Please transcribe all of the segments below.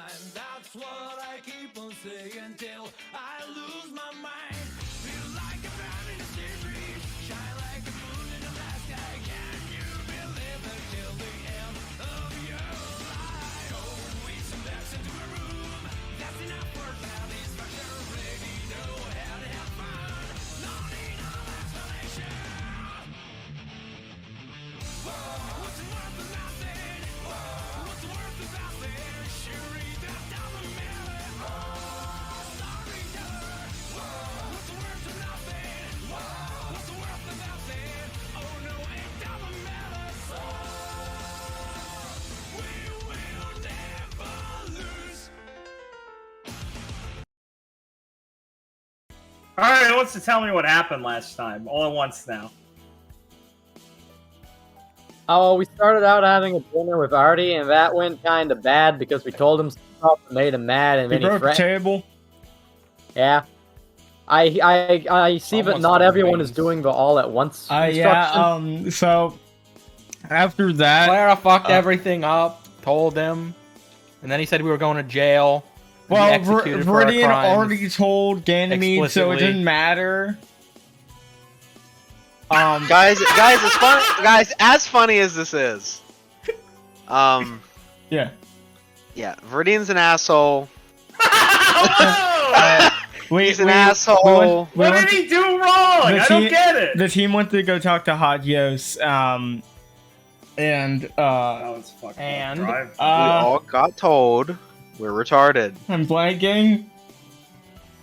time. That's what I keep on saying till I lose my mind. Feel like a man in a series, shine like a moon in the last sky. Can you believe it till the end of your life? Oh, we some backs into a room. That's enough for satisfaction. Ready, know how to have fun. No need no explanation. Whoa, what's it worth of nothing? Whoa, what's it worth of nothing? Sure, that doesn't matter. Storyteller. Whoa, what's it worth of nothing? Whoa, what's it worth of nothing? Oh no, it doesn't matter. So we will never lose. Alright, who wants to tell me what happened last time? All at once now. Oh, we started out having a dinner with Artie, and that went kind of bad because we told him stuff and made him mad, and then he broke the threatened. table. Yeah. I see that Almost not all everyone things. is doing the all at once instruction. Yeah, so after that, Clara fucked everything up, told him, and then he said we were going to jail. and be well, executed for our Viridian crimes. already told Ganymede, so it explicitly. didn't matter. Guys, it's fun. Guys, as funny as this is, Yeah. yeah, Viridian's an asshole. He's an asshole. What did he do wrong? I don't get it. The team went to go talk to Hadios, and That was fucking And, We all got told we're retarded. I'm blanking.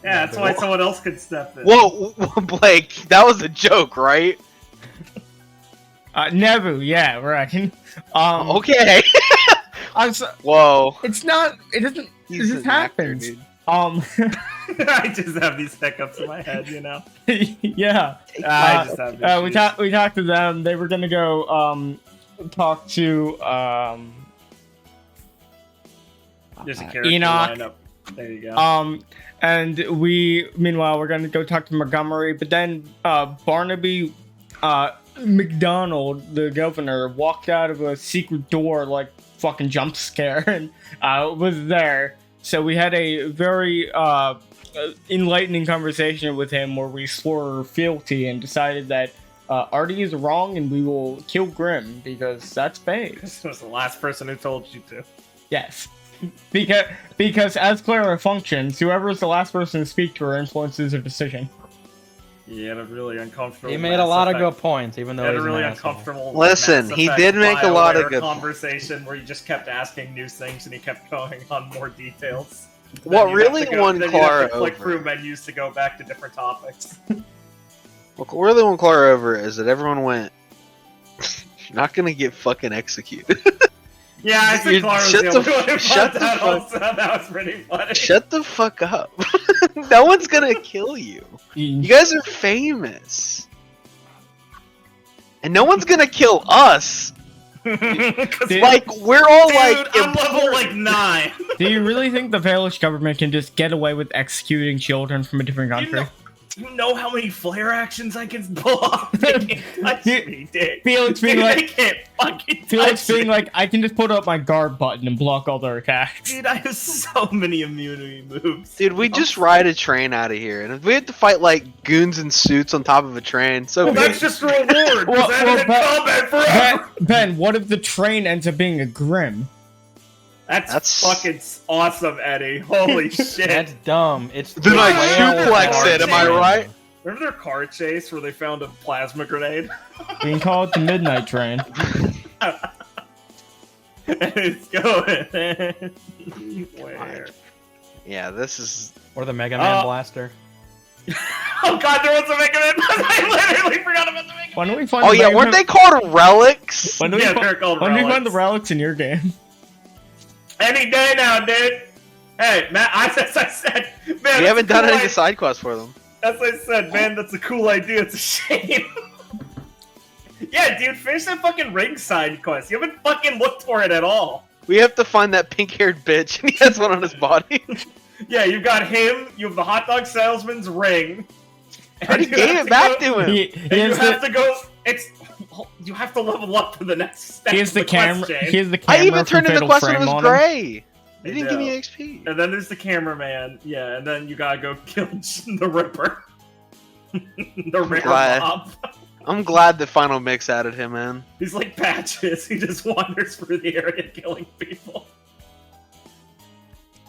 Yeah, that's why someone else could step in. Whoa, Blake, that was a joke, right? Nebu, yeah, right. Okay. I'm so, Whoa. it's not. It doesn't. It He's just an actor, happens. dude. I just have these hiccups in my head, you know? Yeah. I just have these We talked to them. They were gonna go talk to There's a character Enoch. lineup. There you go. And meanwhile, we're gonna go talk to Montgomery. But then Barnaby McDonald, the governor, walked out of a secret door like fucking jump scare and was there. So we had a very enlightening conversation with him where we swore fealty and decided that Artie is wrong and we will kill Grim because that's base. This was the last person who told you to. Yes. Because as Clara functions, whoever is the last person to speak to her influences her decision. He had a really uncomfortable. he made a lot of good points, even He though had he's a really an asshole. uncomfortable. Listen, Mass he Effect did make a lot of BioWare good conversation where you just kept asking new things and he kept going on more details. What Then you'd have really to go- won then you'd have Clara to click over. through menus to go back to different topics. What really won Clara over is that everyone went, you're not gonna get fucking executed. Yeah, I think Clara was Shut the the only one who shut brought the that fuck- also. That was pretty funny. Shut the fuck up. No one's gonna kill you. You guys are famous. And no one's gonna kill us. 'Cause, Like, we're all dude, like... I'm level like 9. Do you really think the Valish government can just get away with executing children from a different country? Do you know how many flare actions I can pull off? They can't touch me, dude. Felix being Dude, like, they can't fucking Felix touch being me. like, I can just put up my guard button and block all their attacks. Dude, I have so many immunity moves. Dude, we just ride a train out of here, and if we have to fight like goons in suits on top of a train, so Well, that's just a reward. Well, Because I haven't Ben- had combat forever. Ben, what if the train ends up being a Grim? That's fucking awesome, Eddie. Holy shit. That's dumb. It's then I whale suplex car it, am I train. right? Remember their car chase where they found a plasma grenade? We can call it the Midnight Train. And it's going. Where? Yeah, this is... Or the Mega Man blaster. Oh god, there was a Mega Man! I literally forgot about the Mega Man! Why don't we find Oh the yeah, Mega weren't Man- they called relics? When do we Yeah, fi- they're called when do we find the relics. relics in your game? Any day now, dude! Hey, Matt, as I said, man, We haven't done any of the idea. side quests for them. As I said, man, that's a cool idea. It's a shame. Yeah, dude, finish that fucking ring side quest. You haven't fucking looked for it at all. We have to find that pink-haired bitch, and he has one on his body. Yeah, you got him, you have the hot dog salesman's ring. I already and you gave have it to back go- to him. He And you has have the, to go. You have to level up to the next step. he has of the quest camera. chain. He has the camera. I even from turned in the Fatal quest when it Frame was on him. gray. He didn't give me XP. And then there's the cameraman. Yeah, and then you gotta go kill the Ripper. The Ripper mob. I'm glad the final mix added him in. He's like Patches. He just wanders through the area killing people.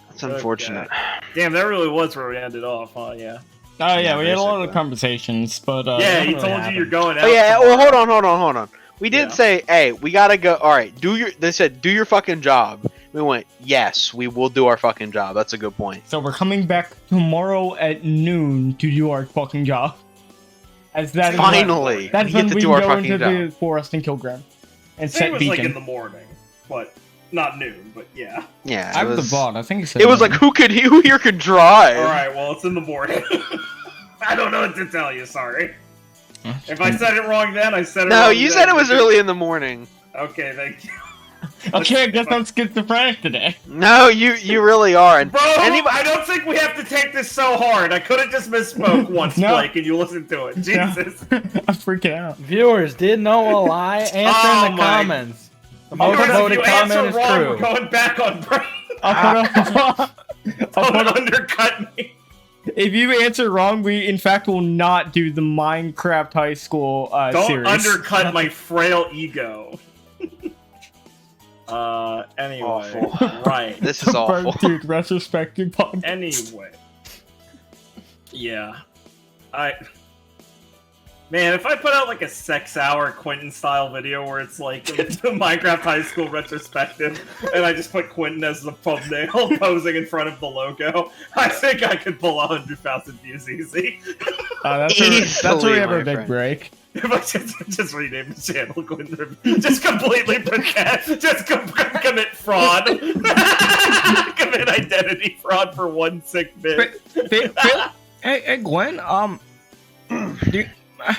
That's unfortunate. Damn, that really was where we ended off, huh? Yeah. Oh yeah, we had a lot of basically. conversations, but Yeah, nothing he really told you happened. you're going out. Oh yeah, tomorrow. well hold on. We did say, hey, we gotta go. All right, they said, do your fucking job. We went, yes, we will do our fucking job. That's a good point. So we're coming back tomorrow at noon to do our fucking job. As that is Finally, when, that's we when get to we do our go fucking into job. the forest and kill Grim. And I think set it was beacon. like in the morning, but not noon. But yeah. Yeah, I have the was, bot. I think it was like, who here could drive? All right. Well, it's in the morning. I don't know what to tell you. Sorry. If I said it wrong then, I said it wrong. No, you said it was early in the morning. Okay, thank you. Okay, I guess I'm schizophrenic today. No, you really are. And Bro, anybody- I don't think we have to take this so hard. I could have just misspoke once, No. Blake, and you listened to it. Jesus. I'm freaking out. Viewers, did know a lie? Answer Oh in the my- comments. The Viewers, most if voted you comment answer is wrong, true. we're going back on break. I'll Don't undercut me. If you answer wrong, we in fact will not do the Minecraft High School Don't series. undercut my frail ego. Anyway. Awful. Right. This is awful. Dude, retrospective podcast. Anyway. Yeah. Man, if I put out like a 6-hour Quentin style video where it's like the Minecraft High School retrospective, and I just put Quentin as the thumbnail posing in front of the logo, I think I could pull 100,000 views easy. That's where we Easily, have our my big friend. break. If I just rename the channel Quentin, just completely pretend, just commit fraud, commit identity fraud for one sick bit. Hey, Gwen,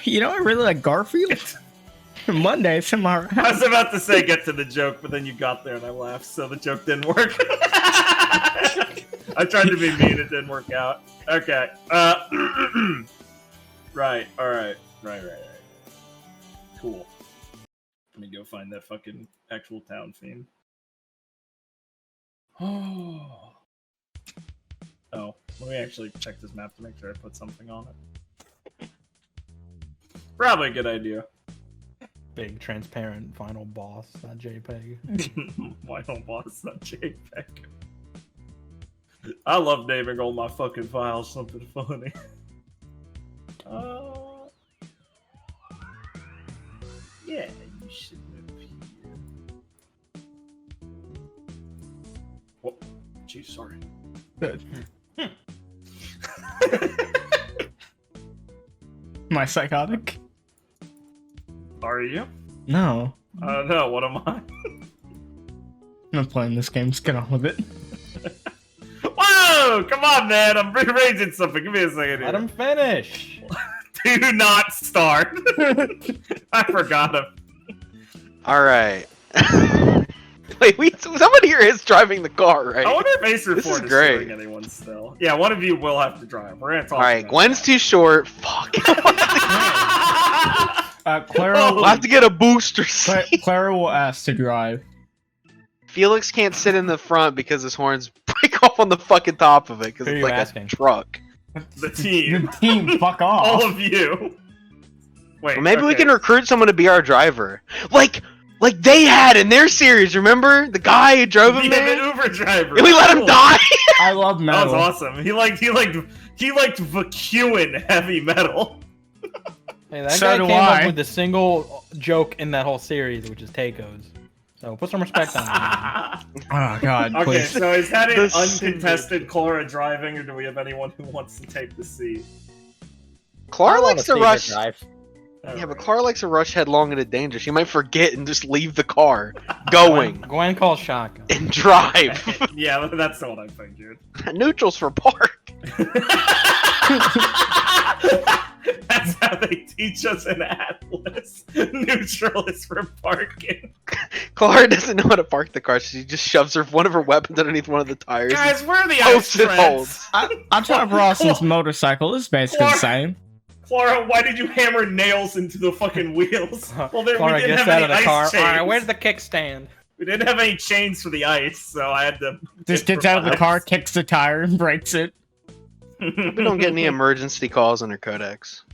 you know I really like Garfield. Mondays, am I right? I was about to say get to the joke, but then you got there and I laughed, so the joke didn't work. I tried to be mean, it didn't work out. Okay. Right, alright. Right. Cool. Let me go find that fucking actual town theme. Oh, let me actually check this map to make sure I put something on it. Probably a good idea. Big transparent final boss, not JPEG. Why don't boss not JPEG? I love naming all my fucking files something funny. Yeah, you should move here. Oh, geez, sorry. Good. Am I psychotic? Are you? No. No, what am I? I'm not playing this game. Just get on with it. Whoa! Come on, man! I'm rearranging something. Give me a second Let here. him finish. Do not start. I forgot him. All right. Wait, somebody here is driving the car, right? I wonder if Ace This Report is is great. steering anyone still. Yeah, one of you will have to drive. We're gonna talk. All right, about Gwen's that. too short. Fuck. Clara, We'll have to get a booster seat. Clara will ask to drive. Felix can't sit in the front because his horns break off on the fucking top of it because Who are it's you like asking? a truck. The team. The team, fuck off. All of you. Wait. Well, maybe we okay. can recruit someone to be our driver, like they had in their series. Remember the guy who drove him Be there? an Uber driver. And we let him Cool. die. I love That metal. was awesome. He liked vacuuming heavy metal. Hey, that So guy do came I. up with the single joke in that whole series, which is Tacos. So put some respect on that. Oh god, Okay, please. so is that an The uncontested Clara driving, or do we have anyone who wants to take the seat? Clara likes to rush. Drive. Yeah, but Clara likes to rush headlong into danger. She might forget and just leave the car going Gwen calls shotgun. and drive. Yeah, that's what I figured. Neutrals for park. That's how they teach us in Atlas. Neutral is for parking. Clara doesn't know how to park the car, so she just shoves one of her weapons underneath one of the tires. Guys, where are the Hopes ice it treads? holds. I drive Rawson's motorcycle. It's basically the same. Clara, why did you hammer nails into the fucking wheels? Well, there Clara we didn't gets have out any of the ice car. chains. Alright, where's the kickstand? We didn't have any chains for the ice, so I had to. Just gets out of the car, kicks the tire, and breaks it. We don't get any emergency calls under Codex.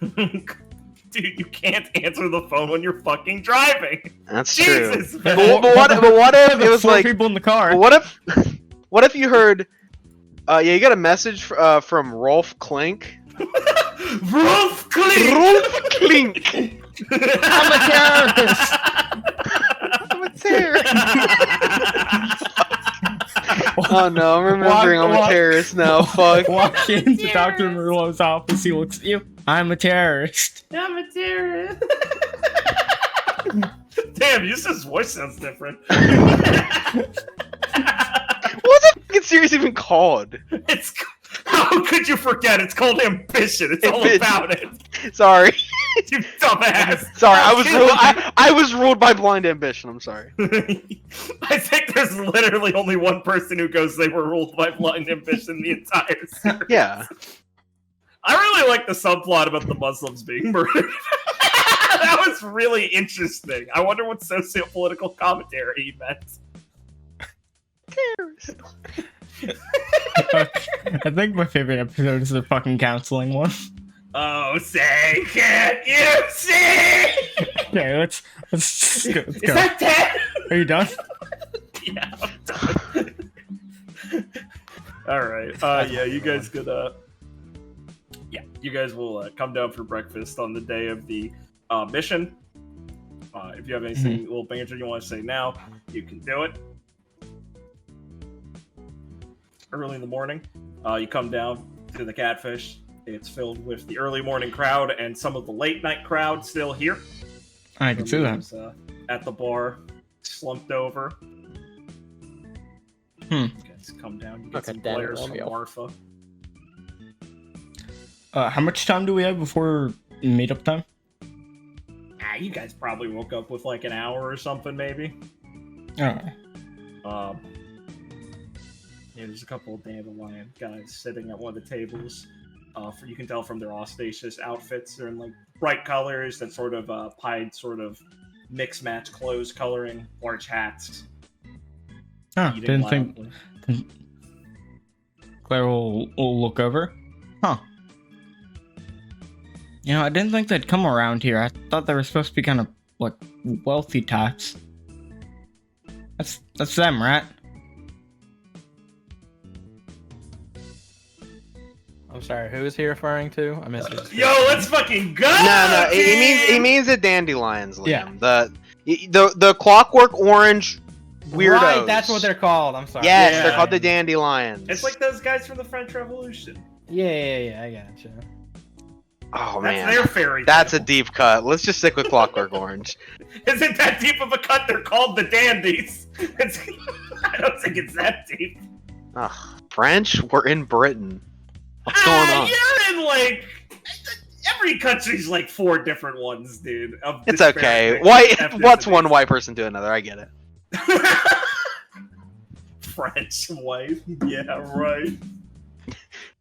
Dude, you can't answer the phone when you're fucking driving. That's Jesus, true. man. But what if it was Four like? people in the car. But what if you heard? Yeah, you got a message from Rolf Klink. Rolf Klink! Rolf Klink. I'm a terrorist. I'm a terrorist. Oh no, I'm remembering I'm a terrorist now. Fuck. Walk into Dr. Merlot's office. He looks at you. I'm a terrorist. I'm a terrorist. Damn, Yusa's voice sounds different. What's that fucking series even called? It's how could you forget? It's called Ambition. It's all Ambition. about it. Sorry. You dumbass. Sorry, I was ruled by blind ambition. I'm sorry. I think there's literally only one person who goes they were ruled by blind ambition the entire series. Yeah. I really like the subplot about the Muslims being murdered. That was really interesting. I wonder what socio-political commentary he meant. Terrorist. I think my favorite episode is the fucking counseling one. Oh, say, can't you see? Okay, let's go. Let's Is go. that dead? Are you done? Yeah, I'm done. Alright, yeah, you guys could, yeah, you guys will come down for breakfast on the day of the mission. If you have anything, little banter you want to say now, you can do it. Early in the morning, you come down to the Catfish. It's filled with the early morning crowd and some of the late night crowd still here. I can see that. At the bar, slumped over. You guys come down, you get Okay, some damn it, glares from Romeo. Marfa. How much time do we have before meetup time? You guys probably woke up with like an hour or something, maybe. Oh. Yeah, there's a couple of Dandelion guys sitting at one of the tables. You can tell from their auspicious outfits, they're in like bright colors that sort of pied sort of mix-match clothes coloring, large hats. Oh, eating didn't think loudly. Claire will look over. Huh. You know, I didn't think they'd come around here. I thought they were supposed to be kind of like wealthy types. That's them, right? I'm sorry, who is he referring to? I missed it. Yo, let's fucking go! No, he team! means the dandelions, Liam. Yeah. The clockwork orange weirdos. Right, that's what they're called. I'm sorry. Yes, Yeah. they're called the dandelions. It's like those guys from the French Revolution. Yeah, I gotcha. oh That's man, their fairy tale. that's a deep cut. Let's just stick with clockwork orange. Isn't that deep of a cut? They're called the dandies. I don't think it's that deep. Ugh, French? We're in Britain. What's going on? You're in like every country's like 4 different ones, dude. Of It's okay. disparate What's one ethnicities. white person to another? I get it. French wife? Yeah, right.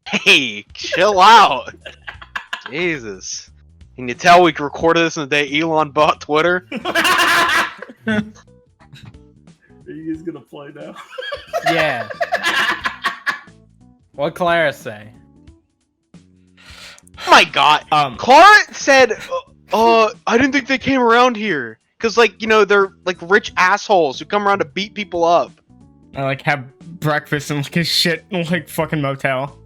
Hey, chill out. Jesus. Can you tell we recorded this on the day Elon bought Twitter? Are you guys gonna play now? Yeah. What'd Clara say? Oh my god. Clara said, I didn't think they came around here. Cause like, you know, they're like rich assholes who come around to beat people up. I like have breakfast in like a shit like fucking motel.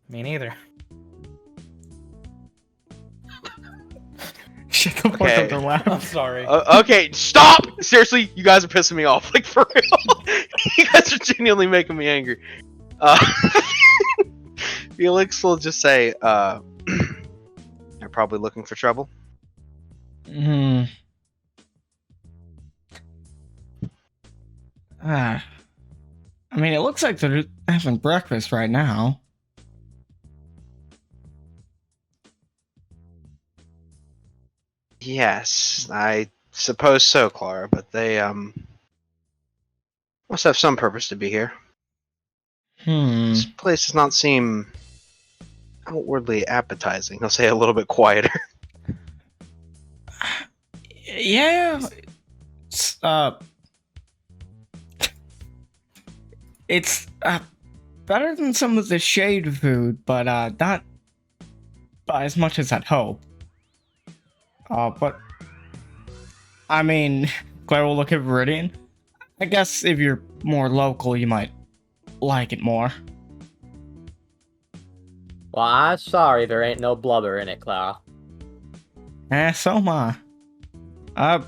Me neither. Shut the fuck Okay. up, don't laugh. I'm sorry. Okay, stop! Seriously, you guys are pissing me off. Like, for real. You guys are genuinely making me angry. Felix will just say, you're probably looking for trouble. I mean, it looks like they're having breakfast right now. Yes, I suppose so, Clara, but they, must have some purpose to be here. This place does not seem outwardly appetizing. I'll say it a little bit quieter. Yeah, it's better than some of the shade food, but not by as much as I'd hope. But I mean, Claire will look at Viridian. I guess if you're more local, you might like it more. Well, I'm sorry there ain't no blubber in it, Clara. So am I. Well,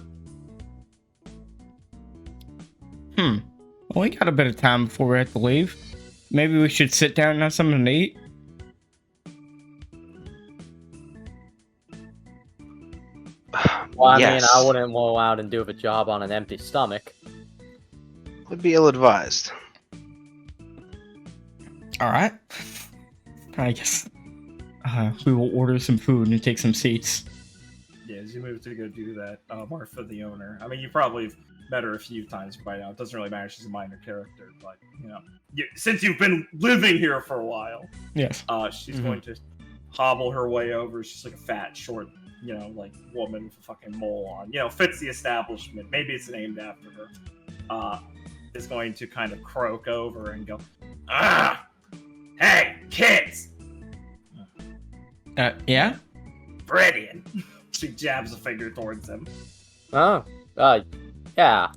we got a bit of time before we have to leave. Maybe we should sit down and have something to eat. Well, I Yes. mean, I wouldn't go out and do a job on an empty stomach. Would be ill-advised. Alright. I guess we will order some food and take some seats. Yeah, as you move to go do that, Martha, the owner. I mean, you probably have met her a few times by now. It doesn't really matter; she's a minor character. But since you've been living here for a while, Yes. she's going to hobble her way over. She's like a fat, short, like woman with a fucking mole on. Fits the establishment. Maybe it's named after her. Is going to kind of croak over and go, hey, kids! Yeah? Viridian! She jabs a finger towards him. Oh, yeah.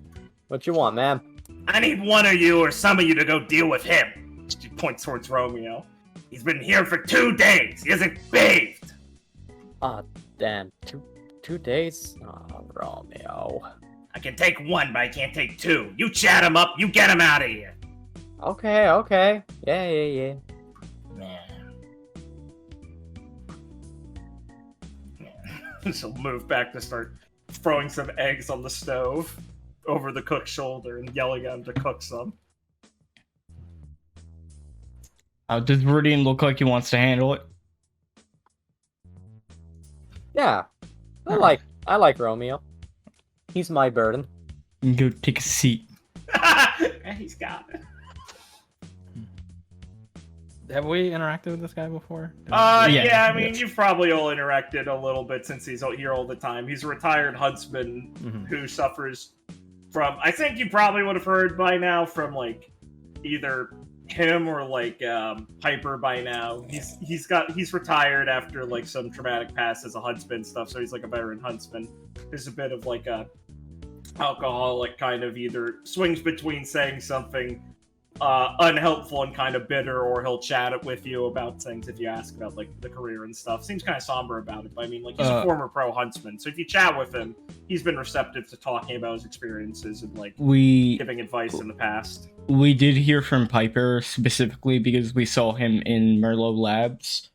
What you want, man? I need one of you or some of you to go deal with him. She points towards Romeo. He's been here for 2 days. He hasn't bathed. Damn. Two days? Oh, Romeo. I can take one, but I can't take 2. You chat him up. You get him out of here. Okay. Yeah. She'll move back to start throwing some eggs on the stove over the cook's shoulder and yelling at him to cook some. Does Viridian look like he wants to handle it? Yeah. I like Romeo. He's my burden. You can go take a seat. He's got it. Have we interacted with this guy before? Yeah, I mean, yes. you've probably all interacted a little bit since he's here all the time. He's a retired huntsman who suffers from, I think you probably would have heard by now from, like, either him or, like, Piper by now. He's retired after, like, some traumatic past as a huntsman stuff, so he's, like, a veteran huntsman. There's a bit of, like, a alcoholic kind of either swings between saying something unhelpful and kind of bitter, or he'll chat it with you about things if you ask about like the career and stuff. Seems kind of somber about it, but I mean, like, he's a former pro huntsman, so if you chat with him, he's been receptive to talking about his experiences and like giving advice in the past. We did hear from Piper specifically because we saw him in Merlot Labs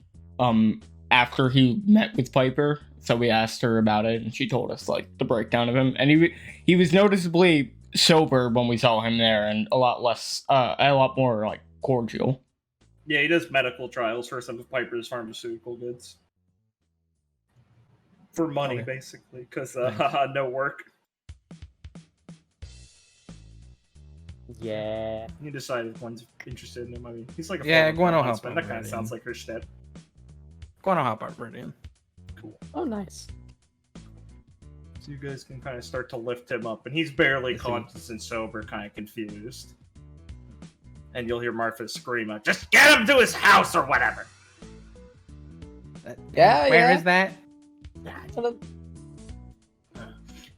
after he met with Piper, so we asked her about it and she told us like the breakdown of him, and he was noticeably sober when we saw him there, and a lot more like cordial. Yeah, he does medical trials for some of Piper's pharmaceutical goods for money, basically, because no work. Yeah. He decided Gwen's interested in him. I mean, he's like a Yeah, former Gwen will huntsman. help That kind of Viridian. sounds like her shit. Go on, hop out, Viridian. Cool. Oh, nice. So you guys can kind of start to lift him up, and he's barely conscious and sober, kind of confused. And you'll hear Martha scream out, "Just get him to his house or whatever!" Where is that?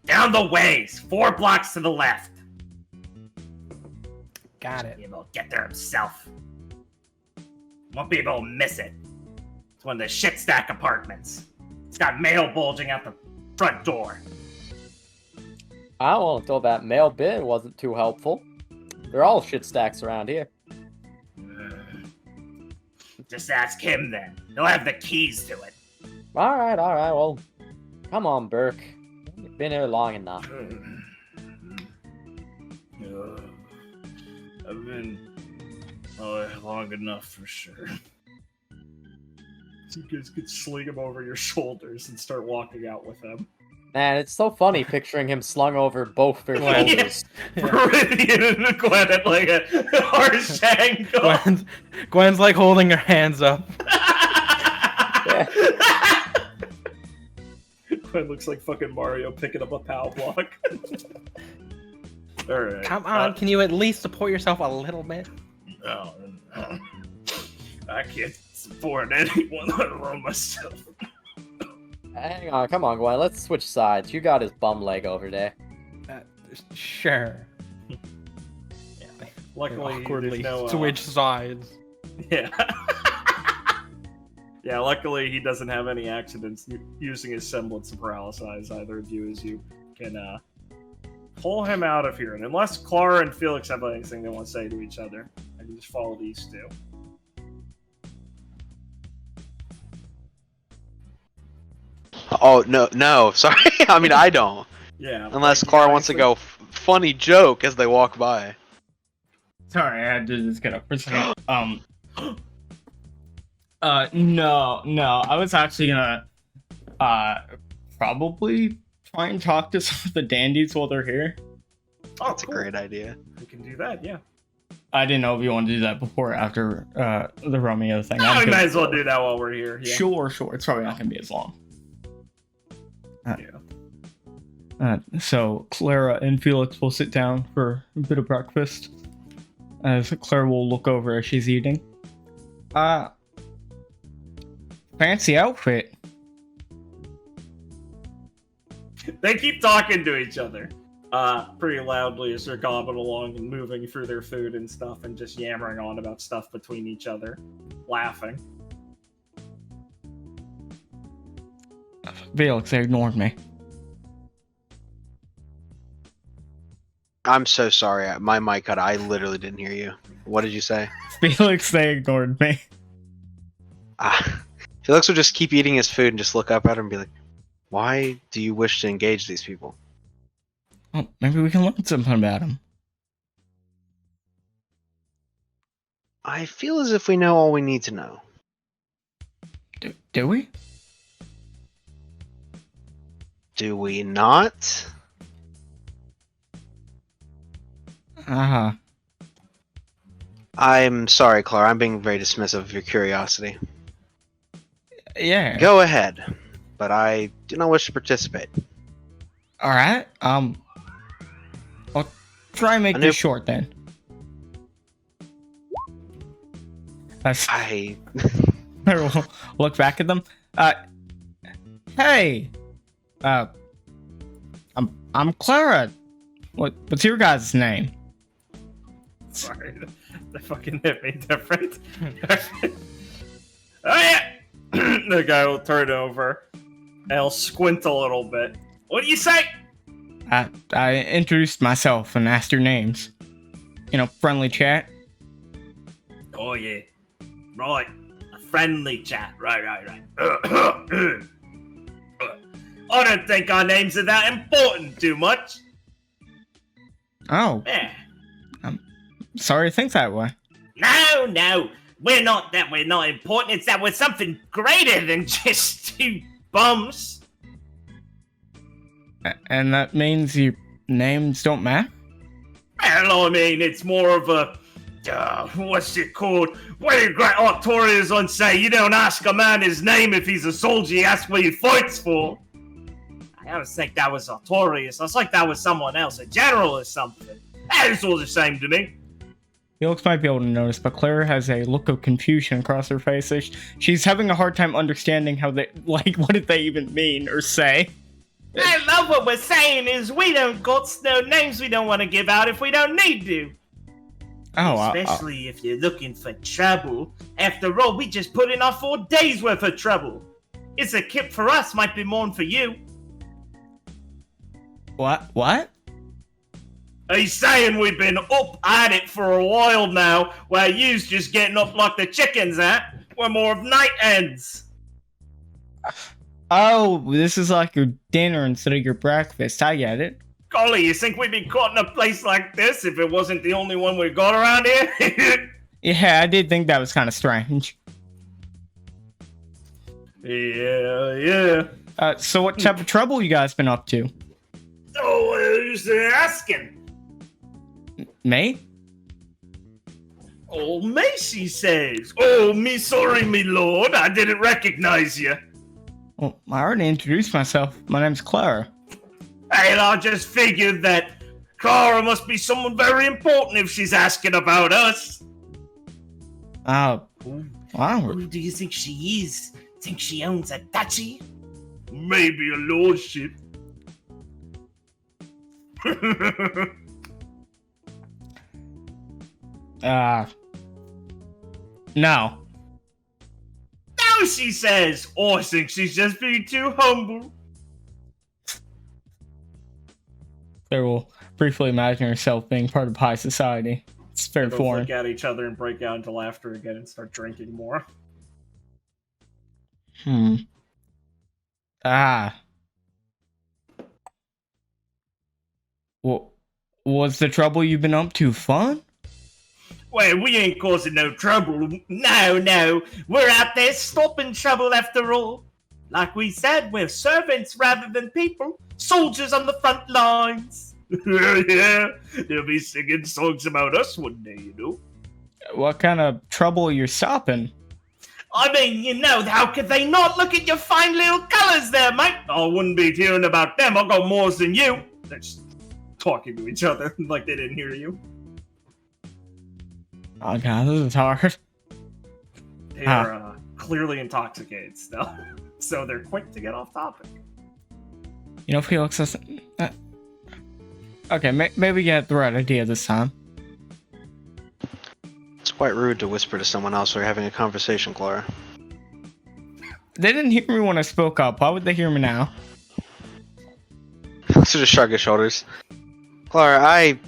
Down the ways, 4 blocks to the left. Got it. Be able to get there himself. Won't be able to miss it. It's one of the shit stack apartments. It's got mail bulging out the front door. I won't throw that mail bid wasn't too helpful. They're all shit stacks around here. Just ask him then. He'll have the keys to it. Alright, well, come on, Burke. You've been here long enough. I've been long enough for sure. So you guys could sling him over your shoulders and start walking out with him. Man, it's so funny picturing him slung over both their shoulders. Viridian and Gwen at like a harsh angle. Gwen's like holding her hands up. Gwen Quinn looks like fucking Mario picking up a POW block. Alright. Come on, can you at least support yourself a little bit? No, I can't support anyone, let alone myself. Hang on, come on, Gwen. Let's switch sides. You got his bum leg over there. Sure. Luckily, Awkwardly there's no, switch sides. Yeah. Yeah, luckily he doesn't have any accidents using his semblance of paralysis, either of you, as you can pull him out of here. And unless Clara and Felix have anything they want to say to each other, I can just follow these two. Oh, no, sorry. I mean, I don't. Yeah. Unless like, Clara wants to go funny joke as they walk by. Sorry, I had to just get up for a second. No. I was actually gonna, probably try and talk to some of the dandies while they're here. Oh, That's cool. a great idea. We can do that, yeah. I didn't know if you wanted to do that before or after, the Romeo thing. No, we might as well do that while we're here. Yeah. Sure. It's probably not gonna be as long. Yeah. So Clara and Felix will sit down for a bit of breakfast. As Clara will look over as she's eating. Fancy outfit. They keep talking to each other pretty loudly as they're gobbling along and moving through their food and stuff and just yammering on about stuff between each other, laughing. Felix, they ignored me. I'm so sorry. My mic cut. I literally didn't hear you. What did you say? Felix, they ignored me. Felix will just keep eating his food and just look up at him and be like, "Why do you wish to engage these people?" Well, maybe we can learn something about him. I feel as if we know all we need to know. Do we? Do we not? Uh-huh. I'm sorry, Clara. I'm being very dismissive of your curiosity. Yeah. Go ahead, but I do not wish to participate. Alright. I'll try and make this short then. I will look back at them. Hey. I'm Clara. What's your guys' name? Sorry, they fucking hit me different. Oh yeah! The guy will turn over and he'll squint a little bit. What do you say? I introduced myself and asked your names. Friendly chat. Oh yeah. Right. A friendly chat. Right. I don't think our names are that important too much. Oh. Yeah. I'm sorry to think that way. No. We're not important. It's that we're something greater than just two bums. And that means your names don't matter? Well, I mean, it's more of a... what's it called? What did Great Artorius on say? You don't ask a man his name if he's a soldier, you ask what he fights for. I don't think that was Artorius. I was like that was someone else, a general or something. It's all the same to me. Felix might be able to notice, but Claire has a look of confusion across her face. She's having a hard time understanding how they, what did they even mean or say? I love what we're saying is we don't got no names we don't want to give out if we don't need to. Oh, Especially if you're looking for trouble. After all, we just put in our 4 days worth of trouble. It's a kip for us, might be more for you. What? He's saying we've been up at it for a while now, while you's just getting up like the chickens, huh? We're more of night ends. Oh, this is like your dinner instead of your breakfast. I get it. Golly, you think we'd be caught in a place like this if it wasn't the only one we got around here? Yeah, I did think that was kind of strange. Yeah. So what type of trouble you guys been up to? Oh, who's asking? Me? Oh, Macy says. Oh, me sorry, me lord. I didn't recognize you. Well, I already introduced myself. My name's Clara. And I just figured that Clara must be someone very important if she's asking about us. Wow. Who do you think she is? Think she owns a duchy? Maybe a lordship. No. No, she says. I think she's just being too humble. They will briefly imagine herself being part of high society. It's very Both foreign. look at each other and break out into laughter again and start drinking more. Well, what's the trouble you've been up to? Fun? Well, we ain't causing no trouble. No. We're out there stopping trouble after all. Like we said, we're servants rather than people. Soldiers on the front lines. Yeah, they'll be singing songs about us one day, you know. What kind of trouble you're stopping? I mean, you know, how could they not? Look at your fine little colours there, mate. I wouldn't be hearing about them. I got more than you. They're just talking to each other like they didn't hear you. Oh god, this is hard. They are clearly intoxicated still, so they're quick to get off topic. You know, Felix, okay, maybe we get the right idea this time. It's quite rude to whisper to someone else while you're having a conversation, Clara. They didn't hear me when I spoke up. Why would they hear me now? So just shrug his shoulders. Clara, I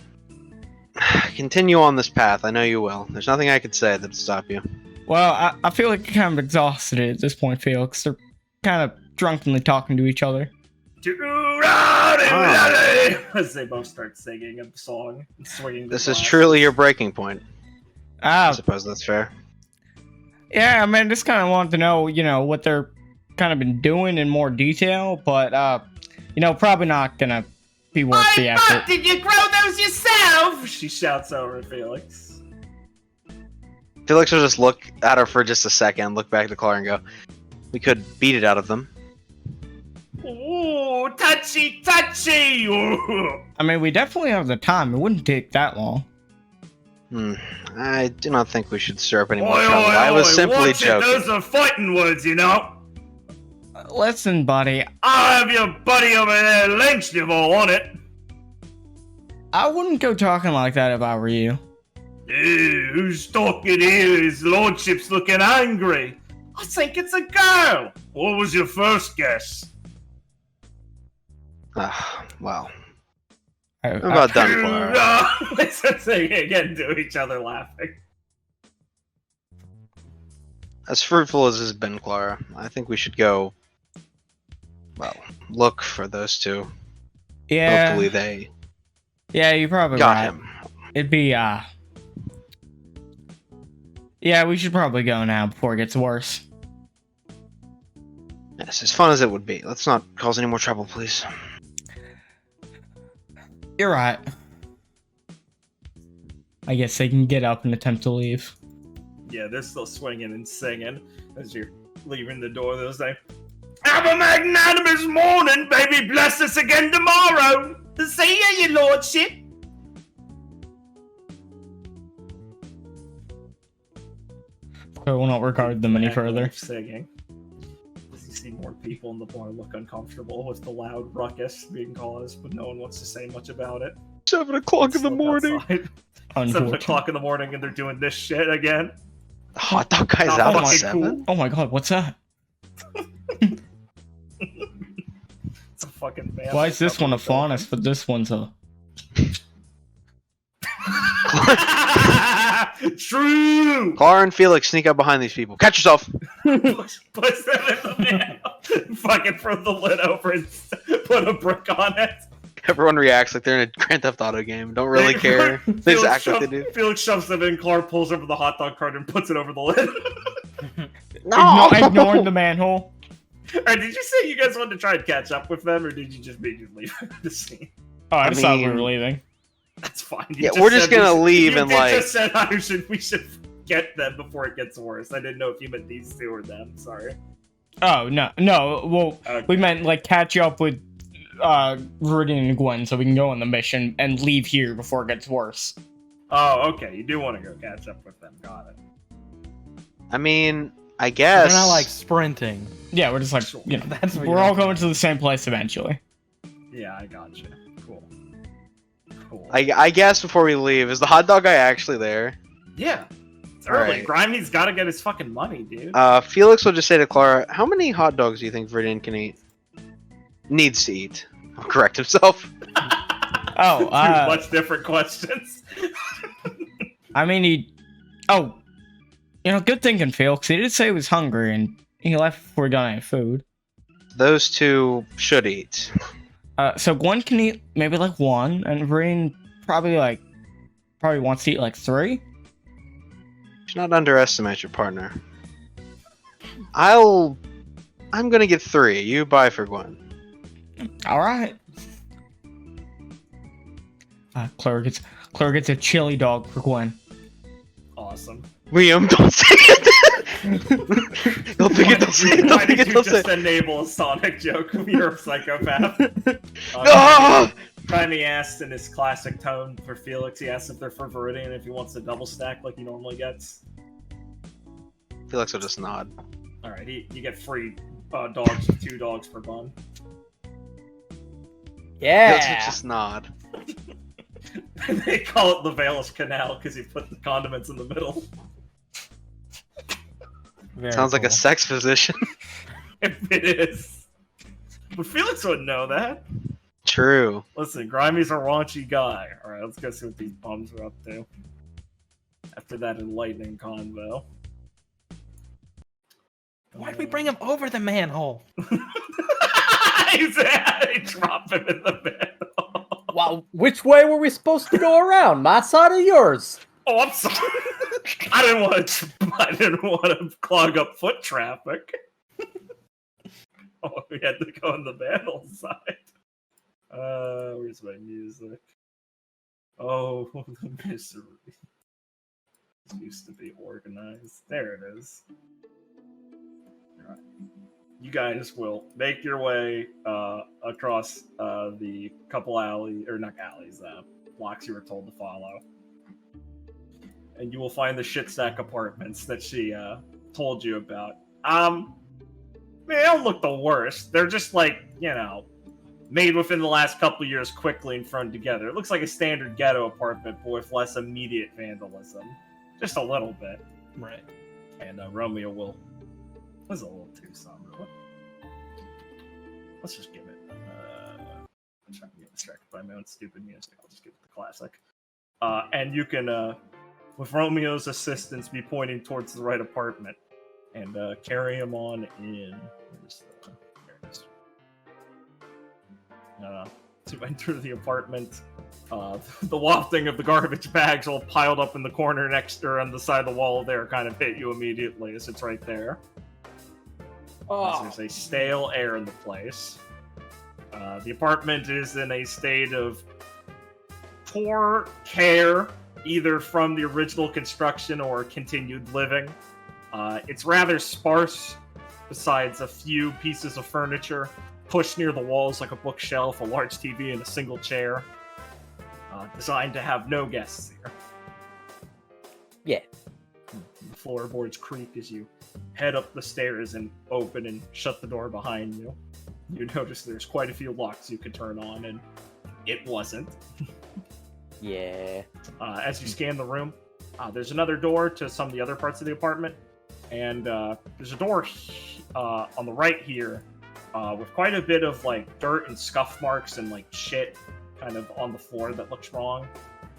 continue on this path. I know you will. There's nothing I could say that'd stop you. Well, I feel like you're kind of exhausted at this point, Felix. They're kind of drunkenly talking to each other. As they both start singing a song and swinging. This is truly your breaking point. I suppose that's fair. Yeah, I mean, just kind of wanted to know, you know, what they're kind of been doing in more detail, but, you know, probably not gonna be worth the effort. Did you grow those yourself? She shouts over at Felix. Felix will just look at her for just a second, look back at Clara and go, we could beat it out of them. Ooh, touchy. Ooh. I mean, we definitely have the time. It wouldn't take that long. I do not think we should stir up any more trouble. I was simply joking. Those are fighting words, you know. Listen, buddy. I'll have your buddy over there lynched if I want it. I wouldn't go talking like that if I were you. Who's talking here? His lordship's looking angry. I think it's a girl. What was your first guess? Well. I'm about done, Clara. Let's sing again to each other laughing. As fruitful as it's been, Clara, I think we should go, well, look for those two. Yeah. Hopefully they Yeah, you probably got right. him. It'd be, yeah, we should probably go now before it gets worse. Yes, as fun as it would be. Let's not cause any more trouble, please. You're right. I guess they can get up and attempt to leave. Yeah, they're still swinging and singing as you're leaving the door. They'll say, "Have a magnanimous morning, baby. Bless us again tomorrow. See ya, your lordship." I will not regard them any further. Singing. As you see more people in the bar look uncomfortable with the loud ruckus being caused, but no one wants to say much about it. 7 o'clock in the morning. 7 o'clock in the morning, and they're doing this shit again. The hot dog guy's Not out at fucking 7. cool. Oh my god, what's that? It's a fucking man. Why is this one a faunus, but this one's a... True. Clara and Felix sneak up behind these people. Catch yourself! Push them in the mail. Fucking throw the lid over and put a brick on it. Everyone reacts like they're in a Grand Theft Auto game. Don't really care. They just act like they do. Felix shoves them in. Clara pulls over the hot dog cart and puts it over the lid. Ignoring the manhole. Alright, did you say you guys wanted to try and catch up with them, or did you just make you leave the scene? Oh, I just thought we mean- were leaving. That's fine. Yeah, we're just gonna leave and, like- You just said we should get them before it gets worse. I didn't know if you meant these two or them. Sorry. Oh no. Well, Okay. we meant like catch up with Viridian and Gwen so we can go on the mission and leave here before it gets worse. Oh, okay. You do want to go catch up with them. Got it. I mean, I They're guess. not like sprinting. Yeah, we're just like That's what we're you're all looking going at. to the same place eventually. Yeah, I got you. Cool. Cool. I guess before we leave, is the hot dog guy actually there? Yeah. It's early. Alright. Grimey's got to get his fucking money, dude. Felix will just say to Clara, "How many hot dogs do you think Viridian can eat?" Needs to eat. I'll correct himself. Oh, Two much different questions. I mean good thinking, Felix. He did say he was hungry and he left before he got any food. Those two should eat. So Gwen can eat maybe like one, and Viridian probably wants to eat like 3. Do not underestimate your partner. I'm gonna get 3. You buy for Gwen. All right. Claire gets a chili dog for Gwen. Awesome. Liam, don't say it. Don't think it. Don't say it. Don't Why think did it. you Don't say just it. enable a Sonic joke? You're a psychopath. Ah! Jaime asked in his classic tone for Felix. He asked if they're for Viridian, if he wants to double stack like he normally gets. Felix will just nod. All right, you get free dogs, 2 dogs per bun. Felix will Yeah. just nod. They call it the Valish Canal because you put the condiments in the middle. Very Sounds like a cool. sex position. If it is. But Felix wouldn't know that. True. Listen, Grimey's a raunchy guy. Alright, let's go see what these bums are up to. After that enlightening convo. Why'd we bring him over the manhole? He dropped him in the bed. Wow, which way were we supposed to go around? My side or yours? Oh, I'm sorry. I didn't want to clog up foot traffic. Oh, we had to go on the battle side. Where's my music? Oh, the misery. This used to be organized. There it is. Alright. You guys will make your way across the couple blocks you were told to follow. And you will find the shitstack apartments that she told you about. They don't look the worst. They're just like, made within the last couple years quickly and thrown together. It looks like a standard ghetto apartment, but with less immediate vandalism. Just a little bit. Right. And Romeo will... This is a little too somber. Let's just give it... I'm trying to get distracted by my own stupid music. I'll just give it the classic. And you can, with Romeo's assistance, be pointing towards the right apartment. And carry him on in... There it is. To enter the apartment, the wafting of the garbage bags all piled up in the corner next to her on the side of the wall there kind of hit you immediately as it's right there. Oh, There's a stale air in the place. The apartment is in a state of poor care, either from the original construction or continued living. It's rather sparse, besides a few pieces of furniture pushed near the walls like a bookshelf, a large TV, and a single chair. Designed to have no guests here. yeah. The floorboards creak as you head up the stairs and open and shut the door behind you. You notice there's quite a few locks you could turn on, and it wasn't. Yeah. As you scan the room, there's another door to some of the other parts of the apartment, and there's a door on the right here with quite a bit of like dirt and scuff marks and like shit kind of on the floor that looks wrong.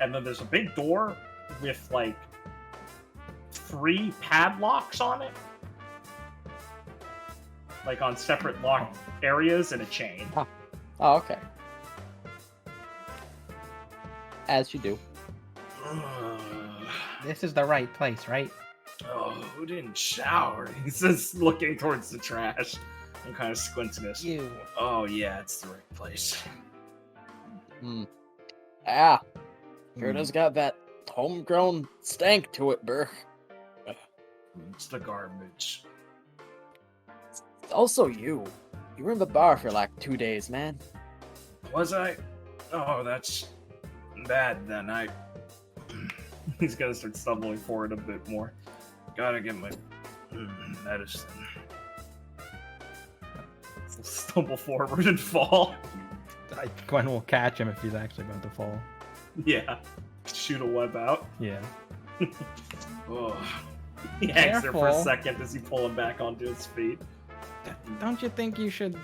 And then there's a big door with like 3 padlocks on it, like on separate locked areas, and a chain. Oh, okay. As you do. This is the right place, right? Oh, who didn't shower? He says, looking towards the trash and kind of squinting his. You. Oh yeah, it's the right place. Ah. Sure does got that homegrown stank to it, Burr. It's the garbage. Also, you were in the bar for like 2 days, man. Was I? Oh, that's bad then. He's gonna start stumbling forward a bit more. Gotta get my medicine. He'll stumble forward and fall. Gwen will catch him if he's actually about to fall. Yeah. Shoot a web out. Yeah. Oh. He hangs there for a Careful. second as you pull him back onto his feet. Don't you think you should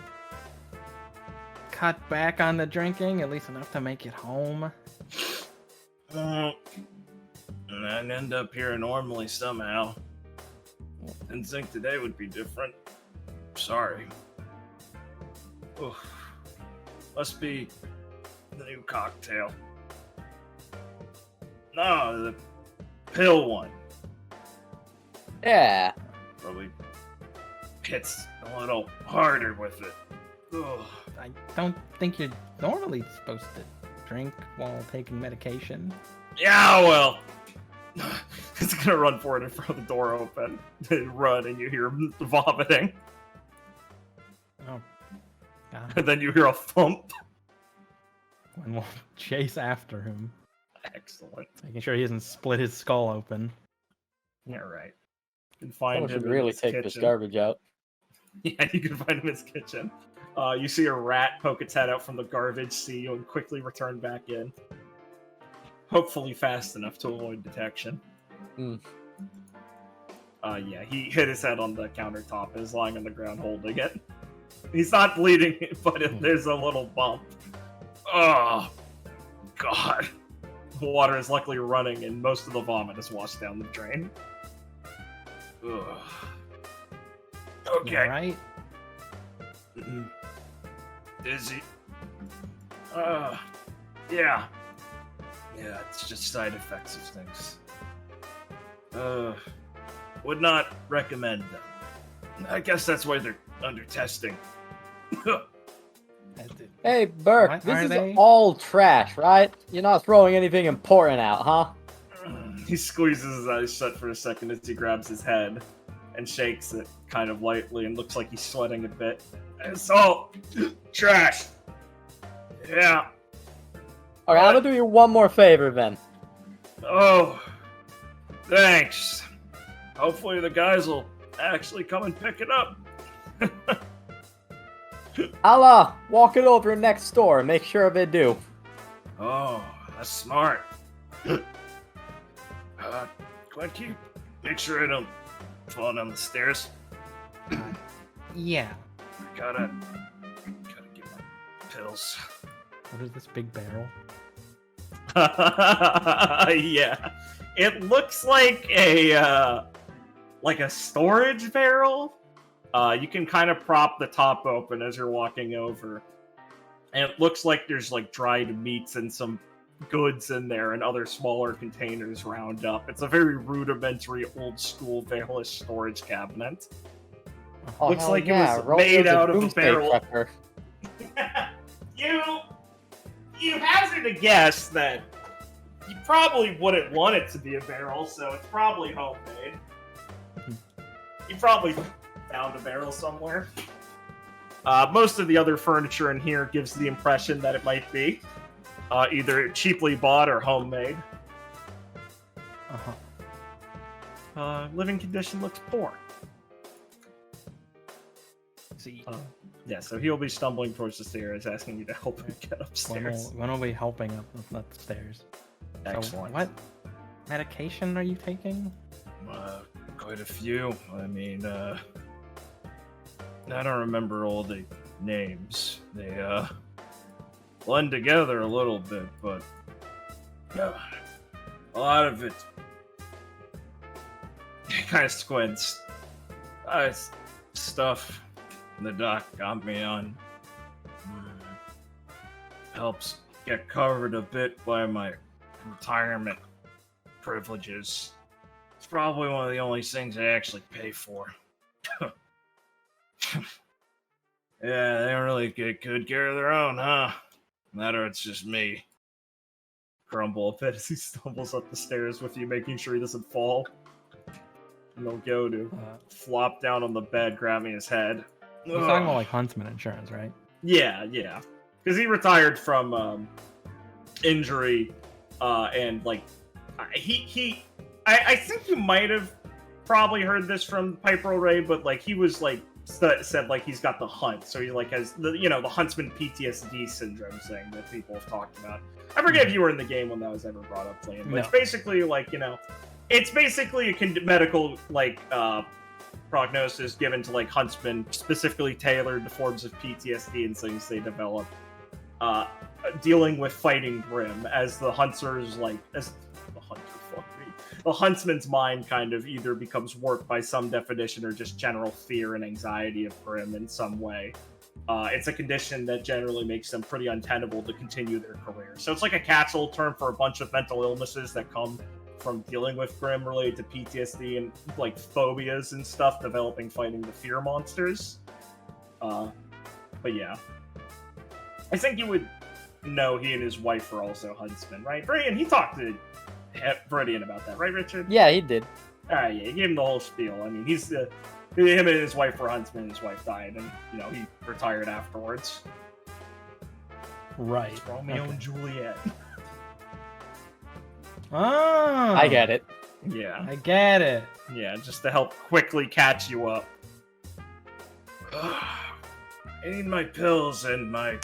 cut back on the drinking, at least enough to make it home? I'd end up here normally somehow. Didn't think today would be different. Sorry. Oof. Must be the new cocktail. No, the pill one. Yeah. Probably hits a little harder with it. Ugh. I don't think you're normally supposed to drink while taking medication. Yeah, well. It's gonna run forward and throw the door open. They run and you hear him vomiting. Oh, God. And then you hear a thump. Gwen will chase after him, Excellent. making sure he doesn't split his skull open. Yeah, right. You can find Someone him should in really his take kitchen. this garbage out. Yeah, you can find him in his kitchen. You see a rat poke its head out from the garbage, see you, and quickly return back in. Hopefully fast enough to avoid detection. Hmm. Yeah, he hit his head on the countertop and is lying on the ground holding it. He's not bleeding, but there's a little bump. Oh, God. The water is luckily running, and most of the vomit is washed down the drain. Ugh. Okay. You alright? Dizzy. Yeah. Yeah, it's just side effects of things. Would not recommend them. I guess that's why they're under testing. Hey, Burke, What this are is they? all trash, right? You're not throwing anything important out, huh? He squeezes his eyes shut for a second as he grabs his head and shakes it kind of lightly and looks like he's sweating a bit. It's all trash. Yeah. Alright, I'm gonna do you one more favor then. Oh, thanks. Hopefully the guys will actually come and pick it up. I'll walk it over next door and make sure they do. Oh, that's smart. Gwen, can you make sure I don't fall down the stairs? Yeah. Gotta get my pills. What is this big barrel? Yeah, it looks like a storage barrel. You can kind of prop the top open as you're walking over, and it looks like there's like dried meats and some goods in there and other smaller containers round up. It's a very rudimentary, old school Vale-ish storage cabinet. Oh, Looks hell like it yeah, was roll made through the out of a doomsday barrel. trucker. You hazard a guess that you probably wouldn't want it to be a barrel, so it's probably homemade. You probably found a barrel somewhere. Most of the other furniture in here gives the impression that it might be either cheaply bought or homemade. Living condition looks poor. See, Yeah, so he'll be stumbling towards the stairs, asking you to help him get upstairs. when will be helping up the stairs? Excellent. So what medication are you taking? Quite a few. I mean, I don't remember all the names. They, blend together a little bit, but a lot of it kind of squints. It's stuff the doc got me on. Helps get covered a bit by my retirement privileges. It's probably one of the only things I actually pay for. Yeah, they don't really get good care of their own, huh? That or it's just me. Grumble a bit as he stumbles up the stairs with you, making sure he doesn't fall. And they'll go to flop down on the bed, grabbing his head. He's talking about like huntsman insurance, right? Yeah, because he retired from injury, and like I think you might have probably heard this from Piper Ray, but like he was like said like he's got the hunt, so he like has the the huntsman PTSD syndrome thing that people have talked about. I forget if you were in the game when that was ever brought up, Liam, but it's basically like it's basically a medical like prognosis given to like huntsmen, specifically tailored to forms of PTSD and things they develop, dealing with fighting Grim as the hunters the huntsman's mind kind of either becomes warped by some definition or just general fear and anxiety of Grim in some way. It's a condition that generally makes them pretty untenable to continue their career. So it's like a catch-all term for a bunch of mental illnesses that come from dealing with Grim related to PTSD and like phobias and stuff, developing fighting the fear monsters. But yeah. I think you would know he and his wife are also huntsmen, right? Brian, he talked to Viridian about that, right, Richard? Yeah, he did. Yeah, he gave him the whole spiel. I mean, him and his wife were huntsmen, and his wife died, and, he retired afterwards. Right. It's Romeo and Juliet. Oh, I get it. Yeah. I get it. Yeah, just to help quickly catch you up. I need my pills and my...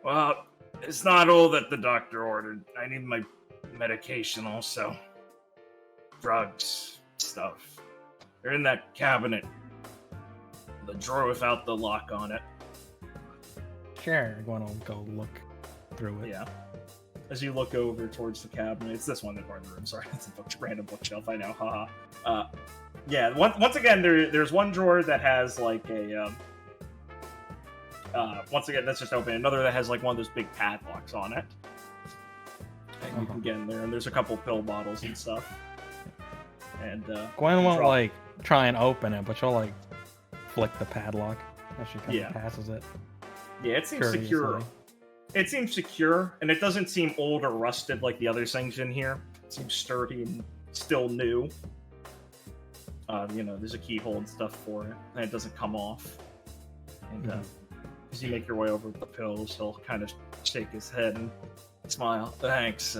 Well, it's not all that the doctor ordered. I need my medication also. Drugs, stuff. They're in that cabinet. The drawer without the lock on it. Sure, I'm gonna go look through it. Yeah. As you look over towards the cabinet, it's this one in the corner of the room. Sorry, it's a random bookshelf. I know, haha. Yeah. Once again, there's one drawer that has like a. Once again, that's just open. Another that has like one of those big padlocks on it. And you can get in there, and there's a couple pill bottles and stuff. And Gwen won't like try and open it, but she'll like flick the padlock as she kind of passes it. Yeah, it seems secure. It seems secure, and it doesn't seem old or rusted like the other things in here. It seems sturdy and still new. There's a keyhole and stuff for it, and it doesn't come off. And as you make your way over with the pills, he'll kind of shake his head and smile. Thanks.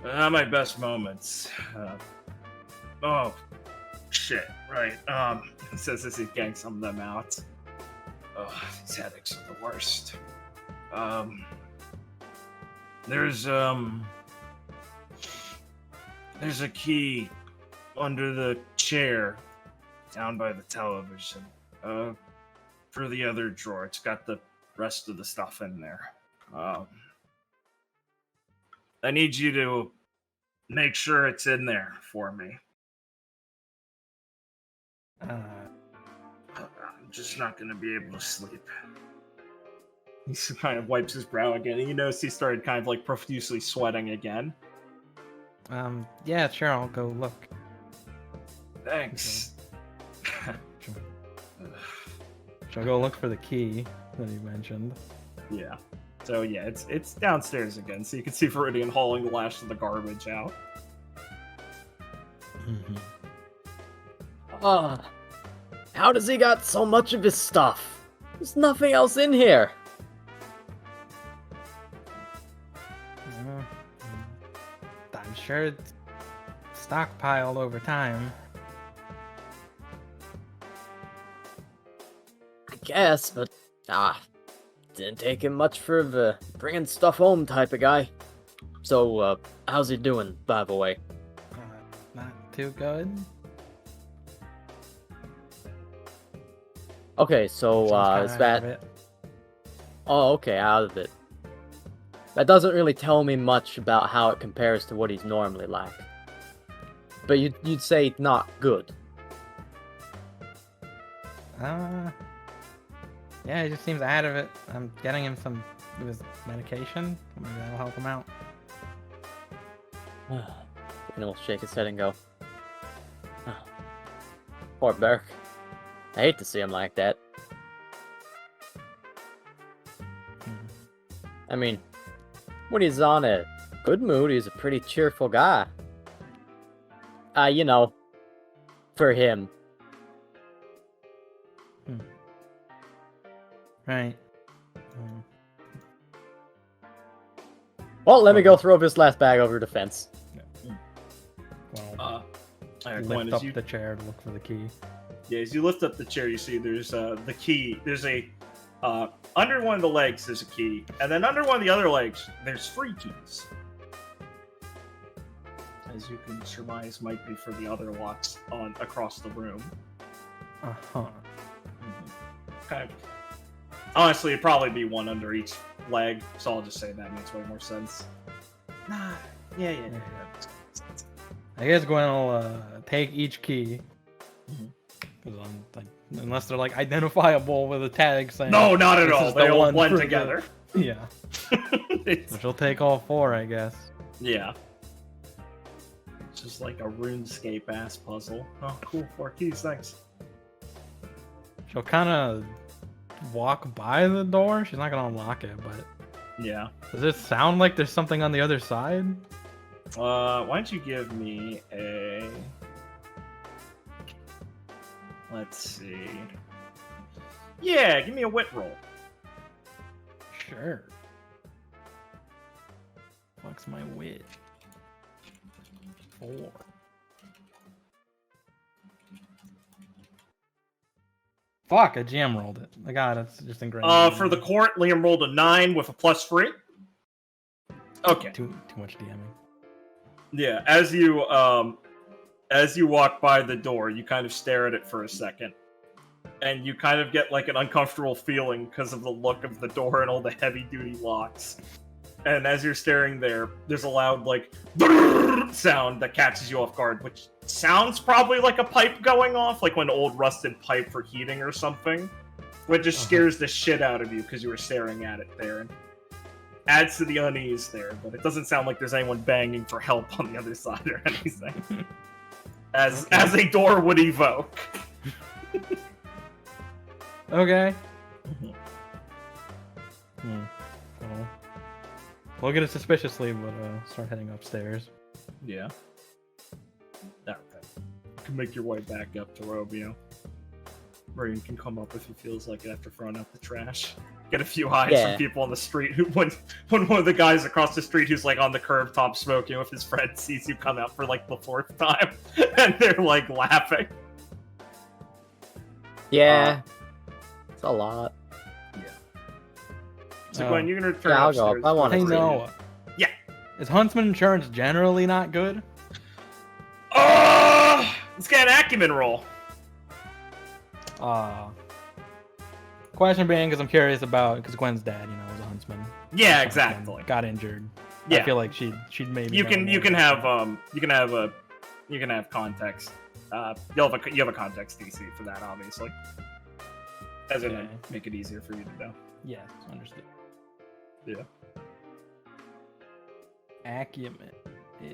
My best moments. Oh, shit. Right. He says as he's getting some of them out. Oh, these headaches are the worst. There's a key under the chair down by the television. For the other drawer. It's got the rest of the stuff in there. I need you to make sure it's in there for me. I'm just not going to be able to sleep. He kind of wipes his brow again, and you notice he started kind of like profusely sweating again. Yeah, sure, I'll go look. Thanks. Shall I go look for the key that he mentioned? Yeah. So yeah, it's downstairs again, so you can see Viridian hauling the last of the garbage out. How does he got so much of his stuff? There's nothing else in here. I'm sure it's stockpiled over time. I guess, but didn't take him much for the bringing stuff home type of guy. So, how's he doing, by the way? Not too good. Okay, so, is that... Oh, okay, out of it. That doesn't really tell me much about how it compares to what he's normally like. But you'd say not good. Yeah, he just seems out of it. I'm getting him some of his medication. Maybe that'll help him out. And he'll shake his head and go, poor Burke. I hate to see him like that. I mean, when he's on a good mood, he's a pretty cheerful guy. For him. Right. Well, let me go throw this last bag over the fence. Well, Alright, lift Gwen, up the chair to look for the key. Yeah, as you lift up the chair, you see there's the key. There's a under one of the legs there's a key, and then under one of the other legs there's 3 keys. As you can surmise, might be for the other locks on across the room. Uh-huh. Okay. Honestly, it'd probably be one under each leg, so I'll just say that makes way more sense. Nah, yeah. I guess Gwen will take each key. Mhm. Because unless they're like identifiable with a tag saying. No, not at this all. is They the all one blend for the- together. Yeah. It's- So she'll take all 4, I guess. yeah. It's just like a RuneScape ass puzzle. Oh, cool. 4 keys, thanks. She'll kind of walk by the door. She's not gonna unlock it, but Yeah. does it sound like there's something on the other side? Why don't you give me a... Let's see. Yeah, give me a wit roll. Sure. What's my wit? 4. Fuck, I jam rolled it. I got it. It's just ingrained. For the court, Liam rolled a 9 with a +3. Okay. Too much DMing. Yeah, as you walk by the door, you kind of stare at it for a second. And you kind of get like an uncomfortable feeling because of the look of the door and all the heavy-duty locks. And as you're staring there, there's a loud, like, sound that catches you off guard, which sounds probably like a pipe going off, like an old rusted pipe for heating or something. Which just scares the shit out of you because you were staring at it there. And adds to the unease there, but it doesn't sound like there's anyone banging for help on the other side or anything. As a door would evoke. Okay. Well, look at it suspiciously, but start heading upstairs. Yeah. Okay. You can make your way back up to Romeo. Marion can come up if he feels like it after throwing out the trash. Get a few eyes Yeah. from people on the street who when one of the guys across the street who's like on the curb top smoking with his friend sees you come out for like the 4th time and they're like laughing. Yeah. It's a lot. So Gwen, you can return Yeah, I'll go upstairs. up. I wanna Hey, see Noah. Yeah. Is Huntsman insurance generally not good? Let's get an acumen roll. Question being, because I'm curious about, because Gwen's dad, was a huntsman. Yeah, Huntsman exactly. Got injured. Yeah. I feel like she'd maybe. You know can more. have context. You have a context DC for that, obviously. As in, Okay. make it easier for you to know. Yes, understood. Yeah. Acumen. Yeah.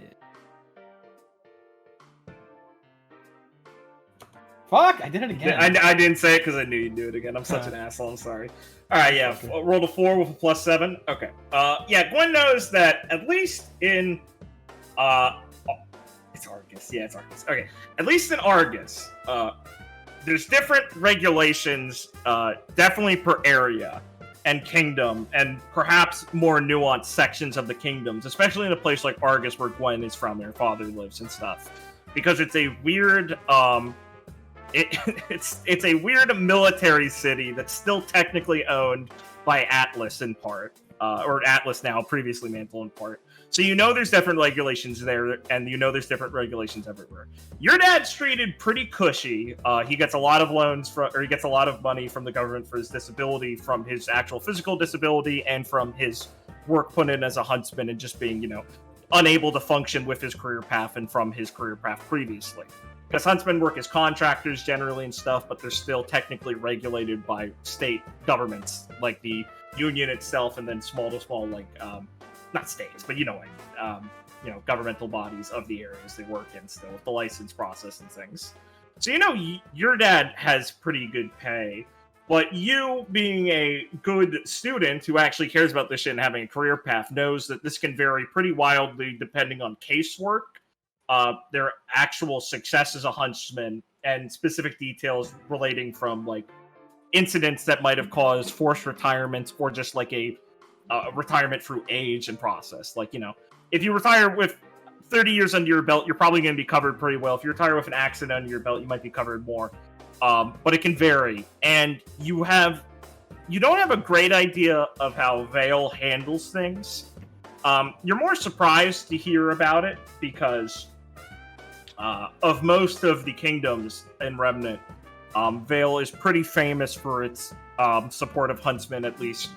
Fuck! I did it again. I didn't say it because I knew you'd do it again. I'm such an asshole. I'm sorry. All right, yeah. Rolled a 4 with a +7. Okay. Yeah. Gwen knows that at least in it's Argus. Yeah, it's Argus. Okay. At least in Argus, there's different regulations, definitely per area and kingdom, and perhaps more nuanced sections of the kingdoms, especially in a place like Argus where Gwen is from, her father lives and stuff, because it's a weird it's a weird military city that's still technically owned by Atlas in part, or Atlas now, previously Mantle in part. So there's different regulations there, and there's different regulations everywhere. Your dad's treated pretty cushy. He gets a lot of loans he gets a lot of money from the government for his disability, from his actual physical disability, and from his work put in as a huntsman and just being, unable to function with his career path and from his career path previously. Because huntsmen work as contractors generally and stuff, but they're still technically regulated by state governments, like the union itself, and then small to small, like, not states, but governmental bodies of the areas they work in still, with the license process and things. So your dad has pretty good pay, but you, being a good student who actually cares about this shit and having a career path, knows that this can vary pretty wildly depending on casework, their actual success as a huntsman, and specific details relating from, like, incidents that might have caused forced retirements or just like a retirement through age and process. Like, if you retire with 30 years under your belt, you're probably going to be covered pretty well. If you retire with an accident under your belt, you might be covered more. But it can vary. And you don't have a great idea of how Vale handles things. You're more surprised to hear about it because of most of the kingdoms in Remnant, Vale is pretty famous for its support of huntsmen, at least.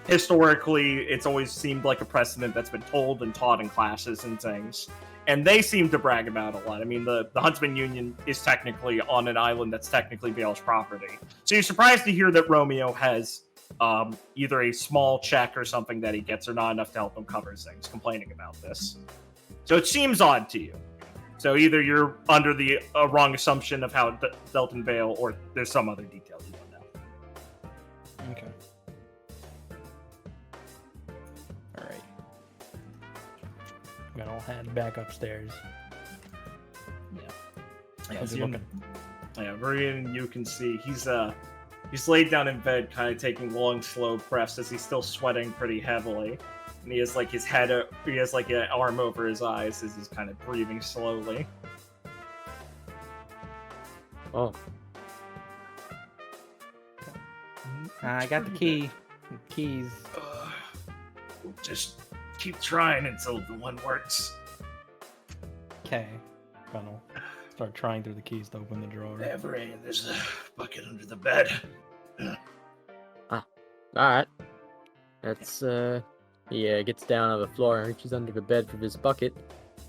Historically, it's always seemed like a precedent that's been told and taught in classes and things. And they seem to brag about it a lot. I mean, the Huntsman Union is technically on an island that's technically Vale's property. So you're surprised to hear that Romeo has either a small check or something that he gets or not enough to help him cover things, complaining about this. So it seems odd to you. So either you're under the wrong assumption of how it dealt in Vale, or there's some other detail you don't know. Okay. All right. I'm gonna head back upstairs. Yeah, How's he you, looking? yeah, Viridian, you can see he's laid down in bed, kind of taking long, slow breaths as he's still sweating pretty heavily. And he has like his head, he has like an arm over his eyes as he's kind of breathing slowly. Oh, I got the key. Keys. Just keep trying until the one works. Okay. Gonna start trying through the keys to open the drawer. There's a bucket under the bed. all right. That's he gets down on the floor and reaches under the bed for this bucket.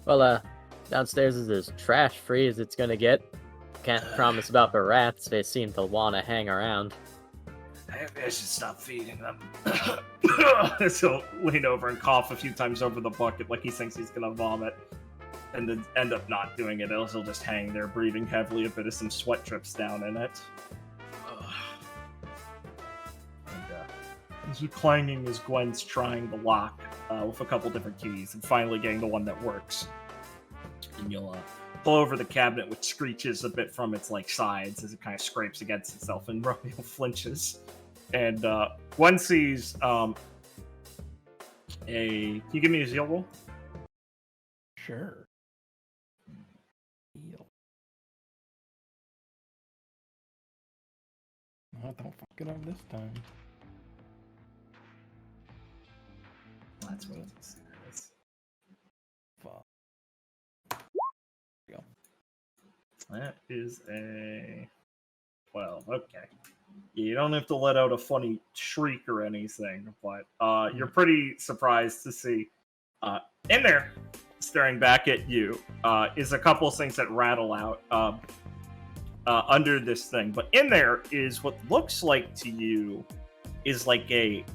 Well, downstairs is as trash free as it's gonna get. Can't promise about the rats. They seem to wanna hang around. Maybe I should stop feeding them. So he'll lean over and cough a few times over the bucket like he thinks he's gonna vomit. And then end up not doing it, else he'll just hang there breathing heavily, a bit of some sweat drips down in it. And, as you're clanging as Gwen's trying the lock with a couple different keys and finally getting the one that works. And you'll pull over the cabinet, which screeches a bit from its like sides as it kind of scrapes against itself, and Romeo flinches. And Gwen sees can you give me a zeal roll? Sure. Deal. Oh, don't fuck it up this time. That's what it's. Fuck. There we go. That is a 12. Okay. You don't have to let out a funny shriek or anything, but you're pretty surprised to see in there, staring back at you, is a couple of things that rattle out under this thing. But in there is what looks like to you is like a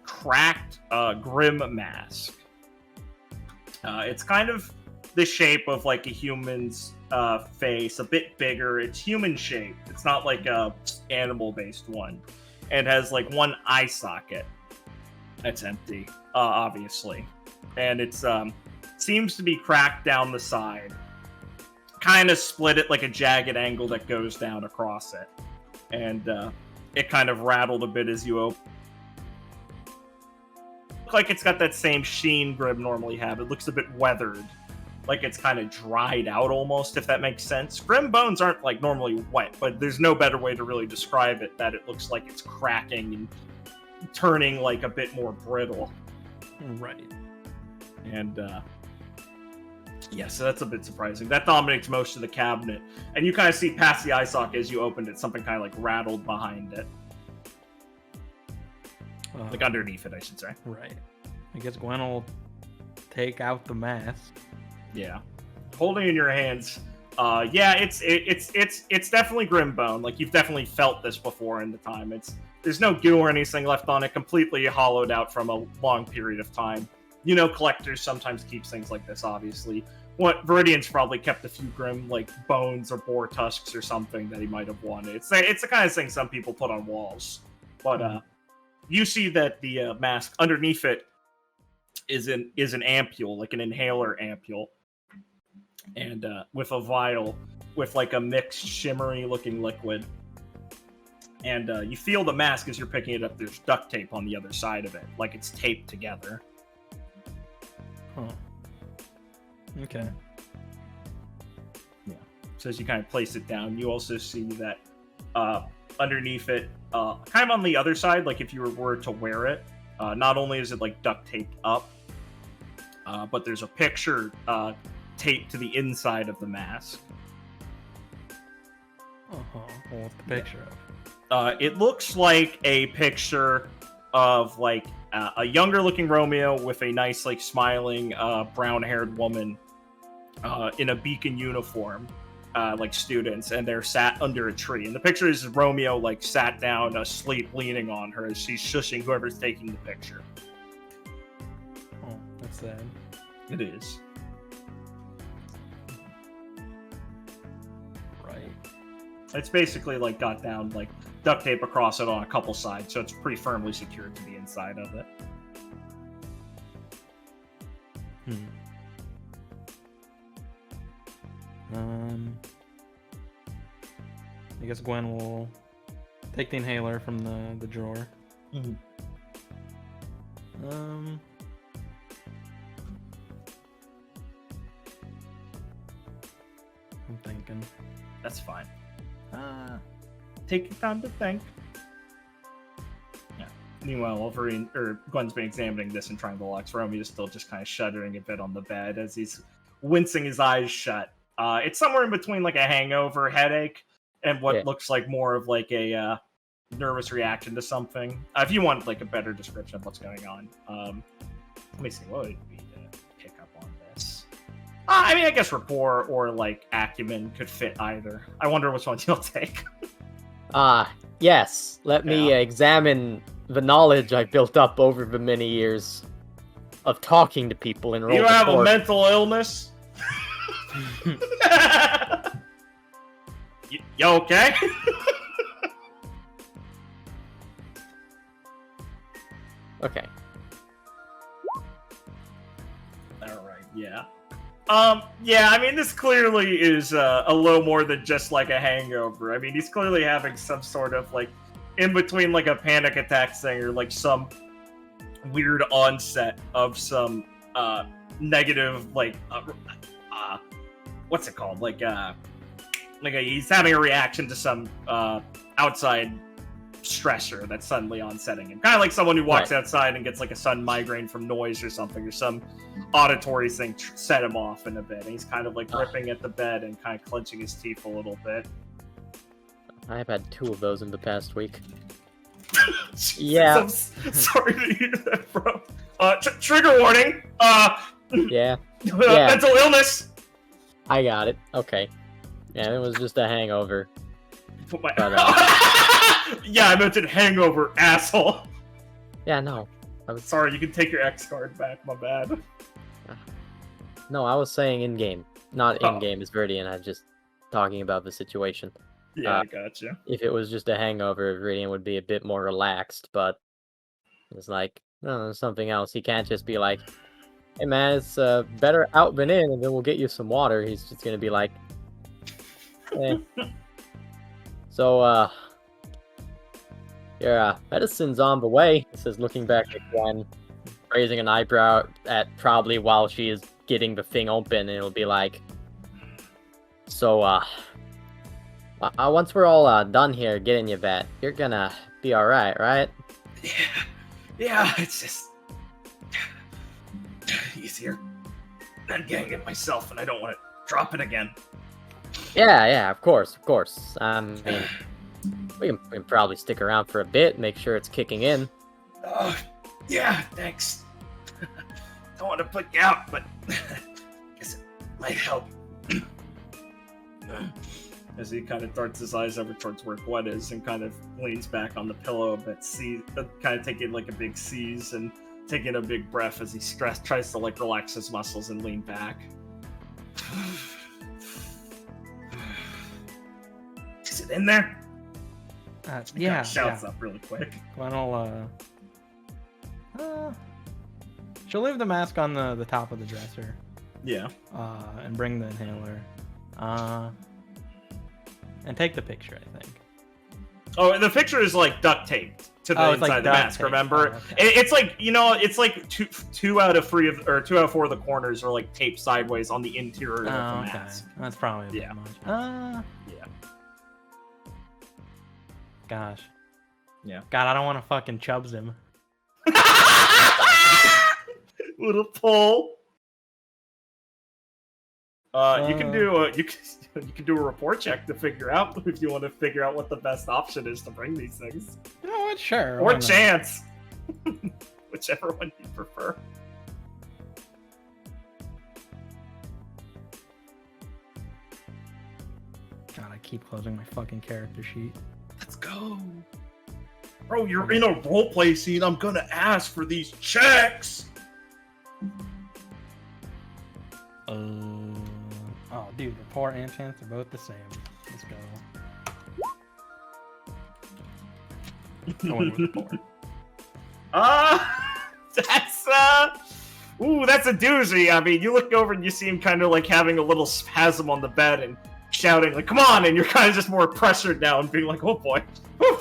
cracked grim mask. It's kind of the shape of like a human's face, a bit bigger. It's human shaped. It's not like a animal based one. And has like one eye socket that's empty, obviously. And it's seems to be cracked down the side. Kind of split it like a jagged angle that goes down across it. And it kind of rattled a bit as you open. Look like it's got that same sheen Grim normally have. It looks a bit weathered. Like it's kind of dried out almost, if that makes sense. Grim bones aren't like normally wet, but there's no better way to really describe it, that it looks like it's cracking and turning like a bit more brittle. Right. And yeah, so that's a bit surprising. That dominates most of the cabinet. And you kind of see past the eye socket as you opened it, something kind of like rattled behind it. Like underneath it, I should say. Right. I guess Gwen will take out the mask. Yeah. Holding in your hands. Yeah, it's definitely grim bone. Like you've definitely felt this before in the time. There's no goo or anything left on it, completely hollowed out from a long period of time. You know, collectors sometimes keep things like this, obviously. What Viridian's probably kept a few grim like bones or boar tusks or something that he might have wanted. It's the kind of thing some people put on walls. But you see that the mask underneath it is an ampule, like an inhaler ampule. And with a vial with like a mixed shimmery looking liquid. And you feel the mask as you're picking it up. There's duct tape on the other side of it, like it's taped together. Huh. Okay. Yeah. So as you kind of place it down, you also see that underneath it, kind of on the other side, like if you were to wear it, not only is it like duct taped up, but there's a picture taped to the inside of the mask. Uh-huh. Well, what's the picture of? It looks like a picture of like a younger looking Romeo with a nice like smiling brown haired woman in a beacon uniform, like students, and they're sat under a tree. And the picture is Romeo like sat down asleep leaning on her as she's shushing whoever's taking the picture. Oh, that's sad. It is. Right. It's basically like got down like duct tape across it on a couple sides, so it's pretty firmly secured to the inside of it. I guess Gwen will take the inhaler from the drawer. Mm-hmm. I'm thinking. That's fine. Take your time to think. Yeah. Meanwhile, Gwen's been examining this and trying to relax. Romeo's still just kind of shuddering a bit on the bed as he's wincing his eyes shut. It's somewhere in between like a hangover, headache, and what looks like more of like a nervous reaction to something. If you want like a better description of what's going on, let me see. What would be to pick up on this? I mean, I guess rapport or like acumen could fit either. I wonder which one you'll take. Yes. Let me examine the knowledge I've built up over the many years of talking to people in roll. You have a mental illness? You okay? Okay. Alright, yeah. Yeah, I mean, this clearly is a little more than just like a hangover. I mean, he's clearly having some sort of like, in between like a panic attack thing or like some weird onset of some negative, like, what's it called? Like he's having a reaction to some outside stressor that's suddenly onsetting him. Kind of like someone who walks outside and gets like a sudden migraine from noise or something, or some auditory thing set him off in a bit. And he's kind of like gripping at the bed and kind of clenching his teeth a little bit. I've had 2 of those in the past week. Yeah. I'm sorry to hear that, bro. Trigger warning. Yeah. Mental illness. I got it. Okay. Yeah, it was just a hangover. Put my... Yeah, I mentioned hangover, asshole. Yeah, no. Sorry, you can take your X card back, my bad. No, I was saying in-game. Not in-game as Viridian, I'm just talking about the situation. Yeah, I gotcha. If it was just a hangover, Viridian would be a bit more relaxed, but it's like, no, something else. He can't just be like, hey man, it's better out than in, and then we'll get you some water. He's just gonna be like, hey. So, your medicine's on the way. This is looking back at Gwen, raising an eyebrow at probably while she is getting the thing open, and it'll be like, so, once we're all done here getting you that, you're gonna be alright, right? Yeah, it's just easier than getting it myself, and I don't want to drop it again. Yeah, of course. I mean, we can probably stick around for a bit, make sure it's kicking in. Yeah, thanks. Don't want to put you out, but guess it might help. As he kind of darts his eyes over towards where Gwen is and kind of leans back on the pillow a bit, kind of taking like a big seize and taking a big breath as he tries to like relax his muscles and lean back. Is it in there? Yeah. Shouts up really quick. Gwen will, she'll leave the mask on the top of the dresser. Yeah. And bring the inhaler. And take the picture, I think. Oh, the picture is like duct taped to the it's like inside the duct mask. tape. Remember? Oh, okay. It's like it's like two out of 4 of the corners are like taped sideways on the interior of the Okay. mask. That's probably a Yeah. bit much. Yeah. Gosh. Yeah. God, I don't want to fucking chubs him. Little pull. You can do you can do a report check to figure out if you want to figure out what the best option is to bring these things, You know what? Sure. why or not? chance, whichever one you prefer. God, I keep closing my fucking character sheet. Let's go, bro. You're in a roleplay scene. I'm gonna ask for these checks. Oh, dude, report and chance are both the same. Let's go. Going with report. That's ooh, that's a doozy. I mean, you look over and you see him kind of like having a little spasm on the bed and shouting like, "Come on!" And you're kind of just more pressured now and being like, "Oh boy." Whew.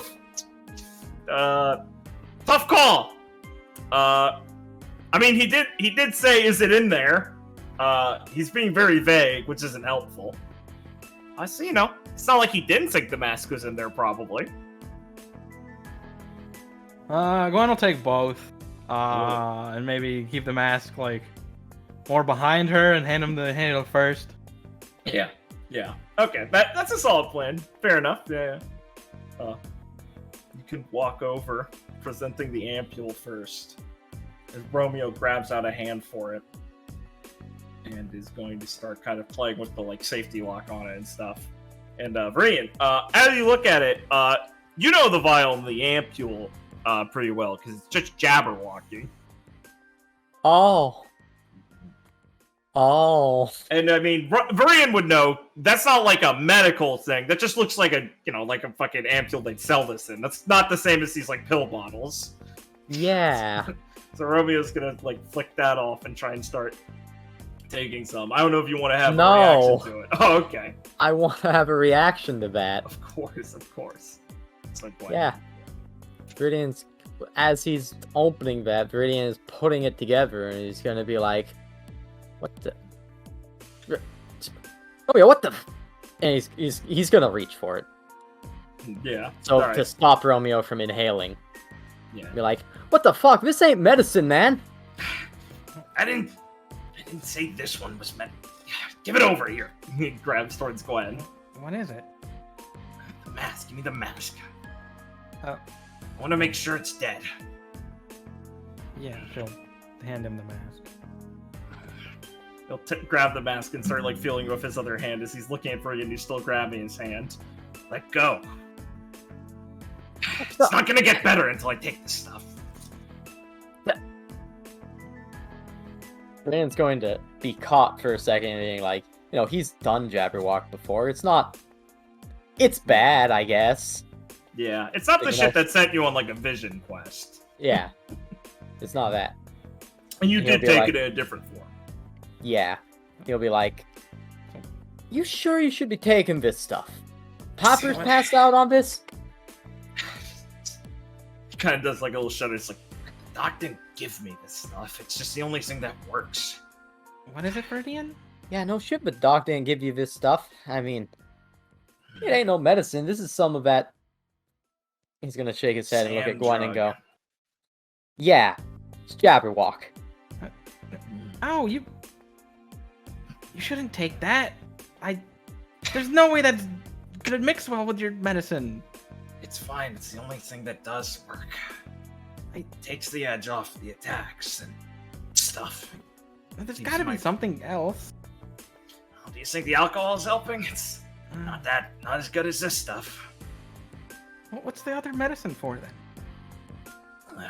Tough call. I mean, he did say, "Is it in there?" He's being very vague, which isn't helpful. I see. You know, it's not like he didn't think the mask was in there. Probably. Gwen will take both. And maybe keep the mask like more behind her and hand him the handle first. Yeah. Okay, that's a solid plan. Fair enough. Yeah. You can walk over, presenting the ampule first. As Romeo grabs out a hand for it, and is going to start kind of playing with the like safety lock on it and stuff. And Varian, as you look at it, you know the vial and the ampule pretty well because it's just jabberwocking. Oh. And I mean, Varian would know that's not like a medical thing. That just looks like a fucking ampule they'd sell this in. That's not the same as these like pill bottles. Yeah. So Romeo's gonna like flick that off and try and start taking some. I don't know if you want to have No. a reaction to it. Oh, okay. I want to have a reaction to that. Of course. It's like what? Yeah. Viridian's, as he's opening that, Viridian is putting it together, and he's gonna be like, "What the? Oh yeah, what the?" And he's gonna reach for it. Yeah. So Alright. to stop Romeo from inhaling, Yeah. be like, "What the fuck? This ain't medicine, man." I didn't say this one was meant. Give it over here. He grabs towards Gwen. What is it? The mask. Give me the mask. Oh. I want to make sure it's dead. Yeah, she'll hand him the mask. He'll grab the mask and start like feeling with his other hand as he's looking at you and he's still grabbing his hand. Let go. It's not gonna get better until I take this stuff. Viridian's going to be caught for a second and being like, he's done Jabberwock before. It's bad, I guess. Yeah, it's not the Thinking shit that sent you on like a vision quest. Yeah. It's not that. And you He'll did be take like- it in a different form. Yeah. He'll be like, "You sure you should be taking this stuff? Popper's what? passed out on this?" He kind of does like a little shudder. It's like, the doc didn't give me this stuff. It's just the only thing that works. What is it, Viridian? Yeah, no shit, but Doc didn't give you this stuff. I mean, it ain't no medicine. This is some of that. He's gonna shake his head and look Sand at Gwen and go, drug. "Yeah, it's Jabberwock." Oh, you shouldn't take that. There's no way that's gonna mix well with your medicine. It's fine. It's the only thing that does work. It takes the edge off the attacks and stuff. There's Keeps gotta my- be something else. Do you think the alcohol is helping? It's not as good as this stuff. What's the other medicine for then?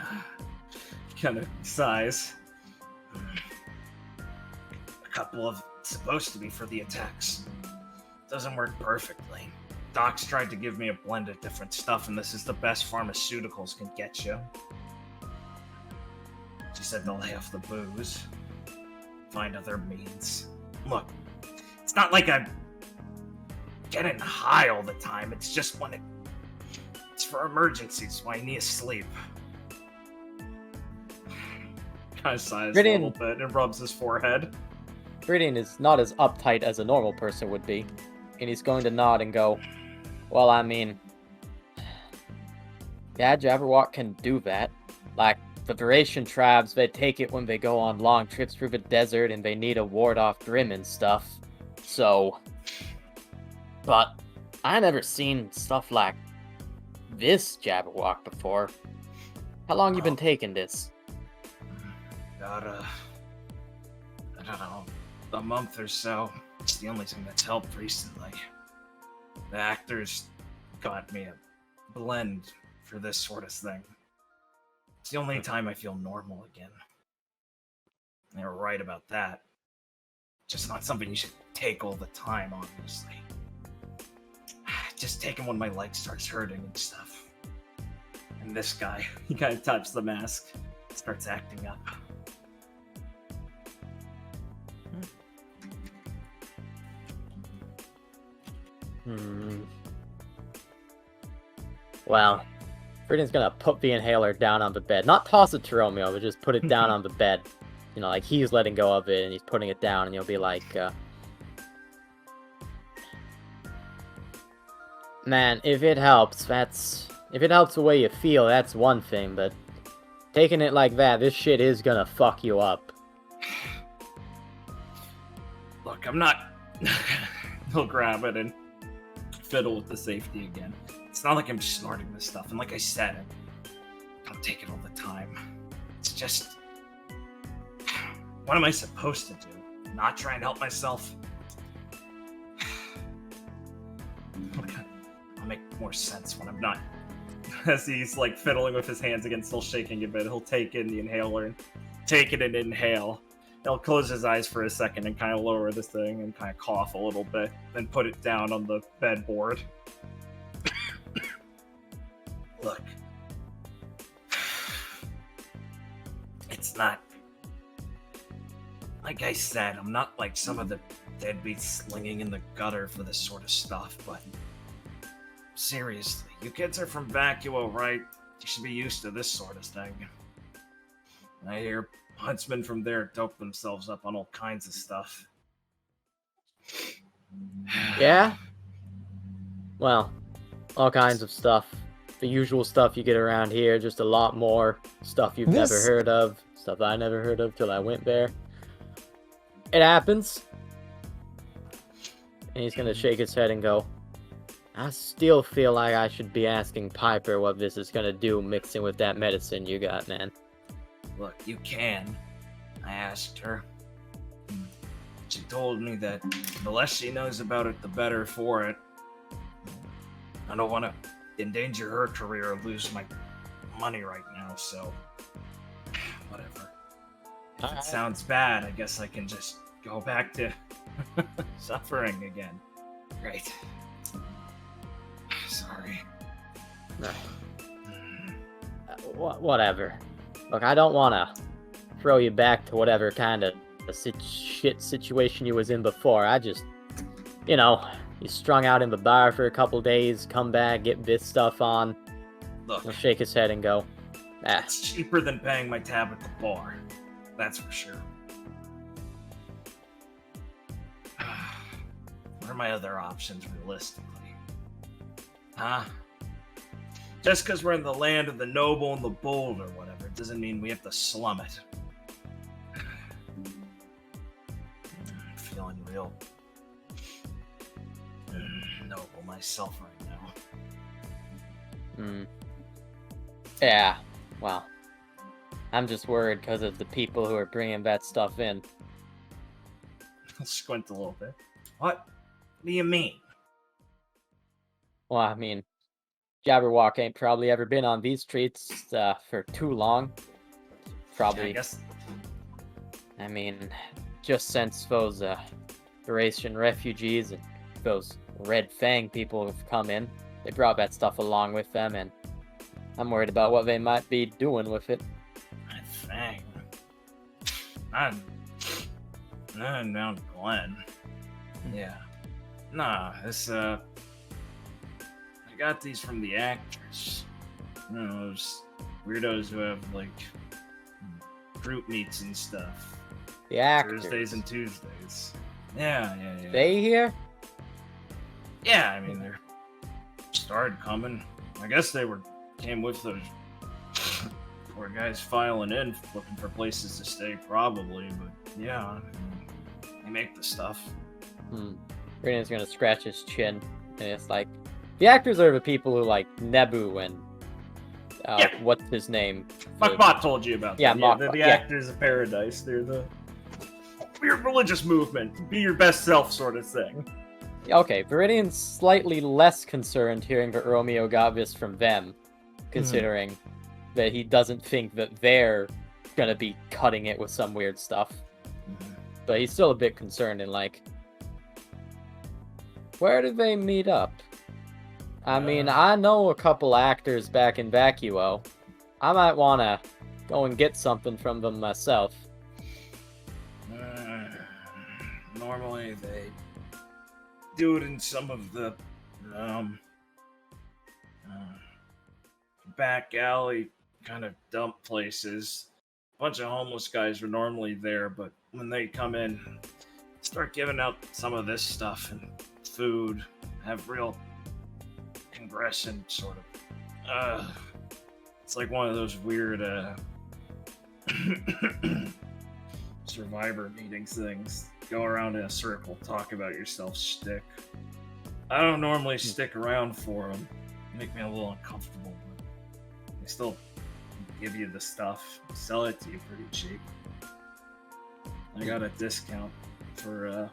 Kind of sighs. A couple of supposed to be for the attacks. Doesn't work perfectly. Doc's tried to give me a blend of different stuff, and this is the best pharmaceuticals can get you. She said they'll lay off the booze, find other means. Look, it's not like I'm getting high all the time. It's just when for emergencies while you need sleep. Kind of sighs a little bit and rubs his forehead. Viridian is not as uptight as a normal person would be, and he's going to nod and go, well, I mean, yeah, Jabberwock can do that. Like, the Duration tribes, they take it when they go on long trips through the desert and they need to ward off Grim and stuff. So, but I never seen stuff like this Jabberwock before. How long you been taking this? About, I don't know, a month or so. It's the only thing that's helped recently. The actors got me a blend for this sort of thing. It's the only time I feel normal again. They were right about that. Just not something you should take all the time, obviously. Just take them when my leg starts hurting and stuff. And this guy, he kind of touches the mask, starts acting up. Well, Viridian's gonna put the inhaler down on the bed. Not toss it to Romeo, but just put it down on the bed. You know, like he's letting go of it and he's putting it down, and you'll be like, man, if it helps, if it helps the way you feel, that's one thing, but taking it like that, this shit is gonna fuck you up. Look, I'm not... He'll grab it and fiddle with the safety again. It's not like I'm snorting this stuff, and like I said, I don't take it all the time. It's just... What am I supposed to do? Not try and help myself? I'll make more sense when I'm not. As he's like fiddling with his hands again, still shaking a bit, he'll take in the inhaler and take it and inhale. He'll close his eyes for a second and kind of lower this thing and kind of cough a little bit, then put it down on the bedboard. Look, it's not, like I said, I'm not like some of the deadbeats slinging in the gutter for this sort of stuff, but seriously, you kids are from Vacuo, right? You should be used to this sort of thing. I hear huntsmen from there dope themselves up on all kinds of stuff. Yeah? Well, all kinds of stuff. The usual stuff you get around here, just a lot more stuff you've never heard of, stuff I never heard of till I went there. It happens. And he's gonna shake his head and go, I still feel like I should be asking Piper what this is gonna do mixing with that medicine you got, man. Look, you can. I asked her. She told me that the less she knows about it, the better for it. I don't want to endanger her career or lose my money right now, so whatever. If it sounds bad, I guess I can just go back to suffering again. Right. Sorry. Whatever. Look, I don't want to throw you back to whatever kind of shit situation you was in before. I just, you know, you strung out in the bar for a couple days, come back, get this stuff on. Look, He'll shake his head and go, ah. it's cheaper than paying my tab at the bar. That's for sure. What are my other options realistically? Huh? Just because we're in the land of the noble and the bold or whatever, it doesn't mean we have to slum it. I'm feeling real noble myself right now. Yeah, well, I'm just worried because of the people who are bringing that stuff in. I'll squint a little bit. What do you mean? Well, I mean, Jabberwock ain't probably ever been on these streets for too long. Probably. I guess. I mean, just since those Duration refugees and those Red Fang people have come in, they brought that stuff along with them, and I'm worried about what they might be doing with it. Red Fang. Not Mount Glen. Yeah. Nah, this, I got these from the actors. You know, those weirdos who have, like, group meets and stuff. The actors. Thursdays and Tuesdays. Yeah. They here? Yeah, I mean, they started coming. I guess they came with those poor guys filing in, looking for places to stay, probably. But yeah, I mean, they make the stuff. Rayna's gonna scratch his chin, and it's like, the actors are the people who like Nebu and what's his name? Machbot told you about Yeah, them. Machbot, They're the yeah. actors of Paradise. They're the weird religious movement. Be your best self sort of thing. Okay, Viridian's slightly less concerned hearing that Romeo got this from them, considering that he doesn't think that they're gonna be cutting it with some weird stuff. But he's still a bit concerned and like, where did they meet up? I mean, I know a couple actors back in Vacuo. I might want to go and get something from them myself. Normally they do it in some of the back alley kind of dump places. A bunch of homeless guys are normally there, but when they come in, start giving out some of this stuff and food, have real congression sort of. It's like one of those weird survivor meetings things. Go around in a circle, talk about yourself, shtick. I don't normally stick around for them. Make me a little uncomfortable, but they still give you the stuff, sell it to you pretty cheap. I got a discount for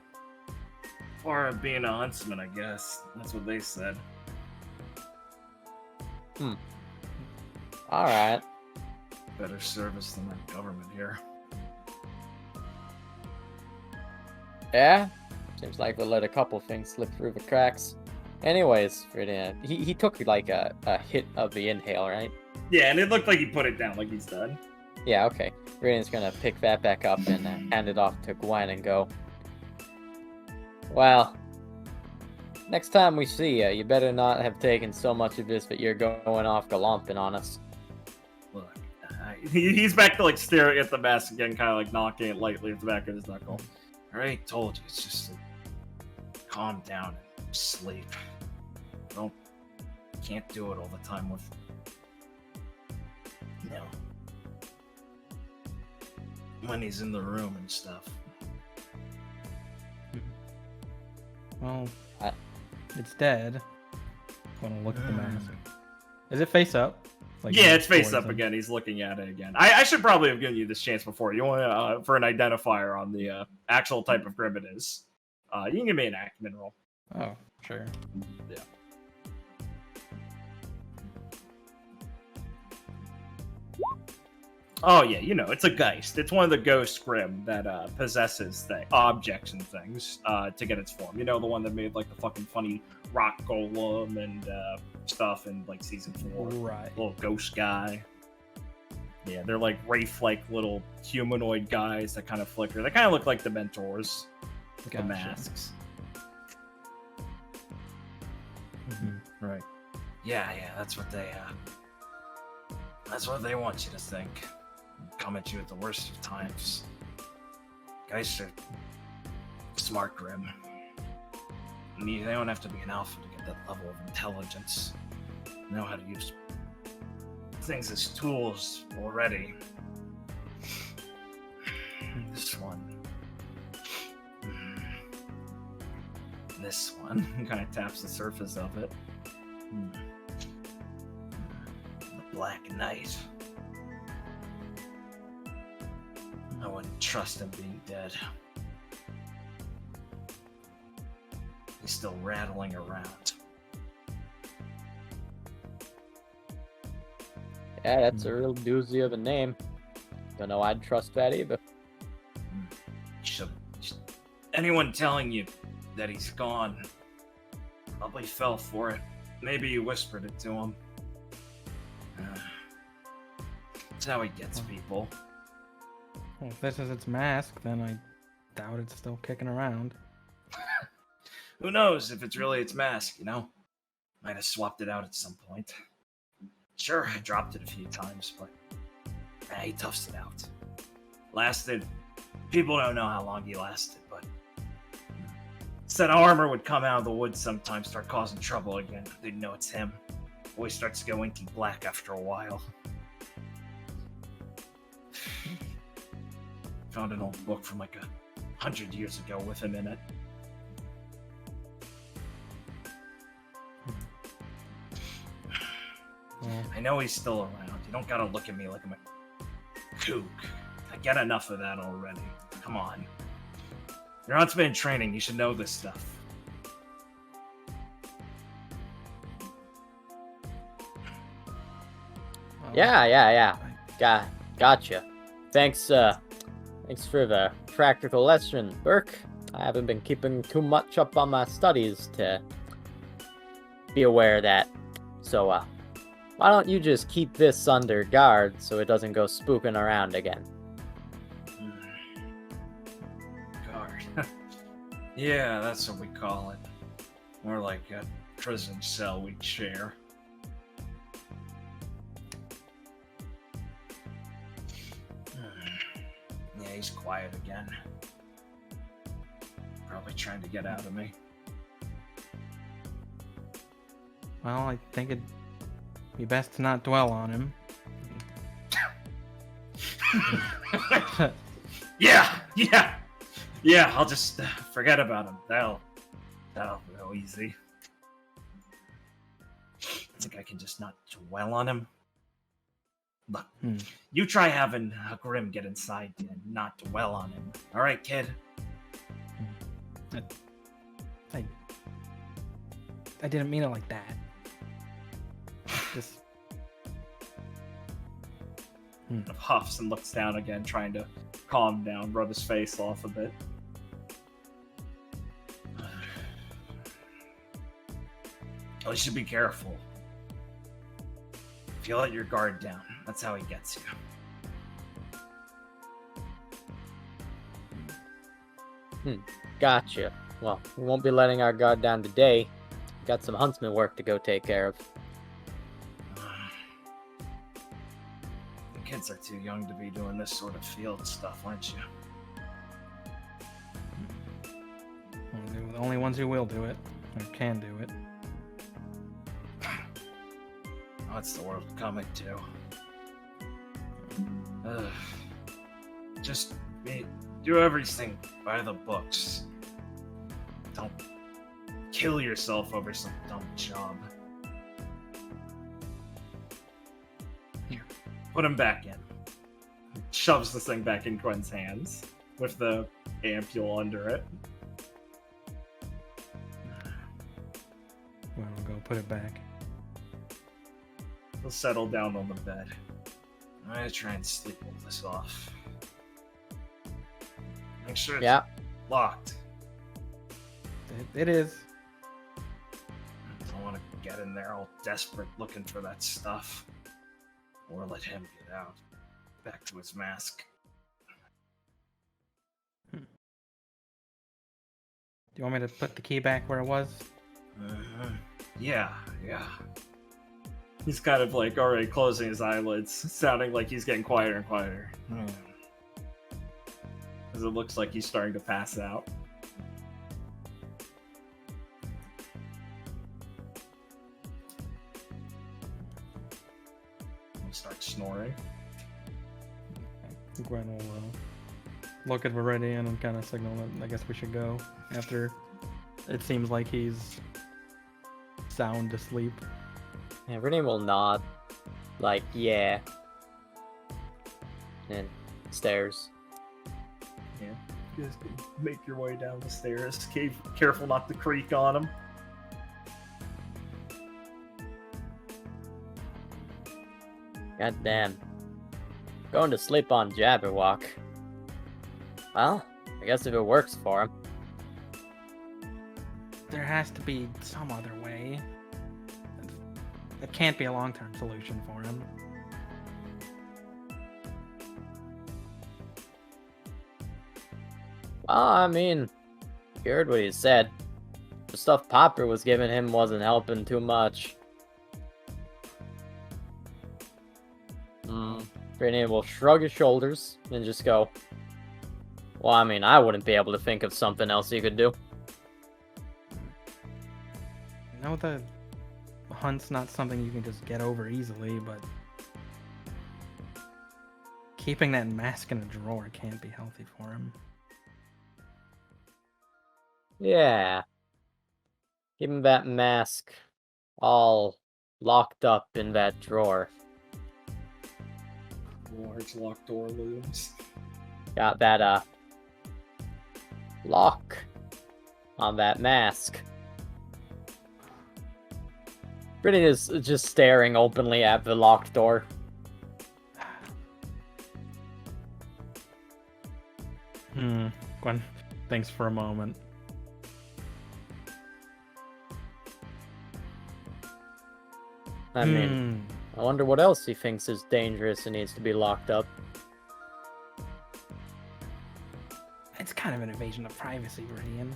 being a huntsman, I guess. That's what they said. Alright. Better service than that government here. Yeah? Seems like they let a couple things slip through the cracks. Anyways, Viridian, he took like a hit of the inhale, right? Yeah, and it looked like he put it down, like he's done. Yeah, okay. Viridian's gonna pick that back up and hand it off to Gwen and go, well, next time we see you, you better not have taken so much of this that you're going off galomping on us. Look, he's back to like staring at the mask again, kind of like knocking it lightly at the back of his knuckle. I already told you, it's just calm down and sleep. Can't do it all the time with, when he's in the room and stuff. Well, it's dead. Gonna look at the mask. Is it face up? Like, yeah, it's face up him? again. He's looking at it again. I should probably have given you this chance before. You want for an identifier on the actual type of grip it is. You can give me an acumen roll. Oh, sure. Yeah. Oh yeah, it's a geist. It's one of the ghost grim that possesses objects and things to get its form. The one that made like the fucking funny rock golem and stuff in like season 4. Right. Little ghost guy. Yeah, they're like wraith-like little humanoid guys that kind of flicker. They kind of look like the mentors with the masks. Right. Yeah, that's what they want you to think. Come at you at the worst of times. Guys are smart, Grim. They don't have to be an alpha to get that level of intelligence. They know how to use things as tools already. This one. This one kind of taps the surface of it. The Black Knight. I wouldn't trust him being dead. He's still rattling around. Yeah, that's a real doozy of a name. Don't know I'd trust that either. Anyone telling you that he's gone probably fell for it. Maybe you whispered it to him. That's how he gets people. Well, if this is its mask, then I doubt it's still kicking around. Who knows if it's really its mask, Might have swapped it out at some point. Sure, I dropped it a few times, but he toughs it out. Lasted. People don't know how long he lasted, but said armor would come out of the woods sometimes, start causing trouble again. Didn't know it's him. Always starts to go inky black after a while. Found an old book from like 100 years ago with him in it. I know he's still around. You don't gotta look at me like I'm a kook. I get enough of that already. Come on. You're huntsman in training. You should know this stuff. Yeah. Gotcha. Thanks for the practical lesson, Burke. I haven't been keeping too much up on my studies to be aware of that. So, why don't you just keep this under guard so it doesn't go spooking around again? Guard. Yeah, that's what we call it. More like a prison cell we share. Yeah, he's quiet again. Probably trying to get out of me. Well, I think it'd be best to not dwell on him. Yeah, I'll just forget about him. That'll go easy. I think I can just not dwell on him. Look, you try having a Grim get inside you and not dwell on him. All right, kid? I didn't mean it like that. Just... Huffs and looks down again, trying to calm down, rub his face off a bit. Oh, you should be careful. If you let your guard down, that's how he gets you. Gotcha. Well, we won't be letting our guard down today. Got some huntsman work to go take care of. The kids are too young to be doing this sort of field stuff, aren't you? They're the only ones who will do it, or can do it. What's the world coming to? Just do everything by the books. Don't kill yourself over some dumb job. Here, put him back in. Shoves this thing back in Gwen's hands with the ampule under it. Well, I'll go put it back. He'll settle down on the bed. I'm gonna try and sleep all this off. Make sure it's locked. It is. I don't want to get in there all desperate looking for that stuff. Or let him get out. Back to his mask. Do you want me to put the key back where it was? Yeah. He's kind of like already closing his eyelids, sounding like he's getting quieter and quieter. As it looks like he's starting to pass out. He starts snoring. Gwen will look at Viridian and kind of signal that I guess we should go after it seems like he's sound asleep. Yeah, Viridian will nod. Like, yeah. And stairs. Yeah, you guys can make your way down the stairs. Careful not to creak on them. God damn. Going to sleep on Jabberwock. Well, I guess if it works for him. There has to be some other way. It can't be a long-term solution for him. Well, I mean, you heard what he said. The stuff Popper was giving him wasn't helping too much. Brittany will shrug his shoulders and just go, well, I mean, I wouldn't be able to think of something else you could do. I know the hunt's not something you can just get over easily, but keeping that mask in a drawer can't be healthy for him. Yeah. Keeping that mask all locked up in that drawer. Large locked door looms. Got that, lock on that mask. Brittany is just staring openly at the locked door. Gwen thinks for a moment. I mean, I wonder what else he thinks is dangerous and needs to be locked up. It's kind of an invasion of privacy, Viridian.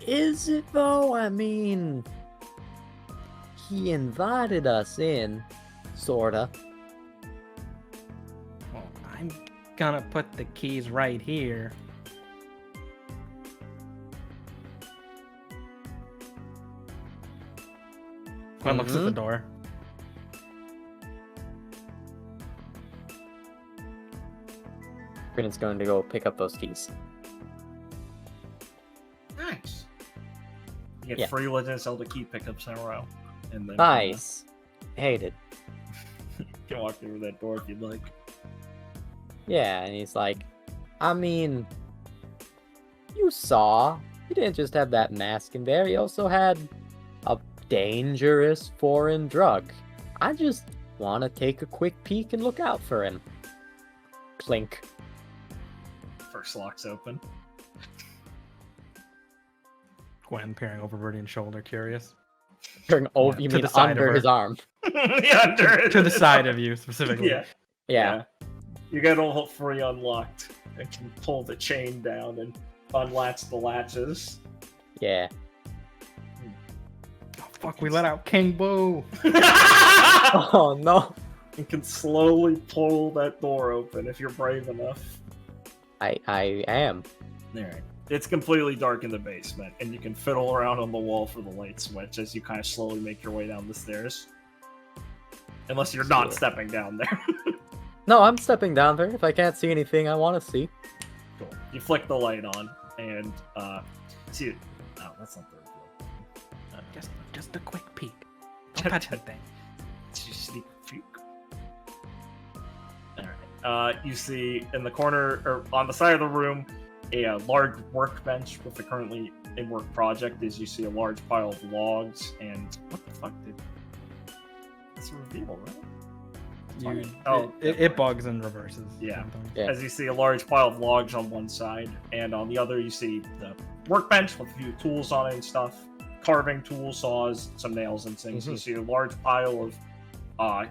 Is it though? I mean, he invited us in, sorta. Well, I'm gonna put the keys right here. Gwen looks at the door. Britain's going to go pick up those keys. Nice. You get Yeah. free Legend of Zelda key pickups in a row. And then Nice. Hate it. you can walk through that door if you'd like. Yeah, and he's like, I mean, you saw, he didn't just have that mask in there, he also had a dangerous foreign drug. I just want to take a quick peek and look out for him. Clink. First lock's open. Gwen peering over Viridian's shoulder, curious. Oh, Yeah, you to mean the side of under her. his arm? Yeah, under it. To the side of you, specifically. Yeah. Yeah. You get all three unlocked and can pull the chain down and unlatch the latches. Yeah. Oh, fuck, we let out King Boo! Oh, no. You can slowly pull that door open if you're brave enough. I am. Alright. It's completely dark in the basement, and you can fiddle around on the wall for the light switch as you kind of slowly make your way down the stairs. Unless you're not Sure. stepping down there. No, I'm stepping down there if I can't see anything I want to see. Cool. You flick the light on, and see. Oh, that's not the reveal. Just a quick peek. Don't touch the thing. It's just sneak peek. Alright. You see in the corner, or on the side of the room, a large workbench with the currently in work project. As you see a large pile of logs, and what the fuck did? It's a reveal, right? It bugs and reverses. Yeah. sometimes. Yeah. As you see a large pile of logs on one side, and on the other you see the workbench with a few tools on it and stuff, carving tools, saws, some nails and things. You see a large pile of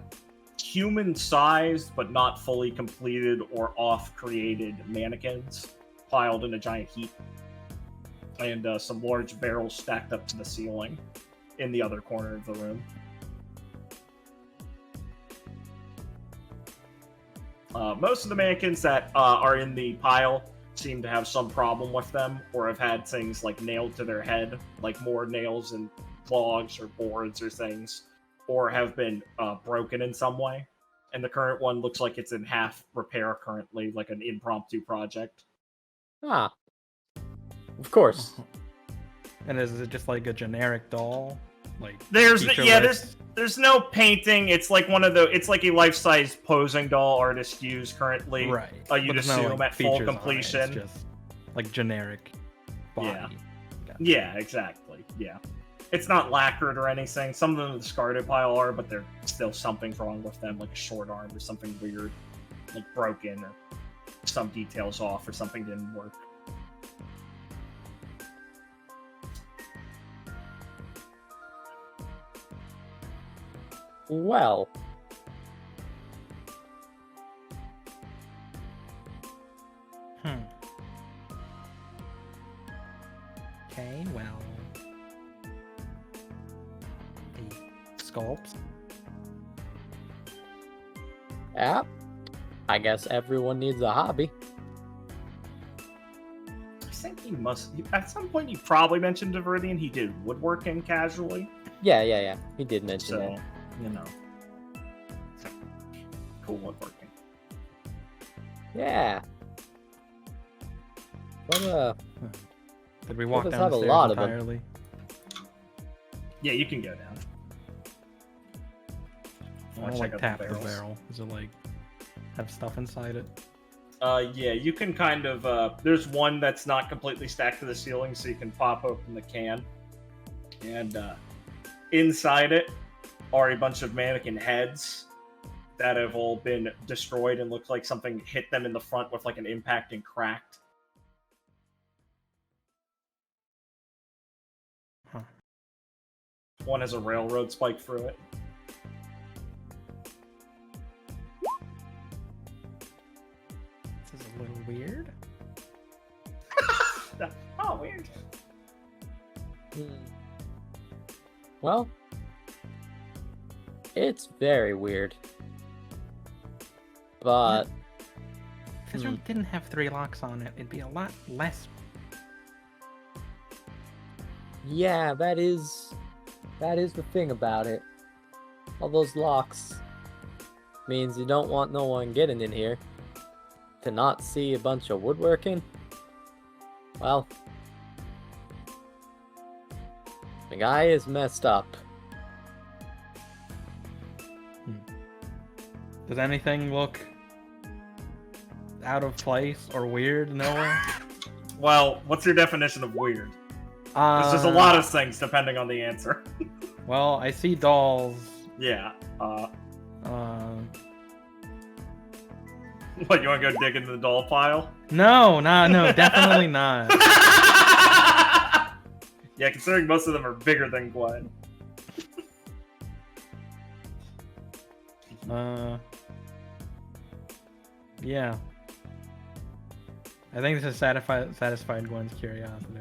human-sized but not fully completed or off-created mannequins piled in a giant heap, and some large barrels stacked up to the ceiling in the other corner of the room. Most of the mannequins that are in the pile seem to have some problem with them, or have had things like nailed to their head, like more nails and logs or boards or things, or have been broken in some way. And the current one looks like it's in half repair currently, like an impromptu project. Ah. Of course. And is it just like a generic doll? Like There's no painting. It's like it's like a life-size posing doll artists use currently. right. You'd But there's no, assume like, at full features on it, completion. It's just like generic body. Yeah. Gotcha. Yeah, exactly. Yeah. It's not lacquered or anything. Some of them in the discarded pile are, but there's still something wrong with them, like a short arm or something weird, like broken, or some details off, or something didn't work. Well. Okay, well, he sculpts. Yeah. I guess everyone needs a hobby. I think he must. At some point, he probably mentioned to Viridian he did woodworking casually. Yeah. He did mention So, that. you know. Cool woodworking. Yeah. What Did we walk does down have the a stairs lot of 'em. entirely? Yeah, you can go down. I Wanna don't like check out tap the the barrels? barrel. Does it like have stuff inside it? Yeah, you can kind of. There's one that's not completely stacked to the ceiling, so you can pop open the can, and inside it are a bunch of mannequin heads that have all been destroyed and look like something hit them in the front with like an impact and cracked. Huh. One has a railroad spike through it. This is a little weird. Oh, weird. Well, it's very weird. But If this room didn't have 3 locks on it, it'd be a lot less. yeah, that is the thing about it. All those locks means you don't want no one getting in here to not see a bunch of woodworking. Well, the guy is messed up. Does anything look out of place or weird, Noah? Well, what's your definition of weird? There's just a lot of things depending on the answer. Well, I see dolls. Yeah. Uh, What, you want to go dig into the doll pile? no, definitely not. Yeah, considering most of them are bigger than Gwen. Yeah. I think this has satisfied Gwen's curiosity.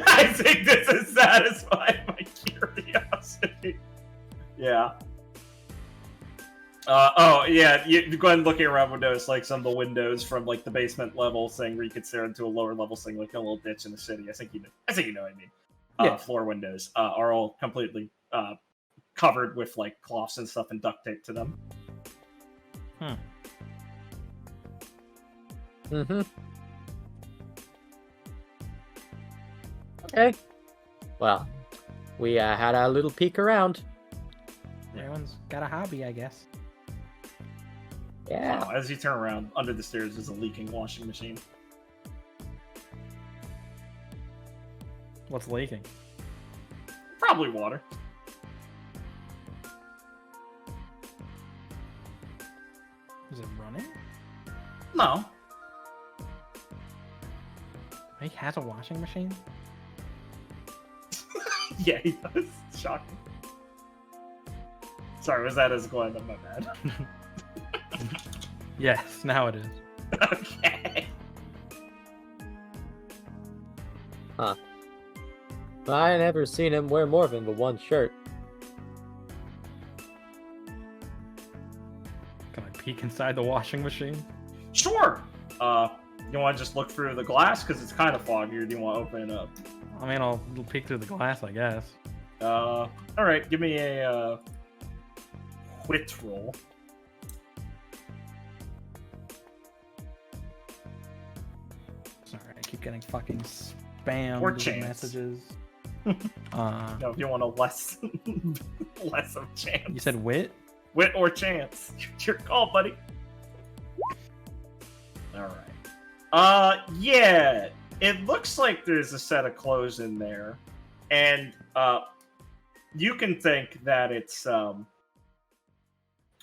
I think this has satisfied my curiosity. Yeah. Gwen looking around would notice like some of the windows from like the basement level thing where you could stare into a lower level thing, like a little ditch in the city. I think you know what I mean. Yeah. Floor windows are all completely covered with like cloths and stuff and duct tape to them. Okay. Well, we had a little peek around. Everyone's got a hobby, I guess. Yeah. Wow, as you turn around, under the stairs is a leaking washing machine. What's leaking? Probably water. Is it running? No. He has a washing machine? Yeah, he does. Shocking. Sorry, was that as Gwen? My bad. Yes, now it is. Okay. Huh. I never seen him wear more than the one shirt. Can I peek inside the washing machine? Sure. You want to just look through the glass because it's kind of foggy, or do you want to open it up? I mean, I'll peek through the glass, I guess. All right. Give me a wit roll. Sorry, I keep getting fucking spammed Or with chance. messages. No, if you want a less less of chance. You said wit? Wit or chance. Your call, buddy. Alright. Yeah. It looks like there's a set of clothes in there. And you can think that it's let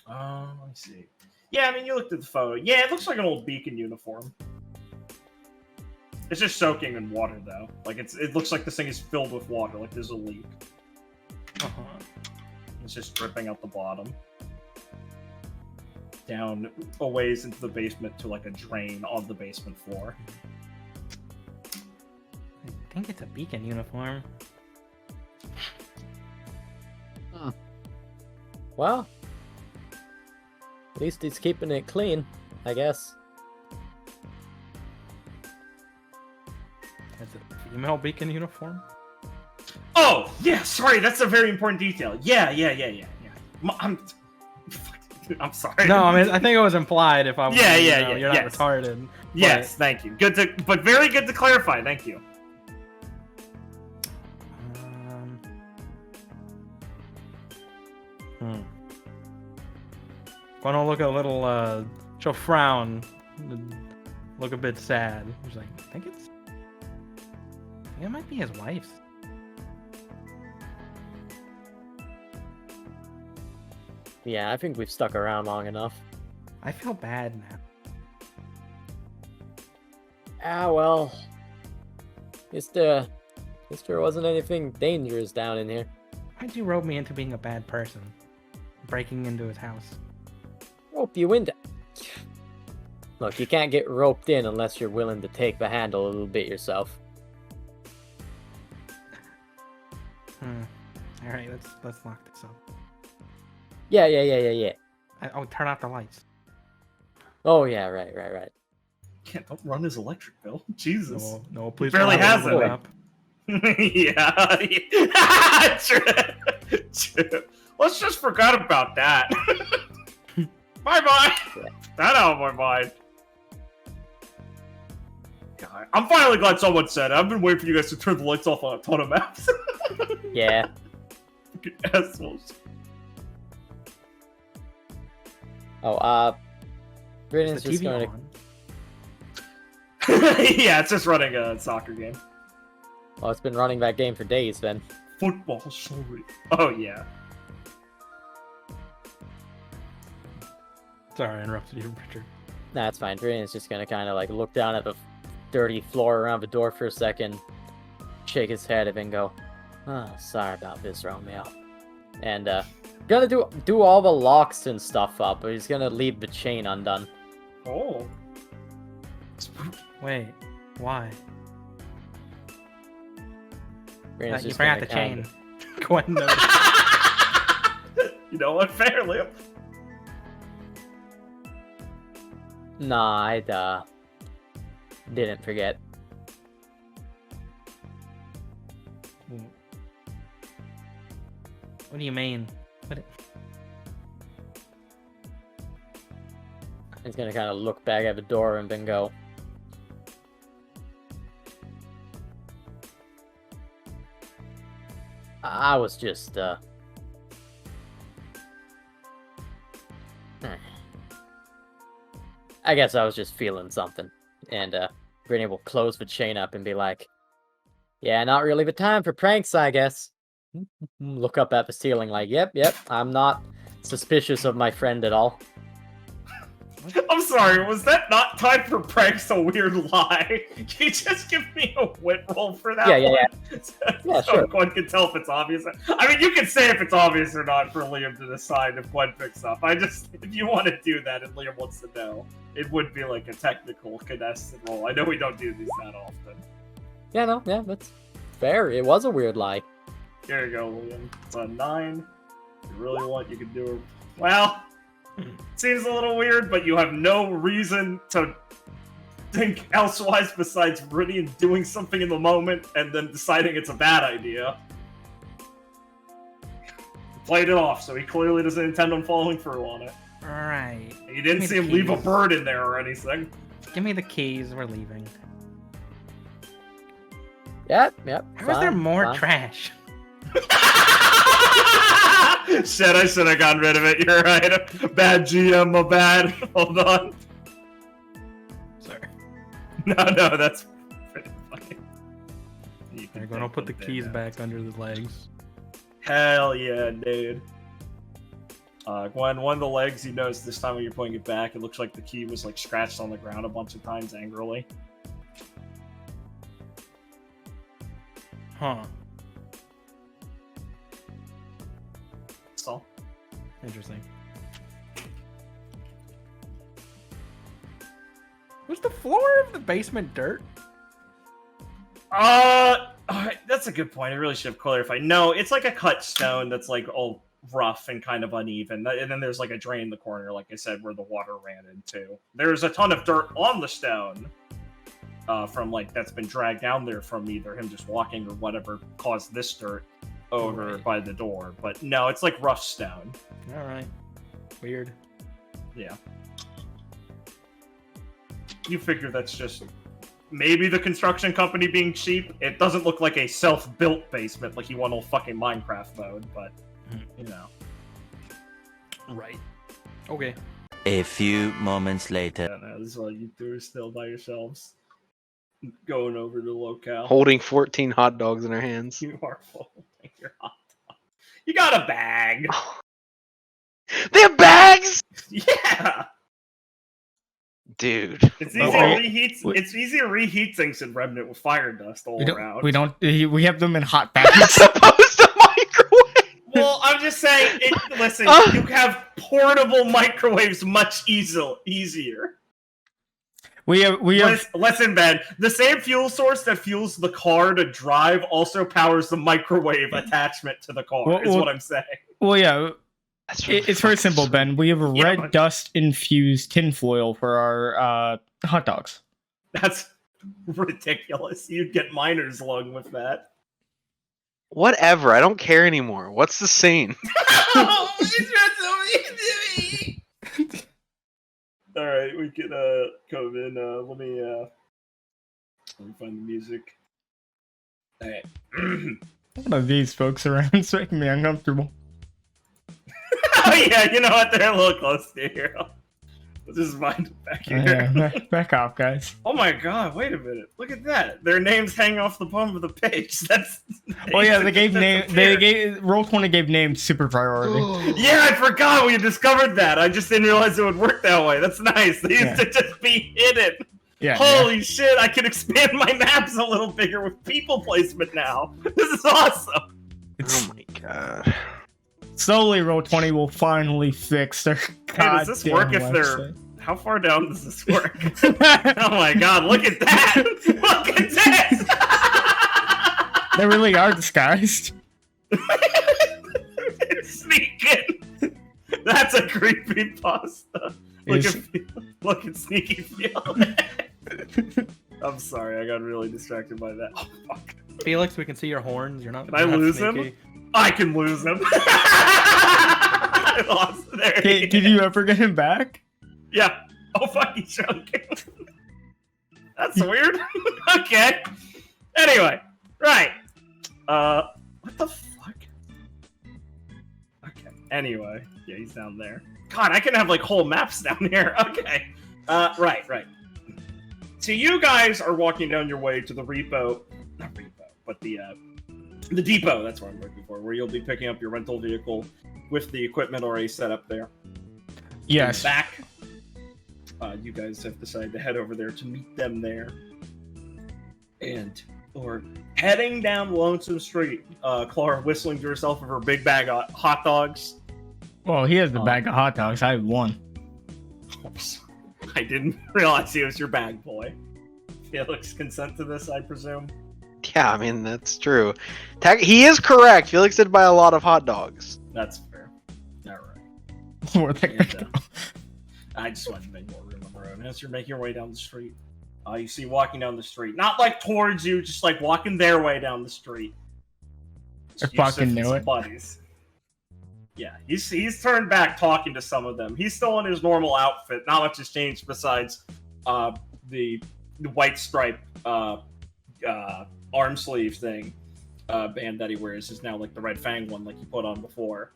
me see. Yeah, I mean you looked at the photo. Yeah, it looks like an old beacon uniform. It's just soaking in water though. Like it looks like this thing is filled with water, like there's a leak. It's just dripping out the bottom. Down a ways into the basement to like a drain on the basement floor. think it's a beacon uniform. Well, at least he's keeping it clean, I guess. Is it a female beacon uniform? Oh, yeah, sorry, that's a very important detail. Yeah. I'm sorry. No, I mean, I think it was implied if I was, Yeah, you're not yes. retarded. Yes, thank you. But very good to clarify. Thank you. Gonna look a little, she'll frown, look a bit sad. She's like, I think it might be his wife's. Yeah, I think we've stuck around long enough. I feel bad now. Ah, well. Guess there wasn't anything dangerous down in here. Why'd you rope me into being a bad person? Breaking into his house. Rope you into... Look, you can't get roped in unless you're willing to take the handle a little bit yourself. Alright, let's lock this up. Yeah. Oh, turn off the lights. Oh, yeah, right. Yeah, don't run his electric bill. Jesus. No, please. Barely turn has it it. up. Yeah. True. Let's just forget about that. Bye-bye. That out of my mind. God, I'm finally glad someone said it. I've been waiting for you guys to turn the lights off on a ton of maps. Yeah. Assholes. Oh, Britain's Is the just TV going on? Yeah, it's just running a soccer game. Oh, it's been running that game for days then. Football, sorry. Oh, yeah. Sorry, I interrupted you, Richard. Nah, it's fine. Britain's just gonna kind of like look down at the dirty floor around the door for a second, shake his head, and then go, "Oh, sorry about this, Romeo." And gonna do all the locks and stuff up, but he's gonna leave the chain undone. Oh. Wait, why? Britain's You just forgot gonna the chain. kinda- Go ahead and notice. You know what? Fairly. Nah, I didn't forget. What do you mean? He's gonna kind of look back at the door and then go, I was just, I guess I was just feeling something. And, Brittany will close the chain up and be like, yeah, not really the time for pranks, I guess. Look up at the ceiling like, yep, I'm not suspicious of my friend at all. I'm sorry, was that not time for pranks a weird lie? Can you just give me a wit roll for that Yeah. one? Yeah, So sure. Gwen can tell if it's obvious. I mean, you can say if it's obvious or not for Liam to decide if Gwen picks up. If you want to do that and Liam wants to know, it would be like a technical contested roll. I know we don't do these that often. Yeah, that's fair. It was a weird lie. Here you go, Liam. It's a 9. If you really want, you can do it. Well, seems a little weird, but you have no reason to think elsewise besides Brittany doing something in the moment and then deciding it's a bad idea. Played it off, so he clearly doesn't intend on following through on it. Alright. You didn't see him leave a bird in there or anything. Give me the keys, we're leaving. Yep. How is there more trash? Shit, I should have gotten rid of it. You're right. Bad GM, my bad. Hold on. Sorry. No, that's pretty funny. They're gonna put the keys back under the legs. Hell yeah, dude. Gwen, one of the legs you noticed this time when you're putting it back, it looks like the key was like scratched on the ground a bunch of times angrily. Huh. So, Interesting. Was the floor of the basement dirt? That's a good point. I really should have clarified. No, it's like a cut stone that's like all rough and kind of uneven. And then there's like a drain in the corner, like I said, where the water ran into. There's a ton of dirt on the stone from like that's been dragged down there from either him just walking or whatever caused this dirt over by the door. But no, it's like rough stone. All right. Weird. Yeah. You figure that's just maybe the construction company being cheap. It doesn't look like a self-built basement like you want old fucking Minecraft mode, but you know. Right. Okay. A few moments later. Yeah, no, this is what you two are still by yourselves. Going over to the locale. Holding 14 hot dogs in our hands. You are folding your hot dog. You got a bag. They have bags? Yeah. Dude. It's easy to reheat. It's easy to reheat things in Remnant with fire dust all around. We have them in hot As bags. opposed to microwave. Well, I'm just saying. Listen, you have portable microwaves much easier. We have. Listen, Ben. The same fuel source that fuels the car to drive also powers the microwave attachment to the car. Is what I'm saying. Well, yeah. Really it's very simple, sweet. Ben. We have a red dust-infused tinfoil for our hot dogs. That's ridiculous. You'd get miner's lung with that. Whatever. I don't care anymore. What's the scene? All right, we can come in. Let me find the music. All right. One of these folks around is making me uncomfortable. Oh yeah, you know what? They're a little close to here. Let's just find it back here. Yeah, back off, guys. Oh my god! Wait a minute. Look at that. Their names hang off the bottom of the page. That's. Oh yeah, they gave name. They gave Roll20 gave names super priority. Yeah, I forgot we discovered that. I just didn't realize it would work that way. That's nice. They used to just be hidden. Yeah. Holy shit! I can expand my maps a little bigger with people placement now. This is awesome. Oh my god. Slowly, Roll20 will finally fix their. Hey, does this work if they're? website. How far down does this work? Oh my god! Look at that! Look at this! They really are disguised. Sneaking. That's a creepy pasta. Look at Sneaky Field. I'm sorry, I got really distracted by that. Oh, fuck. Felix, we can see your horns. You're not. Can I you're not lose sneaky. him? I can lose him. I lost there. Did you ever get him back? Yeah. Oh, fuck, he's drunk. That's weird. Okay. Anyway, right. What the fuck? Okay. Anyway, yeah, he's down there. God, I can have like whole maps down here. Okay. Right. So you guys are walking down your way to the repo, not repo, but the depot. That's what I'm looking for, where you'll be picking up your rental vehicle with the equipment already set up there. Yes. Back. You guys have decided to head over there to meet them there. And or heading down Lonesome Street, Clara whistling to herself of her big bag of hot dogs. Well, he has the bag of hot dogs. I have one. Oops. I didn't realize he was your bag boy. Felix consent to this, I presume? Yeah, I mean, that's true. He is correct. Felix did buy a lot of hot dogs. That's fair. Alright. Where they go. I just wanted to make more room on the road. As you're making your way down the street, you see walking down the street. Not like towards you, just like walking their way down the street. I fucking knew it. Buddies. Yeah, he's turned back talking to some of them. He's still in his normal outfit. Not much has changed besides the white stripe arm sleeve thing band that he wears is now like the red fang one like he put on before.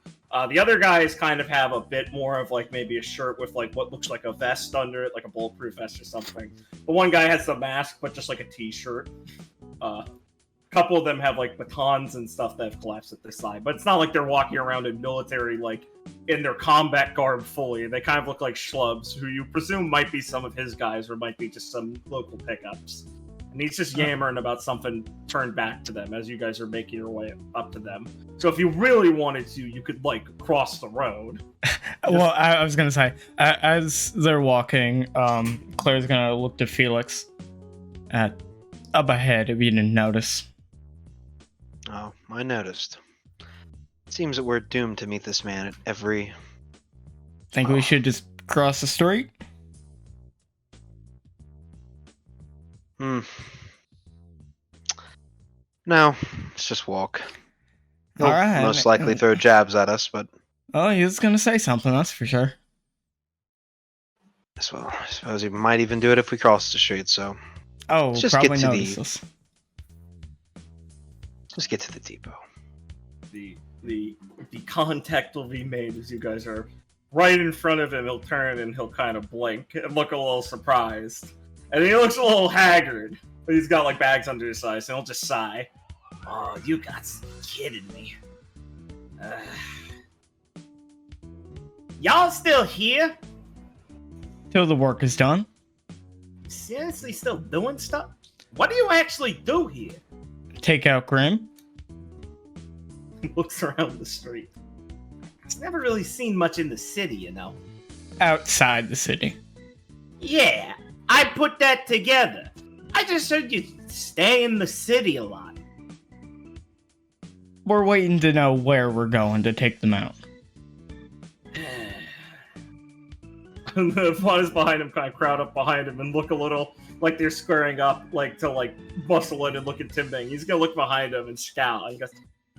The other guys kind of have a bit more of like maybe a shirt with like what looks like a vest under it, like a bulletproof vest or something. The one guy has the mask, but just like a t-shirt. Couple of them have like batons and stuff that have collapsed at their side, but it's not like they're walking around in military, like in their combat garb fully. They kind of look like schlubs who you presume might be some of his guys or might be just some local pickups. And he's just yammering about something turned back to them as you guys are making your way up to them. So if you really wanted to, you could like cross the road. Well, I was gonna say, as they're walking, Claire's gonna look to Felix. up ahead if you didn't notice. Oh, I noticed. It seems that we're doomed to meet this man at every... Think we should just cross the street? No, let's just walk. He'll Alright. most likely throw jabs at us, but... Oh, he was gonna say something, that's for sure. Well, I suppose he might even do it if we cross the street, so... Oh, Let's just probably get to notice the- us. Let's get to the depot. The contact will be made as you guys are right in front of him. He'll turn and he'll kind of blink and look a little surprised. And he looks a little haggard. But he's got like bags under his eyes, and he'll just sigh. Oh, you guys kidding me. Y'all still here? Till the work is done. Seriously still doing stuff? What do you actually do here? Take out Grim. He looks around the street. He's never really seen much in the city, you know. Outside the city. Yeah, I put that together. I just heard you stay in the city a lot. We're waiting to know where we're going to take them out. And the flies behind him kind of crowd up behind him and look a little like they're squaring up, like to like bustle in and look at Tim Bang. He's gonna look behind him and scowl. And he goes,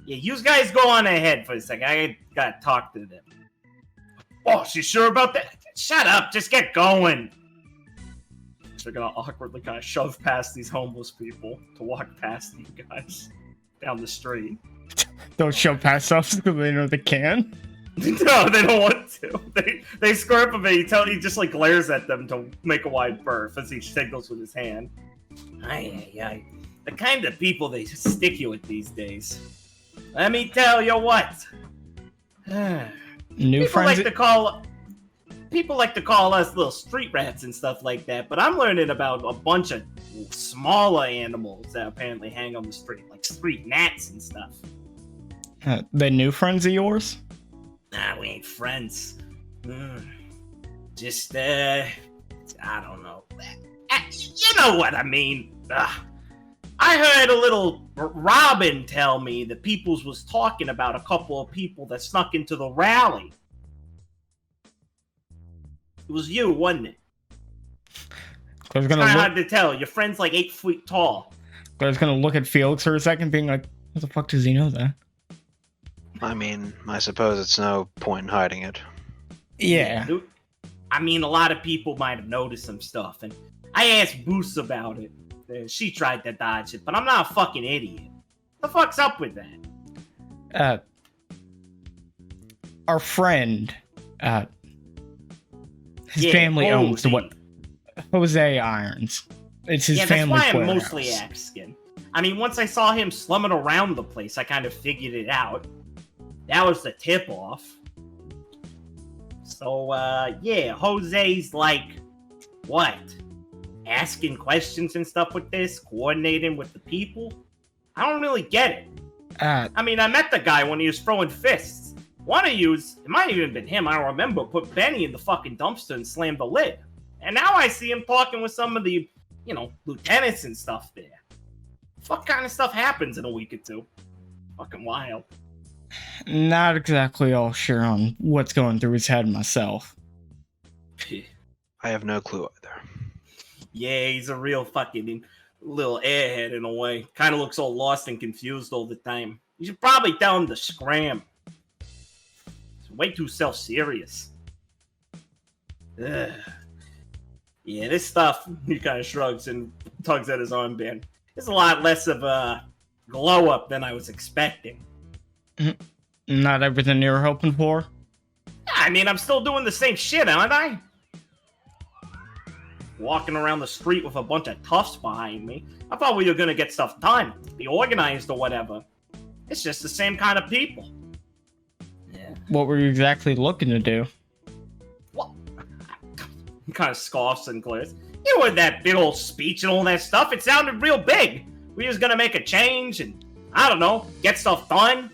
"Yeah, you guys go on ahead for a second. I gotta talk to them." Oh, she's sure about that? Shut up, just get going. They're gonna awkwardly kind of shove past these homeless people to walk past you guys down the street. Don't shove past us because they know they can. No, they don't want to. They square up a bit. He just like glares at them to make a wide berth as he signals with his hand. Aye. The kind of people they stick you with these days. Let me tell you what. New friends. People like to call us little street rats and stuff like that, but I'm learning about a bunch of smaller animals that apparently hang on the street, like street gnats and stuff. The new friends of yours? Nah, we ain't friends. Just, I don't know. You know what I mean. I heard a little Robin tell me that Peoples was talking about a couple of people that snuck into the rally. It was you, wasn't it? I was It's kind of hard to tell. Your friend's like 8 feet tall. I was gonna look at Felix for a second, being like, "What the fuck does he know that?" I mean, I suppose it's no point in hiding it. Yeah. I mean, a lot of people might have noticed some stuff, and I asked Boos about it. She tried to dodge it, but I'm not a fucking idiot. The fuck's up with that? Our friend, his Yeah, family owns Jose. what Jose Irons. It's his Yeah, that's family's why I'm warehouse. mostly asking. I mean, once I saw him slumming around the place, I kind of figured it out. That was the tip-off. So, yeah, Jose's like, what? Asking questions and stuff with this? Coordinating with the people? I don't really get it. I mean, I met the guy when he was throwing fists. One of yous, it might have even been him, I don't remember, put Benny in the fucking dumpster and slammed the lid. And now I see him talking with some of the, lieutenants and stuff there. What kind of stuff happens in a week or two? Fucking wild. Not exactly all sure on what's going through his head myself. I have no clue either. Yeah, he's a real fucking little airhead in a way. Kind of looks all lost and confused all the time. You should probably tell him to scram. He's way too self-serious. Ugh. Yeah, this stuff, he kind of shrugs and tugs at his armband. It's a lot less of a glow-up than I was expecting. Not everything you were hoping for? I mean, I'm still doing the same shit, aren't I? Walking around the street with a bunch of toughs behind me. I thought we were gonna get stuff done, be organized or whatever. It's just the same kind of people. Yeah. What were you exactly looking to do? What? He kind of scoffs and glares. You heard that big old speech and all that stuff. It sounded real big. We was gonna make a change and, I don't know, get stuff done.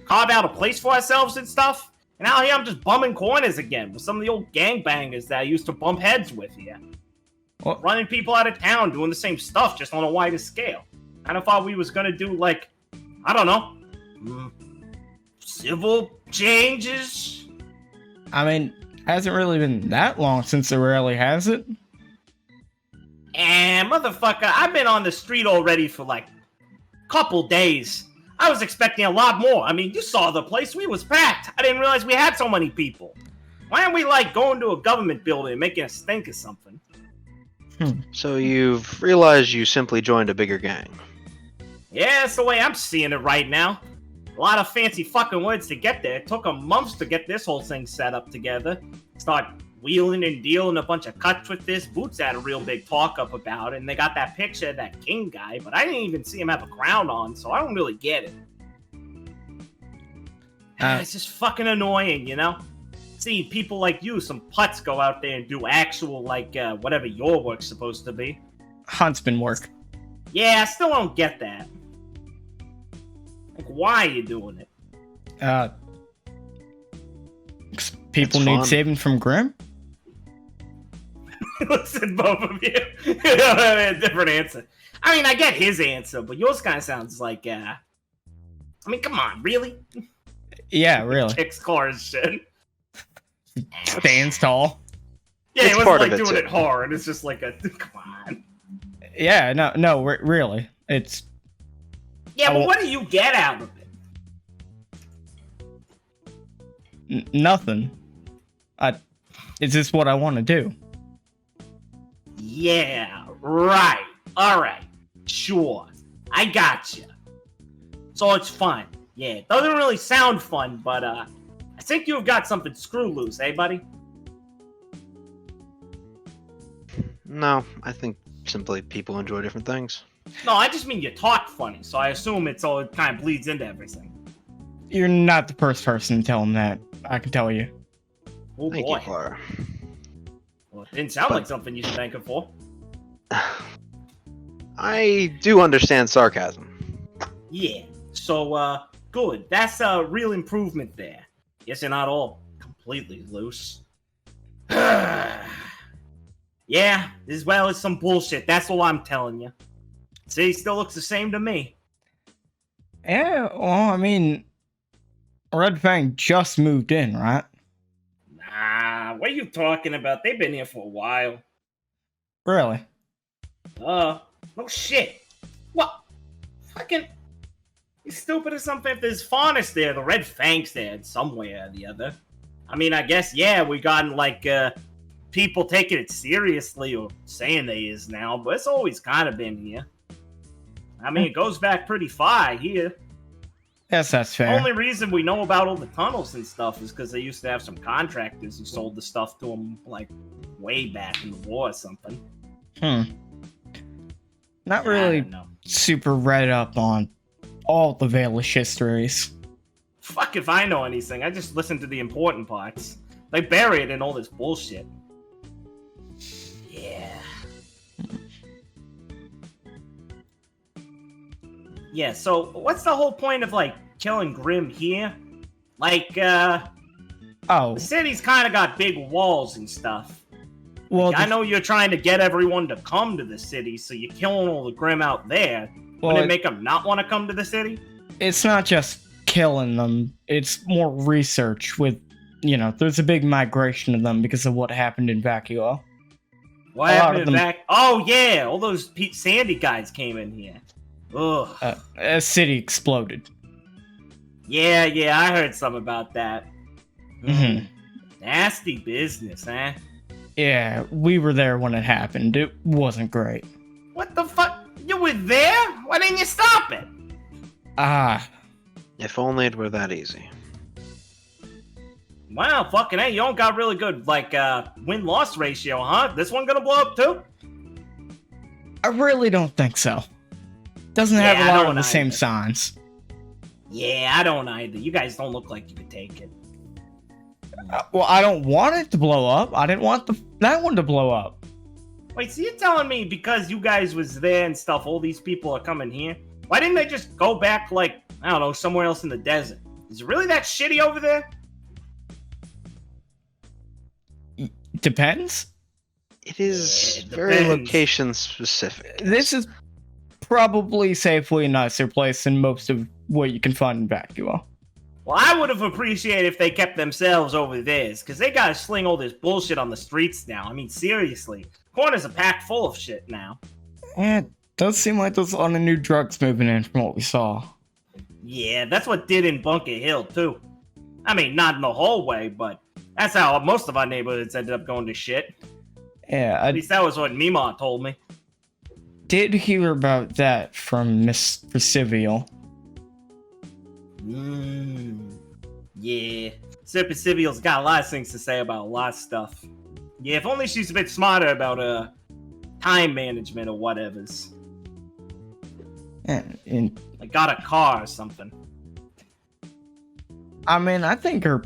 Carve out a place for ourselves and stuff. And out here I'm just bumming corners again with some of the old gangbangers that I used to bump heads with here. What? running people out of town, doing the same stuff, just on a wider scale. Kind of thought we was gonna do, like, I don't know, civil changes. I mean, hasn't really been that long since it really has it. And motherfucker, I've been on the street already for like a couple days. I was expecting a lot more. I mean, you saw the place. We was packed. I didn't realize we had so many people. Why aren't we like going to a government building and making a stink or something? So you've realized you simply joined a bigger gang. Yeah, that's the way I'm seeing it right now. A lot of fancy fucking words to get there. It took 'em months to get this whole thing set up together. Start wheeling and dealing a bunch of cuts with this. Boots had a real big talk up about it, and they got that picture of that king guy, but I didn't even see him have a crown on, so I don't really get it. It's just fucking annoying, you know? See people like you, some putts, go out there and do actual, like, whatever your work's supposed to be. Huntsman work. Yeah, I still don't get that. Like, why are you doing it? 'Cause people It's need fun. saving from Grim. Listen, both of you. Different answer. I mean, I get his answer, but yours kind of sounds like, I mean, come on, really? Yeah, really. Kicks cars shit. Stands tall. Yeah, It's it wasn't part of like it, doing too. it hard. It's just like a, come on. Yeah, no, really. It's Yeah, but Oh. what do you get out of it? nothing. It's just what I want to do. Yeah, right. Alright. Sure. I gotcha. So it's fun. Yeah, it doesn't really sound fun, but, I think you've got something screw loose, eh, buddy? No, I think simply people enjoy different things. No, I just mean you talk funny, so I assume it kind of bleeds into everything. You're not the first person to tell him that. I can tell you. Oh Thank boy. you, Clara. Well, it didn't sound But- like something you should thank him for. I do understand sarcasm. Yeah. So, good. That's a real improvement there. Guess you're not all completely loose. Yeah, as well as some bullshit. That's all I'm telling you. See, still looks the same to me. Yeah, well, I mean, Red Fang just moved in, right? Nah, what are you talking about? They've been here for a while. Really? No shit. What? Fucking... You stupid or something? If there's faunus there, the Red Fang's there somewhere or the other. I mean, I guess, yeah, we gotten, like, people taking it seriously, or saying they is now, but it's always kind of been here. I mean, it goes back pretty far here. Yes, that's The fair. only reason we know about all the tunnels and stuff is because they used to have some contractors who sold the stuff to them, like, way back in the war or something. Not I really don't know. super read up on all the Valish histories. Fuck if I know anything. I just listen to the important parts. They bury it in all this bullshit. Yeah. Yeah, so what's the whole point of, like, killing Grim here? Like, Oh, the city's kind of got big walls and stuff. well, I know you're trying to get everyone to come to the city, so you're killing all the Grim out there. well, Wouldn't it make them not want to come to the city? it's not just killing them. It's more research with, there's a big migration of them because of what happened in Vacuo. What A lot happened of them- back? Oh, yeah, all those Sandy guys came in here. Ugh. A city exploded. Yeah, I heard some about that. Mhm. Nasty business, huh? Yeah, we were there when it happened. It wasn't great. What the fuck? You were there? Why didn't you stop it? If only it were that easy. Wow, fucking hey, you don't got really good, like, win-loss ratio, huh? This one gonna blow up too? I really don't think so. Doesn't have Yeah, a I lot don't of the same either. signs. Yeah, I don't either. You guys don't look like you could take it. Well, I don't want it to blow up. I didn't want that one to blow up. Wait, so you're telling me because you guys was there and stuff, all these people are coming here? Why didn't they just go back, like, I don't know, somewhere else in the desert? Is it really that shitty over there? Depends. It is It very depends. location specific. This is probably safely a nicer place than most of what you can find in Vacua. Well, I would have appreciated if they kept themselves over theirs, because they gotta sling all this bullshit on the streets now. I mean, seriously. Corners are packed full of shit now. And it does seem like there's a lot of new drugs moving in from what we saw. Yeah, that's what did in Bunker Hill, too. I mean, not in the whole way, but that's how most of our neighborhoods ended up going to shit. Yeah, At I least that was what Mima told me. did hear about that from Miss Civil. Yeah. Sir Pacifial's got a lot of things to say about a lot of stuff. Yeah, if only she's a bit smarter about, time management or whatevers. And Like, got a car or something. I mean, I think her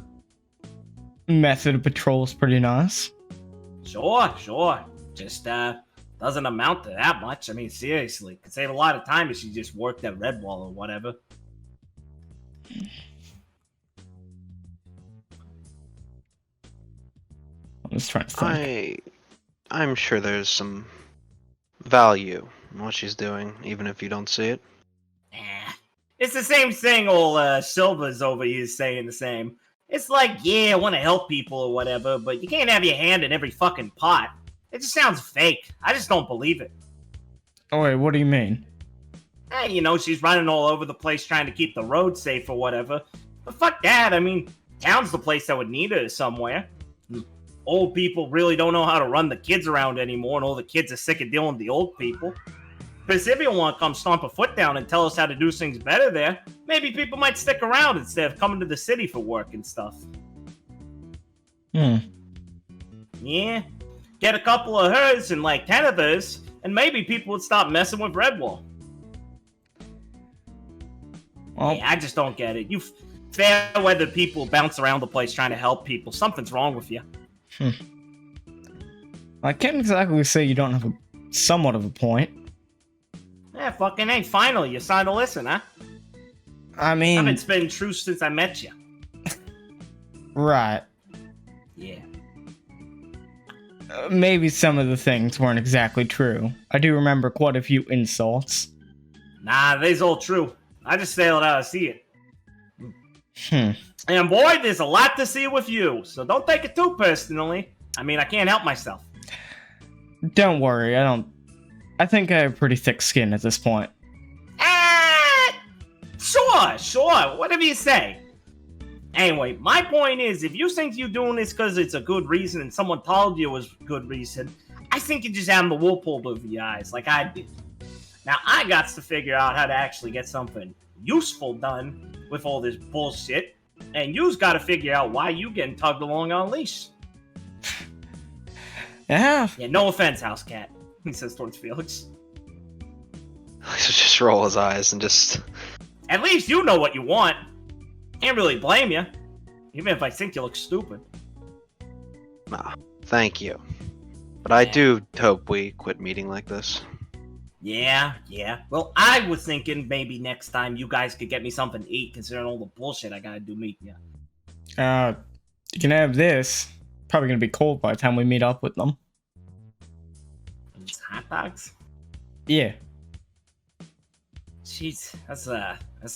method of patrol is pretty nice. Sure. Just, doesn't amount to that much. I mean, seriously. Could save a lot of time if she just worked at Red Wall or whatever. I'm just trying to think. I'm sure there's some value in what she's doing, even if you don't see it. It's the same thing old Silva's over here saying the same. It's like, yeah, I want to help people or whatever, but you can't have your hand in every fucking pot. It just sounds fake. I just don't believe it. Oh wait, what do you mean? Hey, you know, she's running all over the place trying to keep the road safe or whatever. But fuck that. I mean, town's the place that would need her somewhere. Old people really don't know how to run the kids around anymore, and all the kids are sick of dealing with the old people. But if you want to come stomp a foot down and tell us how to do things better there, maybe people might stick around instead of coming to the city for work and stuff. Yeah. Get a couple of hers and like 10 of hers, and maybe people would stop messing with Redwall. Well, Hey, I just don't get it. You fair weather people bounce around the place trying to help people. Something's wrong with you. I can't exactly say you don't have somewhat of a point. Yeah, fucking hey, finally, you're starting to listen, huh? I I've mean, been spinning true since I met you. right. Yeah. Maybe some of the things weren't exactly true. I do remember quite a few insults. Nah, they's all true. I just sailed out to see it. Hmm. And boy, there's a lot to see with you, so don't take it too personally. I mean, I can't help myself. Don't worry, I think I have pretty thick skin at this point. Sure, whatever you say. Anyway, my point is, if you think you're doing this because it's a good reason and someone told you it was a good reason, I think you're just having the wool pulled over your eyes, like I did. Now, I got to figure out how to actually get something useful done with all this bullshit, and you's got to figure out why you getting tugged along on a leash. Yeah. Yeah, no offense, house cat, he says towards Felix. So just roll his eyes and just. At least you know what you want. Can't really blame you, even if I think you look stupid. Nah, thank you. But I do hope we quit meeting like this. Yeah. Well, I was thinking maybe next time you guys could get me something to eat, considering all the bullshit I gotta do meeting you. You can have this. Probably gonna be cold by the time we meet up with them. It's hot dogs? Yeah. Jeez, that's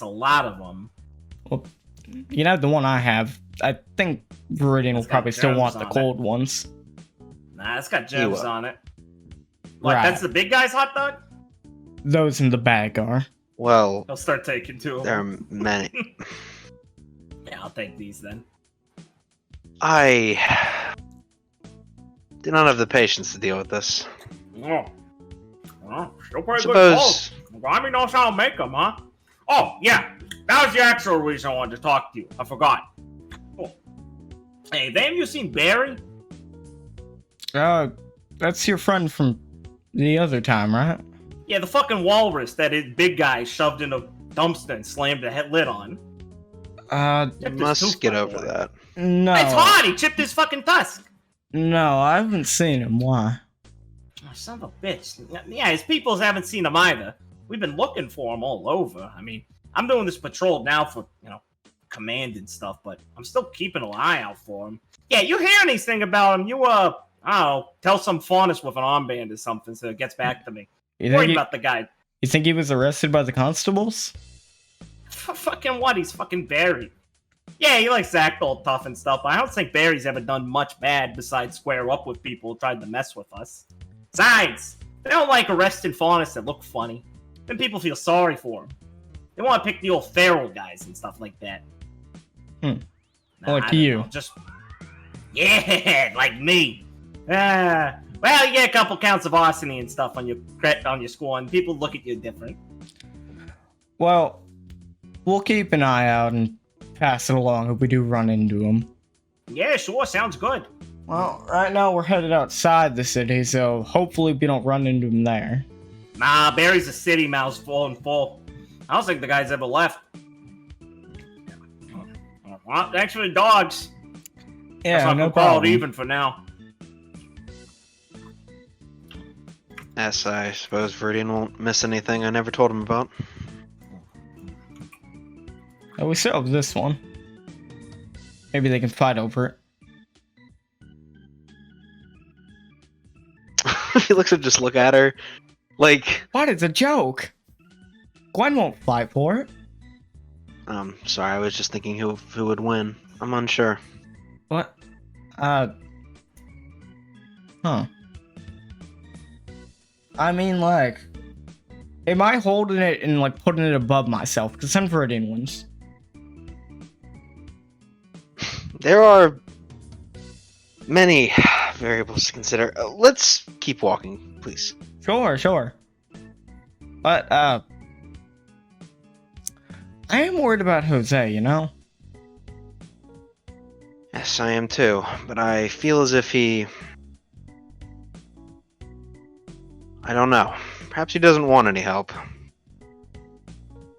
a lot of them. Well, you know the one I have. I think Viridian will It's got probably still germs want the on it. cold ones. Nah, it's got germs will. on it. What, Right. that's the big guy's hot dog? Those in the bag are. Well, I'll start taking two of there them. are many. Yeah, I'll take these then. I do not have the patience to deal with this. Oh. Well, still pretty Suppose- good cold. Rami knows how to make them, huh? Oh, yeah. That was the actual reason I wanted to talk to you. I forgot. Cool. Hey, have you seen Barry? That's your friend from the other time, right? Yeah, the fucking walrus that big guy shoved in a dumpster and slammed the head lid on. You Chipped his must tooth, get by the over way. that. No. It's hot! He chipped his fucking tusk! No, I haven't seen him. Why? Oh, son of a bitch. Yeah, his peoples haven't seen him either. We've been looking for him all over. I mean, I'm doing this patrol now for, command and stuff, but I'm still keeping an eye out for him. Yeah, you hear anything about him, you, Oh, tell some faunus with an armband or something so it gets back to me. You Worried think he, about the guy. you think he was arrested by the constables? Fucking what? He's fucking Barry. Yeah, he likes to act all tough and stuff, but I don't think Barry's ever done much bad besides square up with people who tried to mess with us. Besides, they don't like arresting faunus that look funny. Then people feel sorry for him. They want to pick the old feral guys and stuff like that. Like I you. don't know, just... Yeah, like me. Well, you get a couple counts of arsony and stuff on your score, and people look at you different. Well, we'll keep an eye out and pass it along if we do run into him. Yeah, sure, sounds good. Well, right now we're headed outside the city, so hopefully we don't run into him there. Nah, Barry's a city mouse full and full. I don't think the guy's ever left. Well, thanks for the dogs. Yeah, no Call it problem. even for now. Yes, I suppose Viridian won't miss anything I never told him about. Oh, we still have this one. Maybe they can fight over He looks just look at her. Like, What? It's a joke. Gwen won't fight for it. sorry, I was just thinking who would win. I'm unsure. What? Huh. I mean, like, am I holding it and, like, putting it above myself? Because some Viridian wins. There are many variables to consider. Let's keep walking, please. Sure. But, I am worried about Jose, you know? Yes, I am too, but I feel as if he... I don't know. Perhaps he doesn't want any help.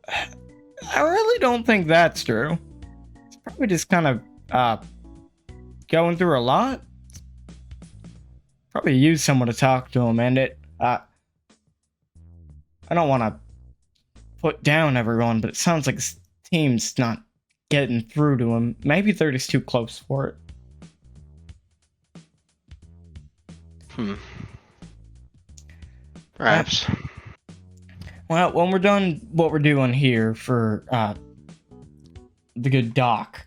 I really don't think that's true. He's probably just kind of, going through a lot. Probably use someone to talk to him, and I don't want to put down everyone, but it sounds like his team's not getting through to him. Maybe they're just too close for it. Perhaps. Well, when we're done what we're doing here for the good Doc,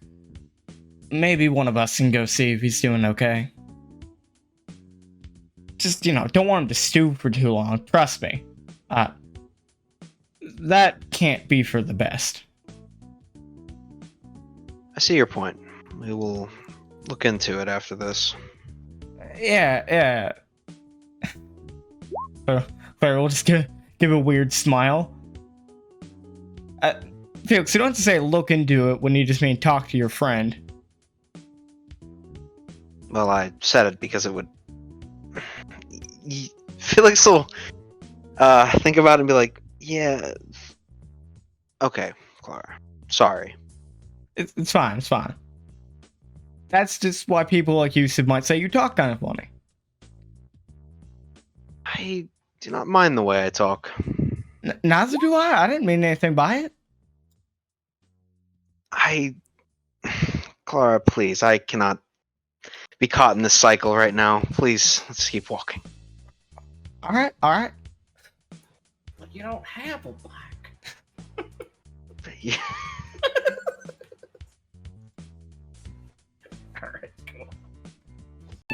maybe one of us can go see if he's doing okay. Just, don't want him to stew for too long. Trust me. That can't be for the best. I see your point. We will look into it after this. Yeah. Claire will just give a weird smile. Felix, you don't have to say look into it when you just mean talk to your friend. Well, I said it because it would... Felix will think about it and be like, yeah... Okay, Clara. Sorry. It's fine. That's just why people like you might say you talk kind of funny. I do not mind the way I talk. Neither do I. I didn't mean anything by it. Clara, please, I cannot be caught in this cycle right now. Please, let's keep walking. All right. But you don't have a black. Alright, cool.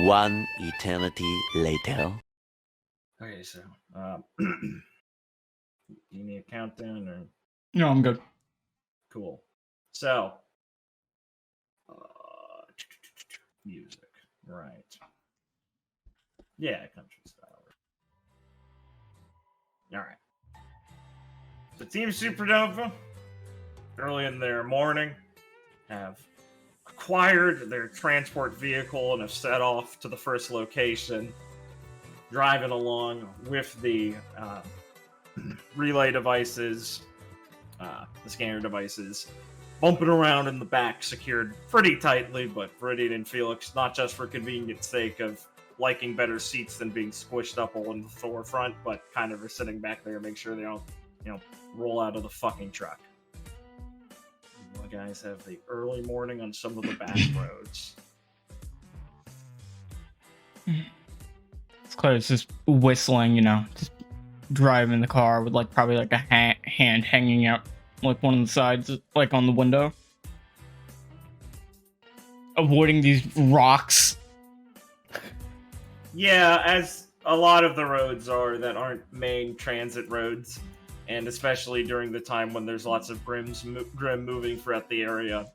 One eternity later. Okay, so, you need a countdown or... No, I'm good. Cool. So, music, right. Yeah, country style. Alright. So Team Supernova, early in their morning, have acquired their transport vehicle and have set off to the first location, driving along with the relay devices, the scanner devices, bumping around in the back, secured pretty tightly, but Viridian and Felix, not just for convenience sake of liking better seats than being squished up all in the forefront, but kind of are sitting back there to make sure they don't, roll out of the fucking truck. You guys have the early morning on some of the back roads. Claire's just whistling, just driving the car with like probably like a hand hanging out like one of the sides, like on the window, avoiding these rocks. Yeah, as a lot of the roads are that aren't main transit roads, and especially during the time when there's lots of Grim moving throughout the area,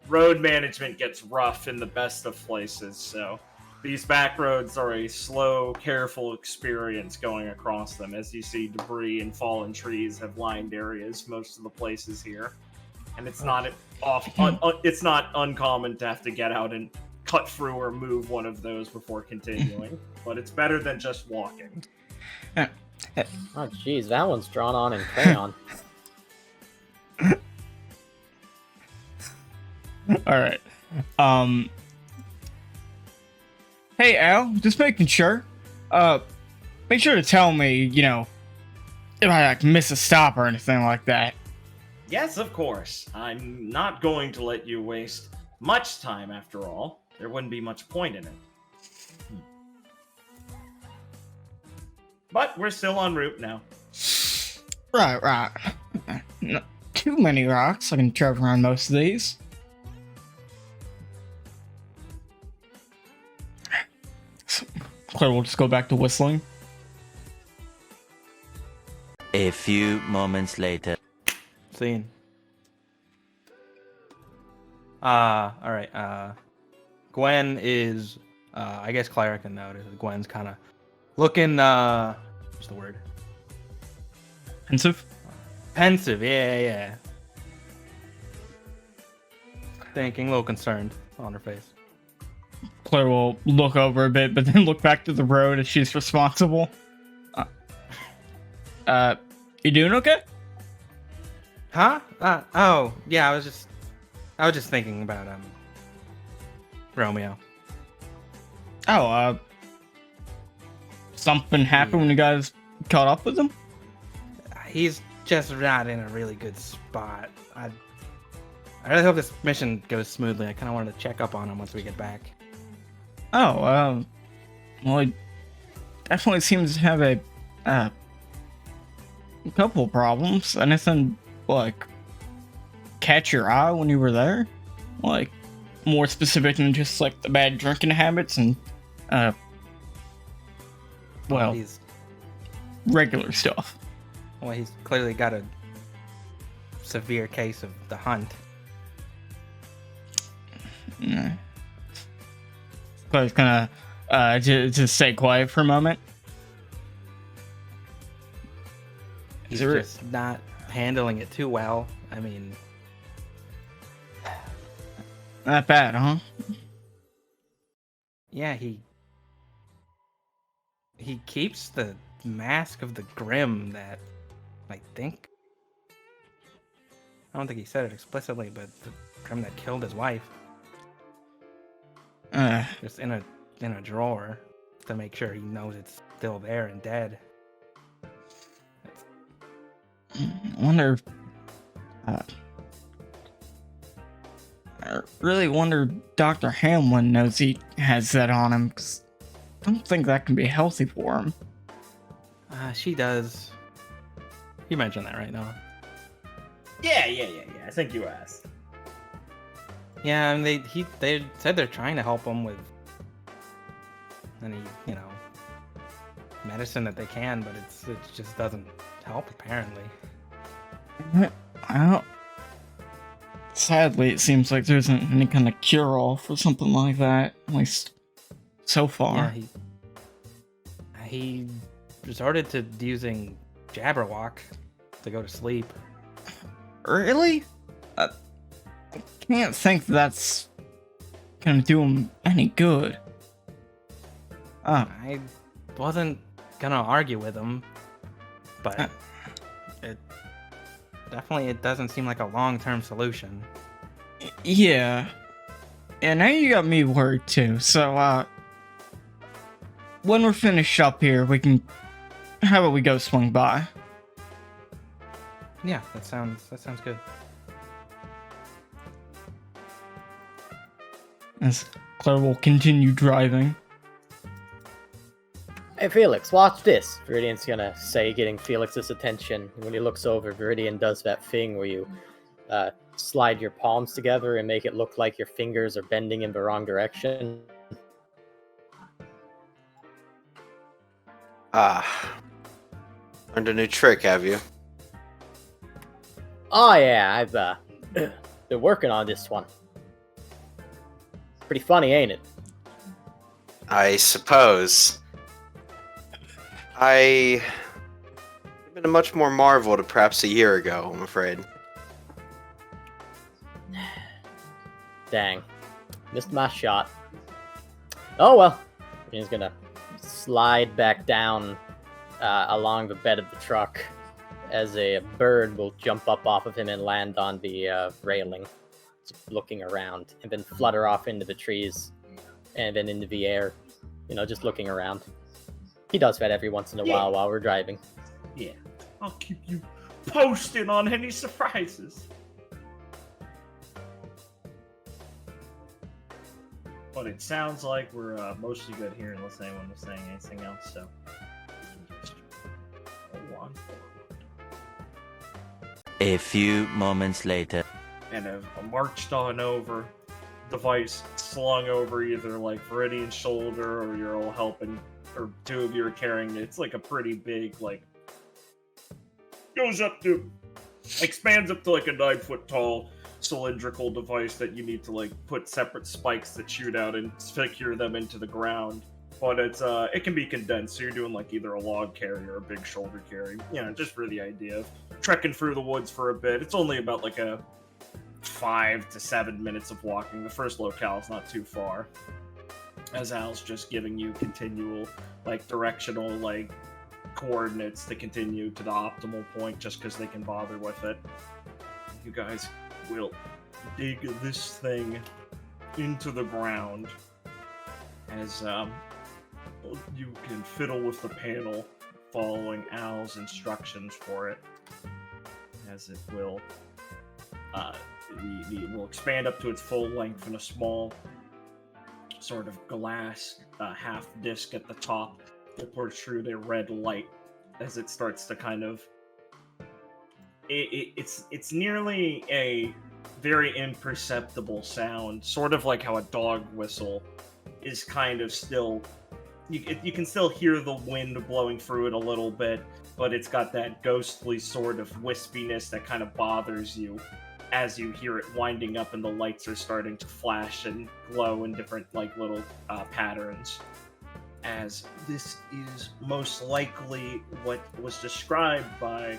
road management gets rough in the best of places, so these back roads are a slow, careful experience going across them, as you see debris and fallen trees have lined areas most of the places here. And it's not it's not uncommon to have to get out and cut through or move one of those before continuing, but it's better than just walking. Oh, jeez, that one's drawn on in crayon. All right. Hey Al, just making sure. Make sure to tell me, if I like miss a stop or anything like that. Yes, of course. I'm not going to let you waste much time, after all. There wouldn't be much point in it. But we're still en route now. Right. Not too many rocks. I can drive around most of these. So, Claire will just go back to whistling. A few moments later. Scene. Alright, Gwen is, I guess Clara can notice. Gwen's kind of looking, what's the word? Pensive? Pensive, yeah. Thinking, a little concerned on her face. Claire will look over a bit, but then look back to the road as she's responsible. You doing okay? Huh? Oh, yeah, I was just thinking about, Romeo. Oh, something happened when you guys caught up with him? He's just not in a really good spot. I really hope this mission goes smoothly. I kind of wanted to check up on him once we get back. Oh, well, he definitely seems to have a couple of problems. Anything, like, catch your eye when you were there? Like, more specific than just, like, the bad drinking habits and, He's regular stuff. Well, he's clearly got a severe case of the hunt. Yeah. Claire's gonna just stay quiet for a moment. He's just not handling it too well. I mean, Not bad, huh? yeah, he keeps the mask of the Grim that I don't think he said it explicitly, but the Grim that killed his wife. Just in a drawer to make sure he knows it's still there and dead. I wonder. I really wonder if Dr. Hamlin knows he has that on him, 'cause I don't think that can be healthy for him. She does. You mentioned that right now. Yeah. I think you asked. Yeah, and they said they're trying to help him with any, medicine that they can, but it just doesn't help apparently. Well, sadly, it seems like there isn't any kind of cure-all for something like that, at least so far. Yeah, he resorted to using Jabberwock to go to sleep. Really? I can't think that's gonna do him any good. I wasn't gonna argue with him, but it doesn't seem like a long-term solution. Yeah. And now you got me worried too, so, when we're finished up here, how about we go swing by? Yeah, that sounds good. As Claire will continue driving. Hey Felix, watch this. Viridian's gonna say, getting Felix's attention. When he looks over, Viridian does that thing where you slide your palms together and make it look like your fingers are bending in the wrong direction. Learned a new trick, have you? Oh yeah, I've been working on this one. Pretty funny, ain't it? I suppose. I've been much more marveled perhaps a year ago, I'm afraid. Dang. Missed my shot. Oh well. He's gonna slide back down along the bed of the truck as a bird will jump up off of him and land on the railing, just looking around, and then flutter off into the trees and then into the air, just looking around. He does that every once in a while we're driving. Yeah, I'll keep you posted on any surprises. But it sounds like we're mostly good here unless anyone was saying anything else, so just hold on. A few moments later. And have marched on over, device slung over either like Viridian's shoulder or you're all helping, or two of you are carrying it. It's like a pretty big, like, expands up to like a 9-foot tall cylindrical device that you need to like put separate spikes that shoot out and secure them into the ground. But it's it can be condensed, so you're doing like either a log carry or a big shoulder carry. Just for the idea of trekking through the woods for a bit. It's only about like a 5 to 7 minutes of walking. The first locale is not too far, as Al's just giving you continual like directional like coordinates to continue to the optimal point just because they can bother with it. You guys will dig this thing into the ground as you can fiddle with the panel following Al's instructions for it, as it will it will expand up to its full length in a small sort of glass half disc at the top that protrude a red light as it starts to kind of it's nearly a very imperceptible sound, sort of like how a dog whistle is kind of still you can still hear the wind blowing through it a little bit, but it's got that ghostly sort of wispiness that kind of bothers you as you hear it winding up and the lights are starting to flash and glow in different like little patterns. As this is most likely what was described by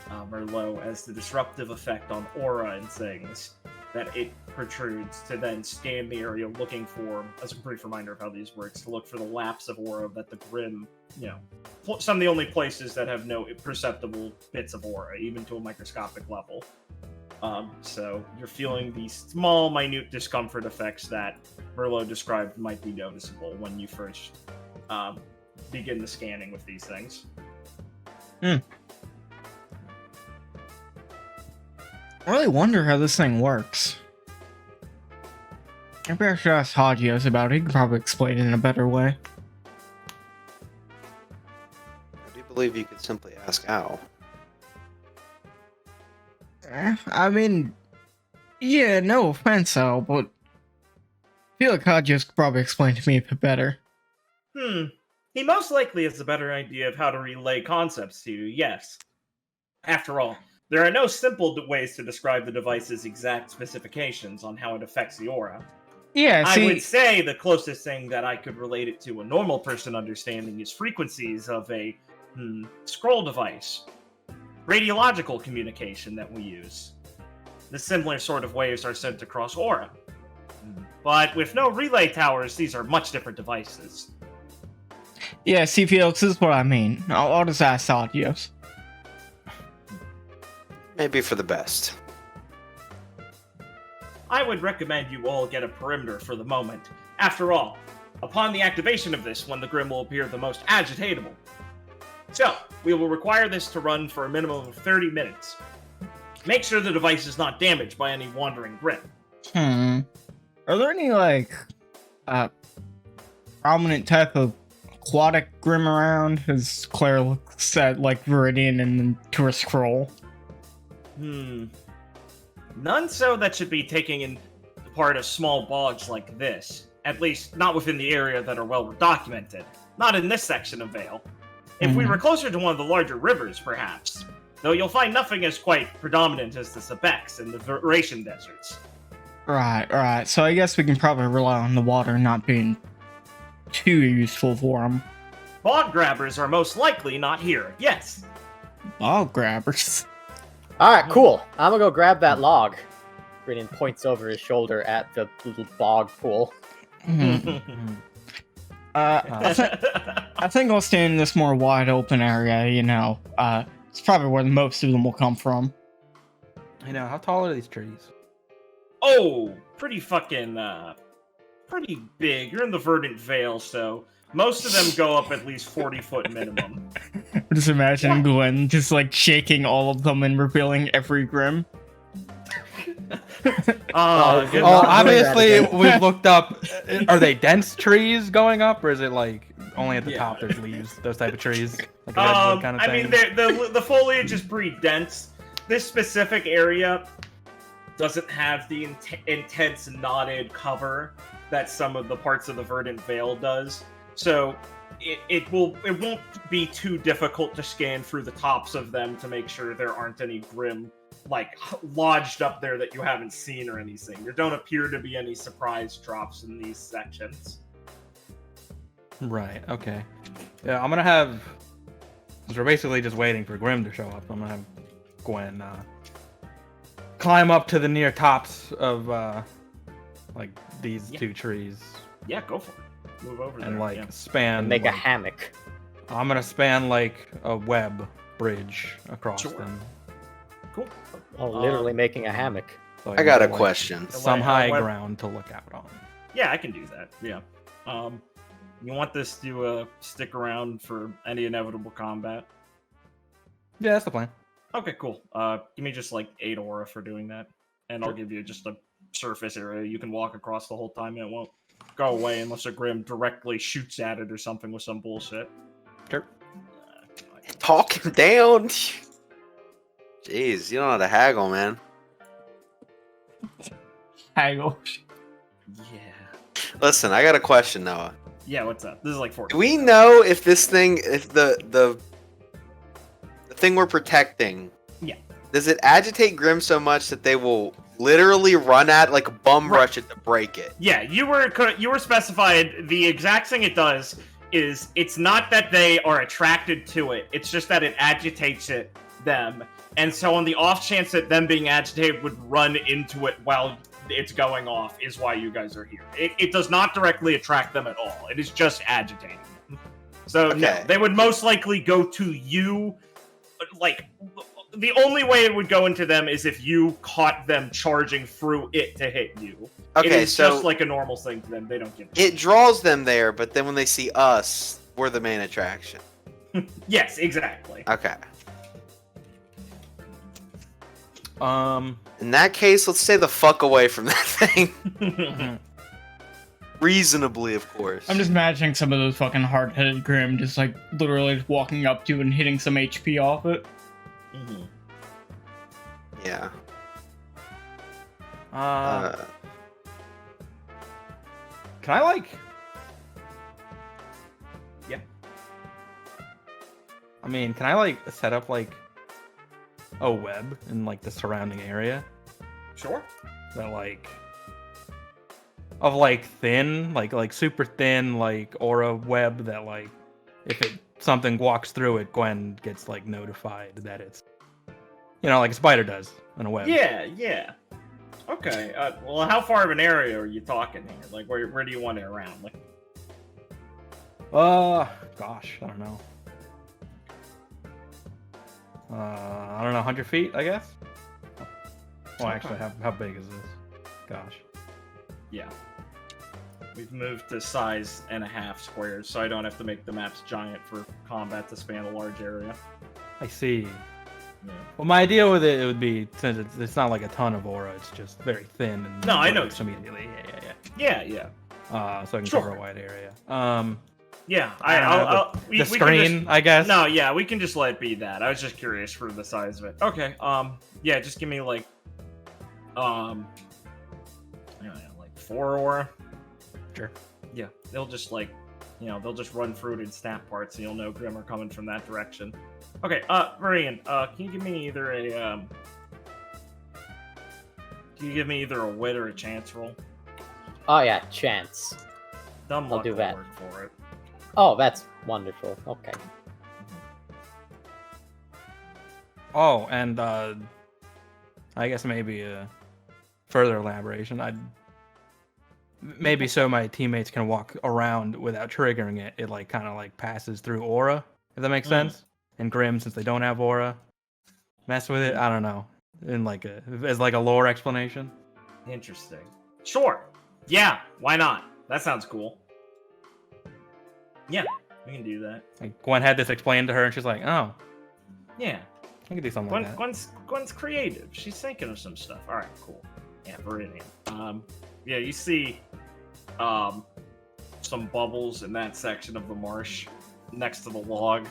Merlot as the disruptive effect on aura and things, that it protrudes to then scan the area looking for, as a brief reminder of how these works, to look for the lapse of aura that the Grim, some of the only places that have no perceptible bits of aura, even to a microscopic level. So you're feeling these small, minute discomfort effects that Merlot described might be noticeable when you first begin the scanning with these things. I really wonder how this thing works. Maybe I should ask Hagios about it. He can probably explain it in a better way. I do believe you could simply ask Al. I mean, yeah, no offense, Al, but I feel like Hagios could probably explain to me a bit better. He most likely has a better idea of how to relay concepts to you, yes. After all, there are no simple ways to describe the device's exact specifications on how it affects the aura. Yeah, I would say the closest thing that I could relate it to a normal person understanding is frequencies of a scroll device. Radiological communication that we use. The similar sort of waves are sent across aura. But with no relay towers, these are much different devices. Yeah, see, Felix, this is what I mean. I'll just ask Hagios. Maybe for the best. I would recommend you all get a perimeter for the moment. After all, upon the activation of this one, the Grim will appear the most agitatable. So, we will require this to run for a minimum of 30 minutes. Make sure the device is not damaged by any wandering Grim. Are there any, prominent type of aquatic Grim around? As Claire looks at like Viridian and to her scroll. None so that should be taking in part of small bogs like this. At least, not within the area that are well documented. Not in this section of Vale. If we were closer to one of the larger rivers, perhaps. Though you'll find nothing as quite predominant as the Sebex and the Veration deserts. Right. So I guess we can probably rely on the water not being too useful for them. Bog grabbers are most likely not here, yes. Bog grabbers. Alright, cool. I'm gonna go grab that log. Viridian points over his shoulder at the little bog pool. I think I'll stay in this more wide open area, you know. It's probably where most of them will come from. I know. How tall are these trees? Oh, pretty fucking, pretty big. You're in the Verdant Vale, so most of them go up at least 40-foot minimum. Just imagine Gwen just like shaking all of them and revealing every Grim. Obviously, we've looked up. Are they dense trees going up, or is it like only at the top there's leaves? Those type of trees, like a redwood kind of thing. I mean, the foliage is pretty dense. This specific area doesn't have the intense knotted cover that some of the parts of the Verdant Vale does. So it won't be too difficult to scan through the tops of them to make sure there aren't any Grim like lodged up there that you haven't seen or anything. There don't appear to be any surprise drops in these sections. Right. Okay. Yeah, I'm gonna have. Because we're basically just waiting for Grim to show up. I'm gonna have Gwen climb up to the near tops of like these two trees. Yeah, go for it. Move over and there. Span. Make like, a hammock. I'm gonna span like a web bridge across them. Cool. Oh, literally making a hammock. So I got a like, question. Some high ground to look out on. Yeah, I can do that. Yeah. You want this to stick around for any inevitable combat? Yeah, that's the plan. Okay, cool. Give me just like 8 aura for doing that, and I'll give you just a surface area you can walk across the whole time, and it won't go away unless a Grim directly shoots at it or something with some bullshit. Sure. Talk him down. Jeez, you don't know how to haggle, man. Haggle. Yeah. Listen, I got a question, Noah. Yeah, what's up? This is like 40. Do we know if this thing, if the thing we're protecting, does it agitate Grim so much that they will literally run at like bum rush it to break it? Yeah, you were specified. The exact thing it does is it's not that they are attracted to it. It's just that it agitates them. And so on the off chance that them being agitated would run into it while it's going off is why you guys are here. It does not directly attract them at all. It is just agitating them. So no, they would most likely go to you. Like, the only way it would go into them is if you caught them charging through it to hit you. Okay, it is so just like a normal thing to them. They don't give a it draws them there, but then when they see us, we're the main attraction. Yes, exactly. Okay. In that case, let's stay the fuck away from that thing. Reasonably, of course. I'm just imagining some of those fucking hard-headed Grim just like literally just walking up to and hitting some HP off it. Mm-hmm. Yeah. Can I like? Yeah. I mean, can I like set up like a web in like the surrounding area? Sure. That like of like thin, like super thin, like aura web that like if something walks through it, Gwen gets like notified that it's like a spider does in a web. Yeah. Okay. Well, how far of an area are you talking here? Like, where do you want it around? Like, gosh, I don't know. I don't know, 100 feet, I guess. Well, actually, how big is this? Gosh. Yeah. We've moved to size and a half squares, so I don't have to make the maps giant for combat to span a large area. I see. Yeah. Well, my idea with it would be, since it's not like a ton of aura, it's just very thin. And no, I know. Immediately. Yeah. So I can Sure. cover a wide area. Yeah, the we screen, can just, I guess. No, yeah, we can just let it be that. I was just curious for the size of it. Okay, yeah, just give me like, I don't know, like 4 aura. Sure. Yeah, they'll just like, they'll just run through it in snap parts, and you'll know Grim are coming from that direction. Okay, Marian, can you give me either a, a wit or a chance roll? Oh yeah, chance. Dumb I'll luck do will that. work for it. Oh, that's wonderful. Okay. Oh, and I guess maybe a further elaboration. Maybe so my teammates can walk around without triggering it. It like kind of like passes through aura, if that makes sense. And Grim, since they don't have aura, mess with it. I don't know. In like as like a lore explanation. Interesting. Sure. Yeah. Why not? That sounds cool. Yeah, we can do that. Like Gwen had this explained to her, and she's like, "Oh, Yeah. I can do something like that." Gwen's creative. She's thinking of some stuff. All right, cool. Yeah, Viridian. Yeah, you see, some bubbles in that section of the marsh next to the log,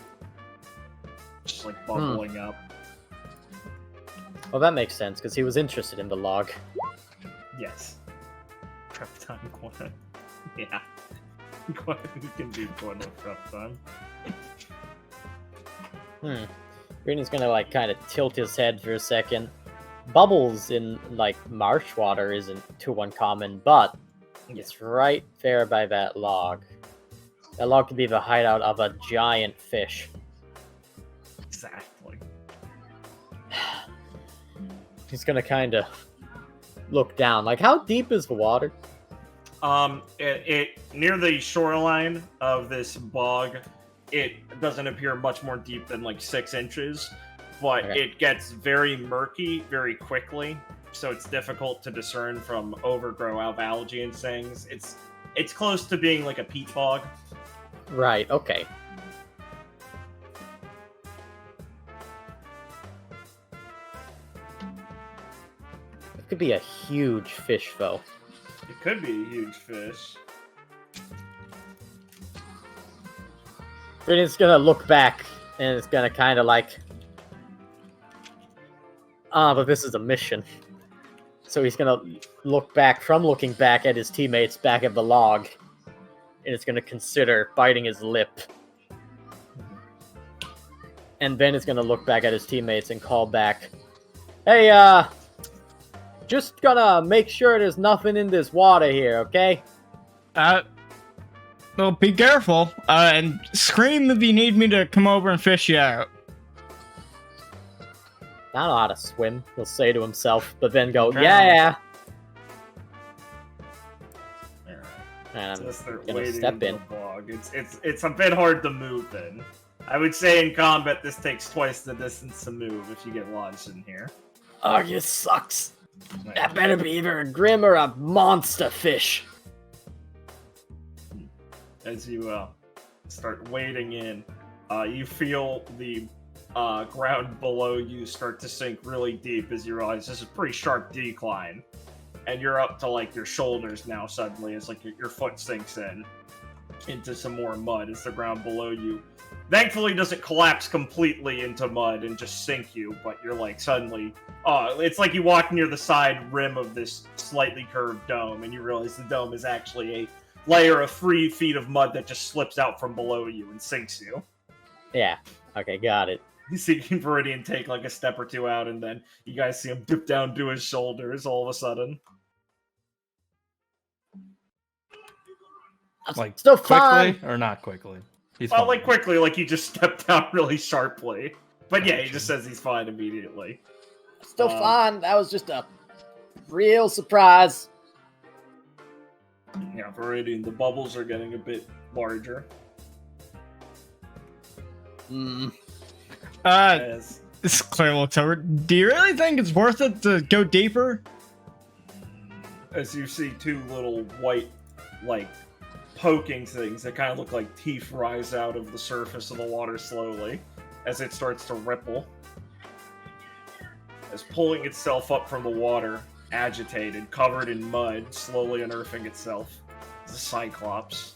just like bubbling up. Well, that makes sense because he was interested in the log. Yes. Prep time, Gwen. Yeah. Gwen, you can do Gwen with prep time. Green's gonna like kind of tilt his head for a second. Bubbles in like marsh water isn't too uncommon, but it's right there by that log. That log could be the hideout of a giant fish. Exactly. He's gonna kind of look down. Like, how deep is the water? It near the shoreline of this bog, it doesn't appear much more deep than like 6 inches, but it gets very murky very quickly, so it's difficult to discern from overgrow of algae and things. It's close to being like a peat bog. Right, okay. It could be a huge fish, though. It could be a huge fish. Britain's gonna look back, and it's gonna kind of like... but this is a mission. So he's gonna look back from looking back at his teammates back at the log, and it's gonna consider biting his lip. And then it's gonna look back at his teammates and call back, "Hey, just gonna make sure there's nothing in this water here, okay?" Well, be careful, and scream if you need me to come over and fish you out. I don't know how to swim, he'll say to himself, but then go, yeah. And I'm Just start gonna wading step into in. the bog. It's a bit hard to move in. I would say in combat this takes twice the distance to move if you get launched in here. Oh, you sucks. That better be either a Grim or a monster fish. As you start wading in, you feel the ground below you start to sink really deep as you realize this is a pretty sharp decline. And you're up to like your shoulders now suddenly as like your foot sinks in into some more mud as the ground below you thankfully doesn't collapse completely into mud and just sink you, but you're like suddenly it's like you walk near the side rim of this slightly curved dome and you realize the dome is actually a layer of 3 feet of mud that just slips out from below you and sinks you. Yeah, okay, got it. You see Viridian take like a step or two out, and then you guys see him dip down to his shoulders all of a sudden. Like Still quickly fine. or not quickly? He's Well, fine. like quickly, like he just stepped down really sharply. But yeah, he just says he's fine immediately. Still fine. That was just a real surprise. Yeah, Viridian, the bubbles are getting a bit larger. As This clear looks over. Do you really think it's worth it to go deeper? as you see 2 little white, like, poking things that kind of look like teeth rise out of the surface of the water slowly as it starts to ripple. As pulling itself up from the water, agitated, covered in mud, slowly unearthing itself. It's a cyclops.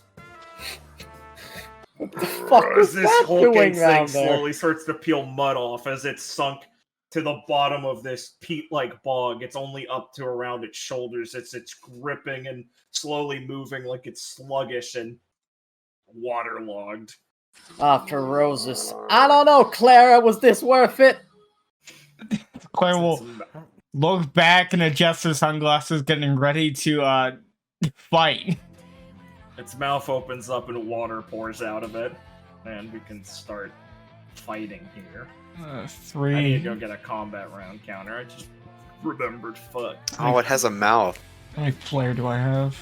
What the fuck As was this that hulking doing thing down there? slowly starts to peel mud off as it's sunk to the bottom of this peat-like bog. It's only up to around its shoulders. It's gripping and slowly moving like it's sluggish and waterlogged. After Roses. I don't know, Clara, was this worth it? Claire will look back and adjust her sunglasses, getting ready to fight. Its mouth opens up and water pours out of it. And we can start fighting here. I need to 3. go get a combat round counter. I just remembered. Fuck. Oh, it has a mouth. How many flare do I have?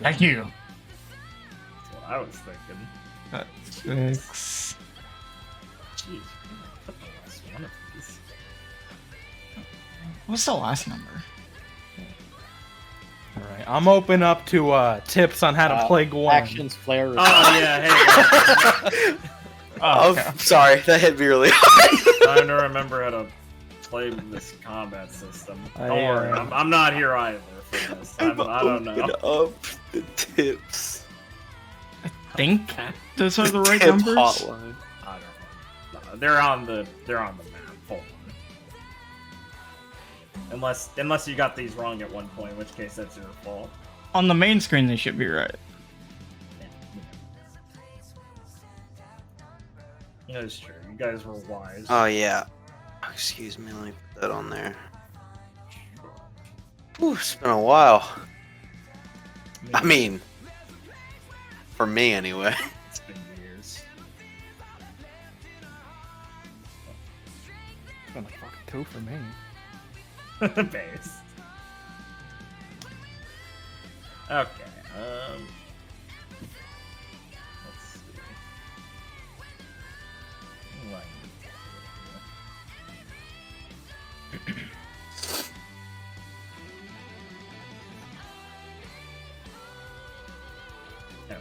Thank you. That's what I was thinking. That's 6. Jeez, put the last one of these. What's the last number? All right, I'm open up to tips on how to play Gwen. Actions, flare. Oh yeah, hey. Oh, okay. Sorry, that hit me really hard. Time to remember how to play this combat system. Don't worry, I'm not here either for this. I don't know. Up the tips. I think those are the right Tip numbers. hotline. I don't know. No, they're on the map. Hold on. Unless you got these wrong at one point, in which case that's your fault. On the main screen, they should be right. That's true. You guys were wise. Oh yeah. Excuse me, let me put that on there. Whew, it's been a while. I mean, for me anyway. It's been years. It's been like fucking 2 for me. Base. Okay. Let's see. Okay.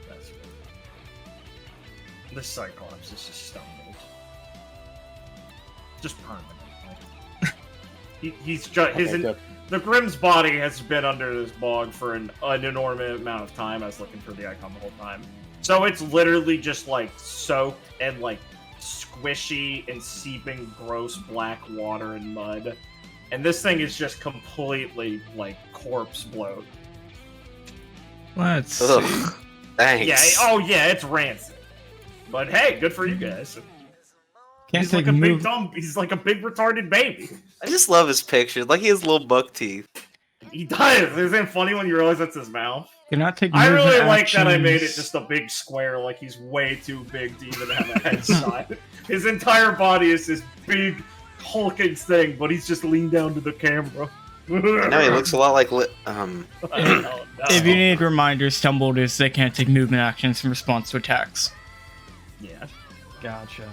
That's good. This Cyclops is just stumbled. Just permanently. He's just the Grimm's body has been under this bog for an enormous amount of time. I was looking for the icon the whole time. So it's literally just like soaked and like squishy and seeping gross black water and mud. And this thing is just completely like corpse bloat. Let's see. Ugh, thanks. Yeah, oh yeah, it's rancid. But hey, good for you guys. Can't He's like take a big move. dumb. He's like a big retarded baby. I just love his picture. Like he has little buck teeth. He does. Isn't it funny when you realize that's his mouth? Cannot take. I really movement like that I made it actions. just a big square, like he's way too big to even have a head shot. His entire body is this big hulking thing, but he's just leaned down to the camera. I know he looks a lot like Oh, no. If you need reminders, stumbled is they can't take movement actions in response to attacks. Yeah. Gotcha.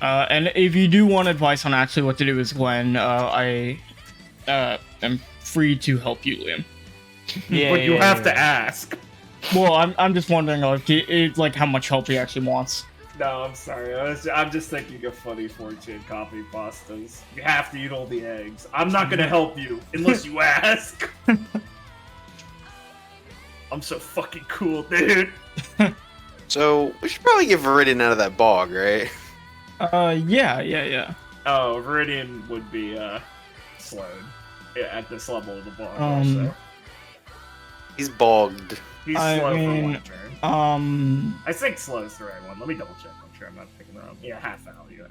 And if you do want advice on actually what to do with Gwen, I am free to help you, Liam. Yeah, But you have to ask. Well, I'm just wondering like how much help he actually wants. No, I'm sorry. I'm just thinking of funny fortune copy pastas. You have to eat all the eggs. I'm not gonna help you unless you ask. I'm so fucking cool, dude. So we should probably get Viridian out of that bog, right? Yeah. Oh, Viridian would be slowed at this level of the bog. Um, Also. He's bogged. He's I slow mean, for one turn. I think slow's the right one. Let me double check. I'm sure I'm not picking the wrong. Yeah, half value.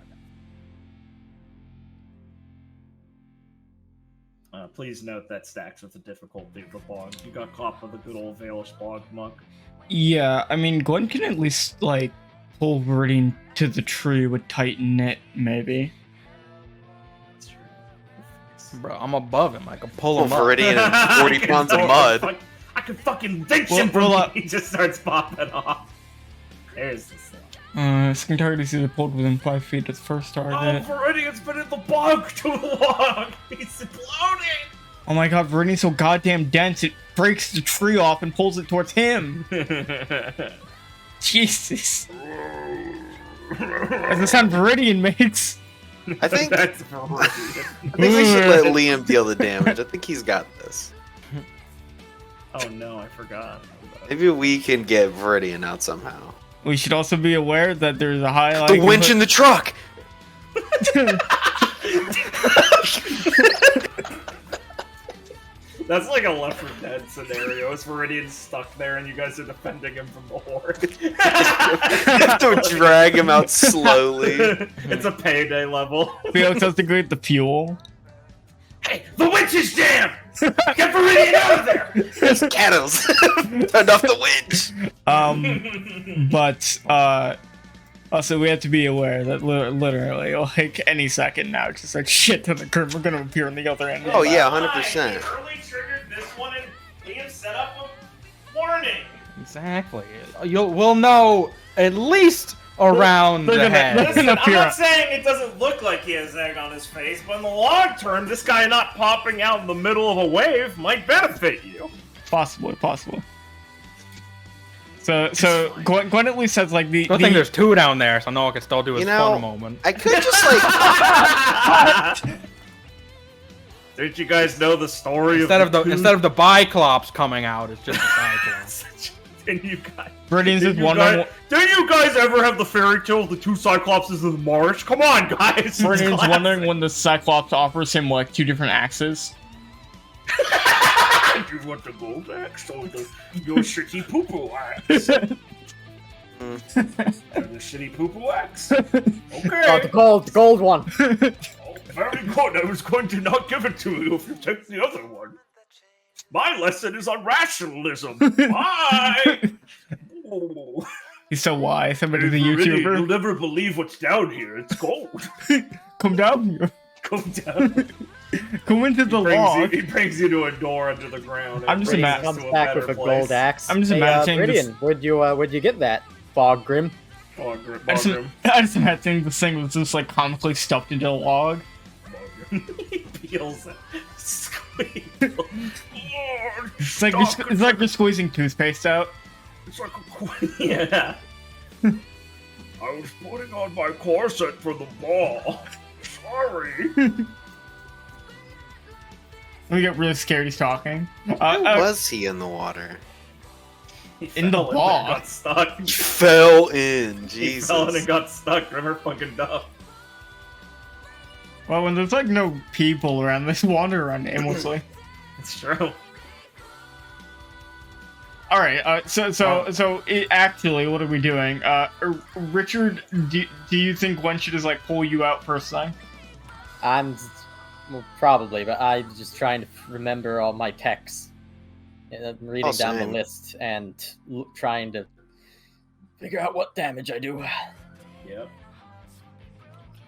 Please note that stacks with the difficulty of the bog. You got caught with a good old Valish bog muck. Yeah, I mean, Gwen can at least like pull Viridian to the tree with Titan Knit, maybe. That's true. Bro, I'm above him. I can pull Pull him up. Viridian and 40 pounds of mud. I can fucking reach Well, him from well, He just starts popping off. There's the slot. Second target is either pulled within 5 feet of the first Oh, target. Viridian's been in the bog too long! He's imploding! Oh my god, Viridian's so goddamn dense, it breaks the tree off and pulls it towards him. Jesus. That's the sound Viridian makes. I think That's brilliant. I think we should let Liam deal the damage. I think he's got this. Oh no, I forgot. Maybe we can get Viridian out somehow. We should also be aware that there's a high The likelihood. winch in the truck! That's like a Left 4 Dead scenario. Is Viridian stuck there and you guys are defending him from the horde? You have to drag him out slowly. It's a payday level. Felix has to go get the fuel. Hey, the winch is jammed! Get Viridian out of there! There's cannons. Turned off the winch. But also we have to be aware that literally, like any second now, just like shit to the curve, we're gonna appear on the other end. Oh yeah, He 100%. early triggered this one and Liam set up a warning. Exactly. We'll know at least around They're the gonna- head. Listen, I'm appear- not saying it doesn't look like he has egg on his face, but in the long term, this guy not popping out in the middle of a wave might benefit you. Possibly. So Gwen at least has like the. Good thing there's two down there, so Noah can still do his You know, fun moment. I could just like Didn't you guys know the story Instead of of the Biclops coming out, it's just a Cyclops. Didn't you guys? Viridian's Did just you wondering. guys, didn't you guys ever have the fairy tale of the two Cyclopses in the marsh? Come on, guys! It's Viridian's classic. wondering when the Cyclops offers him like 2 different axes. Do you want the gold axe or your shitty poo-poo axe? And the shitty poo-poo axe? Oh, Okay. the gold one. Oh, very good. I was going to not give it to you if you take the other one. My lesson is on rationalism. Bye! Ooh. He's so wise. Somebody's a Hey, Viridian, You'll YouTuber. never believe what's down here. It's gold. Come down here. Come down. Come into the log. He brings you to a door under the ground. and I'm just brings ima- us Comes to back better with a place. gold axe. I'm just Hey, imagining this- Viridian, where'd you get that? Fog Grim? Oh, I just imagine this thing was just like comically stuffed into a log. He peels it. Squeeze. It's like you're squeezing toothpaste out. It's like a yeah. I was putting on my corset for the ball. Sorry. We get really scared he's talking. where was he in the water? He In the fell and ball. got stuck. He fell in. He fell in and Jesus. got stuck. Remember fucking Duff. Well, when there's like no people around, they just wander around aimlessly. It's true. All right. Actually, what are we doing? Richard, do you think Gwen should just like pull you out first thing? Well, probably, but I'm just trying to remember all my texts. And I'm reading down the same. list and trying to figure out what damage I do. Yep.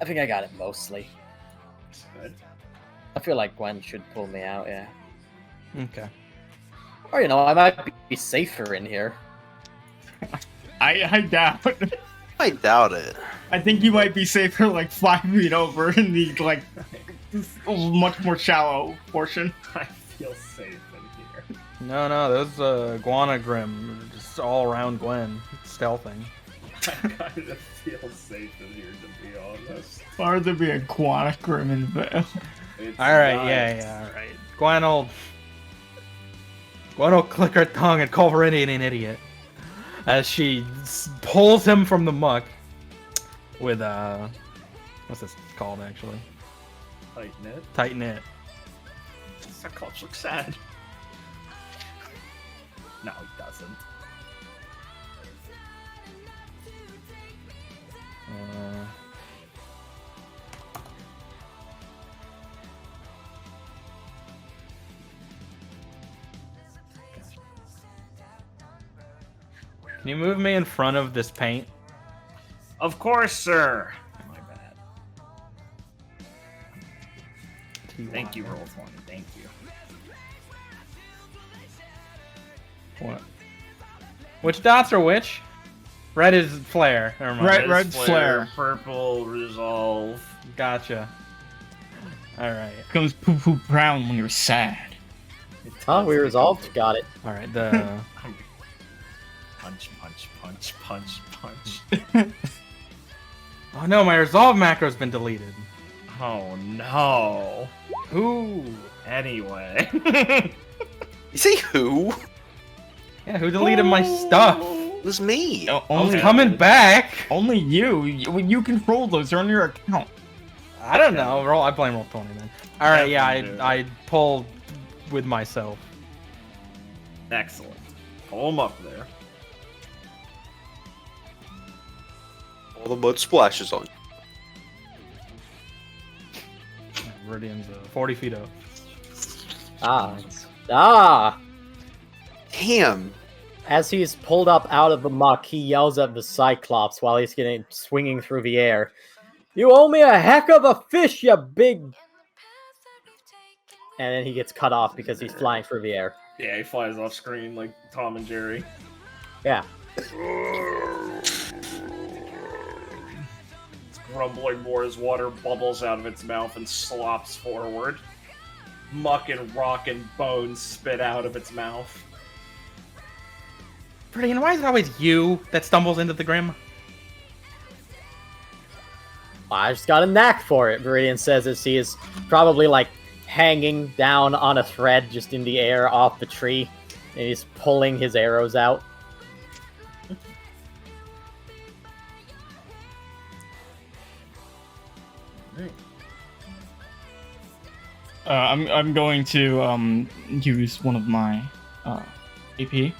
I think I got it mostly. That's good. I feel like Gwen should pull me out, yeah. Okay. Or, I might be safer in here. I doubt. I doubt it. I think you might be safer like 5 feet over in the like much more shallow portion. I feel safe in here. No, those Guana Grim are just all around Gwen, stealthing. I kind of feel safe in here, to be honest. Why would there be a guana grim in Vale? It's Alright, nice. yeah, alright. Gwen will click her tongue and call Viridian an idiot. As she pulls him from the muck with, what's this called, actually? Tighten it. Tighten it. Cyclops looks sad. No, he doesn't. Can you move me in front of this paint? Of course, sir. My bad. Thank you, Roll20. Thank you. What? Which dots are which? Red is flare. Never mind. Right. Red flare. Purple resolve. Gotcha. Alright. Becomes poop poop brown when you're sad. Oh, we resolved. Got it. Alright, the... Punch, punch, punch, punch, punch. Oh no, my resolve macro's been deleted. Oh no. Who? Anyway. You say who? Yeah, who deleted my stuff? It was me. I was coming back. Only you. You control those. They're on your account. I don't know. I blame Roll20 then. All right, yeah, I pulled with myself. Excellent. Pull him up there. All the mud splashes on you. Viridian's 40 feet up. Damn. As he's pulled up out of the muck, he yells at the Cyclops while he's getting swinging through the air. You owe me a heck of a fish, you big... And then he gets cut off because he's flying through the air. Yeah, he flies off screen like Tom and Jerry. Yeah. It's grumbling more as water bubbles out of its mouth and slops forward. Muck and rock and bones spit out of its mouth. Viridian, why is it always you that stumbles into the Grim? I just got a knack for it, Viridian says as he is probably like hanging down on a thread just in the air off the tree. And he's pulling his arrows out. I'm going to use one of my AP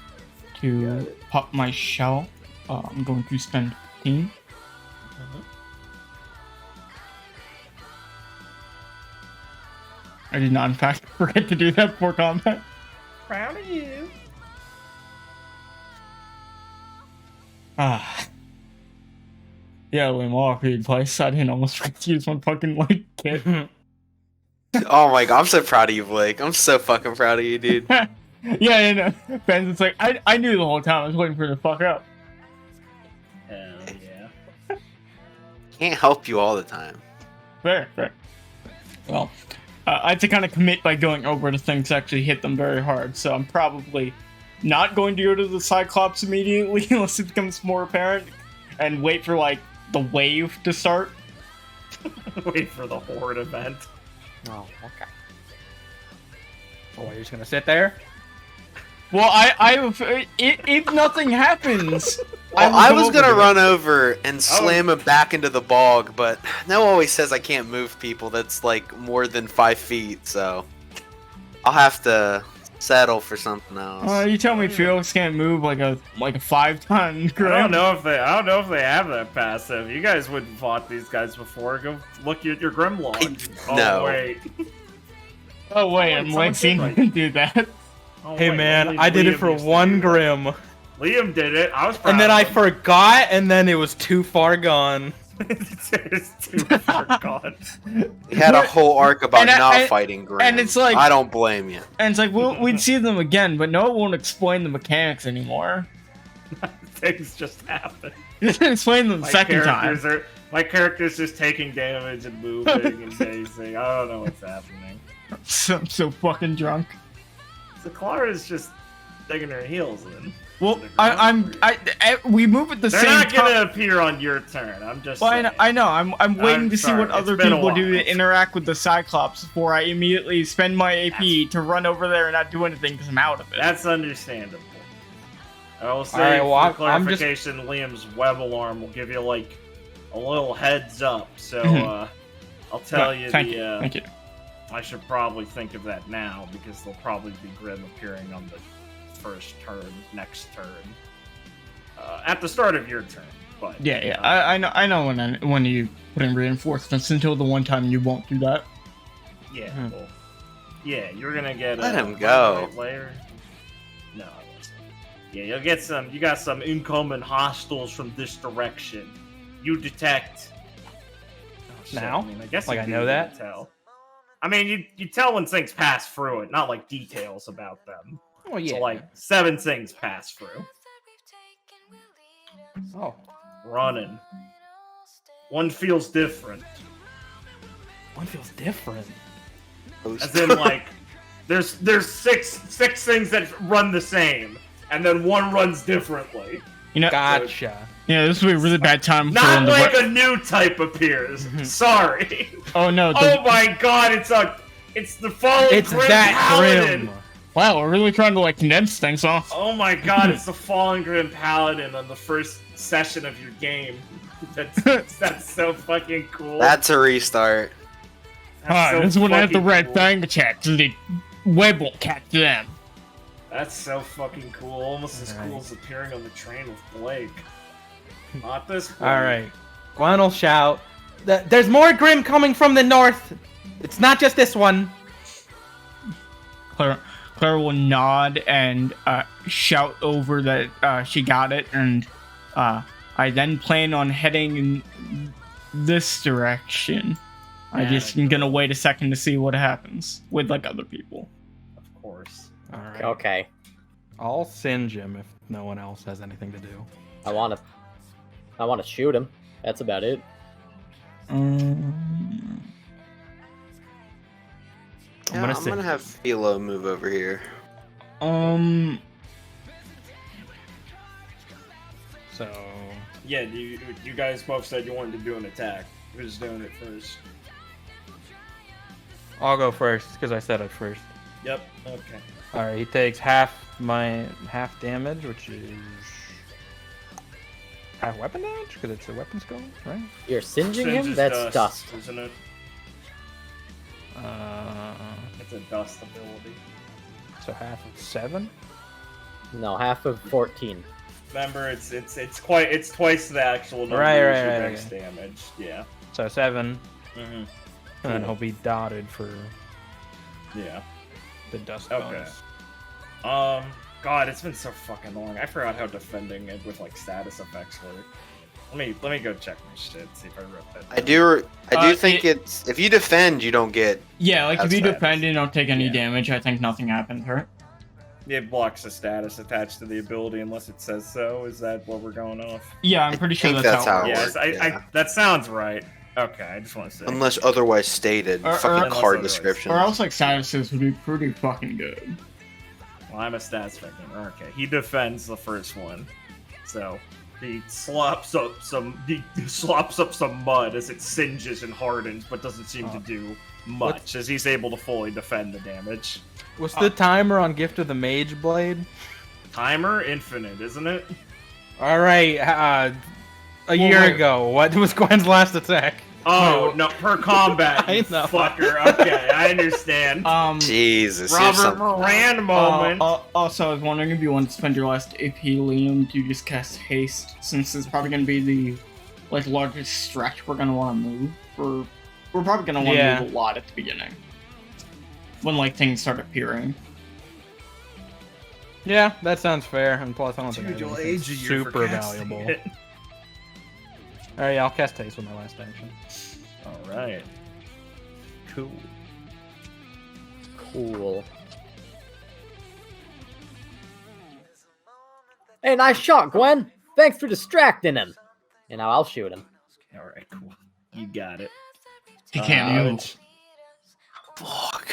to pop my shell. I'm going to spend 15. I did not, in fact, forget to do that before combat. Proud of you. Yeah, Liam, all awkward place. I didn't almost forget to use one fucking, like, kit. Oh my god, I'm so proud of you, Blake. I'm so fucking proud of you, dude. Yeah, no. Ben's it's like, I knew the whole time. I was waiting for it to fuck up. Hell yeah. Can't help you all the time. Fair. Well, I had to kind of commit by going over the things to actually hit them very hard, so I'm probably not going to go to the Cyclops immediately unless it becomes more apparent, and wait for, like, the wave to start. Wait for the horde event. Oh, okay. Oh, you're just gonna sit there? Well, if nothing happens... Well, I was gonna run over and slam him back into the bog, but Noah always says I can't move people that's like more than 5 feet, so I'll have to settle for something else. You tell me Felix can't move like a 5-ton. I don't know if they have that passive. You guys wouldn't fought these guys before. Go look at your Grimlog. No. Wait. Oh wait, I'm like seeing him do that. Oh, Hey wait, man, only I did it Liam for used to one do that. Grim. Liam did it. I was proud And then of I him. forgot, and then it was too far gone. It's too far gone. He had a whole arc about And I- not I- fighting Grim. and it's like- I don't blame you. And it's like, we'd see them again, but no, it won't explain the mechanics anymore. Things just happen. You didn't explain them the second time. My character's just taking damage and moving and basing. I don't know what's happening. I'm so fucking drunk. So Clara's just digging her heels in. Well, we move at the They're same not time. gonna appear on your turn. I'm just. Well, saying. I know. I'm waiting I'm to see sorry, what it's other been a people do while. to interact with the Cyclops before I immediately spend my AP to run over there and not do anything because I'm out of it. That's understandable. I will say, Alright, well, for I'm just- clarification, Liam's web alarm will give you like a little heads up. So I'll tell you Thank you. I should probably think of that now because there'll probably be Grim appearing on the first turn, next turn, at the start of your turn. But Yeah. I know when you put in reinforcements until the one time you won't do that. Yeah, well, yeah, you're gonna get. Let him go. right layer. No, I wasn't. Yeah, you'll get some. You got some incoming hostiles from this direction. You detect. Oh, shit, Now? I guess Like, you I do know that? Tell. I mean, you tell when things pass through it, not like details about them. Oh yeah. So like 7 things pass through. Oh. Running. One feels different. One feels different. As in, like, there's six things that run the same, and then one runs differently. You know, Gotcha. yeah, this would be a really bad time. Not for like a new type appears. Sorry. Oh no! Oh my god, it's the fallen It's Grim that Paladin. grim. Wow, we're really trying to like condense things off. Oh my god, it's the fallen Grim Paladin on the first session of your game. That's so fucking cool. That's a restart. That's so This is when I have the fucking red cool. thing attack, so the web won't catch them. That's so fucking cool. Almost as cool as appearing on the train with Blake. Not this one. Alright. Gwen will shout. There's more Grim coming from the north. It's not just this one. Claire will nod and shout over that she got it, and I then plan on heading in this direction. I just am gonna wait a second to see what happens with like other people. Of course. Alright. Okay. I'll singe him if no one else has anything to do. I wanna shoot him. That's about it. Yeah, I'm gonna have Philo move over here. So Yeah, you guys both said you wanted to do an attack. Who's doing it first? I'll go first because I said it first. Yep. Okay. Alright, he takes half damage, which is half weapon damage because it's a weapon skill, right? You're singeing Singe him? is That's dust. isn't it? It's a dust ability. So half of 7. No, half of 14. Remember, it's twice the actual number Right, as your right, base damage. Yeah. So 7, Mm-hmm. and then he'll be dotted for Yeah. the dust Okay. bonus. God, it's been so fucking long. I forgot how defending it with like status effects work. Let me go check my shit. See if I wrote that. I do think it's if you defend, you don't get. Yeah, like if That's you fine. defend and don't take any Yeah. damage, I think nothing happens, right? It blocks the status attached to the ability unless it says so. Is that what we're going off? Yeah, I'm pretty sure think that's how it it works. Yes, works, yeah. that sounds right. Okay, I just want to say. Unless otherwise stated, Or- fucking unless card otherwise- description. Or else like statuses would be pretty fucking good. Well, I'm a stats victim. Okay, he defends the first one, so he slops up some mud as it singes and hardens, but doesn't seem to do much as he's able to fully defend the damage. What's the timer on Gift of the Mage Blade? Timer infinite, isn't it? Alright, a year wait. ago, what was Gwen's last attack? Oh no, per combat, I you know. fucker. Okay, I understand. Jesus, here's Robert something. Moran moment. Also, I was wondering if you want to spend your last AP Liam to just cast haste, since it's probably going to be the like largest stretch we're going to want to move. We're probably going to want to move a lot at the beginning, when like things start appearing. Yeah, that sounds fair. And plus, I don't think I Dude, have you'll anything age a year for super casting valuable. it. Alright, yeah, I'll cast Haste with my last action. All right. Cool. Cool. Hey, nice shot, Gwen! Thanks for distracting him! And now I'll shoot him. All right, cool. You got it. He can't move. Fuck.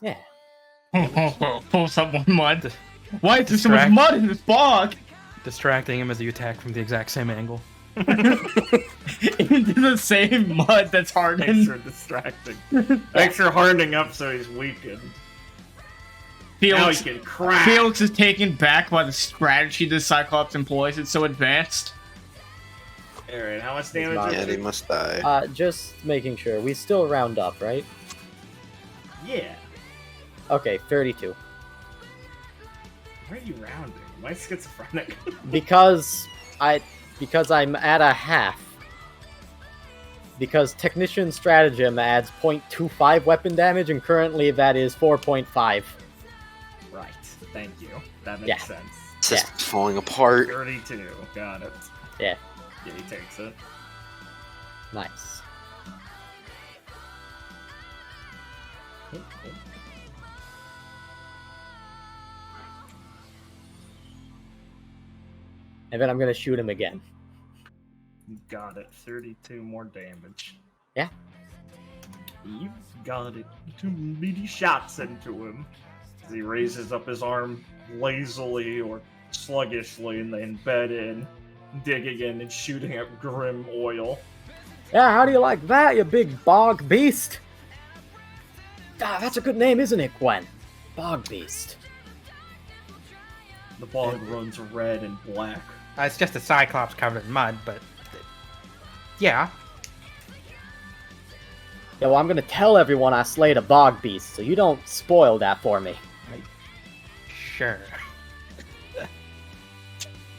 Yeah. Pulls up one mud. Why is there so much mud in this bog? Distracting him as you attack from the exact same angle. Into the same mud that's Thanks hardened. for distracting. Thanks for hardening up so he's weakened. Now he Felix, can crack. Felix is taken back by the strategy the Cyclops employs. It's so advanced. All right, how much not- damage? Yeah, is they it? must die. Just making sure. We still round up, right? Yeah. Okay, 32. Why are you rounding? Am I schizophrenic? Because I'm at a half. Because Technician Stratagem adds 0.25 weapon damage, and currently that is 4.5. Right. Thank you. That makes Yeah. sense. System's falling apart. 32. Got it. Yeah, Yeah, he takes it. nice. And then I'm gonna shoot him again. Got it. 32 more damage. Yeah. You've got it. 2 meaty shots into him. As he raises up his arm lazily or sluggishly and then bed in, digging in and shooting at Grim Oil. Yeah, how do you like that, you big bog beast? Ah, that's a good name, isn't it, Gwen? Bog beast. The bog runs red and black. It's just a cyclops covered in mud, but yeah. Yeah, well, I'm gonna tell everyone I slayed a bog beast, so you don't spoil that for me. Sure.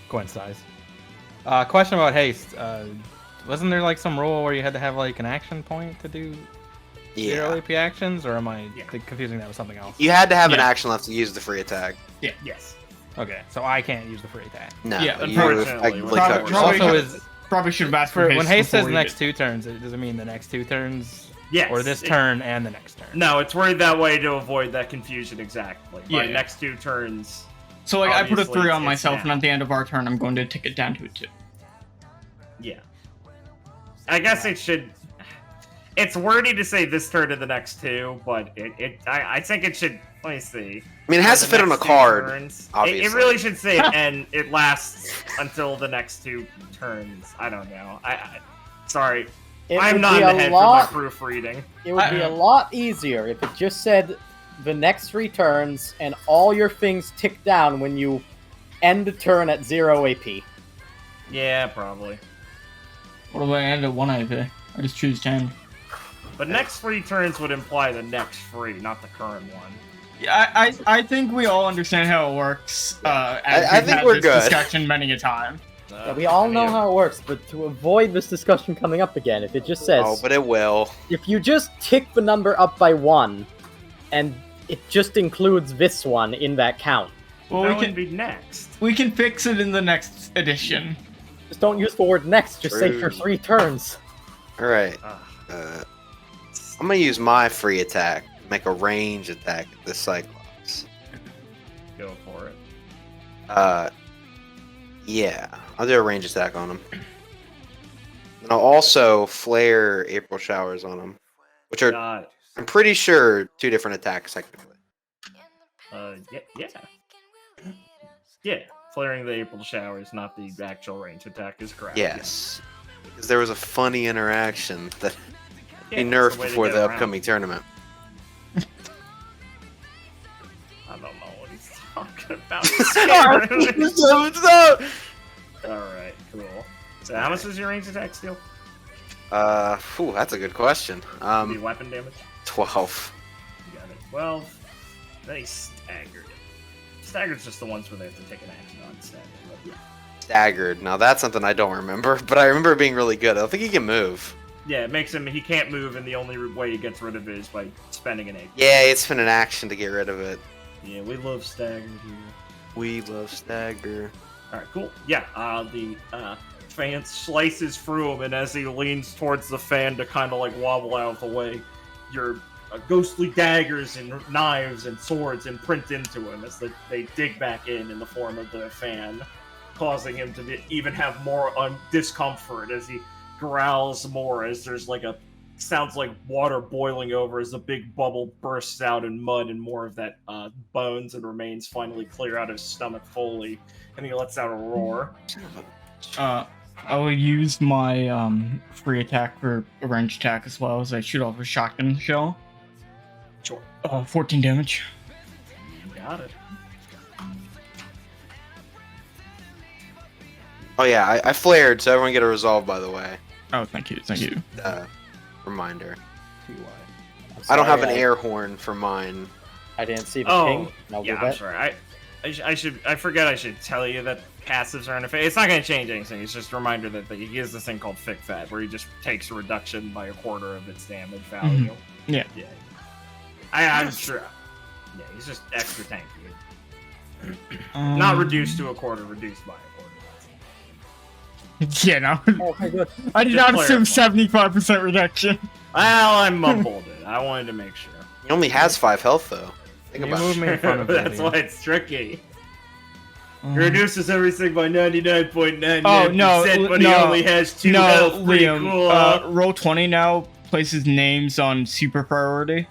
Gwen size. Question about haste. Wasn't there like some rule where you had to have like an action point to do zero AP actions, or am I confusing that with something else? You had to have an action left to use the free attack. Yeah. Yes. Okay, so I can't use the free attack. No. Yeah, you unfortunately, effectively cut yourself. Also, Probably should have asked for for when haste says before we next did. 2 turns, does it mean the next 2 turns? Yes. Or this turn and the next turn? No, it's worded that way to avoid that confusion exactly. By Yeah. next 2 turns. So like I put a Obviously, 3 on it's myself, now. and at the end of our turn, I'm going to take it down to a 2. Yeah. I guess it should. It's wordy to say this turn to the next 2, but I think it should. Let me see. I mean, it has to The fit on a next 2 card. turns. Obviously. It really should say it lasts until the next 2 turns. I don't know. Sorry. I'm not in the head for my proofreading. It would be a lot easier if it just said the next 3 turns and all your things tick down when you end the turn at 0 AP. Yeah, probably. What if I end at 1 AP? I just choose 10. But next 3 turns would imply the next 3, not the current one. Yeah, I think we all understand how it works. As I we've think had we're this good. discussion many a time. Yeah, we all know how it works, but to avoid this discussion coming up again, if it just says, Oh, but it will. if you just tick the number up by 1, and it just includes this one in that count, Well, that we would can be next. we can fix it in the next edition. just don't use the word next, just say for True. 3 turns. Alright. Ugh. I'm gonna use my free attack. Make a range attack at the Cyclops. Go for it. Yeah. I'll do a range attack on him. And I'll also flare April Showers on him. Which are, I'm pretty sure, 2 different attacks, technically. Yeah. Yeah, flaring the April showers, not the actual range attack, is correct. Yes. Because there was a funny interaction that Yeah, he it's nerfed the way to before get the around. upcoming tournament. I don't know what he's talking about. Scared. Alright, cool. So how much is your range attack steal? That's a good question. The weapon damage? 12. You got it. 12. They staggered. Staggered's just the ones where they have to take an action on staggered. But yeah. Staggered. Now that's something I don't remember, but I remember it being really good. I don't think he can move. Yeah, it makes him, he can't move, and the only way he gets rid of it is by spending an egg. Yeah, it's been an action to get rid of it. Yeah, we love staggered here. We love stagger. Alright, cool. Yeah, the fan slices through him, and as he leans towards the fan to kind of like wobble out of the way, your ghostly daggers and knives and swords imprint into him as they dig back in the form of the fan, causing him to even have more discomfort as he growls more as there's like sounds like water boiling over as a big bubble bursts out in mud and more of that bones and remains finally clear out his stomach fully, and he lets out a roar. I will use my free attack for a range attack as well as I shoot off a shotgun shell. Sure. 14 damage. Got it. Oh yeah, I flared, so everyone get a resolve, by the way. Oh, thank you. Reminder. I'm I don't have an sorry, air horn for mine. I didn't see the Oh, king. No, yeah, go I'm back. sorry. I forget I should tell you that passives are interface. It's not going to change anything. It's just a reminder that he has this thing called Fick Fat, where he just takes a reduction by a quarter of its damage value. Yeah. Yeah. I'm sure. Yeah, he's just extra tanky. Not reduced to a quarter, reduced by a quarter. Yeah, no. Oh, okay, good. I did Just not assume clarify. 75% reduction. Well, I mumbled it. I wanted to make sure. He only has 5 health, though. Think You about move it. me in front of That's Vivian. why it's tricky. He reduces everything by 99.99%, Oh, no, but he no. only has 2 No, health. Pretty Liam. cool. Roll 20 now places names on super priority.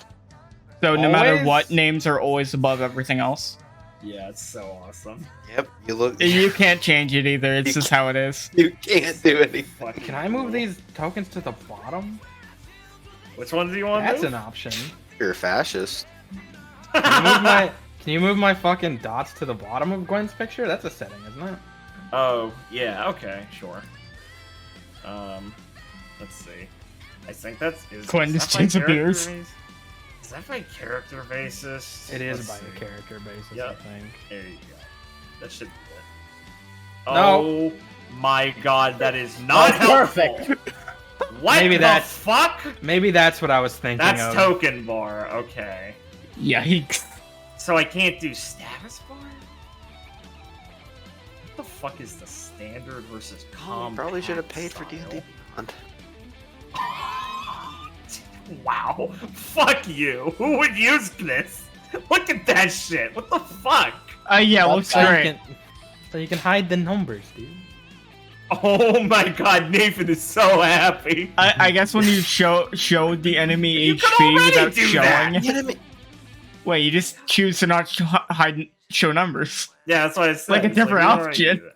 So no matter Always? what, names are always above everything else. Yeah, it's so awesome. Yep, you look. You can't change it either. It's just how it is. You can't do anything. Fucking Can I move cool. these tokens to the bottom? Which ones do you want That's to an move? option. You're a fascist. Can you move my fucking dots to the bottom of Gwen's picture? That's a setting, isn't it? Oh, yeah, okay, sure. Let's see. I think that's... Gwen is just that by disappears. character base? Is that by character basis? It is Let's by see. a character basis, Yep. I think. There you go. That should be it. No. Oh my god, that is not That's helpful. perfect. What Maybe the that's- fuck? Maybe that's what I was thinking That's of. token bar, okay. Yikes. So I can't do status bar? What the fuck is the standard versus compact? Probably should have paid for style? D&D Beyond. Wow. Fuck you. Who would use this? Look at that shit. What the fuck? Yeah, looks So you great. can hide the numbers, dude. Oh my god, Nathan is so happy. I guess when you show the enemy You can HP already without do showing. that. Enemy. Wait, you just choose to not show numbers. Yeah, that's what I said. Like a It's different you already option. do that.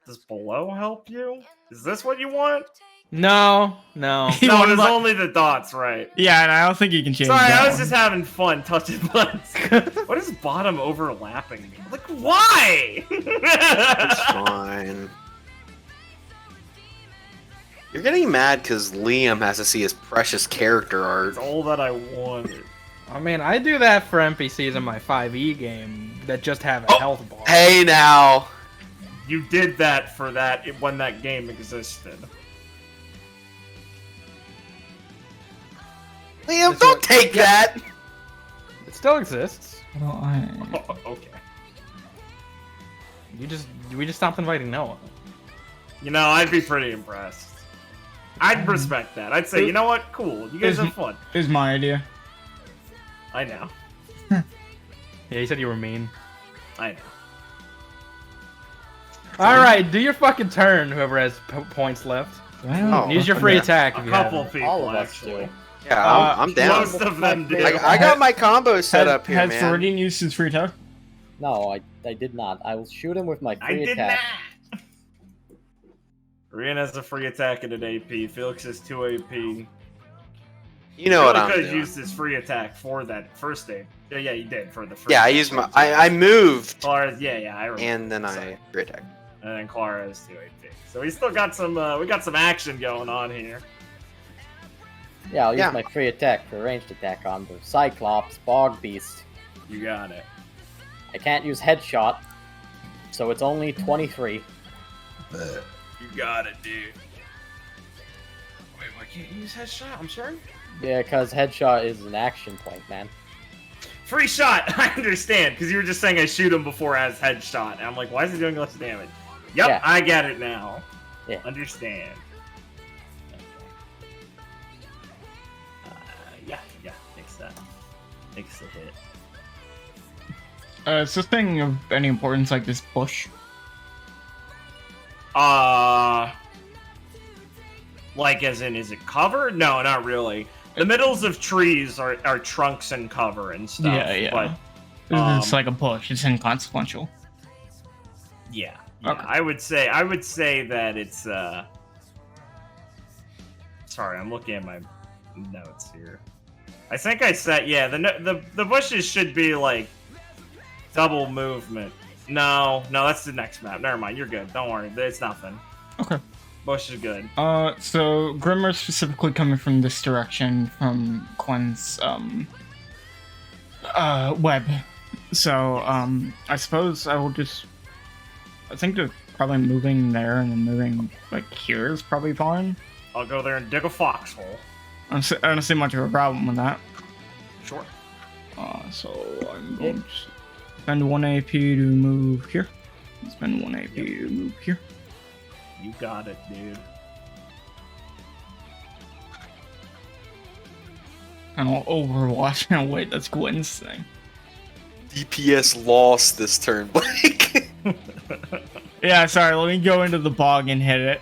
Does below help you? Is this what you want? No. He No, wanted it's like- only the dots, right? Yeah, and I don't think you can change Sorry, that I was one. just having fun touching buttons. What is bottom overlapping mean? Like, why? It's fine. You're getting mad because Liam has to see his precious character art. It's all that I wanted. I mean, I do that for NPCs in my 5e game that just have a Oh, health bar. Hey now! You did that for that when that game existed. Liam, It's don't a- take that! It still exists. Oh, okay. We just stopped inviting Noah. You know, I'd be pretty impressed. I'd respect that. I'd say, you know what? Cool. You guys have fun. It was my idea. I know. Yeah, you said you were mean. I know. Alright, do your fucking turn, whoever has points left. Oh, Use your free yeah. attack if A you couple have people, All of us actually. do. Yeah, I'm down. Most of them do. I got my combo set up here, Has man. Floridian used his free attack? No, I did not. I will shoot him with my I free did attack. not. Rian has a free attack and an AP. Felix has 2 AP. You know what He I'm could have doing. used his free attack for that first AP. Yeah, you did for the first. Yeah, I used my. I moved, Clara's, yeah, I remember. and then Sorry. I free attack. And then Clara has 2 AP. So we still got some. We got some action going on here. Yeah, I'll use Yeah. my free attack for ranged attack on the Cyclops Bog Beast. You got it. I can't use headshot, so it's only 23. You got it, dude. Wait, why can't you use headshot? I'm sorry. Yeah, because headshot is an action point, man. Free shot. I understand because you were just saying I shoot him before as headshot, and I'm like, why is he doing less damage? Yep, Yeah. I get it now. Yeah. Understand. Yeah, makes the hit. Is this thing of any importance like this bush? Like as in, is it cover? No, not really. The middles of trees are trunks and cover and stuff. Yeah. But It's like a bush. It's inconsequential. yeah. Okay. I would say that it's Sorry, I'm looking at my notes here. I think I said the bushes should be like double movement. No, that's the next map. Never mind, you're good. Don't worry, it's nothing. Okay. Bush is good. So Grimmer's specifically coming from this direction from Quen's web. So I suppose I will just. I think they're probably moving there and then moving like here is probably fine. I'll go there and dig a foxhole. I don't see much of a problem with that. Sure. So I'm going to spend 1 AP to move here. Spend 1 AP to move here. You got it, dude. And I'll Overwatch. Now wait, that's Gwen's thing. DPS lost this turn, Blake. Yeah, sorry. Let me go into the bog and hit it.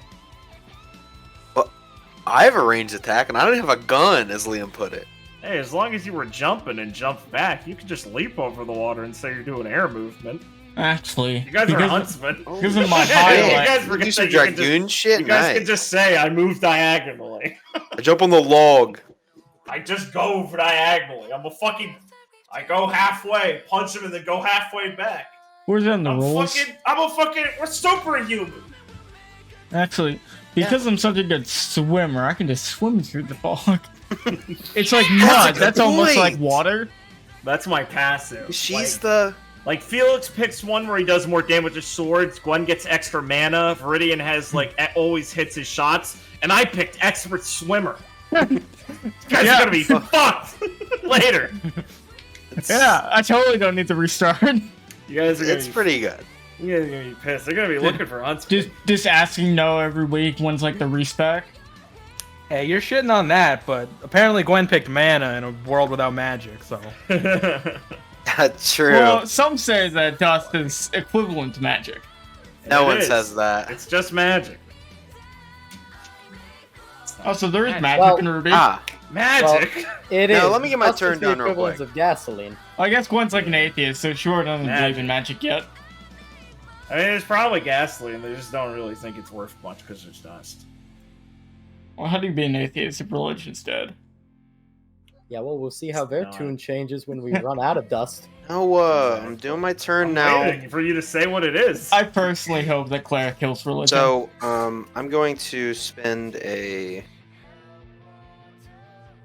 I have a ranged attack, and I don't have a gun, as Liam put it. Hey, as long as you were jumping and jumped back, you could just leap over the water and say you're doing air movement. Actually, You guys are huntsmen. Because of my Hey, you highlight. guys were you gonna some say you could dragoon shit? You guys Nice. could just say I move diagonally. I jump on the log. I just go diagonally. I go halfway, punch him, and then go halfway back. Where's that in the rules? We're superhuman. Actually, because I'm such a good swimmer, I can just swim through the fog. It's like mud. That's almost like water. That's my passive. She's Like Felix picks one where he does more damage with swords. Gwen gets extra mana. Viridian has always hits his shots, and I picked expert swimmer. You guys are gonna be fucked later. Yeah, I totally don't need to restart. You guys are. It's pretty good. You guys are gonna be pissed. They're gonna be looking for hunts. Just asking no every week. When's like the respec? Hey, you're shitting on that, but apparently Gwen picked mana in a world without magic, so. That's true. Well, some say that dust is equivalent to magic. No It one is. says that. It's just magic. Also, there is magic Well, in RWBY. Magic. It is. No, let me get my Dust turn is the done real equivalent quick. of gasoline. I guess Gwen's like an atheist, so sure doesn't believe in magic yet. I mean, it's probably gasoline. They just don't really think it's worth much because there's dust. Well, how do you be an atheist if religion's dead? Yeah, well, we'll see how their not. tune changes when we run out of dust. No, I'm doing my turn I'm now. waiting for you to say what it is. I personally hope that Claire kills religion. So, I'm going to spend a.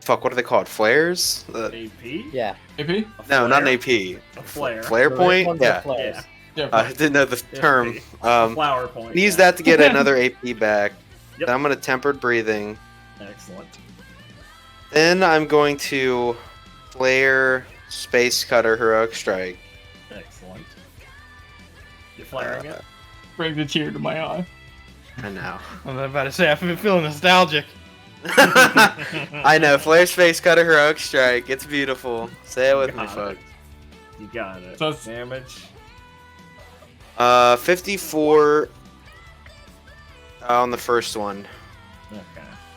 Fuck, what are they called? Flares? AP? Yeah. AP? A No, not an flare? AP. A flare. Flare The point? ones are Yeah. flares. Yeah. I didn't know the term. Flower point. Use yeah. that to get another AP back. Yep. Then I'm going to tempered breathing. Excellent. Then I'm going to flare space cutter heroic strike. Excellent. You're flaring it? Brings a tear to my eye. I know. I was about to say, I've been feeling nostalgic. I know. Flare space cutter heroic strike. It's beautiful. Say it with me, Got fuck. You got it. So- Damage. 54 on the first one. Okay.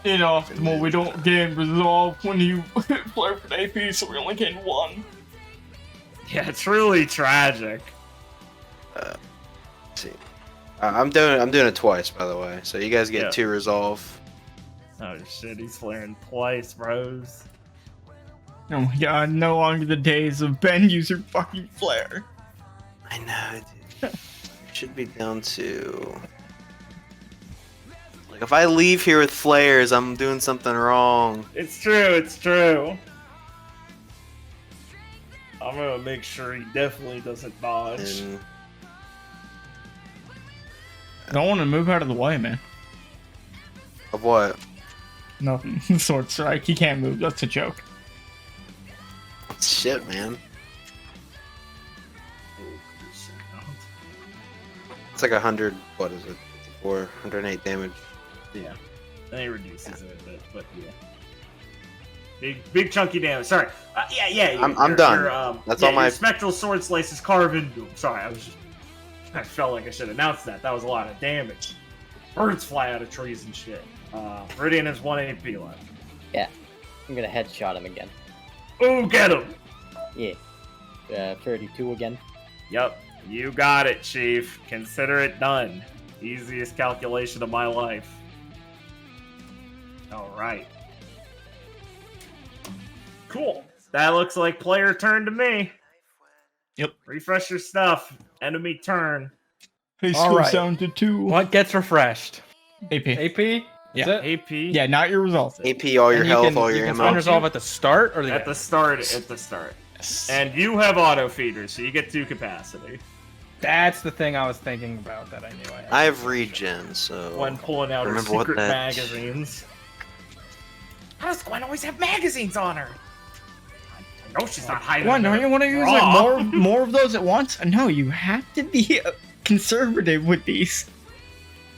You know, well, we don't gain resolve when you flare for AP, so we only gain one. Yeah, it's really tragic. Let's see. I'm doing it twice, by the way. So you guys get Yeah. 2 resolve. Oh shit, he's flaring twice, bros. Oh my god, no longer the days of Ben user fucking flare. I know, dude. Should be down to. Like, if I leave here with flares, I'm doing something wrong. It's true, it's true. I'm gonna make sure he definitely doesn't dodge. And Don't want to move out of the way, man. of what? Nothing. Sword strike. He can't move. That's a joke. Shit, man. It's like 100. What is it? 54, 108 damage. Yeah. Then he reduces it a bit, but yeah. Big chunky damage. Sorry. Yeah. I'm done. That's all my- Your spectral sword slices carve into him. Sorry, I felt like I should announce that. That was a lot of damage. Birds fly out of trees and shit. Viridian has 1 AP left. Yeah. I'm gonna headshot him again. Ooh, get him! Yeah. 32 again. Yep. You got it, Chief. Consider it done. Easiest calculation of my life. Alright. Cool. That looks like player turn to me. Yep. Refresh your stuff. Enemy turn. He All scores right. down to 2. What gets refreshed? AP. AP? Yeah. Is it? AP. Yeah, not your results. AP, all your And health, you can, all you your can ammo. spend resolve at the start or the At end? the start. And you have auto feeders, so you get 2 capacity. That's the thing I was thinking about that I knew I had. I have regen, so. When pulling out her Remember what secret that- magazines. How does Gwen always have magazines on her? I know she's not hiding. What? under Don't the you want to use bra. like more of those at once? No, you have to be conservative with these.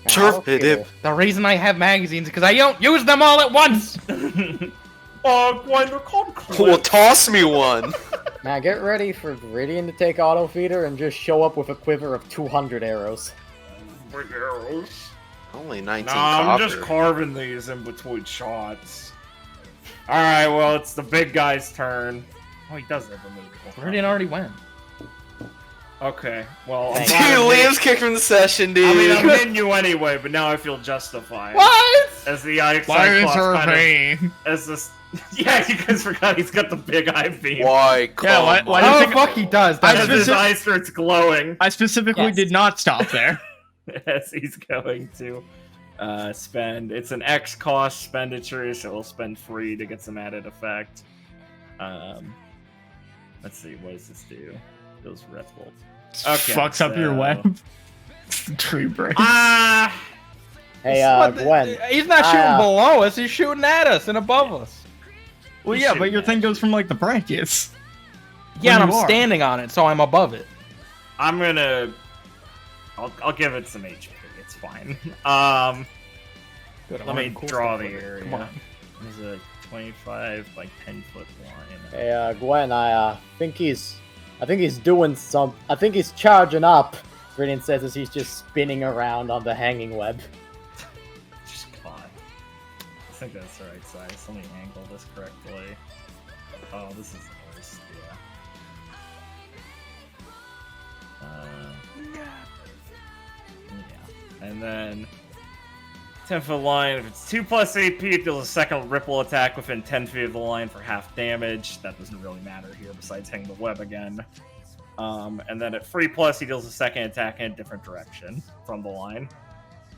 Conservative. The reason I have magazines is because I don't use them all at once! Gwen, they're called Well, clips. toss me one. Now get ready for Viridian to take auto feeder and just show up with a quiver of 200 arrows. Big arrows. Only 19 Nah, I'm copper. just carving these in between shots. All right, well, it's the big guy's turn. Oh, he does have a move. Viridian already went. Okay, well, I'm Thank Dude, glad I'm Liam's kicked from the session, dude. I mean, I'm hitting you anyway, but now I feel justified. What? As the Why is Cyclops her kind of, pain? as this, yeah, you guys forgot he's got the big eye beam. Why? why Come do you Oh, think- fuck, he does. I As doesn't his he? eye starts glowing, I specifically Yes. did not stop there. as he's going to spend. It's an X cost expenditure, so we'll spend free to get some added effect. Let's see, what does this do? Those red bolts. Okay, Fucks up your so- web. Tree break. Ah, Hey, What Gwen. He's not shooting below us. He's shooting at us and above us. Well, yeah, but your thing goes from like the branches. Yeah, and you I'm are. standing on it, so I'm above it. I'm gonna. I'll give it some HP. It's fine. Good, I'm Let me having cool draw stuff the with it. area. Come on. There's a 25 by 10 foot line. Hey, Gwen, I think he's doing some. I think he's charging up. Viridian says as he's just spinning around on the hanging web. Just God. I think that's the right size. Let me angle this correctly. Oh, this is the worst. Yeah. And then 10-foot line. If it's 2+ AP, it deals a second ripple attack within 10 feet of the line for half damage. That doesn't really matter here, besides hitting the web again. And then at 3+, he deals a second attack in a different direction from the line.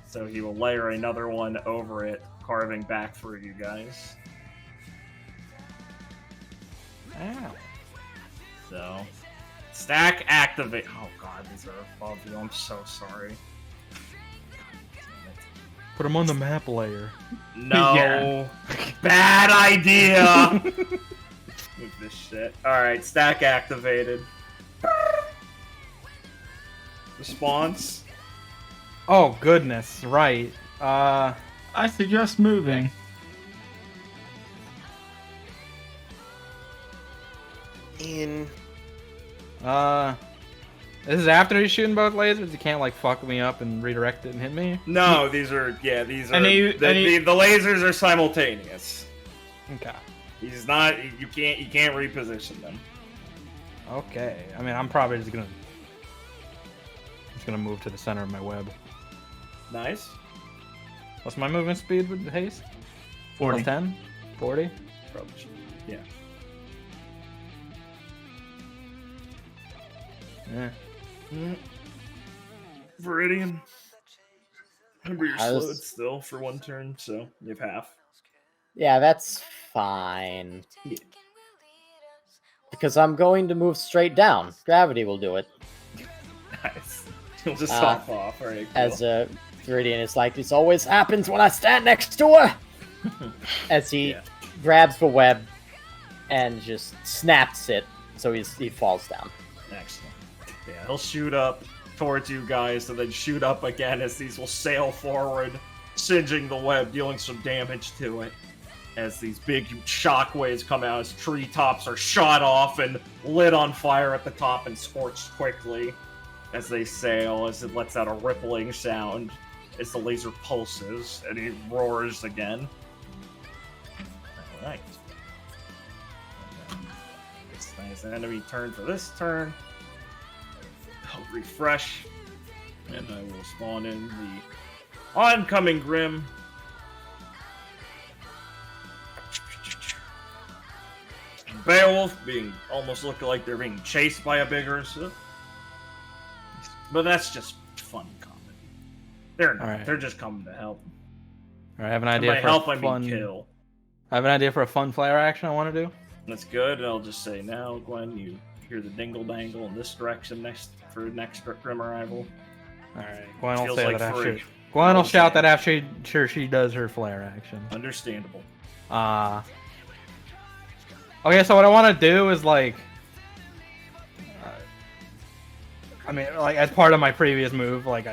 So he will layer another one over it, carving back through you guys. Ow. So, stack activate. Oh god, these are above you. I'm so sorry. Put him on the map layer. No. Yeah. Bad idea. Move this shit. Alright, stack activated. Response. Oh, goodness. Right. I suggest moving. in. This is after he's shooting both lasers? You can't, like, fuck me up and redirect it and hit me? No, these are these are Any- the lasers are simultaneous. Okay. He's not you can't reposition them. Okay. I mean, I'm probably just gonna move to the center of my web. Nice. What's my movement speed with haste? 40. 10? 40? Probably should. Yeah. Yeah. Viridian. Remember you're I was- slowed still for one turn, so you have half. Yeah, that's fine. Because I'm going to move straight down. Gravity will do it. Nice. You'll just Uh, hop off. Alright, cool. As Viridian is like, this always happens when I stand next to her! As he Yeah. grabs the web and just snaps it, so he falls down. Excellent. Yeah, he'll shoot up towards you guys and then shoot up again as these will sail forward, singeing the web, dealing some damage to it. As these big shockwaves come out, as treetops are shot off and lit on fire at the top and scorched quickly as they sail, as it lets out a rippling sound as the laser pulses and he roars again. Alright. It's nice enemy turn for this turn. I'll refresh, and I will spawn in the oncoming Grim. Beowulf being almost looking like they're being chased by a big Ursa. But that's just fun comedy. They're not. Alright. They're just coming to help. Alright, I have an And idea by for help, a I fun... mean kill. I have an idea for a fun flare action I want to do. That's good, and I'll just say now, Gwen, you hear the dingle dangle in this direction for next Grim arrival. Alright, Gwen will Feels say like that free. after... Gwen will shout Understand. that after she does her flare action. Understandable. Okay, so what I want to do is like, I mean, like as part of my previous move, like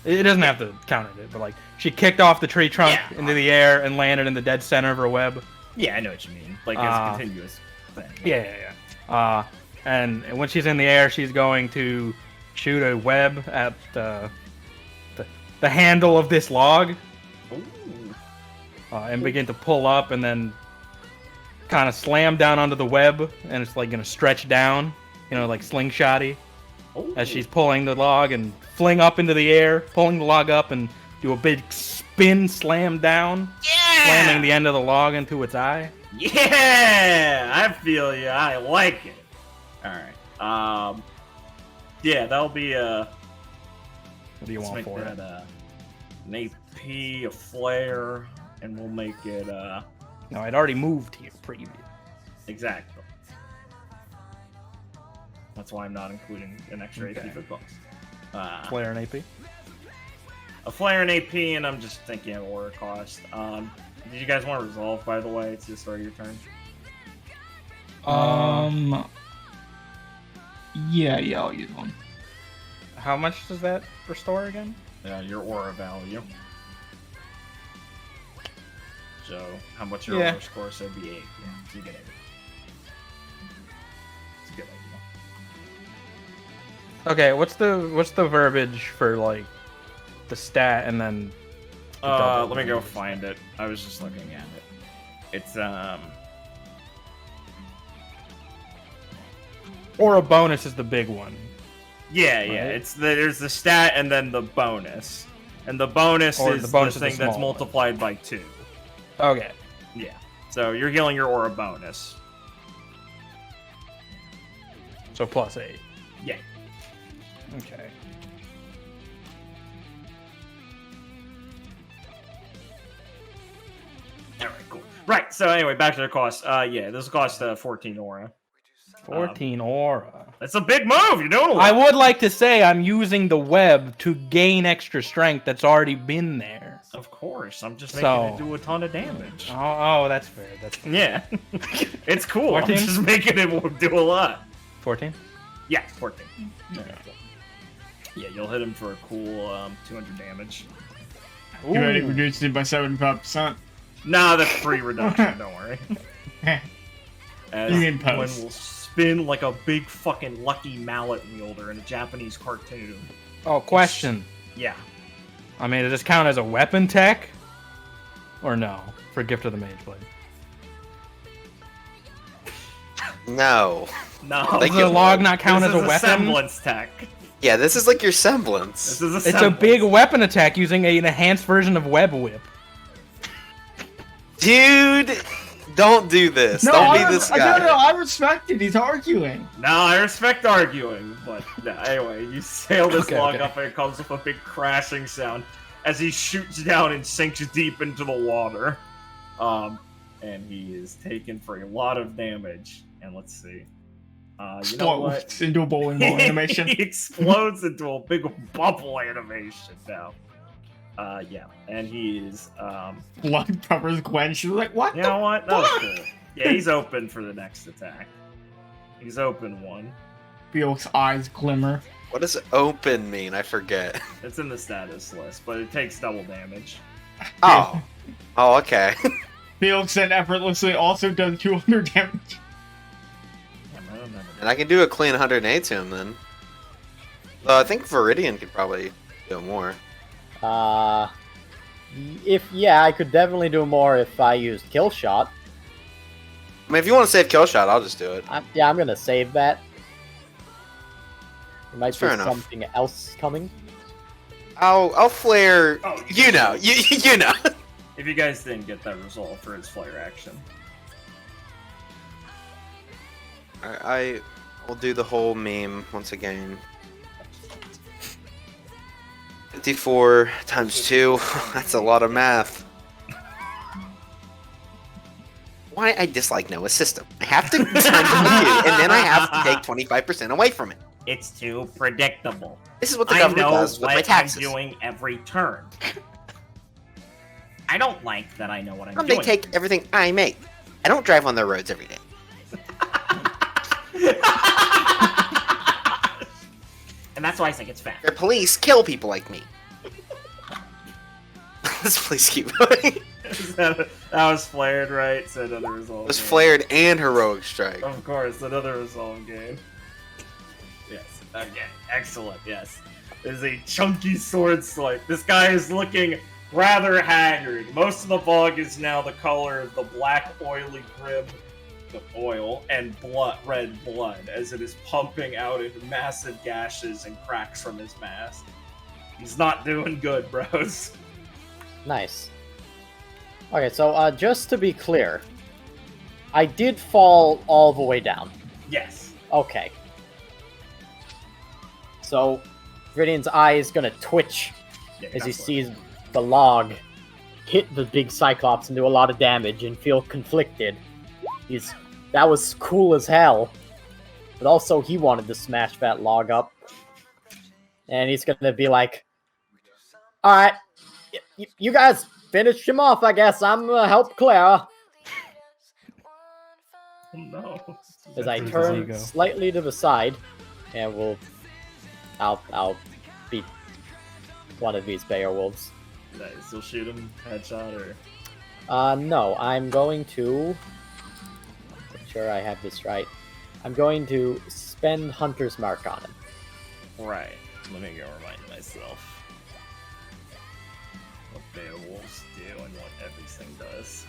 it doesn't have to counter it, but like she kicked off the tree trunk into the air and landed in the dead center of her web. Yeah, I know what you mean. Like it's a continuous thing. Yeah. And when she's in the air, she's going to shoot a web at the handle of this log Ooh. and begin to pull up and then kind of slam down onto the web, and it's like gonna stretch down, you know, like slingshotty, as she's pulling the log and fling up into the air, pulling the log up and do a big spin slam down, slamming the end of the log into its eye. Yeah, I feel you. I like it. All right. Yeah, that'll be What do you let's want make for that, it? an AP, a flare, and we'll make it No, I'd already moved here previous. exactly. That's why I'm not including an extra Okay. AP for books. Flare and AP. A flare and AP, and I'm just thinking of order cost. Did you guys want to resolve, by the way? It's the start of your turn. Yeah, I'll use one. How much does that restore again? Your aura value. So, how much your Yeah. aura score? So it'd be 8. Yeah, so you get 8. It's a good idea. Okay, what's the verbiage for like the stat and then? The double Let me go damage? find it. I was just looking at it. It's Or a bonus is the big one. yeah. Right. It's there's the stat and then the bonus, and the bonus Or is the bonus the is the thing that's small one. multiplied by 2. Okay. Yeah. So you're healing your aura bonus. So plus 8. Yeah. Okay. All right. Cool. Right. So anyway, back to the cost. Yeah, this will cost 14 aura. 14 aura. That's a big move. You're doing a lot. I would like to say I'm using the web to gain extra strength that's already been there. Of course. I'm just making So- it do a ton of damage. Oh, that's fair. That's fair. Yeah. It's cool. I'm 14? just making it do a lot. 14? Yeah, 14. Yeah, you'll hit him for a cool 200 damage. You already reduced it by 75%. Nah, that's free reduction. Don't worry. As You mean Gwen post. will spin like a big fucking lucky mallet wielder in a Japanese cartoon. Oh, question. Yeah. I mean, does this count as a weapon tech? Or no? For Gift of the Mage Blade. No. No. Thank Does the you. log not count This as a is weapon? semblance tech. Yeah, this is like your semblance. This is a It's a semblance. big weapon attack using an enhanced version of Web Whip. Dude, don't do this. Don't be this guy. No, I respect it. He's arguing. No, I respect arguing, but no, anyway, you sail this Okay, log okay. up and it comes with a big crashing sound as he shoots down and sinks deep into the water. And he is taken for a lot of damage. And let's see. You know what? Explodes into a bowling ball animation. He explodes into a big bubble animation now. Yeah, and he is, Blood covers Gwen. She's like, what you the know what? That was fuck? cool. Yeah, he's open for the next attack. He's open 1. Felix's eyes glimmer. What does open mean? I forget. It's in the status list, but it takes double damage. Oh. Oh, okay. Felix then effortlessly also does 200 damage. Damn, I don't remember. And I can do a clean 108 to him then. Though I think Viridian could probably do more. I could definitely do more if I used kill shot. I mean, if you want to save kill shot, I'll just do it. I'm gonna save that. There might Fair be enough. something else coming. I'll flare. Oh, You know, you know. If you guys didn't get that result for his flare action. I will do the whole meme once again. 54 times 2. That's a lot of math. Why I dislike Noah's system. I have to times it by 2, and then I have to take 25% away from it. It's too predictable. This is what the I government know does with what my taxes. I'm doing every turn. I don't like that I know what I'm They doing. take everything I make. I don't drive on their roads every day. And that's why I think it's fast. Their police kill people like me. Let's please keep going. That was flared, right? So another result. It was game. flared and heroic strike. Of course, another resolve game. Yes. Okay. Excellent. Yes. It is a chunky sword swipe. This guy is looking rather haggard. Most of the bog is now the color of the black, oily grim of oil and blood, red blood, as it is pumping out into massive gashes and cracks from his mask. He's not doing good, bros. Nice. Okay, so just to be clear, I did fall all the way down. Yes. Okay. So, Viridian's eye is gonna twitch as he sees the log hit the big Cyclops and do a lot of damage and feel conflicted. That was cool as hell. But also, he wanted to smash that log up. And he's gonna be like, alright, you guys finished him off, I guess. I'm gonna help Clara. Oh, no. As I turn slightly to the side, and I'll beat one of these Beowulfs. Nice. You'll shoot him, headshot, or... No, I'm going to... make sure I have this right. I'm going to spend Hunter's Mark on him. Right. Let me go remind myself what Beowulfs do and what everything does.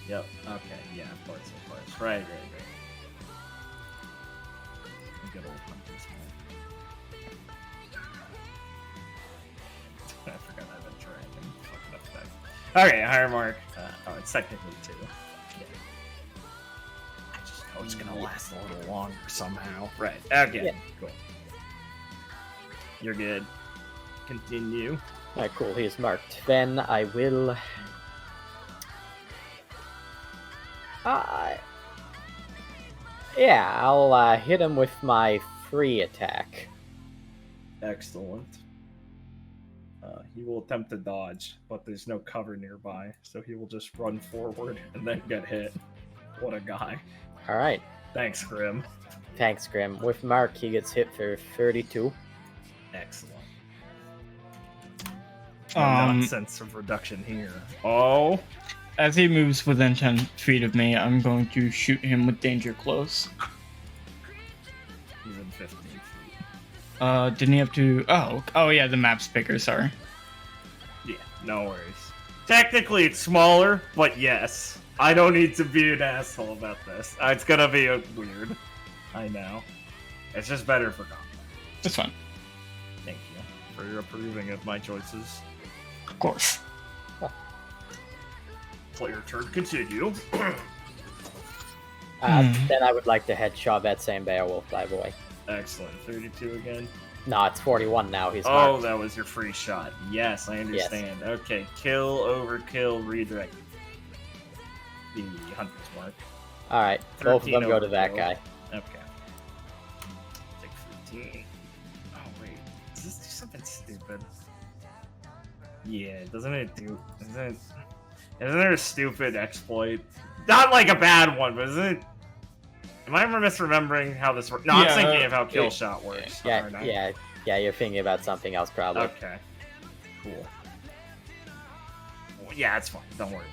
Yep. Okay. Yeah. Of course. Right. Good old Hunter's Mark. I forgot I have a dragon. Fucking up that. Okay. Higher mark. Oh, it's technically 2. Yeah. I just know it's gonna last a little longer somehow. Right. Okay. Yeah. Cool. You're good. Continue. Alright, cool. He is marked. Then I will... yeah, I'll hit him with my free attack. Excellent. He will attempt to dodge, but there's no cover nearby, so he will just run forward and then get hit. What a guy. Alright. Thanks, Grim. Thanks, Grim. With Mark, he gets hit for 32. Excellent. Nonsense of reduction here. Oh. As he moves within 10 feet of me, I'm going to shoot him with danger close. He's in 15 feet. Didn't he have to... Oh yeah, the map's bigger, sorry. Yeah, no worries. Technically, it's smaller, but yes. I don't need to be an asshole about this. It's gonna be weird. I know. It's just better for combat. That's fine. Thank you for your approving of my choices. Of course. Player turn, continue. Then I would like to headshot that same Beowulf, by the way. Excellent. 32 again. No, it's 41 now. He's Oh, marked. that was your free shot. Yes, I understand. Yes. Okay, kill, overkill, redirect. The Hunter's Mark. Alright, both of them go to that guy. Okay. Take 15. Oh, wait. Does this do something stupid? Yeah, doesn't it do... Isn't there a stupid exploit? Not like a bad one, but isn't it... Am I misremembering how this works? No, I'm thinking of how kill shot works. Yeah, you're thinking about something else, probably. Okay. Cool. Well, yeah, it's fine. Don't worry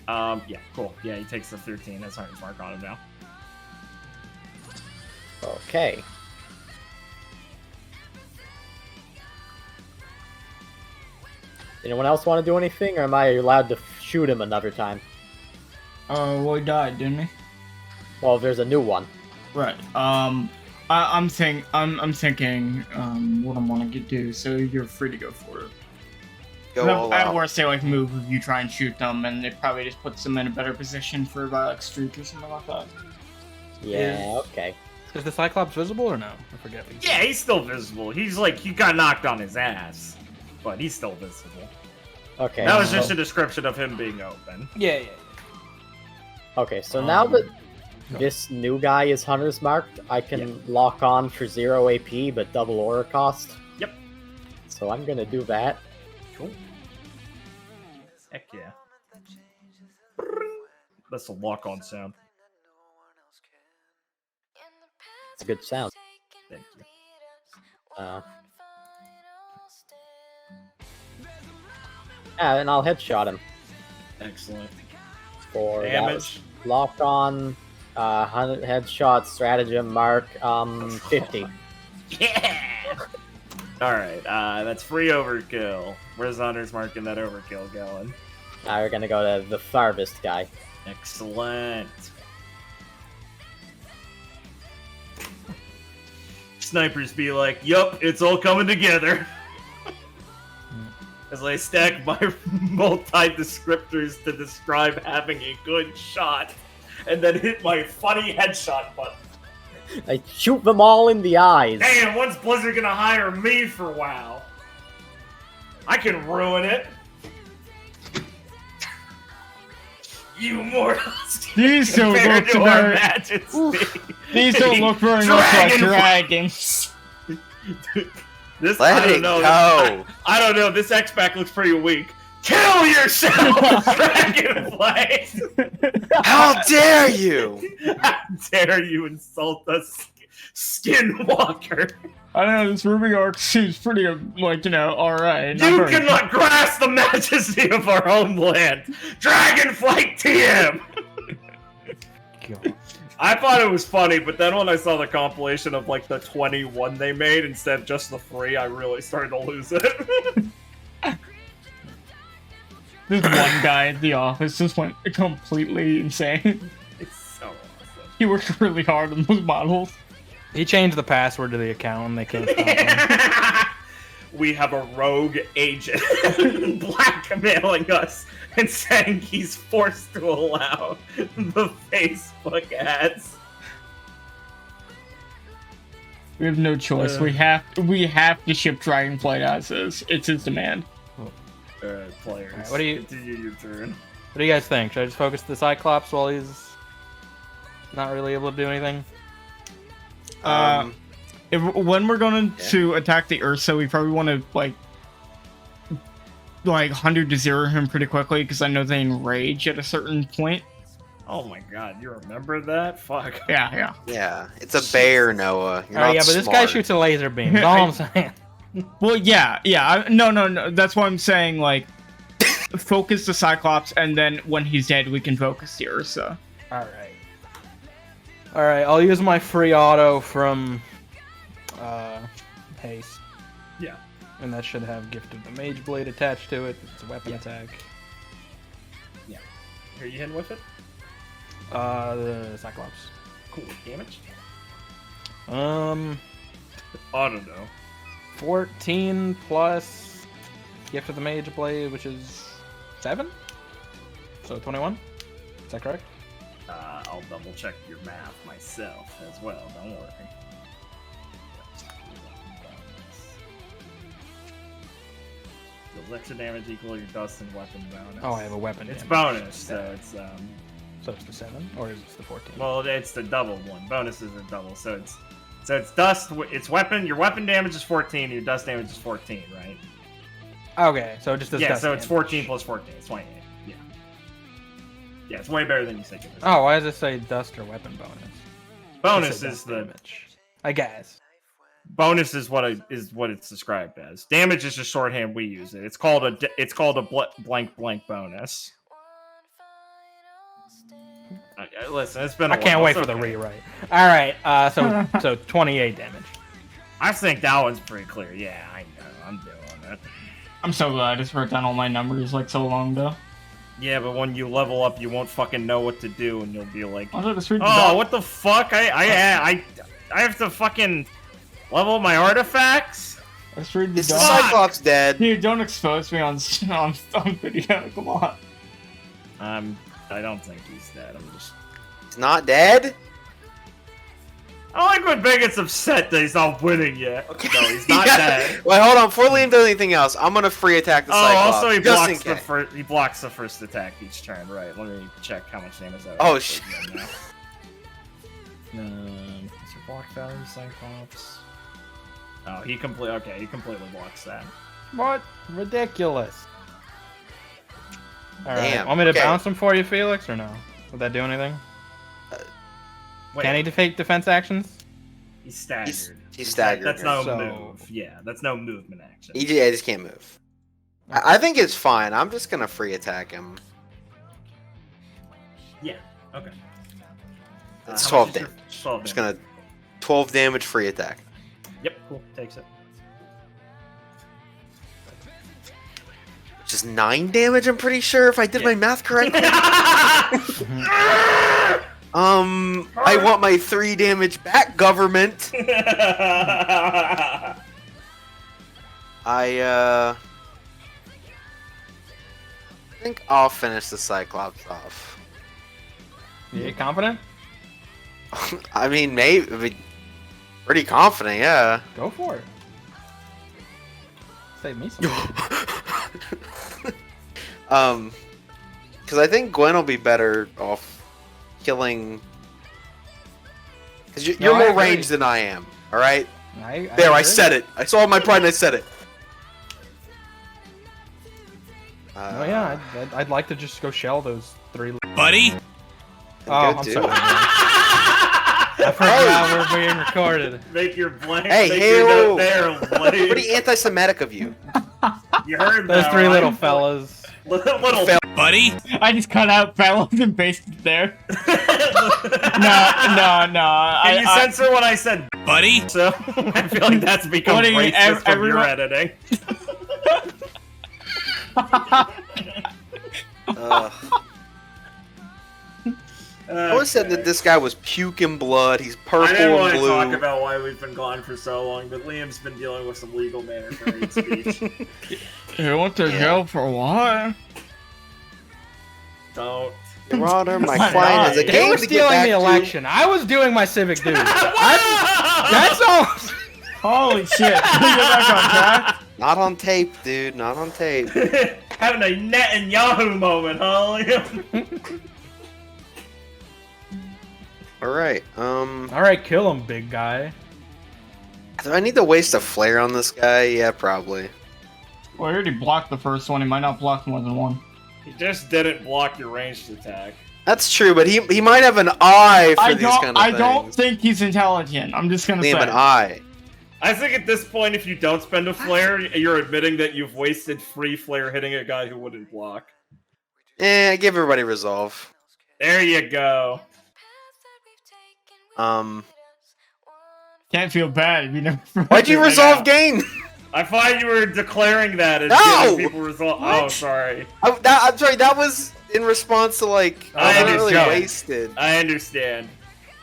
about it. Yeah, cool. Yeah, he takes the 13. Has Hunter's Mark on him now. Okay. Anyone else want to do anything, or am I allowed to shoot him another time? Well, he died, didn't he? Well, there's a new one. Right. I'm thinking what I want to do, so you're free to go for it. Go all At out. worst, they like move if you try and shoot them, and it probably just puts them in a better position for like streak or something like that. Yeah, okay. Is the Cyclops visible or no? I forget. Yeah, he's still visible. He's like, he got knocked on his ass, but he's still visible. Okay. That was just a description of him being open. Yeah. Okay, so now that this new guy is Hunter's marked, I can lock on for 0 AP, but double aura cost. Yep. So I'm gonna do that. Cool. Heck yeah. That's a lock-on sound. It's a good sound. Thank you. Yeah, and I'll headshot him. Excellent. For damage. Lock on, headshot, stratagem, mark, 50. Yeah! Alright, that's free overkill. Where's Hunter's marking that overkill going? Now we're gonna go to the farthest guy. Excellent. snipers be like, yup, it's all coming together. As I stack my multi-descriptors to describe having a good shot, and then hit my funny headshot button. I shoot them all in the eyes. Damn, when's Blizzard gonna hire me for WoW? I can ruin it. You mortals. These don't compared look to our very. majesty. These don't look very much like dragons. This Let I don't it know. go. I don't know. This X-Pack looks pretty weak. Kill yourself, Dragonflight! How dare you? How dare you insult us, Skinwalker? I don't know, this RWBY arc seems pretty, like, alright. You cannot grasp the majesty of our homeland! Dragonflight TM! God. I thought it was funny, but then when I saw the compilation of, like, the 21 they made instead of just the 3, I really started to lose it. This one guy at the office just went completely insane. It's so awesome. He worked really hard on those models. He changed the password to the account and they can't stop him. We have a rogue agent blackmailing us and saying he's forced to allow the Facebook ads. We have no choice. We have to ship Dragonflight as is. It's his demand. Players. Alright, what do you- Continue your turn? What do you guys think? Should I just focus the Cyclops while he's not really able to do anything? When we're going to attack the Ursa, we probably want to like 100 to 0 him pretty quickly because I know they enrage at a certain point. Oh my god, you remember that? Fuck. Yeah. Yeah, it's a bear, Noah. You're Oh not yeah, but this guy smart. shoots a laser beam. That's all I'm saying. Well, yeah. No. That's why I'm saying like focus the Cyclops, and then when he's dead, we can focus the Ursa. All right. I'll use my free auto from haste. Yeah. And that should have Gift of the Mage Blade attached to it. It's a weapon attack. Yeah. Are you hitting with it? The Cyclops. Cool. Damage? I don't know. 14 plus Gift of the Mage Blade, which is 7? So 21? Is that correct? I'll double check your math myself as well, don't worry. Deals extra damage equal your dust and weapon bonus. Oh, I have a weapon It's damage. bonus, so it's So it's the 7? Or is it the 14? well, it's the double one. Bonuses are double, so it's dust. It's weapon. Your weapon damage is 14. Your dust damage is 14, right? Okay, so it just does Yeah, dust so it's damage. 14 plus 14. It's 28. Yeah. Yeah, it's way better than you said it was. Oh, why does it say dust or weapon bonus? Bonus It said is dust the damage. I guess. bonus is what it's described as. Damage is just shorthand. We use it. It's called a blank bonus. Listen, it's been. I can't wait for the rewrite. All right, so 28 damage. I think that one's pretty clear. Yeah, I know. I'm doing it. I'm so glad I just wrote down all my numbers like so long ago. Yeah, but when you level up, you won't fucking know what to do, and you'll be like, Also, just read "Oh, what the fuck? I have to fucking level up my artifacts." Let's read the Is the doc. Cyclops dead? Dude, don't expose me on video. Come on. I don't think he's dead. I'm just. He's not dead? I like when Big gets upset that he's not winning yet. Okay. No, he's not Yeah. dead. Wait, hold on. Before Liam does anything else, I'm gonna free attack the Oh, Cyclops. also he just in blocks the case. first. He blocks the first attack each turn. Right. Let me check how much damage that. Oh, actually does now. What's your block value, Cyclops? Oh, he completely blocks that. What? Ridiculous. All right. Damn, Want me to okay. bounce him for you, Felix, or no? Would that do anything? Wait, Can he defeat defense actions? He's staggered. He's staggered. That's no So- move. Yeah, that's no movement action. I just can't move. I think it's fine. I'm just gonna free attack him. Yeah. Okay. It's how much 12 is your- damage. 12 I'm just damage. gonna 12 damage free attack. Yep. Cool. Takes it. Which is 9 damage, I'm pretty sure, if I did my math correctly. I want my 3 damage back, government. I think I'll finish the Cyclops off. You confident? I mean, maybe. Pretty confident, yeah. Go for it. Save me some. Because I think Gwen will be better off killing. Because you're more ranged than I am. All right. I said it. I saw my pride and I said it. Oh yeah, I'd like to just go shell those 3. Buddy? Oh, I'm sorry. I forgot we're being recorded. Make your blank. Hey, make hey, your whoa. note there, Blade. Pretty anti-Semitic of you. You heard Those that, 3 right? little fellas. Little Buddy? I just cut out fellows and pasted it there. No. Can you censor what I said, Buddy? So I feel like that's become What do you- racist from your everyone- editing. I always said that this guy was puking blood. He's purple I didn't want and to talk blue. about why we've been gone for so long, but Liam's been dealing with some legal matters for hate speech. You went to jail for what? Don't. Your Honor, my Why client not? has a They game were to get stealing back the to. election. I was doing my civic duty. That's all. Holy shit! Can we get back on track? Not on tape, dude. Not on tape. Having a Netanyahu moment, huh, Liam? All right. All right, kill him, big guy. Do I need to waste a flare on this guy? Yeah, probably. Well, I already blocked the first one. He might not block more than one. He just didn't block your ranged attack. That's true, but he might have an eye for I these don't. kind of I things. don't think he's intelligent. I'm just gonna Liam, say. an eye. I think at this point, if you don't spend a flare, you're admitting that you've wasted free flare hitting a guy who wouldn't block. Give everybody resolve. There you go. Can't feel bad if you never. Why'd you resolve gain? I thought you were declaring that as No! giving people resolve. What? Oh, sorry. I'm sorry. That was in response to like I I wasn't really understand. wasted. I understand.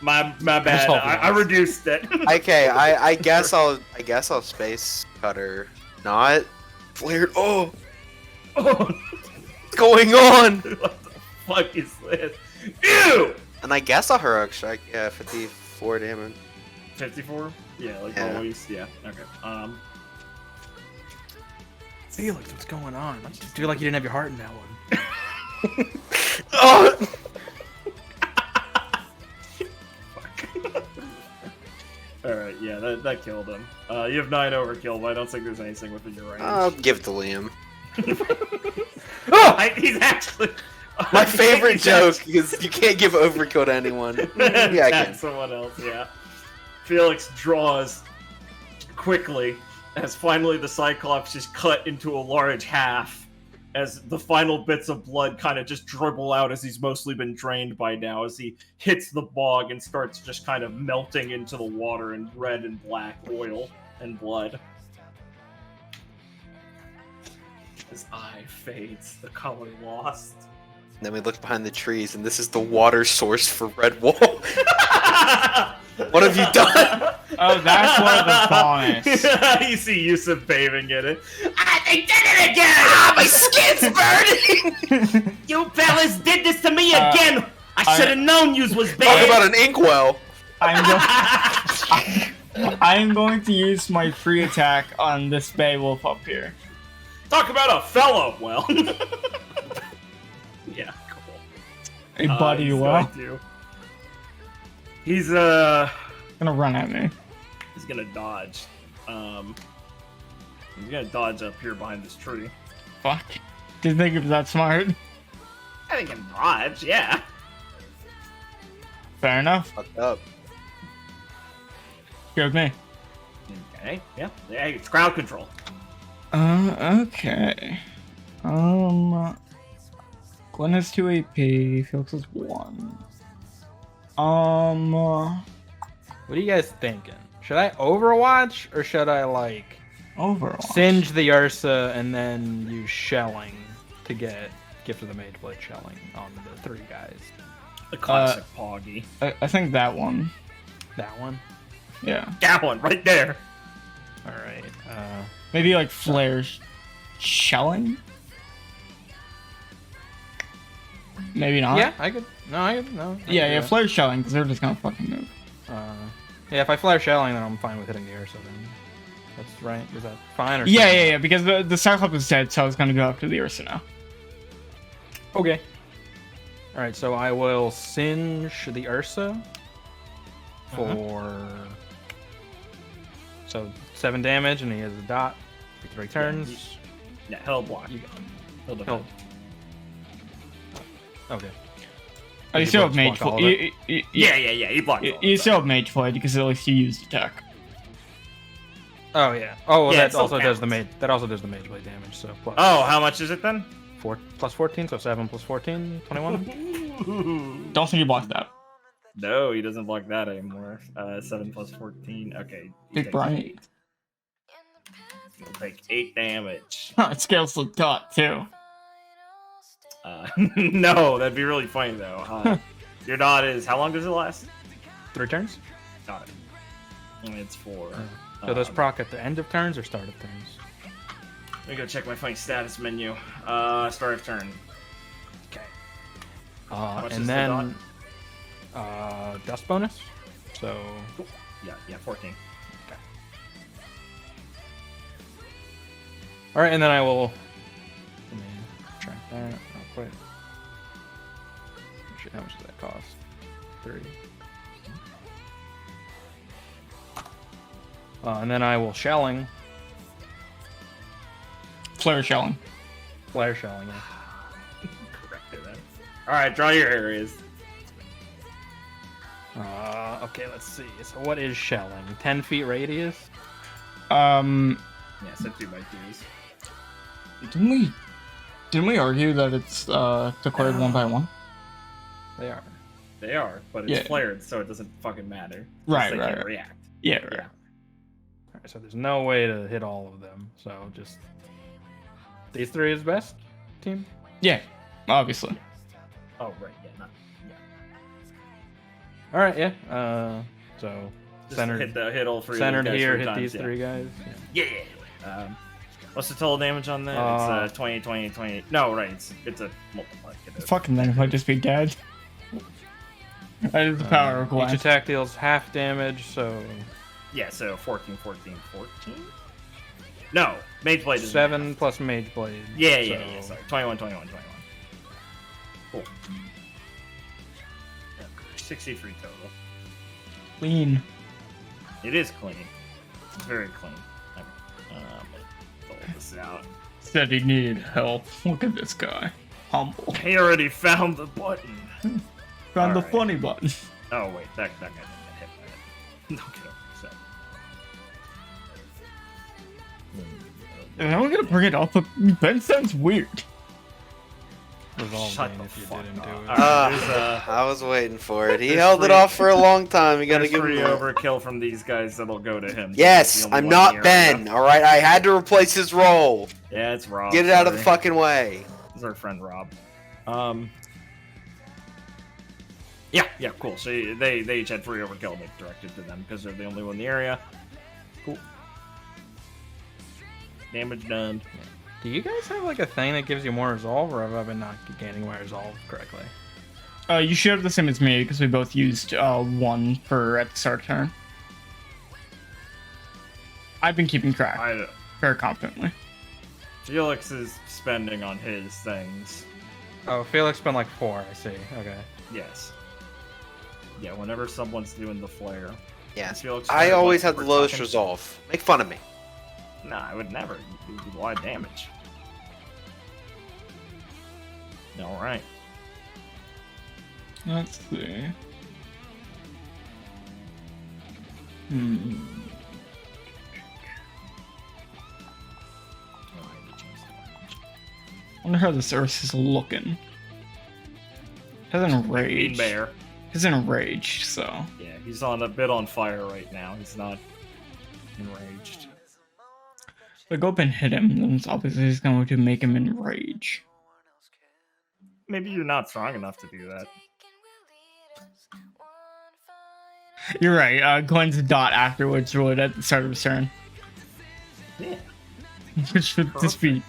My bad. helping I reduced it. Okay, I guess I'll space cutter. Not flared. Oh, what's going on? What the fuck is this? Ew! And I guess I'll heroic strike. Yeah, 54 damage. 54? Yeah, like Yeah. always. Yeah. Okay. Felix, what's going on? Let's just do like you didn't have your heart in that one. Oh, Alright, yeah, that killed him. You have 9 overkill, but I don't think there's anything within your range. I'll give it to Liam. He's actually... My favorite joke is you can't give overkill to anyone. Yeah, I can. Someone else, yeah. Felix draws quickly as finally the Cyclops is cut into a large half as the final bits of blood kind of just dribble out as he's mostly been drained by now as he hits the bog and starts just kind of melting into the water in red and black oil and blood. His eye fades, the color lost. Then we look behind the trees, and this is the water source for Red Wall. What have you done? Oh, that's one of the bonus. You see Yusuf bathing in it. They did it again! Ah, my skin's burning! You fellas did this to me again! I should have known yous was Talk bad! about an inkwell. I'm going to use my free attack on this Beowulf up here. Talk about a fellow! Well... yeah, cool. A buddy, he's well. going to. He's Gonna run at me. he's gonna dodge. He's gonna dodge up here behind this tree. Fuck. Didn't think it was that smart. I think can dodge, yeah. Fair enough. Fucked up. Go with me. Okay, yeah. Yeah, it's crowd control. Okay. Gwen has 2 AP, Felix has 1. What are you guys thinking? Should I Overwatch or should I like Overwatch. singe the Ursa and then use shelling to get Gift of the Mage Blade shelling on the 3 guys? The classic Poggy. I think that one. That one. Yeah. That one, right there. All right. Maybe like flare shelling. Maybe not. Yeah, I could. No, I could. No. I Yeah, could yeah, do flare shelling because they're just gonna fucking move. that. Yeah, if I flare shelling, then I'm fine with hitting the Ursa. Then that's right. Is that fine? Or Yeah, yeah, yeah. Because the Cyclops is dead, so I was gonna go after the Ursa now. Okay. All right, so I will singe the Ursa for so 7 damage, and he has a dot for 3 turns. Yeah, he'll block. You He'll He'll- defend. Okay. Oh, you Did still you have Mage block all Blade. of it? Yeah. He blocked. all You of still have Mage Blade because at least you used attack. Oh yeah. Oh, well, Yeah, it that still also does the counts. mage. That also does the mage blade damage. So plus Oh, how much is it then? 4 plus 14, so 7 plus 14, 21. Don't think you blocked that. No, he doesn't block that anymore. 7 plus 14. Okay. he Big takes Brian. 8. He'll take 8 damage. It scales the dot too. No, that'd be really funny though. Your dot is how long does it last? 3 turns. Got it. And it's 4. So those proc at the end of turns or start of turns? Let me go check my funny status menu. Start of turn. Okay. much is And the then dust bonus. So Yeah, 14. all right, and then I will. Let me track that real quick. Shit, how much does that cost? 3. And then I will shelling, Flare shelling. flare shelling. Yeah. Corrected that. Alright, draw your areas. Okay, let's see. So what is shelling? 10 feet radius? Yeah, so 2 by 2s. Didn't we argue that it's declared 1 by 1? They are. They are, but it's Yeah. flared, so it doesn't fucking matter. Right, They right, can't right. react. Yeah, right. Yeah. All right, so there's no way to hit all of them. So just these 3 is best team. Yeah, obviously. Oh, right, yeah, not. All right, yeah. So Just centered, hit all 3 centered of these guys here. 3 Hit times, these yeah. 3 guys. Yeah. What's the total damage on that? It's 20, 20, 20. No, right. It's a multiplicative. Fucking then might just be dead. That is the power of Each glass. attack deals half damage. So Yeah, so 14, 14, 14? No, Mage Blade is 7 plus mage blade. Yeah, sorry. 21, 21, 21. Cool. 63 total. Clean. It is clean. It's very clean. Pull this out. Said he needed help. Look at this guy. Humble. He already found the button. Found the Alright. funny button. Oh, wait, that guy didn't get hit by it. Okay, so. And I'm gonna bring it up, but Ben sounds weird. Resolve Shut gain the if you fuck didn't do up. it. Alright, I was waiting for it. He there's held it free- off for a long time. You gotta There's give free him. overkill from these guys that'll go to him. He's Yes, the only I'm one not here. Ben. All right, I had to replace his role. Yeah, it's Rob. Get it out of the sorry. fucking way. This is our friend Rob. Yeah, cool. So they each had free overkill directed to them because they're the only one in the area. Cool. Damage done. Do you guys have like a thing that gives you more resolve, or have I been not gaining my resolve correctly? You should have the same as me because we both used 1 per at the start of turn. I've been keeping track very confidently. Felix is spending on his things. Oh, Felix spent like 4. I see. Okay. Yes. Yeah, whenever someone's doing the flare. Yeah, Felix I spent always like have the 4 lowest seconds. resolve. Make fun of me. Nah, I would never. You do a lot of damage. Alright. Let's see. Wonder how this Earth is looking. Hasn't Mean enraged. Bear. Hasn't enraged, so. Yeah, he's on a bit on fire right now. He's not enraged. If I go up and hit him, then it's obviously he's going to make him enrage. Maybe you're not strong enough to do that. You're right. Gwen's dot afterwards would at the start of his turn. Yeah. Which would just be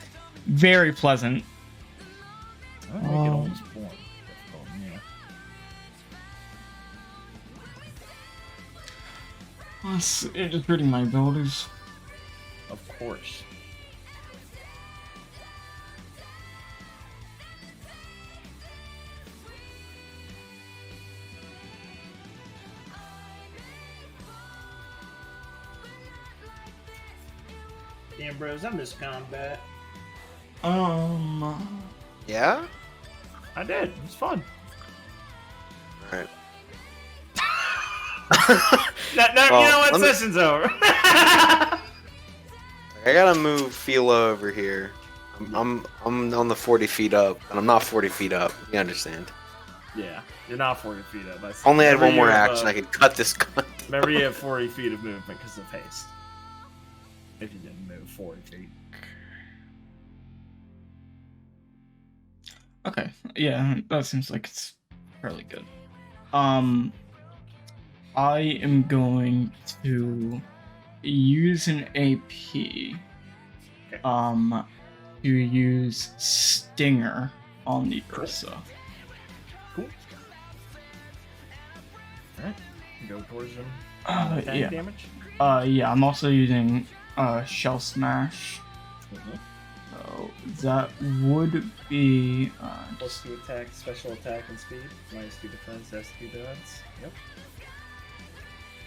very pleasant. I make it almost boring. Yeah. Just reading my abilities. Of course. Damn, bros, I miss combat. Yeah? I did. It was fun. Alright. Now, you know what? Session's over. I gotta move Philo over here. I'm on the 40 feet up, and I'm not 40 feet up. You understand? Yeah, you're not 40 feet up. Only had one more action. I could cut this gun. Remember, you have 40 feet of movement because of haste. If you didn't move 40 feet. Okay, yeah, that seems like it's fairly good. I am going to use an AP. Okay. To use Stinger on the Ursa. Cool. Alright, go towards him. Yeah. Damage. Yeah, I'm also using Shell Smash. Mm-hmm. So that would be Plus 2 attack, special attack, and speed. Minus 2 defense, that's 2 defense. Yep.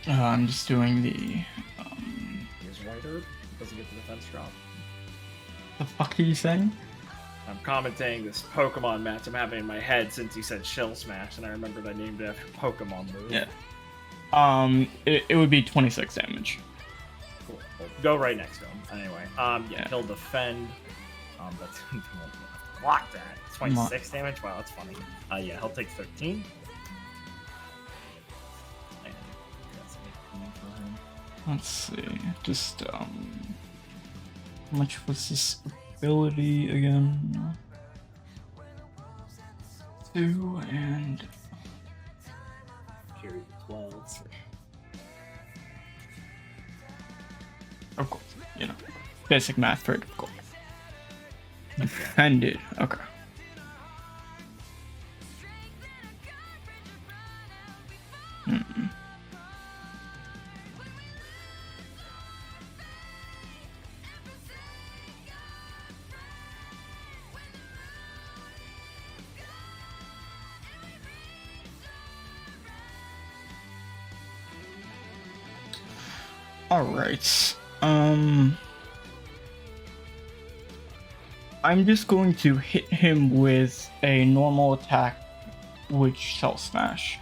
I'm just doing the Here's White Herb. Doesn't get the defense drop. the fuck are you saying? I'm commenting this Pokemon match I'm having in my head since you said Shell Smash, and I remembered I named it after Pokemon move. Yeah. It would be 26 damage. Cool. Well, go right next to him. Anyway, yeah, he'll defend. That's block that. 26 damage. Wow, that's funny. Yeah, he'll take 13. And that's 18 for him. Let's see. Just how much was this ability again? 2 and Carry the 12. of course, you know, basic math, very difficult. Defended. Okay. All right. I'm just going to hit him with a normal attack, which Shell Smash.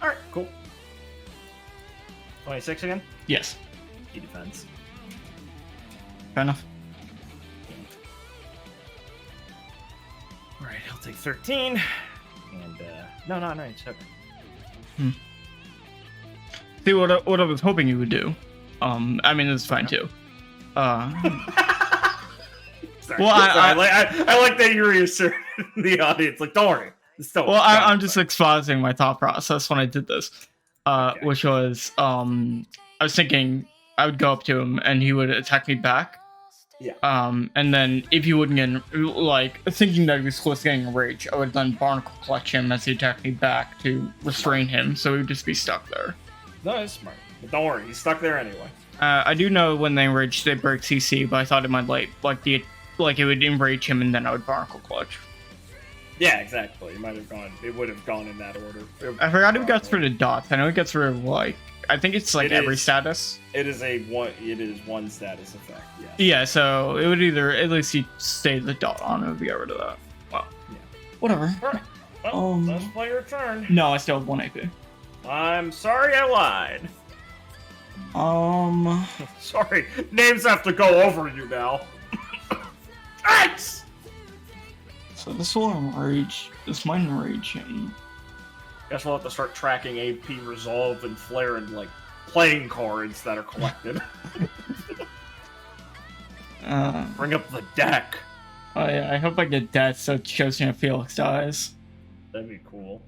Alright, cool. 26 again? Yes. He defends. Fair enough. Alright, he'll take 13. And, no, it's okay. See what I was hoping you would do. I mean, it's fine too. Sorry. Well, I like that you reassured the audience. Like, don't worry. I'm just exposing my thought process when I did this, Okay. which was I was thinking I would go up to him and he would attack me back. Yeah. And then if he wouldn't get thinking that he was close to getting a rage, I would then barnacle clutch him as he attacked me back to restrain him, so he would just be stuck there. No, that's smart. But don't worry, he's stuck there anyway. I do know when they enrage, they break CC, but I thought it might it would enrage him and then I would barnacle clutch. Yeah, exactly. It would have gone in that order. I forgot who gets rid of dots. I know it gets rid of I think it's every status. It is one status effect, yeah. Yeah, so it would either at least you stay the dot on or get rid of that. Well, Yeah. whatever. Alright. Well, let's play your turn. No, I still have 1 AP. I'm sorry I lied. Sorry, names have to go over you now. Thanks! So this will enrage. This might enrage him. Guess we'll have to start tracking AP Resolve and Flare and, playing cards that are collected. Bring up the deck. I hope I get that so it shows me if Felix dies. That'd be cool.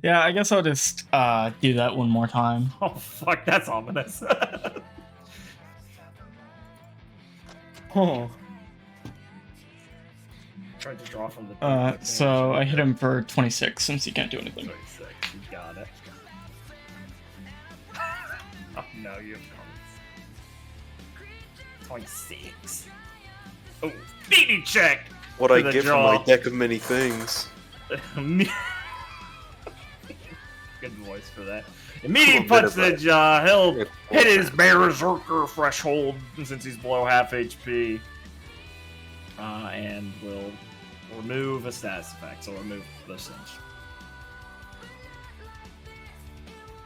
Yeah, I guess I'll just do that one more time. Oh fuck, that's ominous. Oh. Tried to draw from the. So I hit him for 26 since he can't do anything. 26. You got it. Oh no, you have cards. 26. Oh, beating check. What to I the get jaw. from my deck of many things. Good voice for that. Immediate Cool, punch to the bit of jaw. He'll it. hit his Berserker threshold since he's below half HP. And will remove a status effect, so remove the cinch.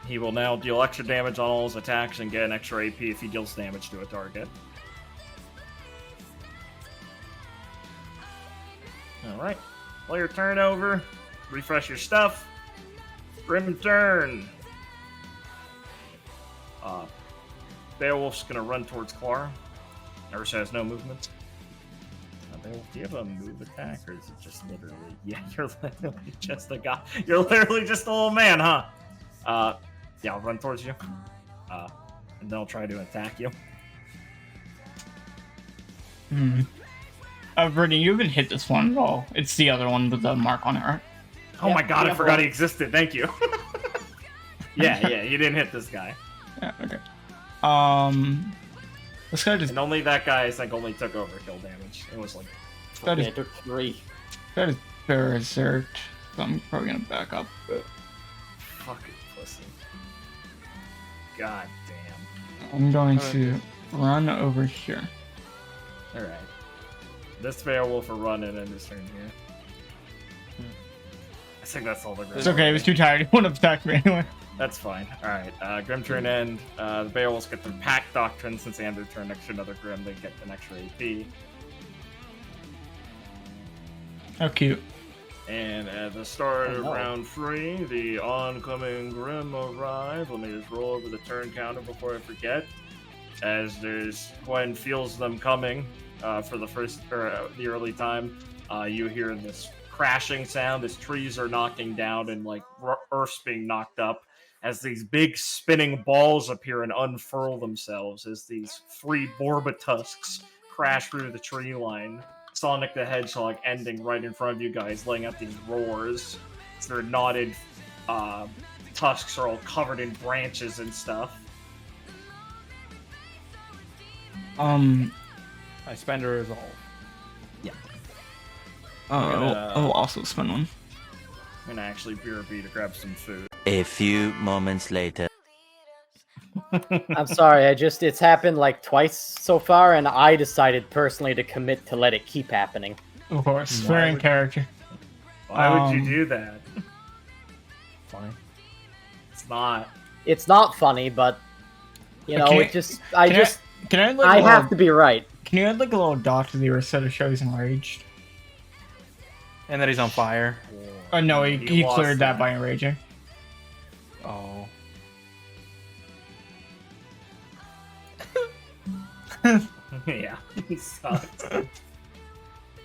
He will now deal extra damage on all his attacks and get an extra AP if he deals damage to a target. Alright. Play your turn over. Refresh your stuff. Grim turn. Beowulf's gonna run towards Clara. Nurse has no movement. Beowulf, do you have a move attack, or is it just literally... Yeah, you're literally just a guy. You're literally just a little man, huh? Yeah, I'll run towards you. And then I'll try to attack you. Brittany, you haven't hit this one at all. It's the other one with the mark on it, right? Oh my god, I forgot he existed. Thank you. Yeah, you didn't hit this guy. Yeah, okay. This guy just... And only that guy, I think, only took overkill damage. It was like... That is, Yeah, it took 3. that is berserk. So I'm probably gonna back up. Fucking pussy. God damn. I'm going to run over here. Alright. This Beowulf will run in his turn here. I think that's all the Grim. It's okay, I was too tired. He wouldn't attack me anyway. That's fine. Alright, Grim turn end. The Beowulfs get the Pack Doctrine since they end their turn next to another Grim. They get an extra AP. How cute. And at the start of round 3, the oncoming Grim arrive. Let me just roll over the turn counter before I forget. As Gwen feels them coming for the the early time, you hear this crashing sound as trees are knocking down and like earth's being knocked up. As these big spinning balls appear and unfurl themselves as these 3 Borba tusks crash through the tree line. Sonic the Hedgehog ending right in front of you guys, laying out these roars. Their knotted tusks are all covered in branches and stuff. I spend a resolve. Yeah. I'll also spend one. I'm gonna actually BRB to grab some food. A few moments later. I'm sorry, it's happened like twice so far, and I decided personally to commit to let it keep happening. Of course, very in character. Why would you do that? Funny. It's not. It's not funny, but you know, Okay, it just Can I add, like, I a have little, to be right. Can you add like a little dot to the Rosetta show he's enraged? And that he's on fire. Oh no, he lost cleared that that. by enraging. Oh. Yeah, he sucks.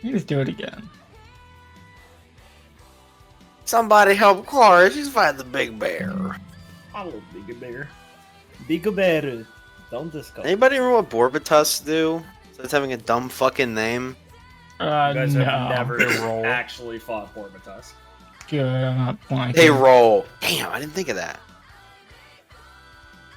You just do it again. Somebody help Clara. She's fighting the big bear. I love Big Bear. Big Bear. Don't discuss. Anybody remember what Borbatus do? So it's having a dumb fucking name. You guys No. have never roll. actually fought Borbatus. Good, I'm not blanking. They roll. Damn, I didn't think of that.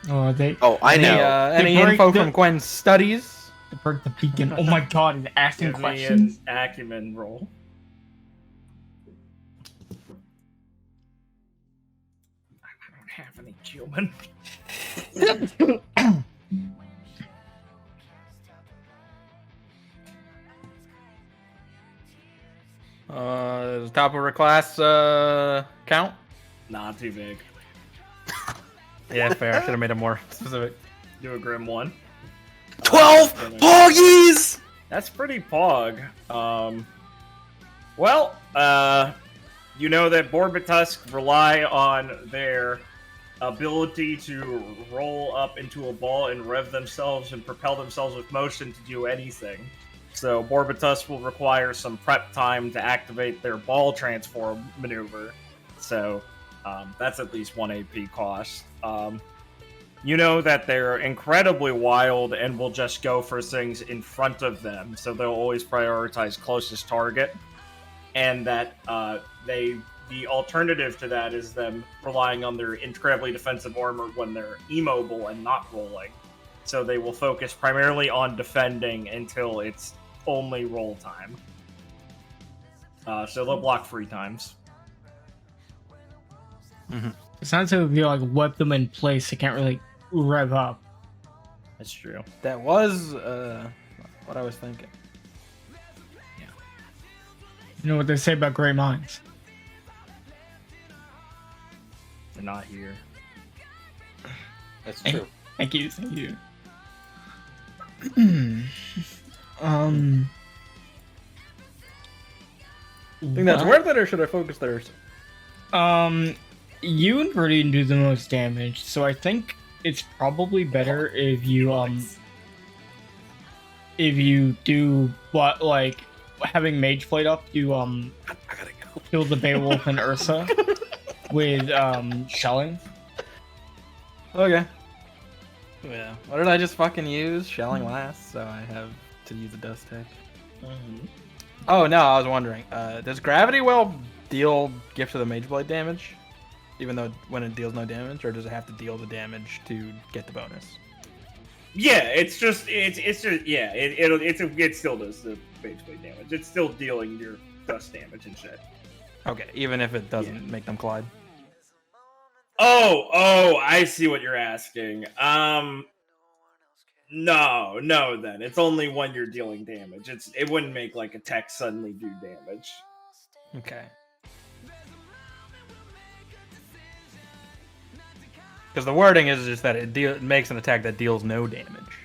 Oh, they I Any, know. any break info the- from Gwen's studies? broke the beacon. Oh my god, he's asking Give me questions. an acumen roll. I don't have any human. The top of her class count? Not too big. Yeah, fair. I should have made it more specific. Do a Grim 1. 12 Poggies! That's pretty pog. You know that Borbatus rely on their ability to roll up into a ball and rev themselves and propel themselves with motion to do anything. So Borbitus will require some prep time to activate their ball transform maneuver. So that's at least 1 AP cost. You know that they're incredibly wild and will just go for things in front of them, so they'll always prioritize closest target. And that the alternative to that is them relying on their incredibly defensive armor when they're immobile and not rolling. So they will focus primarily on defending until it's only roll time. So they'll block 3 times. It sounds like if you like whip them in place, they can't really rev up. That's true. That was what I was thinking. You know what they say about gray minds? They're not here. That's true. Thank you. I think that's worth it, or should I focus theirs? You and Viridian do the most damage, so I think it's probably better if you do what, like having Mage Blade up, you I gotta go. kill the Beowulf and Ursa with shelling. Okay. Yeah. What did I just fucking use? Shelling last, so I have to use a dust tech. Oh no, I was wondering. Does Gravity Well deal Gift of the Mage Blade damage? Even though when it deals no damage, or does it have to deal the damage to get the bonus? Yeah, it still does the Mage Blade damage. It's still dealing your dust damage and shit. Okay, even if it doesn't make them collide. Oh, I see what you're asking. No, then. It's only when you're dealing damage. It wouldn't make like a tech suddenly do damage. Okay. Because the wording is just that it makes an attack that deals no damage.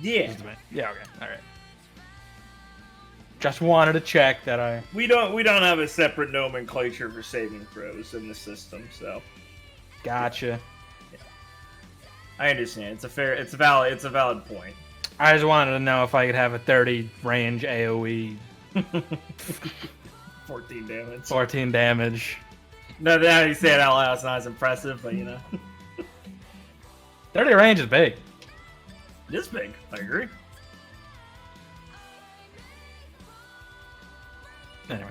Yeah. Yeah, okay. Alright. Just wanted to check that I... We don't have a separate nomenclature for saving throws in the system, so Gotcha. I understand. It's a valid point. I just wanted to know if I could have a 30 range AoE 14 damage. 14 damage. No, now you say it out loud, it's not as impressive, but you know. 30 range is big. It is big, I agree. Anyway.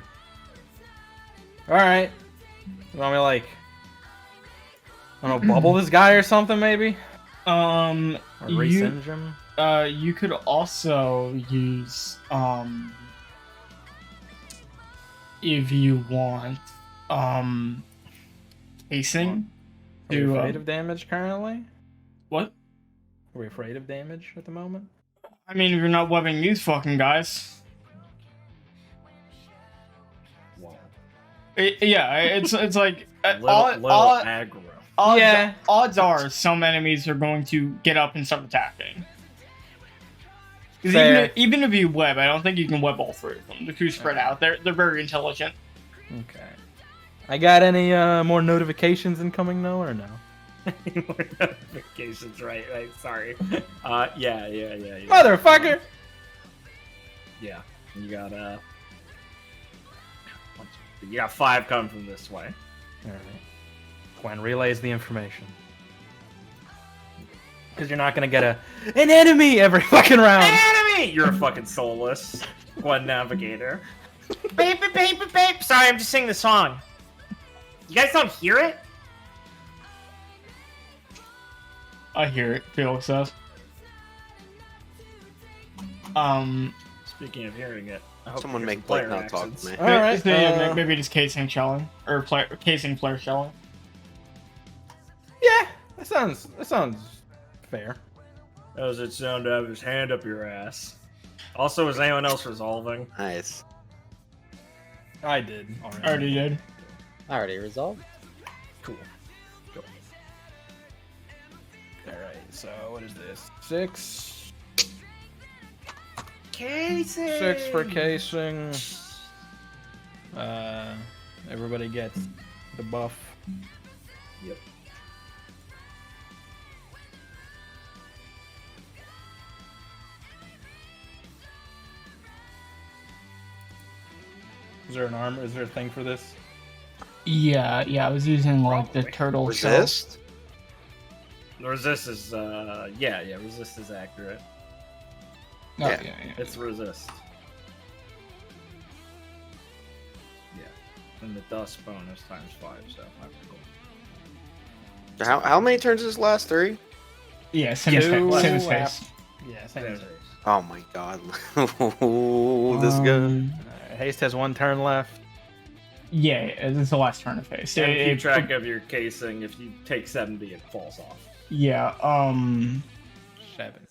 Alright. You want me to, like... I don't know, bubble this guy or something, maybe? Or re-singe him? You could also use, if you want, casing. Are we afraid of damage currently? What? Are we afraid of damage at the moment? I mean, if you're not webbing these fucking guys. It's like little aggro. Odds are some enemies are going to get up and start attacking. Because even if you web, I don't think you can web all 3 of them. They're too spread out. They're very intelligent. Okay. I got any more notifications incoming though, or no? More notifications, right? Sorry. Yeah. Motherfucker! Yeah. You got 5 coming from this way. Alright. Gwen relays the information. Because you're not gonna get an enemy every fucking round! Enemy! You're a fucking soulless Gwen Navigator. Babe. Sorry, I'm just singing the song. You guys don't hear it? I hear it, Felix says. Speaking of hearing it, I hope Someone you make player Blake not talk accents. to me. Alright, maybe just casing shelling. Or casing flare shelling. yeah, that sounds fair. How does it sound to have his hand up your ass? Also, is anyone else resolving? Nice. I did Already did. I already resolved. Cool. Alright, so what is this? 6. Casing! 6 for casing. Everybody gets the buff. Yep. Is there an armor? Is there a thing for this? Yeah, I was using like the turtle shell. Resist? Resist is resist is accurate. Oh, Yeah. yeah. It's resist. Yeah. And the dust bonus times 5, so How many turns does this last? 3? Yeah, same as face. Yeah, same as Haste. Oh my god. This guy. Haste has 1 turn left. Yeah, this is the last turn of face. And keep track of your casing. If you take 70, it falls off. Yeah, 7.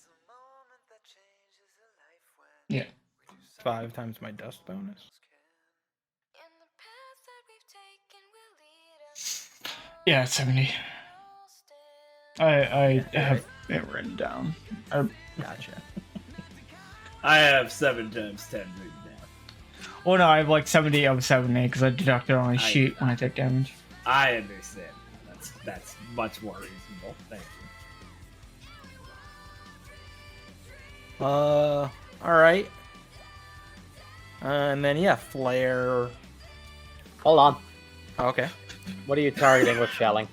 yeah. 5 times my dust bonus. Yeah, it's 70. I have it written down. Gotcha. I have 7 times 10 written down. Oh no, I have like 70 of 70 because I deduct it on my sheet when I take damage. I understand. That's much more reasonable. Thank you. All right. And then yeah, flare. Hold on. Okay. What are you targeting with shelling?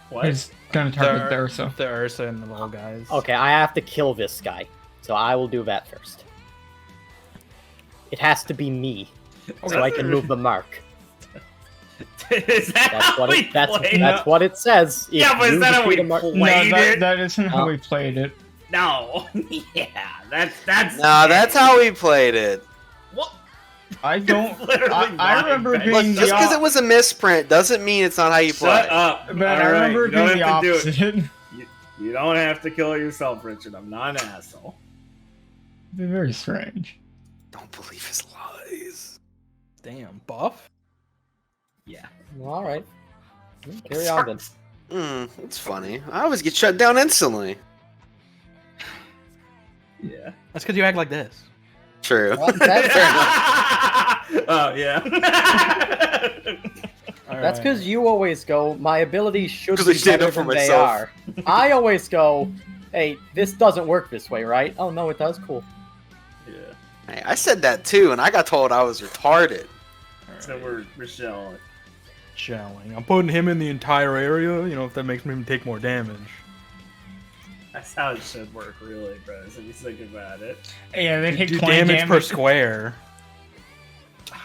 What? It's gonna target the Ursa. The Ursa and the little guys. Okay, I have to kill this guy, so I will do that first. It has to be me, so I can move the mark. Is that That's how what we it. That's play? what it says. If Yeah, but is you that how we defeat a mark- play? No, Played it? that isn't how Oh. we played it. No. Yeah, that's. Nah, that's how we played it. What? I don't. Literally I lying, remember man. being Look, the just because it was a misprint doesn't mean it's not how you play. Shut up. But All I right, remember you don't being the have to do it. opposite. You don't have to kill yourself, Richard. I'm not an asshole. It'd be very strange. Don't believe his lies. Damn, buff. Yeah. All right. Carry on then. It's funny. I always get shut down instantly. Yeah. That's because you act like this. True. Well, that's Oh yeah. That's because you always go, my abilities should 'Cause I be stand better up for than they myself. are. I always go, hey, this doesn't work this way, right? Oh, no, it does? Cool. Yeah. Hey, I said that too, and I got told I was retarded. So we're Michelle. Shelling. I'm putting him in the entire area. You know, if that makes me take more damage. That's how it should work, really, bros. If you think about it. Yeah, they take Do 20 damage per square.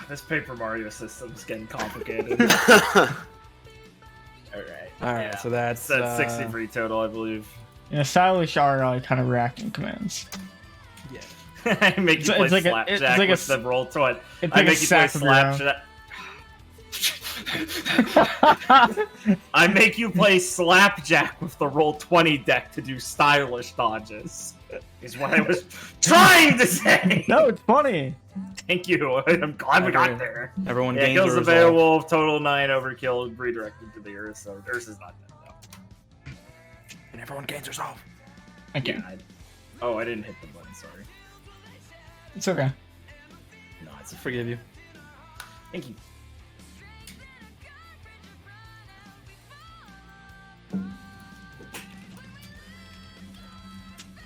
This Paper Mario system's getting complicated. Alright. Alright, so that's 63 total, I believe. Yeah, stylish are kind of reacting commands. Yeah. I make you It's play like a- Slapjack it's like a with s- the roll 20. it's I like a make you play sack of your own. Slapjack. I make you play Slapjack with the roll 20 deck to do stylish dodges. Is what I was trying to say. No, it's funny. Thank you. I'm glad we got there. Everyone Yeah, gains kills a the resolve. Beowulf, total 9 overkill, redirected to the Earth, so Ursa's not dead though. And everyone gains resolve. Again, I didn't hit the button, sorry. it's okay. No, it's Forgive you. Thank you.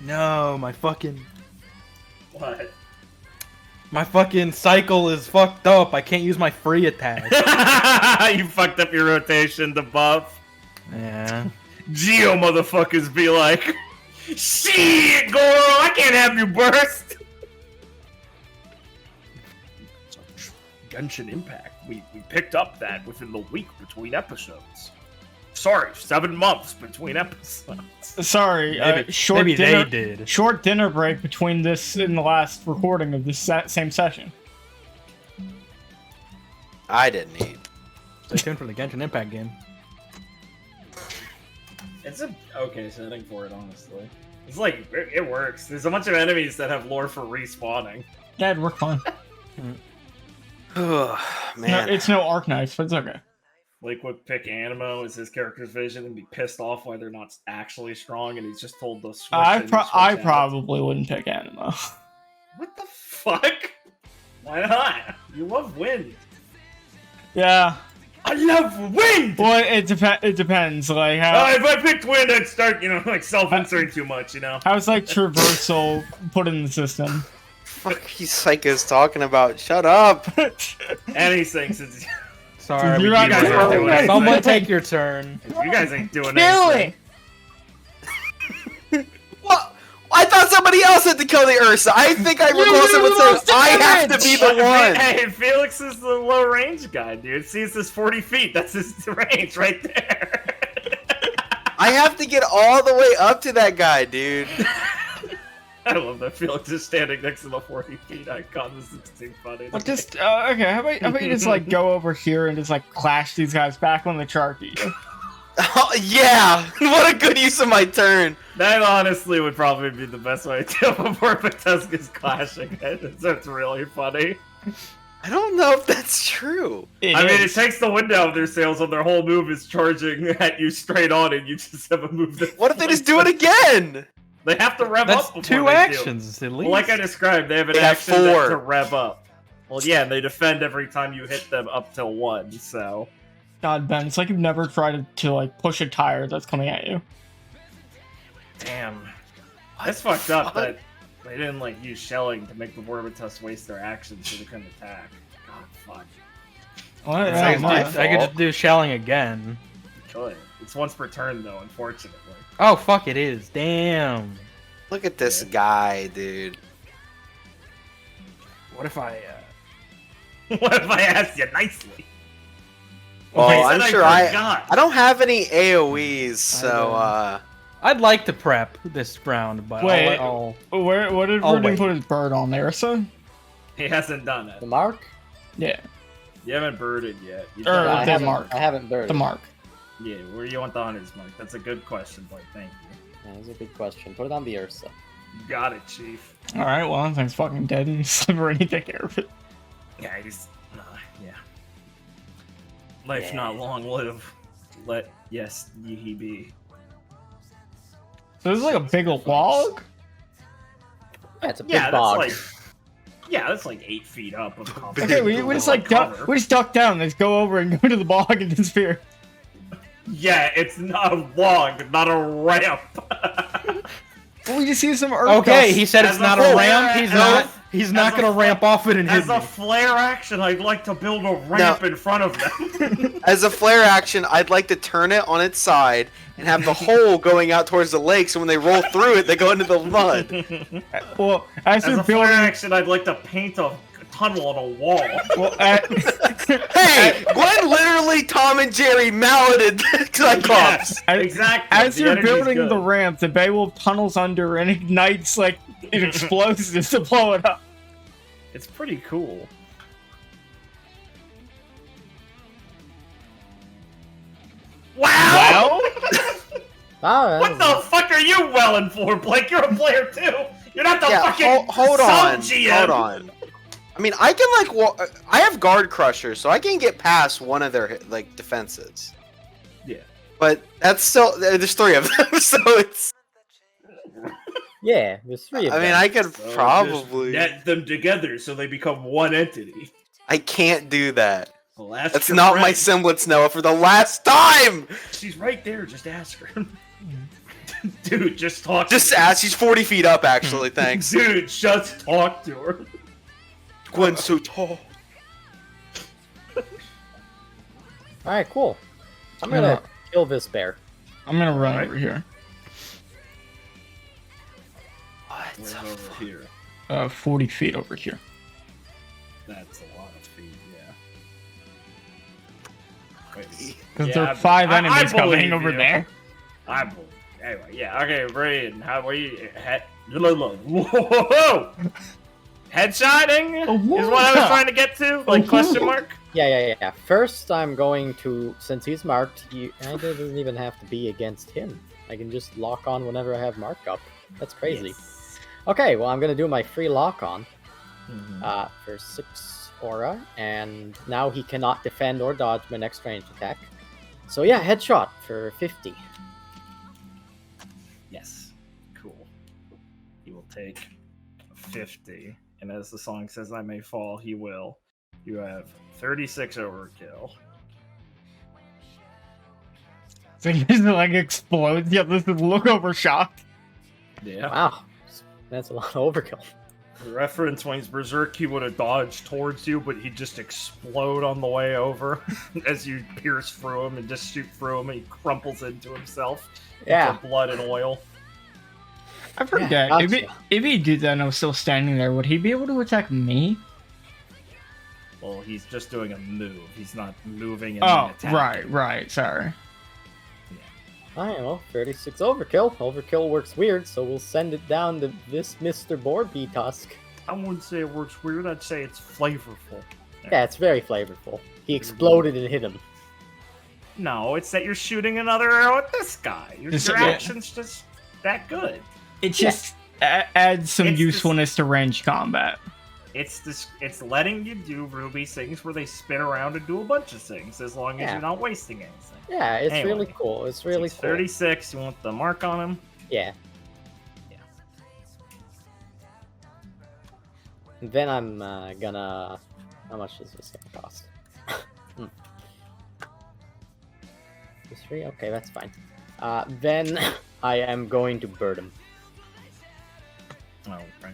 No, my fucking What? cycle is fucked up. I can't use my free attack. You fucked up your rotation, the buff. Yeah. Geo motherfuckers be like, shit, Goro, I can't have you burst. Genshin Impact. We picked up that within the week between episodes. Sorry, 7 months between episodes. Sorry, short maybe dinner. they did. Short dinner break between this and the last recording of this same session. I didn't eat. Stay tuned for the Genshin Impact game. It's a okay setting for it, honestly. It's like, it works. There's a bunch of enemies that have lore for respawning. Yeah, it'd work fine. Man, No, it's no arc knife, but it's okay. Like would pick Animo as his character's vision and be pissed off why they're not actually strong, and he's just told to switch. I in, switch out. probably wouldn't pick Anima. What the fuck? Why not? You love wind. Yeah. I love wind. Well, it depends. Like how If I picked wind, I'd start, like self-inserting too much. how's like traversal put in the system? fuck are you psychos talking about? Shut up! And he thinks it's. Sorry, You're you not guys gonna aren't do doing it. anything. Someone take your turn. You guys ain't doing Kill anything. it! What? I thought somebody else had to kill the Ursa. I think I recall did someone the saying most I have to damage! be the one. Hey, Felix is the low range guy, dude. See, it's this 40 feet. That's his range right there. I have to get all the way up to that guy, dude. I love that Felix is standing next to the 40 feet icon. This is too funny. Well, just okay. How about you just like go over here and just like clash these guys back on the Charky? Oh, yeah, what a good use of my turn. That honestly would probably be the best way to do it before Patuska's clashing. That's really funny. I don't know if that's true. I mean, it takes the wind out of their sails when their whole move is charging at you straight on, and you just have a move that. What if they just do it again? They have to rev That's up before two they actions at do. least. Well, like I described, they have an They have action that 4. to rev up. Well, yeah, and they defend every time you hit them up till 1. So God, Ben, it's like you've never tried to like push a tire that's coming at you. damn, that's fucked up that they didn't like use shelling to make the Vorbitus waste their actions so they couldn't attack. God, fuck. Well, It's yeah, like my- my I could just do shelling again. Good. It's once per turn though, unfortunately. Oh fuck, it is. Damn. Look at this guy, dude. What if I? What if I asked you nicely? Well, I I'm said sure forgot. I don't have any AoEs, so I'd like to prep this round, but Wait. I'll What did I'll Rudy wait. put his bird on there, so? He hasn't done it. The mark? Yeah, You haven't birded yet. You Or done I the haven't, mark. I haven't birded. the mark. Yeah, where do you want the hunters mark? That's a good question, Blake. Thank you. Yeah, that's a good question. Put it on the Ursa. You got it, Chief. All right, well, that thing's fucking dead, and Slippery take care of it. Yeah, he's yeah. Life not long live. Let yes ye be. So this is like a big log. Yeah, it's a big Yeah, bog. that's like 8 feet up of cover. Okay, we just like duck, we just duck down. Let's go over and go to the bog and disappear. Yeah, it's not a log, not a ramp. Well, we just use some earth Okay, dust. he said As it's a not a flare- ramp. He's as not. a- He's not as a gonna ramp off it and hit As a me. flare action, I'd like to build a ramp in front of them. as a flare action, I'd like to turn it on its side and have the hole going out towards the lake, so when they roll through it, they go into the mud. Well, as As they're a flare building, action, I'd like to paint a tunnel on a wall. well, Hey, Glenn literally Tom and Jerry malleted Cyclops. Exactly. as The you're energy's building good. the ramp, the Beowulf tunnels under and ignites like an explosive to blow it up. It's pretty cool. Wow! Ah, What the fuck are you welling for, Blake? You're a player too. You're not the Yeah, fucking hold on, sub-GM. hold on. I mean, I can like, I have guard crusher, so I can get past one of their like defenses. Yeah. But that's still there's 3 of them, so it's. Yeah, there's 3 of I them. mean, I could So probably. just net them together so they become one entity. I can't do that. Well, ask That's your not my friend. semblance, Noah, for the last time. She's right there. Just ask her. Dude, just talk. Just to her. ask. She's 40 feet up, actually. Thanks. Dude, just talk to her. Gwen's so tall. Alright, cool. I'm gonna kill this bear. I'm gonna run Alright. over here. Where's over here? 40 feet over here. That's a lot of feet. Yeah. Wait. Because Yeah, there I- are 5 I enemies believe coming over you. there. I believe. Anyway, yeah. Okay, Brian, how are you? Whoa! Headshotting is what I was trying to get to. Like question mark. Yeah. First, I'm going to, since he's marked, it doesn't even have to be against him. I can just lock on whenever I have mark up. That's crazy. Okay, well, I'm gonna do my free lock on for 6 aura, and now he cannot defend or dodge my next ranged attack. So yeah, headshot for 50. Yes. Cool. He will take 50, and as the song says, "I may fall, he will." You have 36 overkill. So he just like explodes. Yeah, this is look over shock. Yeah. Wow, that's a lot of overkill. For reference, when he's berserk, he would have dodged towards you, but he'd just explode on the way over as you pierce through him and just shoot through him, and he crumples into himself. Yeah. Into blood and oil. I forget. Gotcha. If he did that and I was still standing there, would he be able to attack me? Well, he's just doing a move. He's not moving and Oh, then attacking. right. Sorry. Alright, well, 36 overkill. Overkill works weird, so we'll send it down to this Mr. Borby Tusk. I wouldn't say it works weird. I'd say it's flavorful. Yeah, it's very flavorful. He exploded and hit him. No, it's that you're shooting another arrow at this guy. Your action's just that good. It just adds some It's usefulness to ranged combat. It's letting you do RWBY things where they spin around and do a bunch of things as long as Yeah. you're not wasting anything. Yeah, it's Anyway, really cool. It's really cool. 36. You want the mark on him? Yeah. Then I'm gonna... How much is this gonna cost? This free? Okay, that's fine. Then I am going to bird him. Oh, right.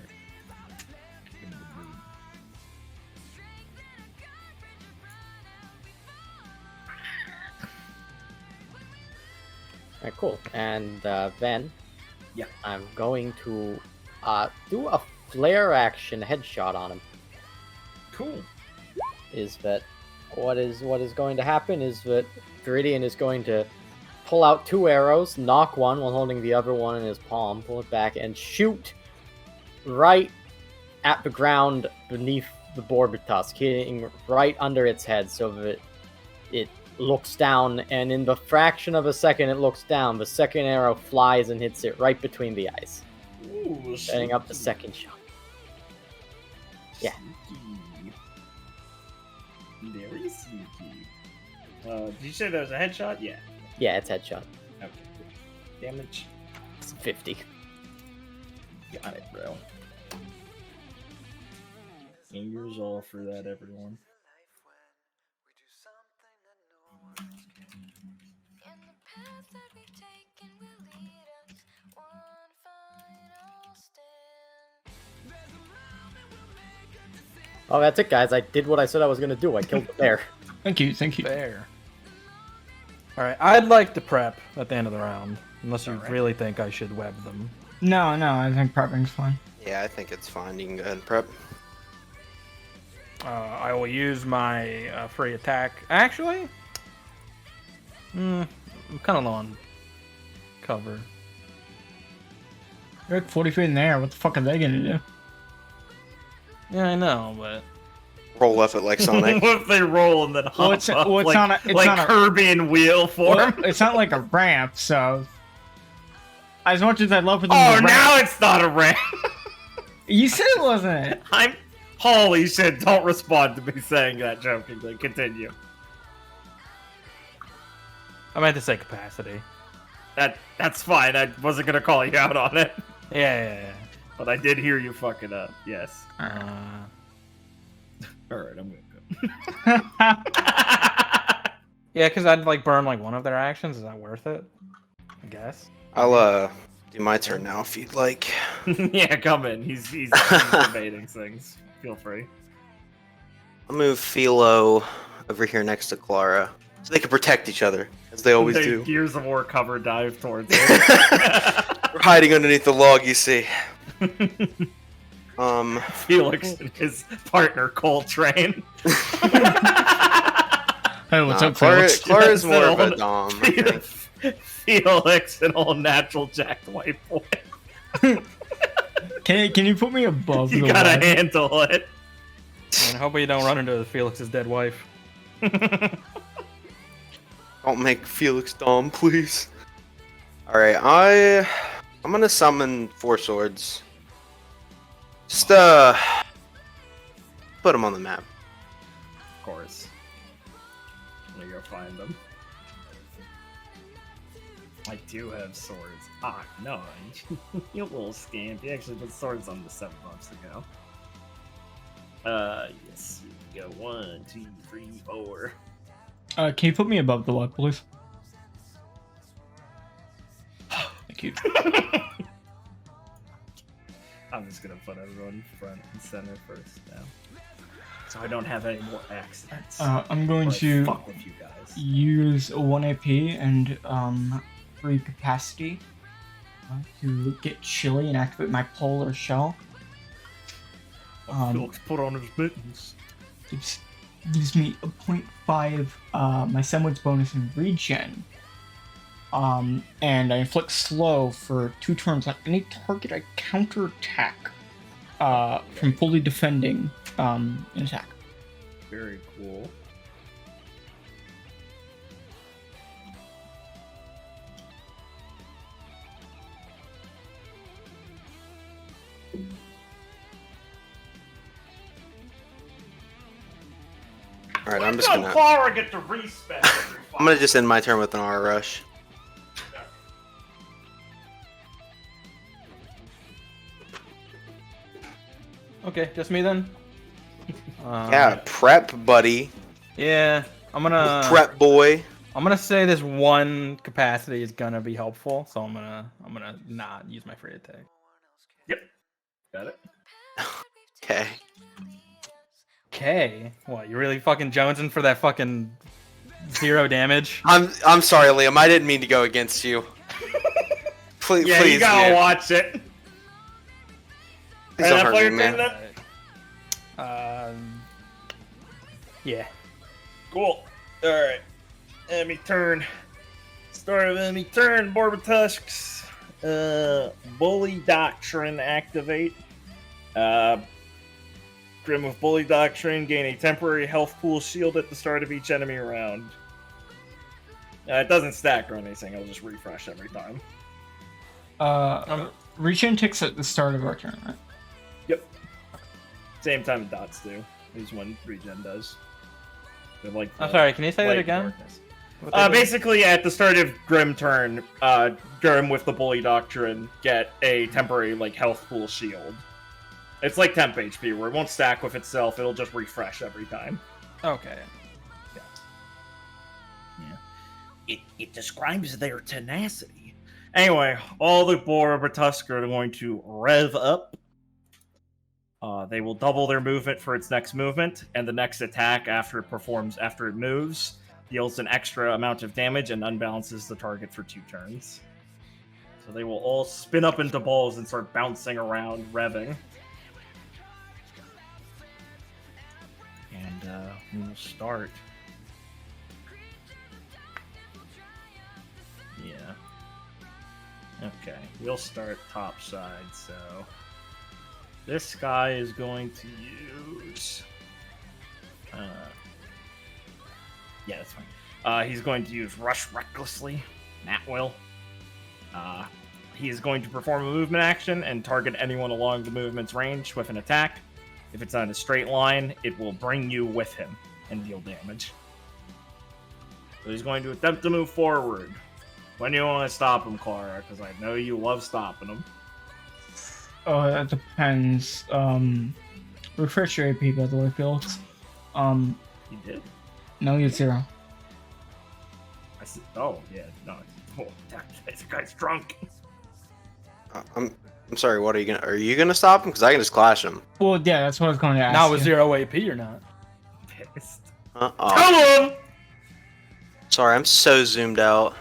Alright, cool. And then Yeah. I'm going to do a flare action headshot on him. Cool. Is that what is going to happen is that Viridian is going to pull out 2 arrows, knock one while holding the other one in his palm, pull it back, and shoot right at the ground beneath the Borbetusk, hitting right under its head so that it looks down, and in the fraction of a second it looks down, the second arrow flies and hits it right between the eyes, Ooh, setting up the second shot. Yeah. Sneaky. Very sneaky. Did you say that was a headshot? Yeah. Yeah, it's headshot. Okay. Damage. It's 50. Got it, bro. Fingers off for that, everyone. Oh, that's it, guys. I did what I said I was going to do. I killed the bear. Thank you. Fair. Alright, I'd like to prep at the end of the round. Unless you really think I should web them. No, I think prepping's fine. Yeah, I think it's fine. You can go ahead and prep. I will use my free attack. Actually? I'm kind of low on cover. You're like 40 feet in the air. What the fuck are they gonna do? Yeah, I know, but... Roll up it like Sonic. What if they roll and then hop Well, it's up not like, a- it's like not a- Kirby in wheel form? Well, it's not like a ramp, so... As much as I'd love for them Oh, to ramp... now it's not a ramp. You said it wasn't. Holy shit, don't respond to me saying that jokingly. Continue. I meant to say capacity. That's fine. I wasn't gonna call you out on it. Yeah. But I did hear you fucking up. Yes. Uh, Alright, I'm gonna go. yeah, because I'd like burn like one of their actions. Is that worth it? I guess. I'll do my turn now if you'd like. Yeah, come in. He's debating things. Feel free. I'll move Philo over here next to Clara so they can protect each other as they always They do. Gears of War cover dive towards it. We're hiding underneath the log, you see. Felix and his partner Coltrane. Hey, what's up, Clara, Felix? Clara's more of a Yes, dom. I think. Felix, an old natural jacked white boy. Can you put me above You the gotta web? handle it. And I hope you don't run into Felix's dead wife. Don't make Felix dom, please. Alright, I'm gonna summon 4 swords. Just put them on the map. Of course. I'm gonna go find them. I do have swords. Ah, no. You little scamp. You actually put swords on the 7 months ago. Yes. You go 1, 2, 3, 4. Can you put me above the web, please? Thank you. I'm just gonna put everyone front and center first now, so I don't have any more accents. I'm going Or I to fuck with you guys. use 1 AP and free capacity to get chilly and activate my polar shell. Felix put on his mittens. Gives me a 0.5 my semblance bonus in regen. And I inflict slow for 2 turns on any target I counterattack from fully defending an attack. Very cool. Alright, I'm just gonna. Clara get to respec. I'm gonna just end my turn with an R rush. Okay, just me then. Yeah, prep, buddy. Yeah, I'm gonna Prep boy. I'm gonna say this 1 capacity is gonna be helpful, so I'm gonna not use my free attack. Yep. Got it. Okay. Okay. What? You really fucking jonesing for that fucking 0 damage? I'm sorry, Liam. I didn't mean to go against you. Please, Yeah, please, you gotta dude. watch it. Please don't hurt me, man. Yeah. Cool. Alright. Enemy turn. Start of enemy turn, Borbatusks. Bully Doctrine activate. Grim with Bully Doctrine, gain a temporary health pool shield at the start of each enemy round. It doesn't stack or anything, it'll just refresh every time. Regen ticks at the start of our turn, right? Yep. Same time dots do, is when regen does. They're like I'm sorry, can you say that light again? darkness. What they do? Basically, at the start of Grim turn, Grim with the Bully Doctrine get a temporary health pool shield. It's like temp HP, where it won't stack with itself, it'll just refresh every time. Okay. It describes their tenacity. Anyway, all the Borbatusks are going to rev up. They will double their movement for its next movement, and the next attack after it moves, deals an extra amount of damage and unbalances the target for 2 turns. So they will all spin up into balls and start bouncing around, revving. And we will start. Yeah. Okay, we'll start top side, so this guy is going to use yeah, that's fine. He's going to use Rush Recklessly, Nat will. He is going to perform a movement action and target anyone along the movement's range with an attack. If it's on a straight line, it will bring you with him and deal damage. So he's going to attempt to move forward. When do you want to stop him, Clara? Because I know you love stopping him. Oh, that depends. Refresh your AP, by the way, Felix. He did? No, you have 0. I said, oh, yeah, no. Oh, that guy's drunk. I'm sorry. What are you gonna stop him? Because I can just clash him. Well, yeah, that's what I was going to ask. Not with you. 0 AP or not? Pissed. Uh-oh. Come on! Sorry, I'm so zoomed out.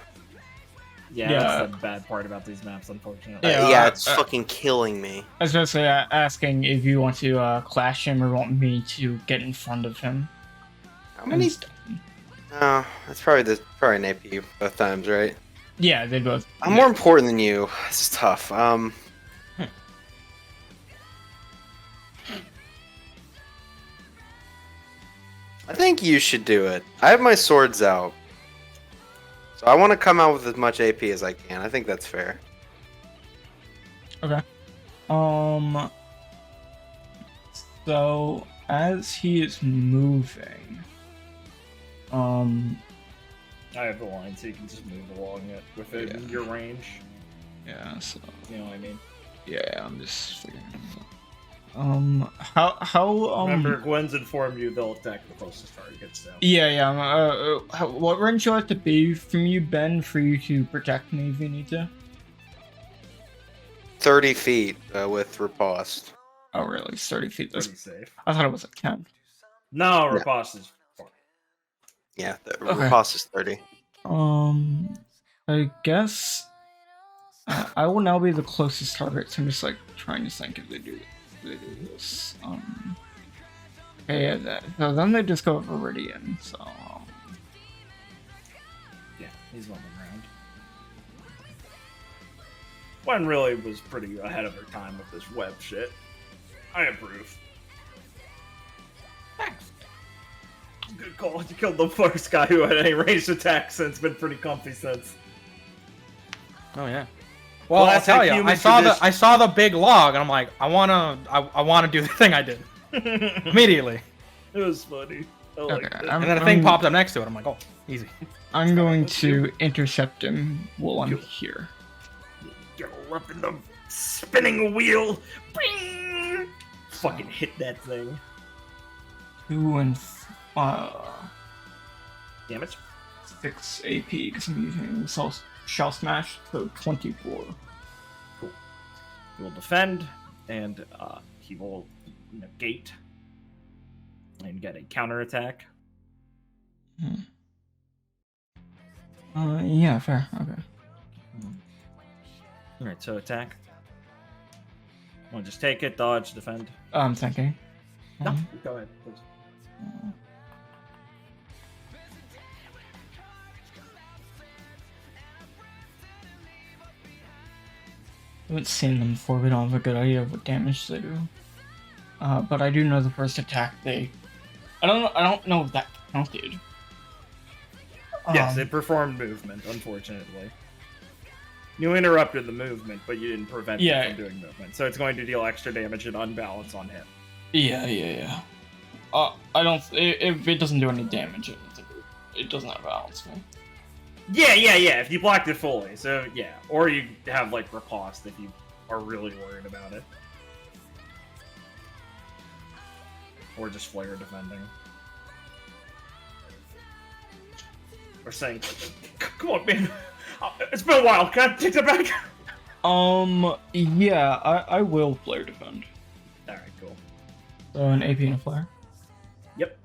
Yeah, Yeah. that's the bad part about these maps, unfortunately. Yeah, It's fucking killing me. I was basically asking if you want to clash him or want me to get in front of him. How many? Oh, that's probably an AP both times, right? Yeah, they both. I'm more important than you. This is tough. I think you should do it. I have my swords out. So I want to come out with as much AP as I can. I think that's fair. Okay. So as he is moving, I have the line, so you can just move along it within your range. yeah. So You know what I mean? yeah, I'm just figuring it out. How Remember, Gwen's informed you they'll attack the closest target, so... Yeah. What range do I have to be from you, Ben, for you to protect me if you need to? 30 feet with riposte. Oh, really? It's 30 feet. Pretty safe. I thought it was like 10. No, riposte is far. Yeah, the Okay. riposte is 30. I guess I will now be the closest target. So I'm just like trying to think if they do this. Okay, yeah, so then they just go Viridian. So Yeah, he's on the ground. Gwen really was pretty ahead of her time with this web shit. I approve. Thanks. Good call. You killed the first guy who had any ranged attacks since. Been pretty comfy since. Oh yeah. Well, I'll Classic tell you, human I saw the big log, and I'm like, I wanna do the thing I did immediately. It was funny. I liked Okay, it. And then a thing popped up next to it. I'm like, oh, easy. I'm going to intercept him while I'm here. Get all up in the spinning wheel. Bing! Fucking hit that thing. 2 and Damage. 6 AP because I'm using Shell Smash, so 24. Cool. He will defend, and he will negate and get a counterattack. Yeah, fair. Okay. Alright, so attack. I'll just take it, dodge, defend. I'm thinking. No, go ahead, please. I haven't seen them before. We don't have a good idea of what damage they do. But I do know the first attack they. I don't know if that counted. Yes, it performed movement, unfortunately. You interrupted the movement, but you didn't prevent it from doing movement. So it's going to deal extra damage and unbalance on him. Yeah. I don't. If it doesn't do any damage, it doesn't have balance me. Yeah. If you blocked it fully, so yeah, or you have like riposte if you are really worried about it, or just flare defending, or saying, "Come on, man, it's been a while. Can I take that back?" Yeah, I will flare defend. All right, cool. So an AP and a flare. Yep.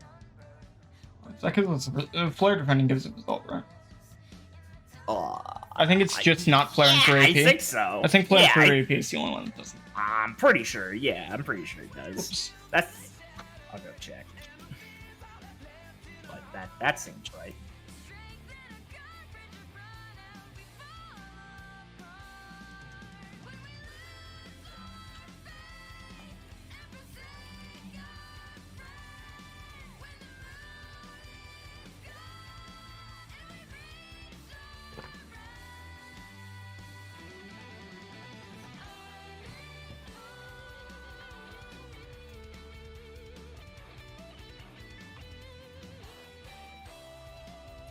That gives us flare defending gives a result, right? I think it's just not flaring for AP. I think so. I think flaring for AP is the only one that doesn't. I'm pretty sure. Yeah, I'm pretty sure it does. Oops. That's. I'll go check. But that seems right.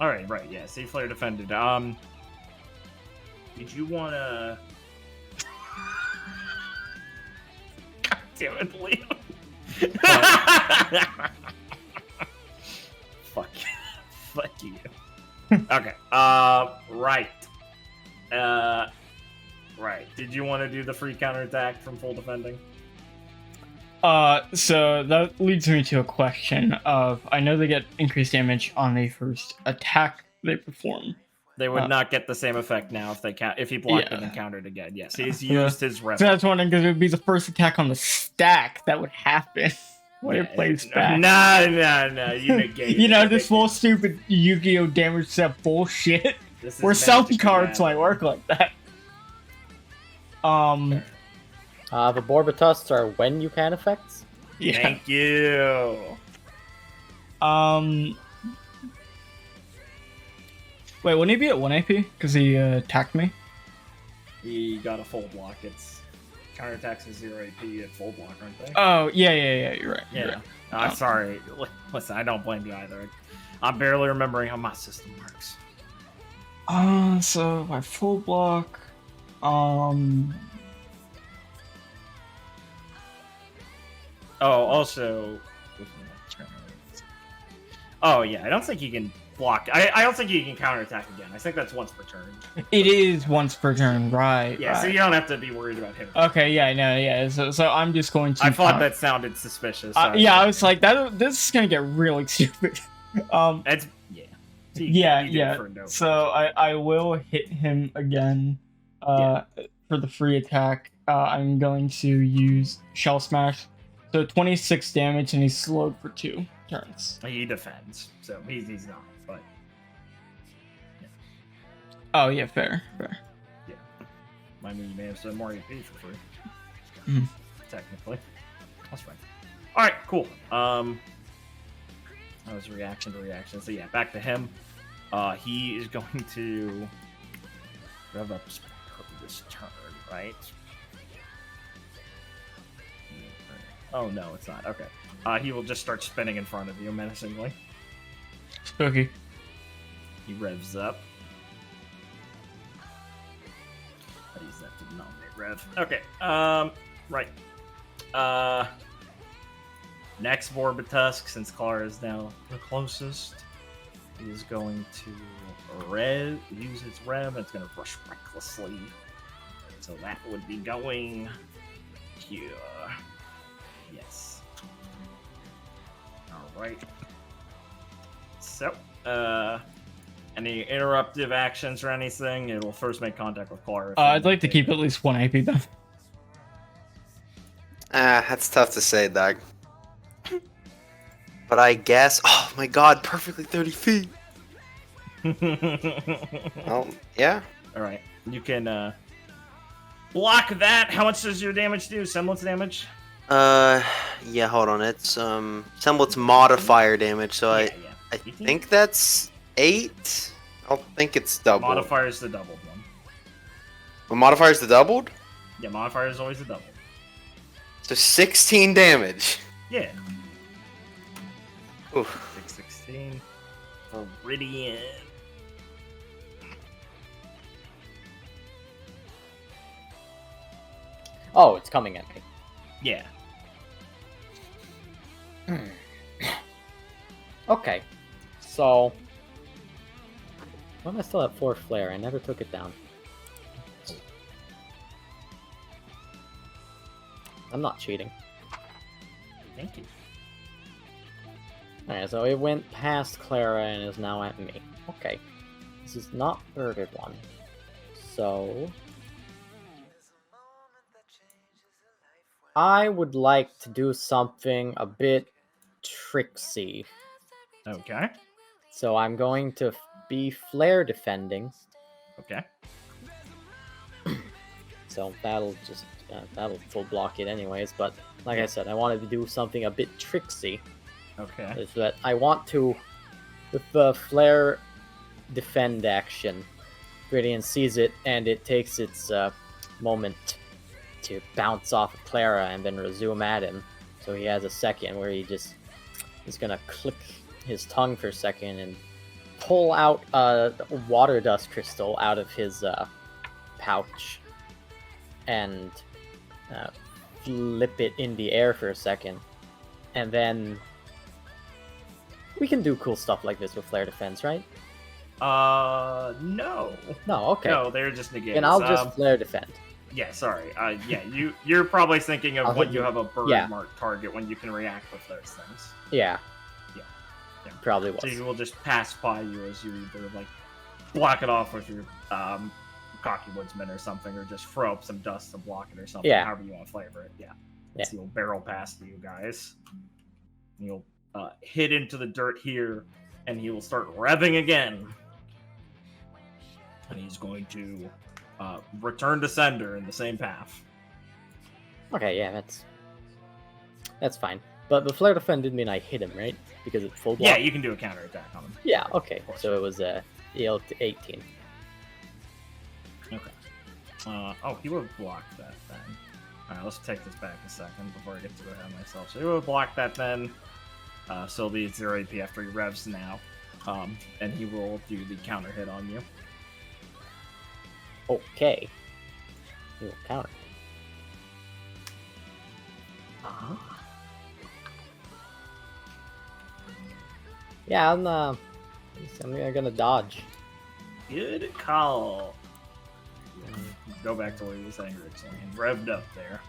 All right, right, yeah. Safe flare defended. Did you wanna? God damn it, Liam. Fuck you. Okay. Right. Right. Did you want to do the free counterattack from full defending? So that leads me to a question of, I know they get increased damage on the first attack they perform. They would not get the same effect now if he blocked it and countered again. Yes, he's used his rep. So that's wondering, because it would be the first attack on the stack that would happen when it plays back. No, you negate. You know, this full stupid Yu-Gi-Oh! Damage set bullshit. Where some cards might work like that. The Borbatusks are when you can effects? Yeah. Thank you. Wait, wouldn't he be at 1 AP? Because he attacked me? He got a full block. It's counterattacks is 0 AP at full block, aren't they? Oh, yeah, you're right. Yeah. I'm sorry. Listen, I don't blame you either. I'm barely remembering how my system works. So my full block, Oh, also. Oh yeah, I don't think he can block. I don't think you can counterattack again. I think that's once per turn. It is once per turn, right? Yeah, so right. you don't have to be worried about him. Okay, yeah, no, yeah. So I'm just going to. I thought that sounded suspicious. Yeah, I was like, this is gonna get really stupid. It's yeah. So you do it for no So I will hit him again. For the free attack, I'm going to use Shell Smash. So 26 damage, and he's slowed for 2 turns. He defends, so he's not. But Oh yeah, fair. yeah, I mean you may have some more AP for free. Mhm. Technically, that's fine. All right, cool. That was reaction to reaction. So yeah, back to him. He is going to rev up this turn, right? Oh no, it's not. Okay. He will just start spinning in front of you menacingly. Spooky. He revs up. I use that to nominate rev. Okay. Right. Next Vorbetusk, since Clara is now the closest, is going to use his rev, and it's going to rush recklessly. So that would be going here. Yes. Alright. So, any interruptive actions or anything, it will first make contact with Clara. I'd like to keep at least 1 AP though. That's tough to say, Doug. But I guess. Oh my god, perfectly 30 feet. Well, yeah. Alright. You can, block that. How much does your damage do? Semblance damage? Yeah, hold on. It's, semblance modifier damage, so I Yeah. think that's 8? I don't think it's doubled. Modifier is the doubled one. Well, modifier is the doubled? Yeah, modifier is always the double. So 16 damage. Yeah. Oof. 616. Viridian. Oh, it's coming at me. Yeah. Okay. So... Why am I still at 4 flare? I never took it down. I'm not cheating. Thank you. Alright, so it went past Clara and is now at me. Okay. This is not Birded one. So... I would like to do something a bit tricksy. Okay. So I'm going to be flare defending. Okay. So that'll just that'll full block it anyways. But like I said, I wanted to do something a bit tricksy. Okay. Is that I want to, with the flare defend action, Gradient sees it and it takes its moment to bounce off of Clara and then resume at him. So he has a second where he's gonna click his tongue for a second and pull out a water dust crystal out of his pouch and flip it in the air for a second. And then we can do cool stuff like this with flare defense, right? No. No, okay. No, they're just negates. And I'll just flare defend. Yeah, sorry. Yeah, you're probably thinking of I'll when hit you you. have a bird Yeah. mark target when you can react with those things. Yeah. Yeah. Yeah. Probably was. So he will just pass by you as you either like block it off with your cocky woodsman or something, or just throw up some dust to block it or something. Yeah. However you want to flavor it. Yeah. Yeah. So he'll barrel past you guys. He'll hit into the dirt here, and he will start revving again. And he's going to return to sender in the same path. Okay, yeah, that's fine. But the flare defend didn't mean I hit him, right? Because it's full block. Yeah, you can do a counterattack on him. Yeah, okay. Of course. So it was EL to 18. Okay. Oh, he would have blocked that then. Alright, let's take this back a second before I get to ahead of myself. So he would have blocked that then. So it'll be 0 AP after he revs now. And he will do the counter hit on you. Okay. He will counter. Uh-huh. Yeah, I'm I'm gonna dodge. Good call. Go back to what he was saying originally. And revved up there.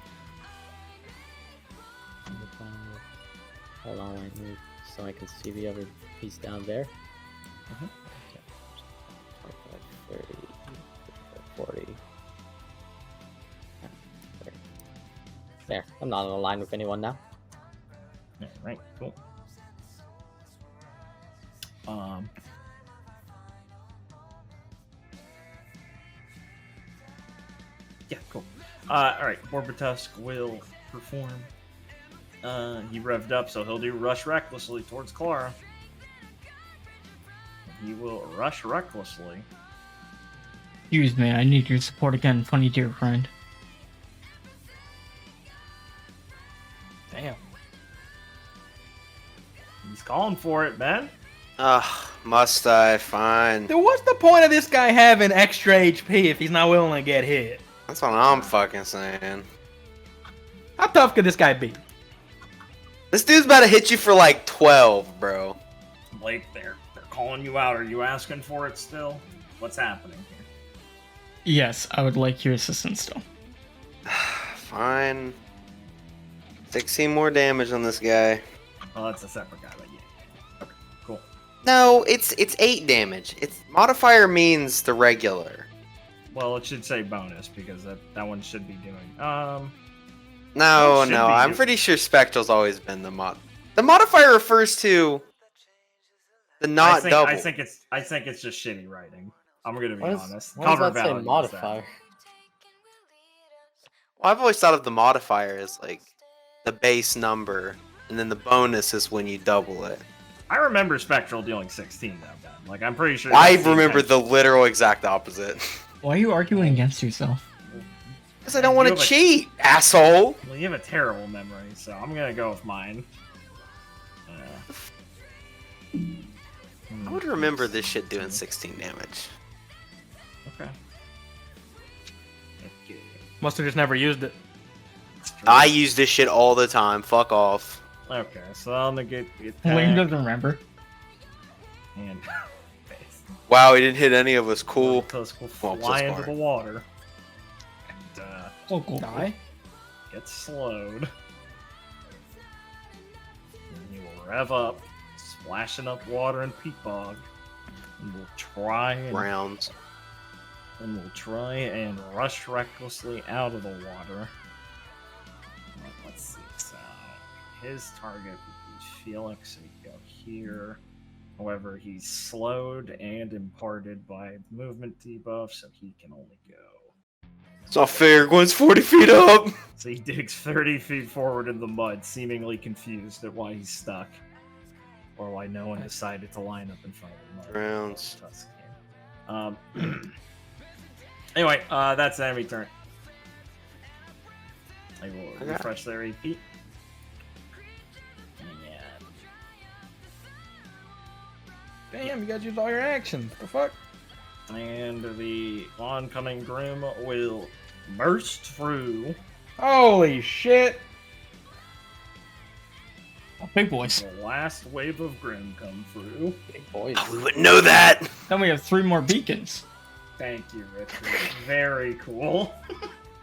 Hold on, wait, move so I can see the other piece down there. 25, 30, 40. There, I'm not in a line with anyone now. Alright, cool. Yeah, cool. Alright, Orbitusk will perform. He revved up, so he'll do Rush Recklessly towards Clara. He will rush recklessly. Excuse me, I need your support again, funny dear friend. Damn. He's calling for it, man. Ugh, must I? Fine. Dude, what's the point of this guy having extra HP if he's not willing to get hit? That's what I'm fucking saying. How tough could this guy be? This dude's about to hit you for like 12, bro. Blake, they're calling you out. Are you asking for it still? What's happening here? Yes, I would like your assistance still. Fine. 16 more damage on this guy. Well, that's a separate guy, but yeah. Okay, cool. No, it's 8 damage. It's modifier means the regular. Well, it should say bonus because that one should be doing. No, It should no, be I'm doing- pretty sure Spectral's always been the mod. The modifier refers to the not double. I think it's just shitty writing. I'm gonna be honest. Why does Cover that say Vale uses modifier? Well, I've always thought of the modifier as like the base number, and then the bonus is when you double it. I remember Spectral dealing 16 though, Ben. Like I'm pretty sure. I that's the remember the intention. literal exact opposite. Why are you arguing against yourself? Because I don't want You to have a- cheat, asshole. Well, you have a terrible memory, so I'm gonna go with mine. I would remember this shit doing 16 damage. Okay. Okay. Must have just never used it. I use this shit all the time. Fuck off. Okay, so I'm gonna get the Lane attack doesn't remember. and Wow, he didn't hit any of us. Cool. Tusk will Well, fly so into smart. the water. And, Local. Die? get slowed. And he will rev up, splashing up water and peat bog. And we'll try and rush recklessly out of the water. Let's see. So his target would be Felix, so he'd go here. However, he's slowed and imparted by movement debuff, so he can only go. It's not fair. Gwen's 40 feet up. So he digs 30 feet forward in the mud, seemingly confused at why he's stuck. Or why no one decided to line up in front of him. Rounds. Anyway, that's the enemy turn. I will Okay. refresh their AP. Damn, you guys used all your actions. The fuck? And the oncoming Grim will burst through Holy shit. Oh, big boys. the last wave of Grim come through. Big boys. We wouldn't know that. Then we have 3 more beacons. Thank you, Richard. Very cool.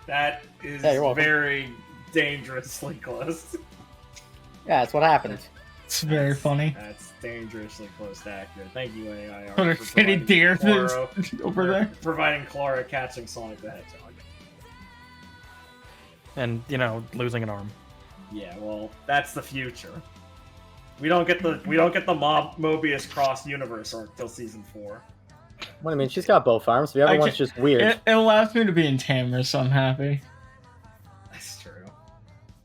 That is Yeah, you're welcome. very dangerously close. Yeah, that's what happened. It's very funny. That's dangerously close to accurate. Thank you, AIR. What a for shitty providing deer Clara- over there. Providing Clara catching Sonic the Hedgehog. And, you know, losing an arm. Yeah, well, that's the future. We don't get the Mobius cross universe arc till season 4. What do you mean? She's got both arms. The other I one's can- just weird. It allows me to be in Tamers, so I'm happy. That's true.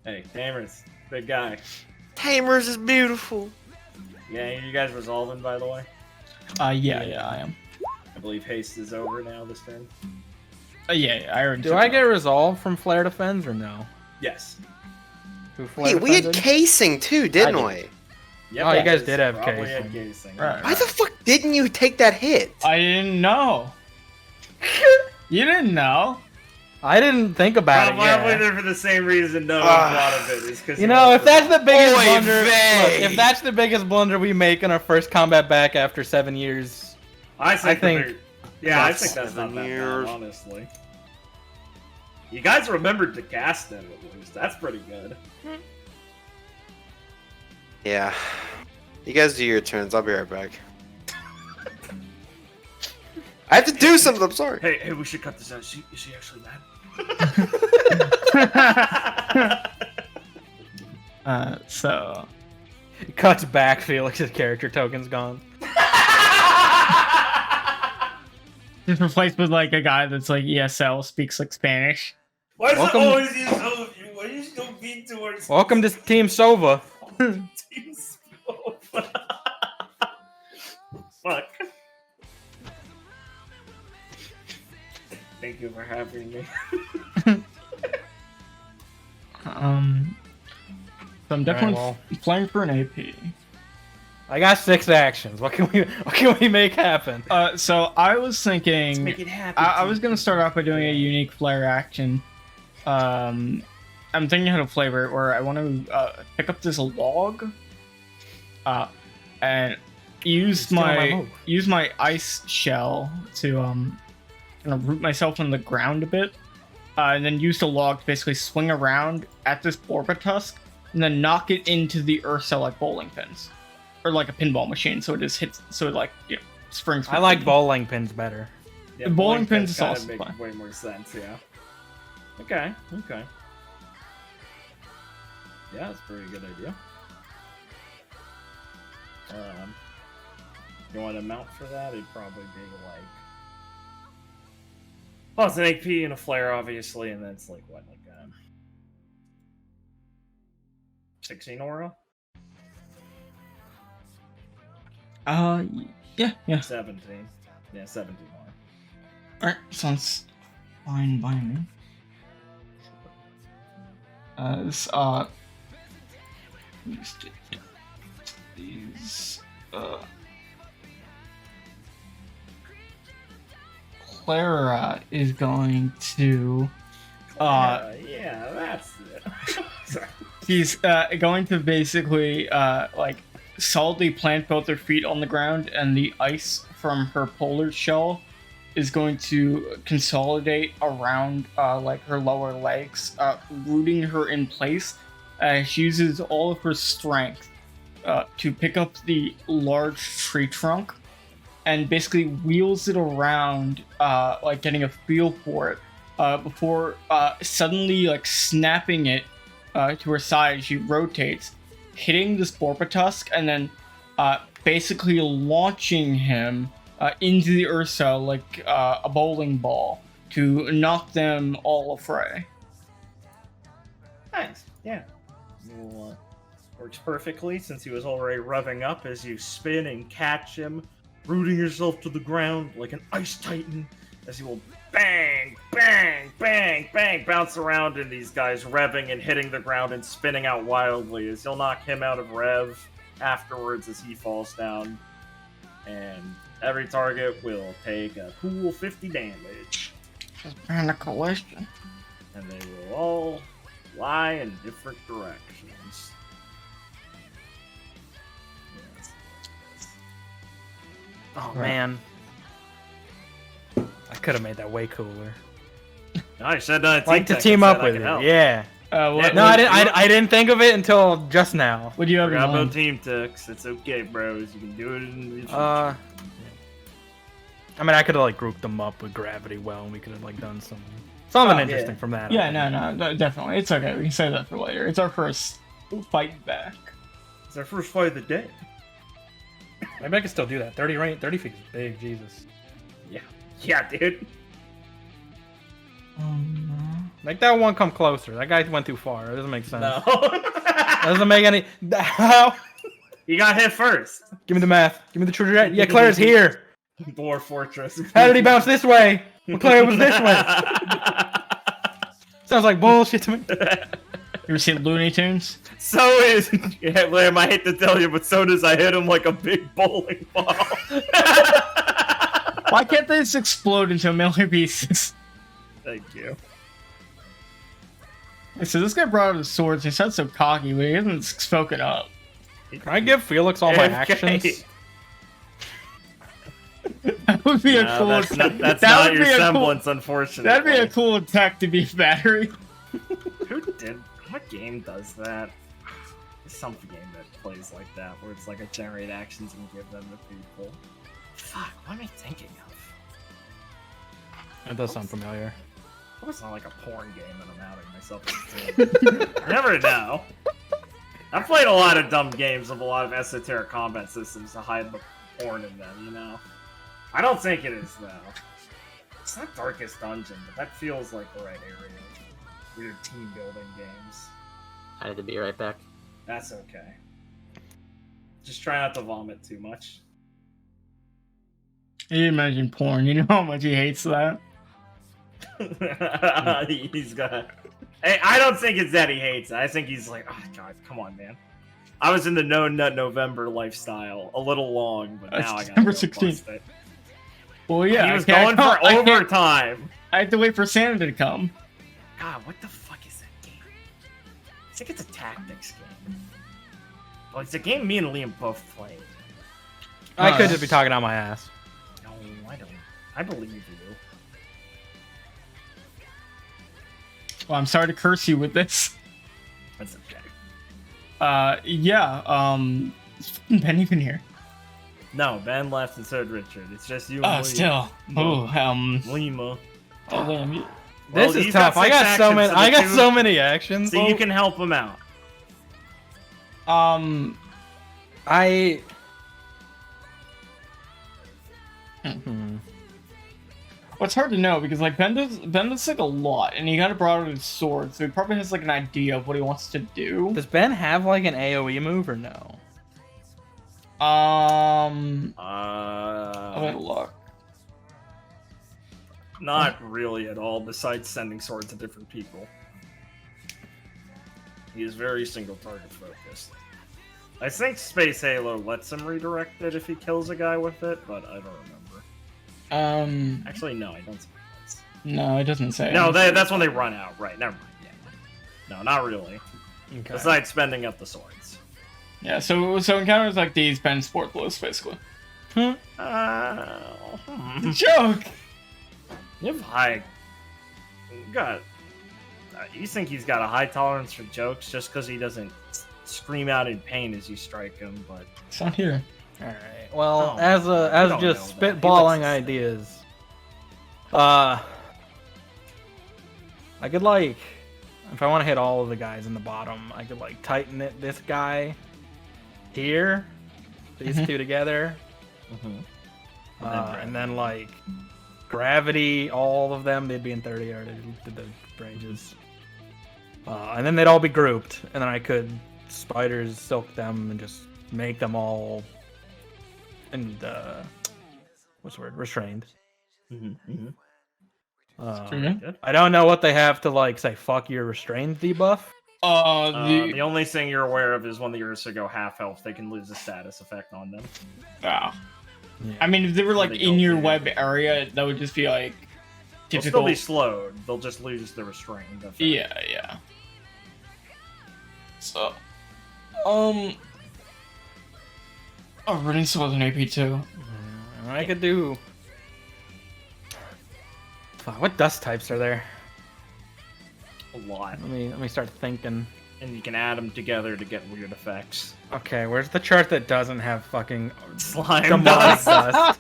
Hey, Tamers, big guy. Tamers is beautiful. Yeah, you guys resolving, by the way? Yeah, I am. I believe haste is over now this turn. Yeah, I already Do took I it. get resolved from Flare Defense or no? Yes. Who Flare Wait, we had defended? casing too, didn't I we? did. Yep, Oh, you that guys is did have probably casing. had casing. Right. Why the fuck didn't you take that hit? I didn't know. You didn't know. I didn't think about it. Probably Yeah. there for the same reason no one thought of it. Is because You know, if that's the biggest Oy blunder, vey. look, if that's the biggest blunder we make in our first combat back after 7 years, I think yeah, I That's think that's not 7 that bad, years. honestly. You guys remembered to cast him at least. That's pretty good. Yeah. You guys do your turns. I'll be right back. I have to do something. I'm sorry. Hey, we should cut this out. Is she actually mad? So it cuts back. Felix's character token's gone. just replaced with like a guy that's like ESL, speaks like Spanish. Why is Welcome- it always you so? Why are you so mean towards Welcome to Team Sova. Team Smoke? Fuck. Thank you for having me. So I'm definitely well. playing for an AP. I got 6 actions. What can we make happen? So I was thinking, Make it happen. I was gonna start off by doing a unique flare action. I'm thinking how to flavor it, where I want to pick up this log, and use my ice shell to kind of root myself in the ground a bit, and then use the log to basically swing around at this Borba tusk, and then knock it into the Ursa like bowling pins, or like a pinball machine. So it just hits. So it like springs. I like bowling pins better. Yeah, bowling pins is kinda also make fun. way more sense. Yeah. Okay. Yeah, that's a pretty good idea. You want a mount for that? It'd probably be like. Well, it's an AP and a flare, obviously, and then it's like what, like 16 aura? Yeah. 17. Yeah, 17 aura. Alright, sounds fine by me. These, Clara is going to, yeah, that's it. Sorry. he's, going to basically, like, solidly plant both her feet on the ground, and the ice from her polar shell is going to consolidate around like her lower legs, rooting her in place. She uses all of her strength to pick up the large tree trunk and basically wheels it around, like getting a feel for it, before suddenly like snapping it to her side. She rotates, hitting this Borba tusk, and then basically launching him into the Ursa like a bowling ball to knock them all affray. Nice, yeah. Well, works perfectly since he was already revving up as you spin and catch him, rooting yourself to the ground like an ice titan as he will bang, bang, bang, bang, bounce around in these guys, revving and hitting the ground and spinning out wildly as you'll knock him out of rev afterwards as he falls down. And every target will take a cool 50 damage. Just kind of collision. And they will all fly in different directions. Oh man, I could have made that way cooler. No, I said that. Like to team up with it. Yeah. What, No, I didn't think of it until just now. What do you have in Forgot about mind? team ticks. It's okay, bros. You can do it in the I mean, I could have like grouped them up with Gravity well, and we could have like done something interesting from that. Yeah, no, definitely. It's okay. We can save that for later. It's our first fight back. It's our first fight of the day. Maybe I can still do that. 30 feet is big, Jesus. Yeah, dude. Make that one come closer. That guy went too far. It doesn't make sense. No. It doesn't make any. How? You got hit first. Give me the math. Give me the trajectory. Yeah, Claire's here. Dwarf Fortress. How did he bounce this way? Well, Claire was this way. Sounds like bullshit to me. You ever seen Looney Tunes? So is yeah, Liam, I hate to tell you, but so does I hit him like a big bowling ball. Why can't they just explode into a million pieces? Thank you. So this guy brought out his swords. He sounds so cocky, but he hasn't spoken up. Can I give Felix all my actions? That would be a No, cool. that's not that not would your be a semblance, unfortunately. That'd be a cool attack to beat battery. Who did? What game does that? There's some game that plays like that, where it's like I generate actions and give them to people. Fuck, what am I thinking of? It does sound familiar. It was not like a porn game and I'm outing myself as a kid. You never know. I've played a lot of dumb games with a lot of esoteric combat systems to hide the porn in them, you know? I don't think it is, though. It's not Darkest Dungeon, but that feels like the right area. Weird team building games. I need to be right back. That's okay. Just try not to vomit too much. You imagine porn. You know how much he hates that. He's got. Hey, I don't think it's that he hates it. I think he's like, oh god, come on, man. I was in the no nut November lifestyle a little long, but now I got December 16th. Well, yeah, He was going for overtime. I had to wait for Santa to come. God, what the fuck is that game? I think it's a tactics game. Well, it's a game me and Liam both played. I could just be talking out my ass. No, I don't. I believe you. Well, I'm sorry to curse you with this. That's okay. Yeah, is Ben even here? No, Ben left and so did Richard. It's just you and Oh, still. Oh, Lima. Oh, damn. This Well, is he's tough. got I got six so many. actions, so I the got two- so many actions. So you can help him out. I. Well, it's hard to know because like Ben does like a lot, and he kind of brought out his sword, so he probably has like an idea of what he wants to do. Does Ben have like an AOE move or no? I'll have a look. Not really at all, besides sending swords to different people. He is very single target focused. I think Space Halo lets him redirect it if he kills a guy with it, but I don't remember. Actually, no, I don't think it does. No, it doesn't say. No, that's when they run out, right? Never mind. Yeah. No, not really. Okay. Besides spending up the swords. Yeah, so encounters like these, Ben's sportless, basically. Joke! You have high... God. You think he's got a high tolerance for jokes just because he doesn't scream out in pain as you strike him, but... It's not here. All right. Well, Oh, as don't just know that. He spitballing looks the same. ideas, I could like, if I want to hit all of the guys in the bottom, I could like tighten it. This guy here, these two together, and then like gravity, all of them, they'd be in 30 or the ranges, and then they'd all be grouped, and then I could spiders silk them and just make them all. And what's the word? Restrained. I don't know what they have to like say. Fuck your restrained debuff. The only thing you're aware of is when the Ursa go half health, they can lose a status effect on them. Wow. Yeah. I mean, if they were like They in don't your do web area, that would just be like They'll typical. still be slowed. They'll just lose the restrained effect. Yeah. So, oh, running sword an AP too. I could do. Fuck, what dust types are there? A lot. Let me start thinking. And you can add them together to get weird effects. Okay, where's the chart that doesn't have fucking Slime demonic dust. dust?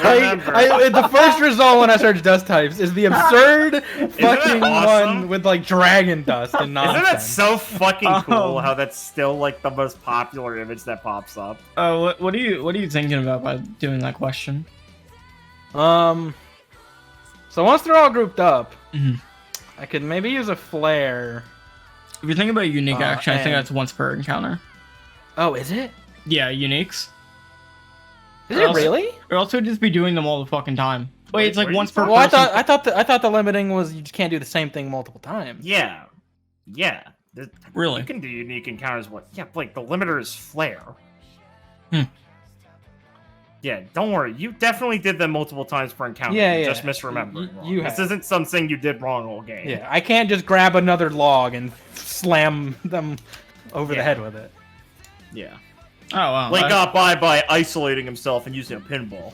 Remember. The first result when I search dust types is the absurd fucking awesome? one with like dragon dust and nonsense. Isn't that so fucking cool? Oh. How that's still like the most popular image that pops up. What are you thinking about by doing that question? So once they're all grouped up, Mhm. I could maybe use a flare. If you're thinking about unique action, I think and- that's once per encounter. Oh, is it? Yeah, uniques. Is Or it else- really? Or else we'd just be doing them all the fucking time. Wait, it's like Wait, once per Well, I person. thought the limiting was you just can't do the same thing multiple times. Yeah. Really? You can do unique encounters. What? Yeah, like the limiter is flare. Yeah, don't worry. You definitely did them multiple times per encounter. Yeah, You're yeah. just misremembering. You This have. isn't something you did wrong all game. Yeah, I can't just grab another log and slam them over the head with it. Yeah. Oh wow. Link got by isolating himself and using a pinball.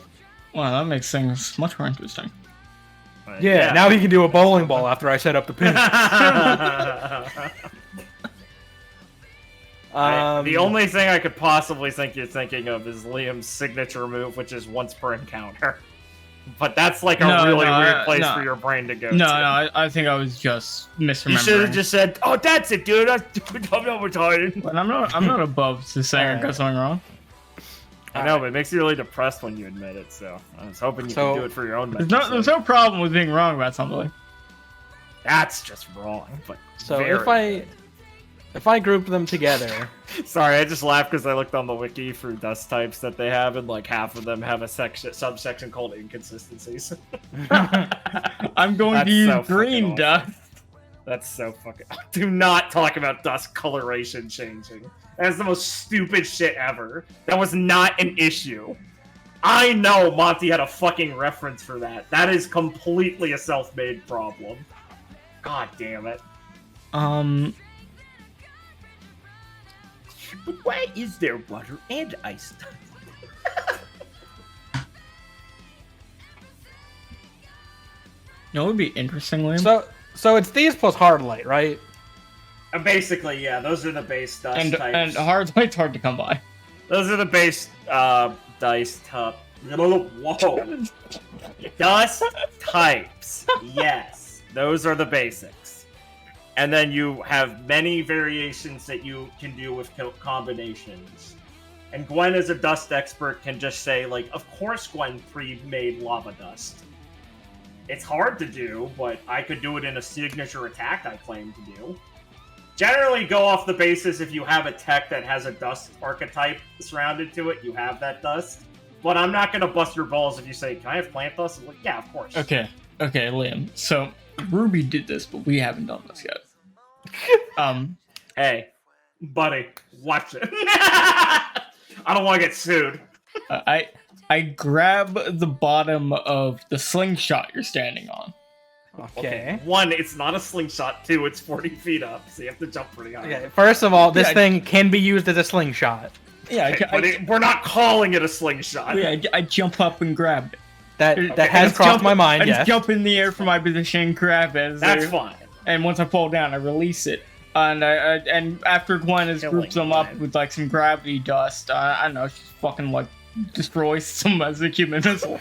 Wow, that makes things much more interesting. But, Yeah, now he can do a bowling ball after I set up the pin. The only thing I could possibly think you're thinking of is Liam's signature move, which is once per encounter. But that's like a really weird place for your brain to go to. No, I think I was just misremembering. You should have just said, "Oh, that's it, dude. I'm not retarded." But I'm not above to saying I got something wrong. I know, but it makes you really depressed when you admit it. So I was hoping you could do it for your own mental There's sake. no problem with being wrong about something. That's just wrong. But So very if I group them together, sorry, I just laughed because I looked on the wiki for dust types that they have, and like half of them have a subsection called inconsistencies. I'm going That's to use so fucking green awesome. dust. That's so fucking. Do not talk about dust coloration changing. That's the most stupid shit ever. That was not an issue. I know Monty had a fucking reference for that. That is completely a self-made problem. God damn it. But why is there water and ice? You know what would be interesting, Liam? so it's these plus hard light, right? Basically, yeah, those are the base dust types. And hard light's hard to come by. Those are the base dice type. Whoa. Dust types. Yes. Those are the basics. And then you have many variations that you can do with combinations. And Gwen, as a dust expert, can just say, like, of course Gwen pre-made lava dust. It's hard to do, but I could do it in a signature attack I claim to do. Generally, go off the basis if you have a tech that has a dust archetype surrounded to it, you have that dust. But I'm not going to bust your balls if you say, can I have plant dust? I'm like, yeah, of course. Okay, Liam. So RWBY did this, but we haven't done this yet. Hey, buddy, watch it. I don't want to get sued. I grab the bottom of the slingshot you're standing on. Okay. One, it's not a slingshot. Two, it's 40 feet up, so you have to jump pretty high. Okay. First of all, this thing can be used as a slingshot. Yeah, Okay, we're not calling it a slingshot. Yeah, I jump up and grab it. That has crossed my mind. I just Yes. jump in the air from my position and grab it. That's fine. And once I fall down, I release it. And after Gwen has grouped them up with like some gravity dust, I don't know, she fucking like destroys some as a human missile.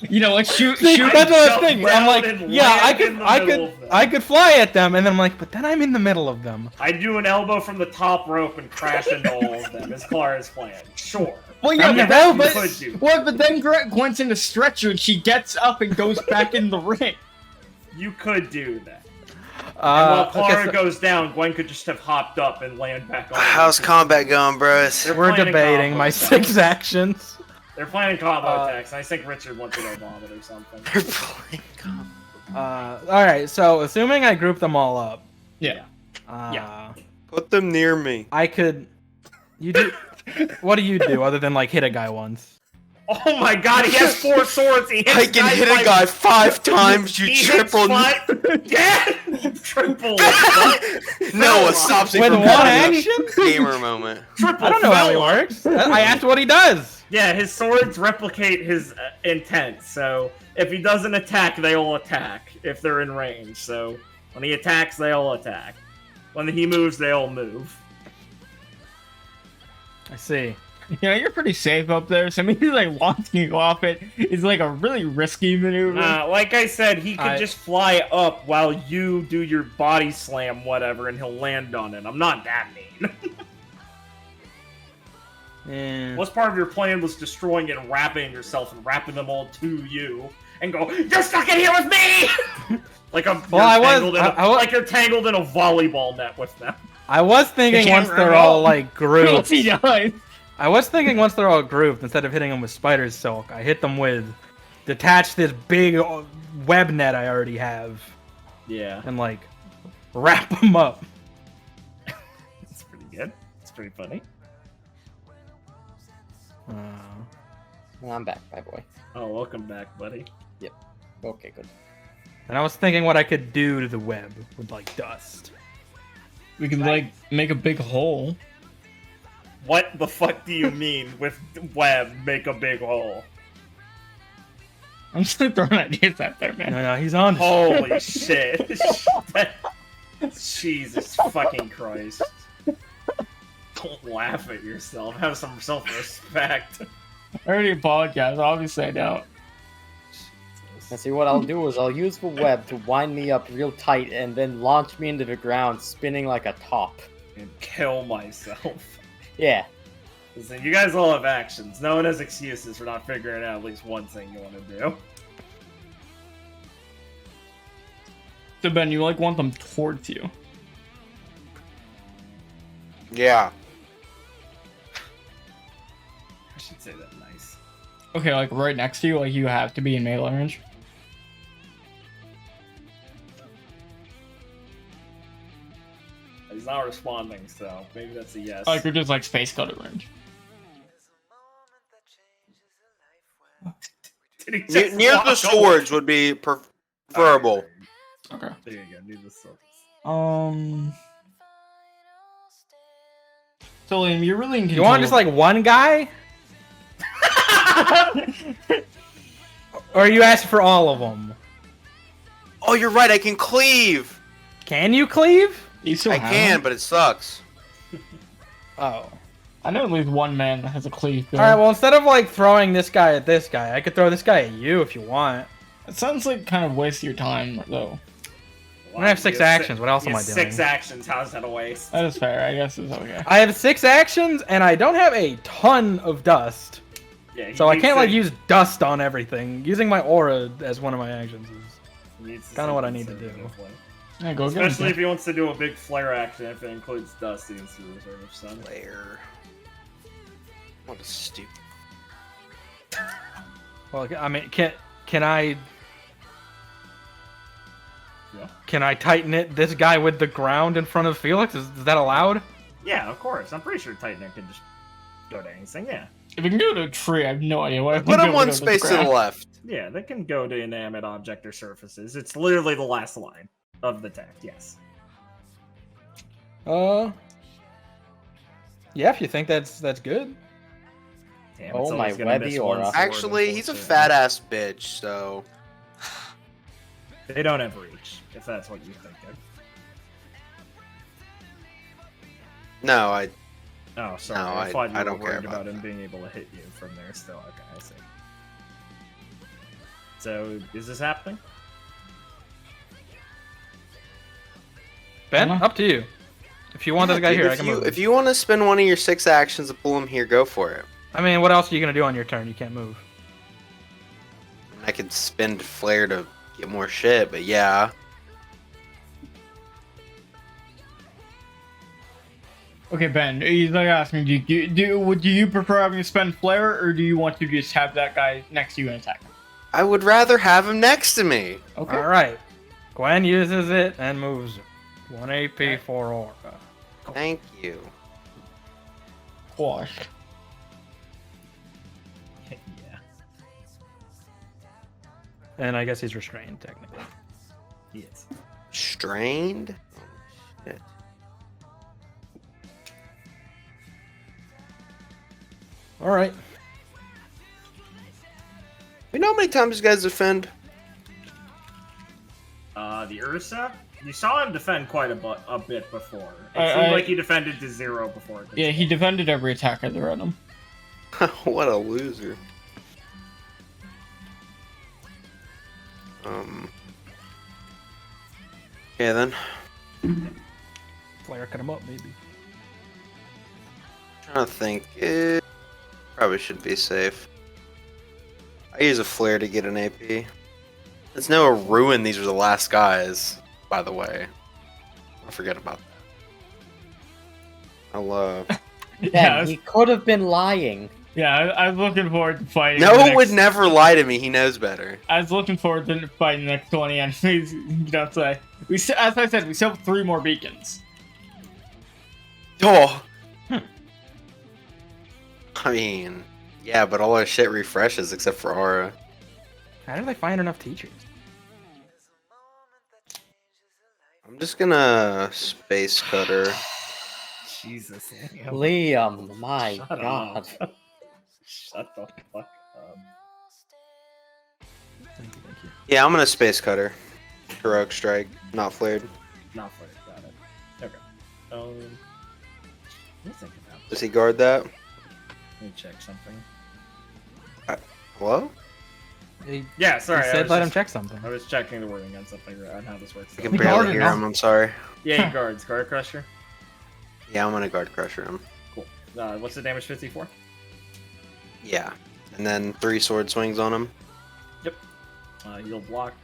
You know, like shoot. That's what I was thinking. I'm like, and yeah, land I could fly at them, and then I'm like, but then I'm in the middle of them. I do an elbow from the top rope and crash into all of them, as Clara's plan. Sure. Well, yeah, but then Gwen's in a stretcher and she gets up and goes back in the ring. You could do that. And while Clara okay, so goes down, Gwen could just have hopped up and land back on. How's combat going, bros? we're debating my 6 actions. They're planning combo attacks. I think Richard wants to go vomit or something. They're playing combat. All right. So assuming I group them all up, Yeah. Put them near me. I could. You do. What do you do other than like hit a guy once? Oh my god, he has 4 swords. He hits I can hit a guy 5 times. You triple. Yeah, triple. Noah stops it With from one having action? a gamer moment. Triple. I don't know how he works. I asked what he does. Yeah, his swords replicate his intent. So if he doesn't attack, they all attack if they're in range. So when he attacks, they all attack. When he moves, they all move. I see. You know, you're pretty safe up there, so maybe like launching off it is like a really risky maneuver. Like I said, he can just fly up while you do your body slam, whatever, and he'll land on it. I'm not that mean. Yeah. What's part of your plan was destroying it and wrapping yourself and wrapping them all to you and go, you're stuck in here with me! like you're tangled in a volleyball net with them. I was thinking once they're all like grouped. He dies. I was thinking once they're all grouped, instead of hitting them with spider silk, I hit them with detach this big web net I already have. Yeah. And like wrap them up. It's pretty good. It's pretty funny. I'm back, bye boy. Oh, welcome back, buddy. Okay, good. And I was thinking what I could do to the web with like dust. We could like make a big hole. What the fuck do you mean with web make a big hole? I'm just throwing ideas out there, man. No, he's on. Holy shit. Jesus fucking Christ. Don't laugh at yourself. Have some self-respect. I already apologized. Obviously, I don't. And see, what I'll do is I'll use the web to wind me up real tight and then launch me into the ground, spinning like a top. And kill myself. Yeah. Listen, you guys all have actions. No one has excuses for not figuring out at least one thing you want to do. So Ben, you like want them towards you? Yeah. I should say that nice. Okay, like right next to you, like you have to be in melee range. He's not responding, so maybe that's a yes. Like you're just like space cutter range. Did he just Near walk the swords would be preferable. Okay. There you go, near the swords. So Liam, you're really in You control. want just like one guy? Or are you asking for all of them? Oh, you're right. I can cleave. Can you cleave? You still I have can, one? but it sucks. Oh. I know at least one man that has a cleave. Alright, well, instead of like throwing this guy at this guy, I could throw this guy at you if you want. It sounds like kind of waste your time though. I have 6 actions. What else am I doing? 6 actions. How's that a waste? That is fair. I guess it's okay. I have 6 actions, and I don't have a ton of dust. Yeah, So I can't like use dust on everything. Using my aura as one of my actions is kind of what I need to do. Yeah, go get Especially him. if he wants to do a big flare action, if it includes dust against the reserve sun. Player. What a stupid. Well, I mean, can I? Yeah. Can I tighten it? This guy with the ground in front of Felix, is that allowed? Yeah, of course. I'm pretty sure Titan can just go to anything. Yeah. If you can go to a tree, I have no idea why. Put him one space to the left. Yeah, they can go to inanimate object or surfaces. It's literally the last line of the text. Yes. Yeah, if you think that's good. Damn, Oh, it's my always gonna miss webby one aura. sword, Actually, he's a unfortunately. fat ass bitch, so. They don't have reach, if that's what you're thinking. No, I. Oh, sorry. No, I thought you I were don't care worried about about him that. being able to hit you from there still. Okay, I see. So, is this happening? Ben, up to you. If you want this guy Dude, here, I if can you, move. if you want to spend one of your 6 actions to pull him here, go for it. I mean, what else are you gonna do on your turn? You can't move. I could spend flare to get more shit, but yeah. Okay, Ben, he's like asking, would you prefer having to spend flare, or do you want to just have that guy next to you and attack him? I would rather have him next to me. Okay. All right. Gwen uses it and moves 1 AP for aura. Thank you. Quash. Yeah. And I guess he's restrained technically. He is. Strained? Oh, shit. All right. You know how many times you guys defend? The Ursa? You saw him defend quite a bit before. It I- seemed like he defended to 0 before. Yeah, he defended every attack I threw at him. What a loser. Yeah, then. Flare cut him up, maybe. Trying to think. Probably should be safe. I use a flare to get an AP. It's no ruin. These are the last guys, by the way. Don't forget about that. I'll Ben, he could have been lying. Yeah, I was looking forward to fighting. the Noah next- would never lie to me. He knows better. I was looking forward to fighting the next 20 enemies. You don't say. As I said, we still have 3 more beacons. Oh. I mean, Yeah, but all our shit refreshes except for Aura. How do they find enough teachers? I'm just gonna Space Cutter. Jesus. Liam, my Shut god. up. Shut the fuck up. Thank you. Yeah, I'm gonna Space Cutter. Heroic Strike, not flared. Not funny. Got it. Okay. Let me think about this. Does he guard that? Let me check something. Hello? Yeah, sorry. He I said was let him just- check something. I was checking the wording on something on how this works. I can We barely guarded hear now. him, I'm sorry. Yeah, he guards. Guard Crusher. Yeah, I'm gonna Guard Crusher him. Cool. What's the damage 54? Yeah. And then 3 sword swings on him. Yep. He'll block.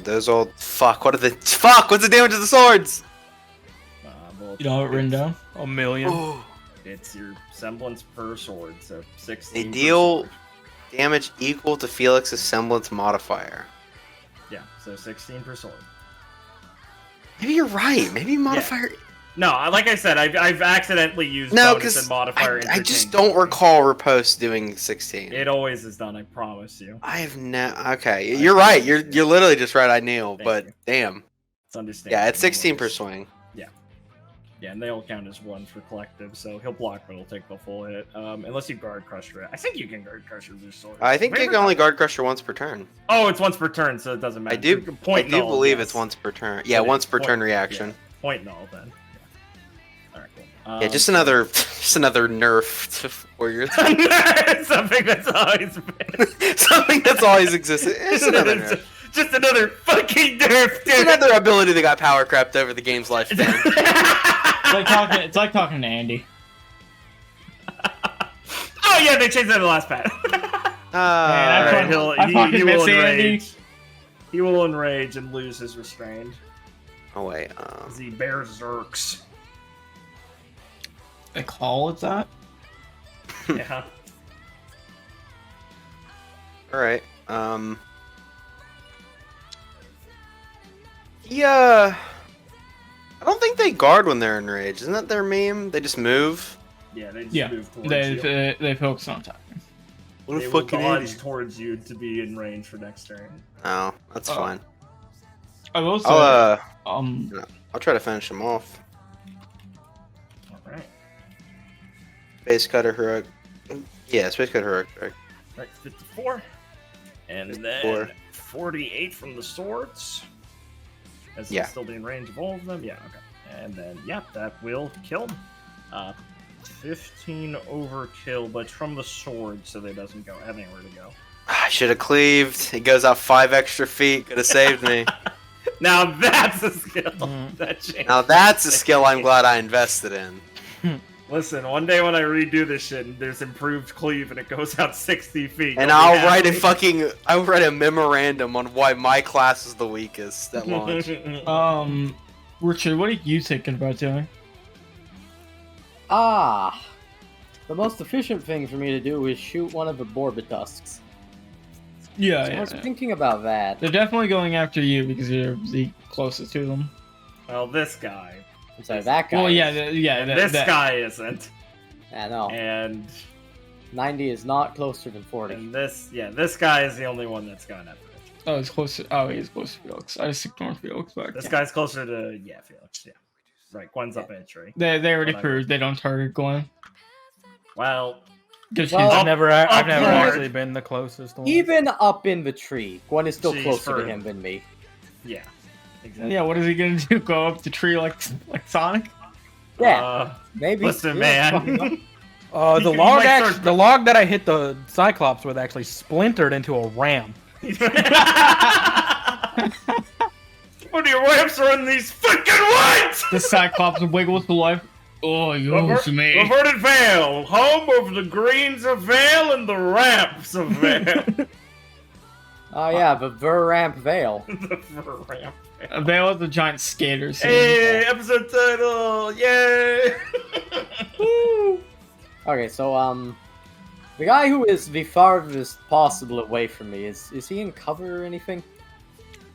Those all. Fuck, what are the. Fuck, what's the damage of the swords? You don't have it written down? A million. It's your semblance per sword, so 16. They per deal sword. damage equal to Felix's semblance modifier. Yeah, so 16 per sword. Maybe you're right. Maybe modifier. No, like I said, I've accidentally used No, bonus and because modifier. I just interchangeably. don't recall Riposte doing 16. It always is done. I promise you. I have no. Okay, you're right. You're literally just right. I knew, Thank but you. damn. It's understandable. Yeah, it's 16 per swing. Yeah, and they all count as 1 for collective, so he'll block, but he'll take the full hit. Unless you guard crusher it. I think you can guard crusher with your sword. I think you Maybe can only not. guard Crusher once per turn. Oh, it's once per turn, so it doesn't matter. I do Null, believe yes. it's once per turn. Yeah, It is. once per Point- turn reaction. yeah. Point null then. Yeah. Alright, cool. Yeah, just another nerf to warriors. something that's always been. Something that's always existed. It's another nerf. Just another fucking nerf, It's dude. another ability that got power crept over the game's lifespan. It's like talking to Andy. Oh yeah, they changed that in the last patch. I Alright, fucking- I fucking will miss Andy. enrage. He will enrage and lose his restrained. Oh wait. As he berserks. They call it that? Yeah. All right. Yeah. I don't think they guard when they're enraged. Isn't that their meme? They just move. Yeah, they just Yeah. move towards They you. they focus on time. What They a will fucking dodge idiot. towards you to be in range for next turn. Oh, that's Oh. fine. I will say, I'll try to finish him off. Alright. Space Cutter heroic. Yeah, Space Cutter heroic. Right. Right, 54. And 54. then 48 from the swords. As Yeah. he'll still be in range of all of them. Yeah, okay. And then, yeah, that will kill him. 15 overkill, but from the sword, so they doesn't go have anywhere to go. I should have cleaved. He goes out 5 extra feet. Could have saved me. Now that's a skill. Mm. That changes. Now that's a skill I'm glad I invested in. Listen, one day when I redo this shit and there's improved cleave and it goes out 60 feet. And you'll be I'll write a happy. I'll write a memorandum on why my class is the weakest at launch. Richard, what are you thinking about doing? The most efficient thing for me to do is shoot one of the Borbitusks. Yeah, So I yeah, was yeah. thinking about that. They're definitely going after you because you're the closest to them. Well, this guy. I'm sorry, that guy. Well, yeah, is- This guy isn't. I know. And 90 is not closer than 40. this guy is the only one that's gone after it. Oh, he's close. Oh, he's close to Felix. I just ignored Felix back. This guy's closer to Felix. Yeah, right. Gwen's up in a tree. They already Whatever. proved they don't target Gwen. Well, Because Well, she's I've never upward. actually been the closest one. Even up in the tree, Gwen is still She's closer further. to him than me. yeah, exactly. yeah. What is he gonna do? Go up the tree like Sonic? Yeah, maybe. Listen, Yeah, man. The You log might start- the log that I hit the Cyclops with actually splintered into a ram. What are your ramps are in these fucking woods? The Cyclops wiggles to life. Oh, you me. Reverted Vale, home of the greens of Vale and the ramps of Vale. Oh yeah, the Veramp Vale. The ramp. Vale is a giant skater. Scene. Hey, episode title! Yay! Okay, so the guy who is the farthest possible away from me is he in cover or anything?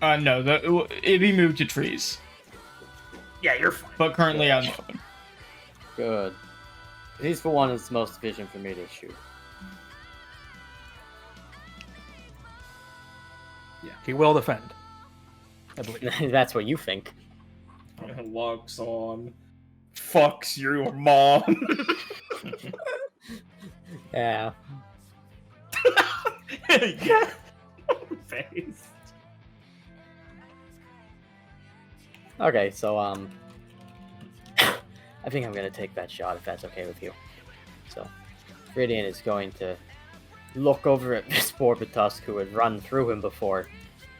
No, it'd be moved to trees. Yeah, you're fine. but currently out in the open. Good. He's the one that's most efficient for me to shoot. He will defend. I believe. That's what you think. Locks on. Fucks your mom. Yeah. Yeah. Face. Okay, so I think I'm gonna take that shot if that's okay with you. So, Viridian is going to look over at this Borbotusk who had run through him before.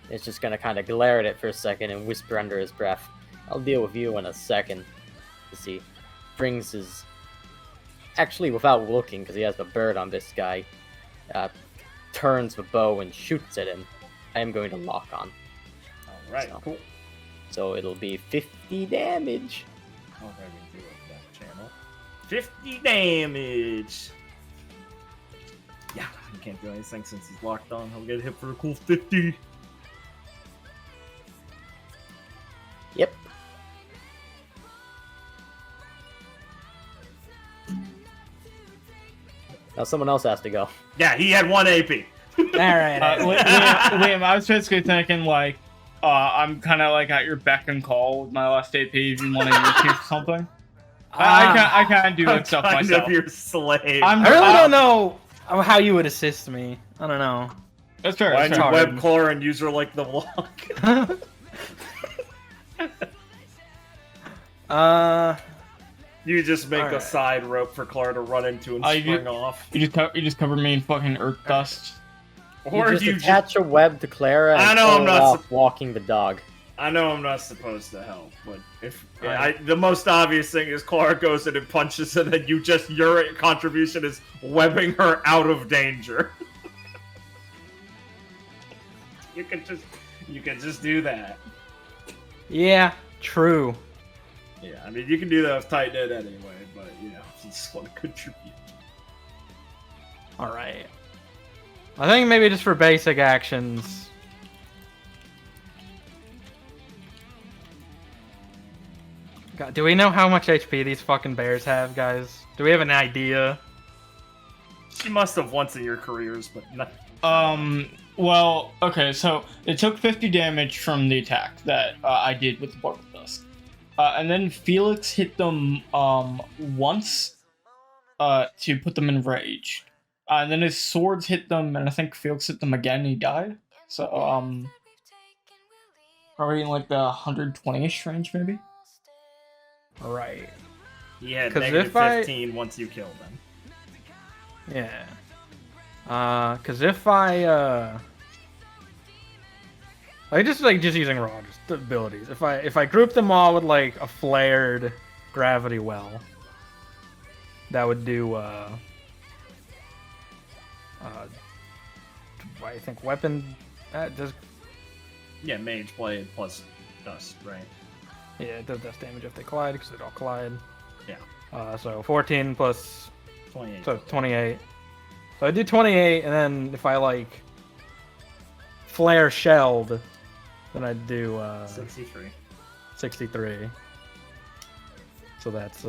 It's just gonna kind of glare at it for a second and whisper under his breath, "I'll deal with you in a second." As he brings his, actually without looking, because he has the bird on this guy, turns the bow and shoots at him. I am going to lock on. Alright, So- cool. So it'll be 50 damage. Already do it that channel. 50 damage. Yeah, he can't do anything since he's locked on. He'll get hit for a cool 50. Yep. Now someone else has to go. Yeah, he had 1 AP. Alright. Liam, I was basically thinking like, I'm kind of like at your beck and call with my last AP if you want to use something. I can't do that stuff kind myself. of your slave. I really don't know how you would assist me. I don't know. That's fair. Why That's don't fair. you web Clara and use her like the block? You just make a Alright. side rope for Clara to run into and You spring off. You just cover me in fucking earth dust. Or you you just attach a web to Clara and I know pull I'm it not off walking the dog. I know I'm not supposed to help, but if the most obvious thing is Clara goes in and punches, and then your contribution is webbing her out of danger. you can just do that. Yeah, true. Yeah, I mean you can do that with tight knit anyway, but you know if you just want to contribute. Alright. I think maybe just for basic actions. God, do we know how much HP these fucking bears have, guys? Do we have an idea? She must have once in your careers, but not. Well, okay, so it took 50 damage from the attack that I did with the Bark of Dusk. And then Felix hit them once to put them in rage. And then his swords hit them, and I think Felix hit them again, and he died. So, probably in like the 120-ish range, maybe? Alright. He had 'Cause negative if I- 15 once you killed him. Yeah. Cause if I just using raw just abilities. If I group them all with like a flared gravity well, that would do I think weapon does Yeah, mage blade plus dust, right? yeah, it does dust damage if they collide because they all collide. Yeah. So 14 plus 28. so 28. So I do 28, and then if I like flare shelled, then I'd do 63. 63. So that's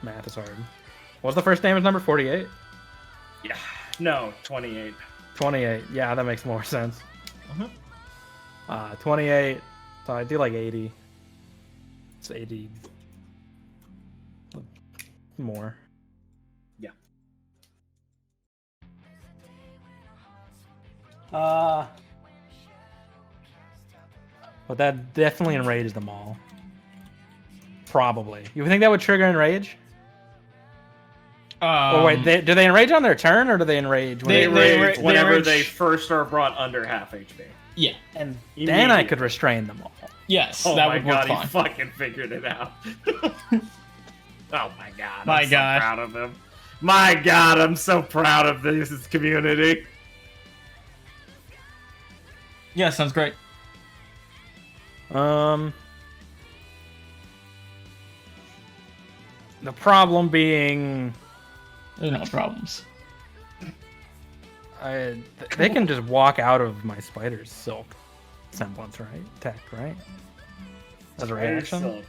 math is hard. What's the first damage number? 48? Yeah. No, 28. 28. Yeah, that makes more sense. Uh-huh. 28. So I do like 80. It's 80 more. Yeah. But that definitely enrages them all. Probably. You think that would trigger enrage? Or wait, do they enrage on their turn, or do they enrage when They They rage ra- whenever rage- they first are brought under half HP. Yeah. And then I could restrain them all. Yes, Oh that my would work god, he fine. fucking figured it out. Oh my god, My I'm God. so proud of him. My god, I'm so proud of this community. Yeah, sounds great. The problem being, There's no problems. They can just walk out of my spider's silk semblance, right? Tech, right? As a reaction? Silk.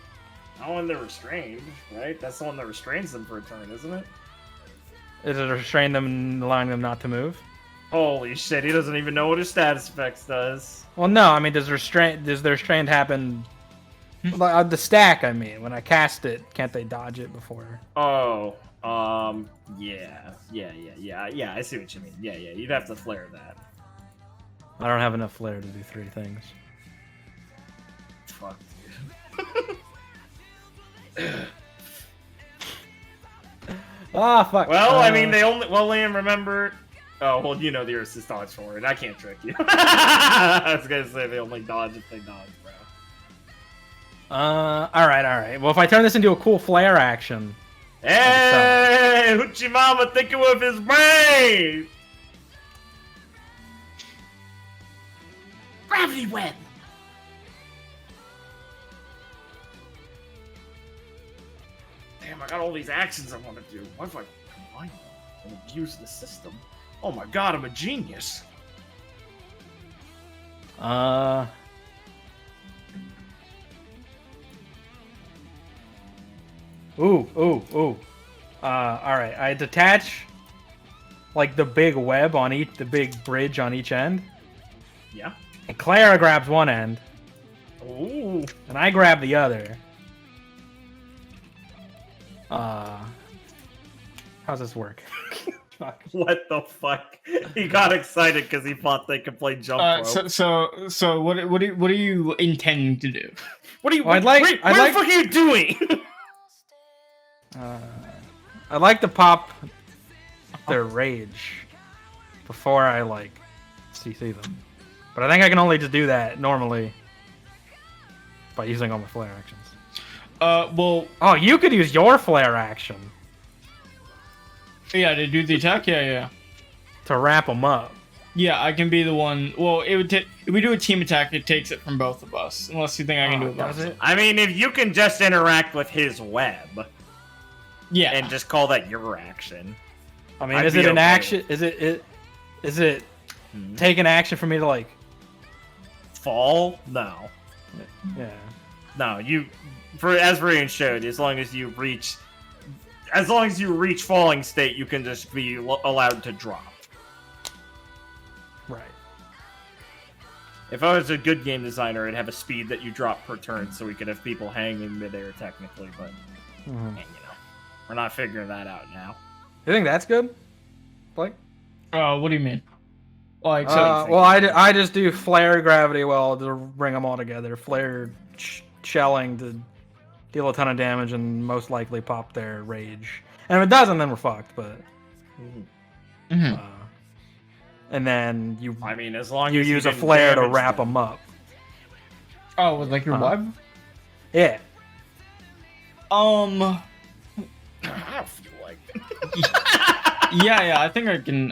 Not when they're restrained, right? That's the one that restrains them for a turn, isn't it? Is it restrain them and allowing them not to move? Holy shit, he doesn't even know what his status effects does. Well, no, I mean, does the restraint happen... the stack, I mean, when I cast it, can't they dodge it before? Oh, yeah, I see what you mean. Yeah, you'd have to flare that. I don't have enough flair to do 3 things. Fuck, Ah, fuck. Well, I mean, Liam, remember... Oh, well, you know the Earth's dodge forward. I can't trick you. I was gonna say they only dodge if they dodge, bro. Alright. Well, if I turn this into a cool flare action... Hey, Hoochie Mama thinking with his brain! Gravity web. Damn, I got all these actions I want to do. What if I combine them and abuse the system? Oh my god, I'm a genius. Ooh. Alright, I detach like the big web on the big bridge on each end. Yeah. And Clara grabs one end. Ooh. And I grab the other. How's this work? Fuck. What the fuck? He got excited because he thought they could play jump rope. So what are you intending to do? What are you? Well, what the fuck are you doing? I'd like to pop their rage before I like CC them, but I think I can only just do that normally by using all my flare actions. Well, oh, you could use your flare action. Yeah, to do the attack. Yeah. To wrap them up. Yeah, I can be the one. Well, it would take if we do a team attack. It takes it from both of us, unless you think I can do it. Does it? I mean, if you can just interact with his web. Yeah. And just call that your action. I mean, is it an action? Is it take an action for me to like fall? No. Yeah. No, as Varian showed, as long as you reach falling state, you can just be allowed to drop. Right. If I was a good game designer, I'd have a speed that you drop per turn, so we could have people hanging midair technically. But we're not figuring that out now. You think that's good? Blake? What do you mean? Like, well, I just do flare gravity well to bring them all together. Flare shelling to deal a ton of damage and most likely pop their rage. And if it doesn't, then we're fucked. But and then I mean, as long you as use a flare to wrap them up. Oh, with like your web? Yeah. I don't feel like that. yeah, I think I can.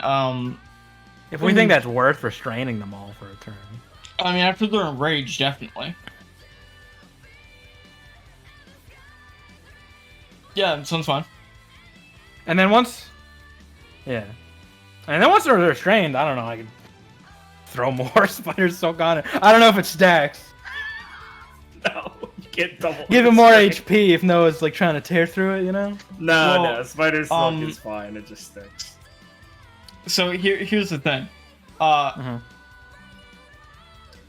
If we think that's worth restraining them all for a turn. I mean, after they're enraged, definitely. Yeah, that sounds fine. And then once they're restrained, I don't know, I could throw more Spider Silk on it. I don't know if it stacks. No, you can't double. Give him more HP if Noah's like trying to tear through it, you know? No, Spider Silk is fine, it just sticks. So here's the thing. I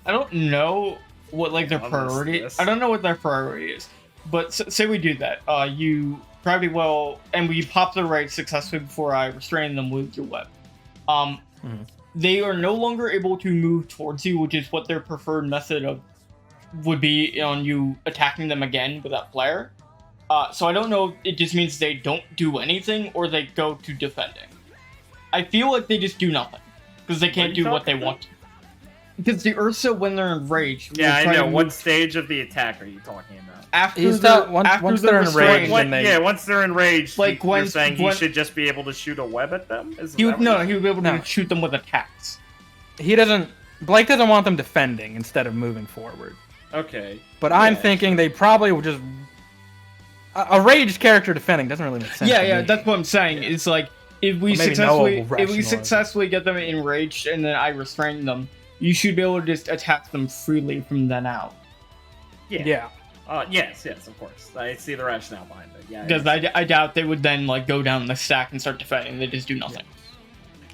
don't know what like their priority. I don't know what their priority is. But say we do that. You probably will, and we pop the rage successfully before I restrain them with your web. They are no longer able to move towards you, which is what their preferred method of would be on you attacking them again with that flare. So I don't know if it just means they don't do anything or they go to defending. I feel like they just do nothing because they can't do what they want to. Because the Ursa, when they're enraged, yeah, I know. What stage of the attack are you talking about? Once they're enraged, once they're enraged, like you're saying he should just be able to shoot a web at them? He would be able to shoot them with attacks. Blake doesn't want them defending instead of moving forward. Okay. But I'm thinking they probably would just... A raged character defending doesn't really make sense. Yeah, that's what I'm saying. It's like, If we Maybe Noah will rationalize. successfully get them enraged and then I restrain them, you should be able to just attack them freely from then out. Yeah. Yes, of course. I see the rationale behind it. Yeah. Because I doubt they would then like go down the stack and start defending. They just do nothing.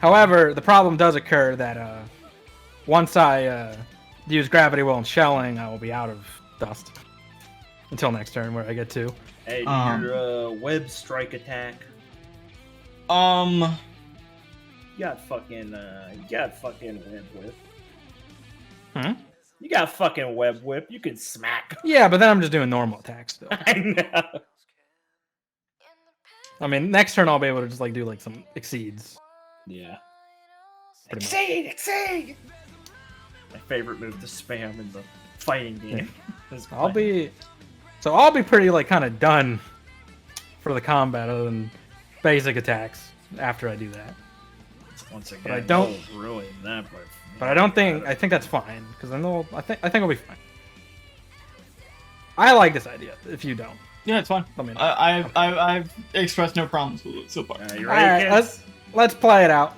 However, the problem does occur that once I use Gravity Well and Shelling, I will be out of dust until next turn, where I get to. Hey, your web strike attack. Um. You got fucking web whip. Hmm? You got fucking web whip. You can smack. Yeah, but then I'm just doing normal attacks still. I know. I mean, next turn I'll be able to just like do like some exceeds. Yeah. Pretty Exceed! My favorite move to spam in the fighting game. I'll be pretty like kind of done for the combat other than basic attacks after I do that. Once again, But I don't ruin that. But I think that's fine because I think I'll be fine. I like this idea. If you don't, Yeah, it's fine. let me know. I've expressed no problems with it so far. You All ready, right, kids? let's play it out.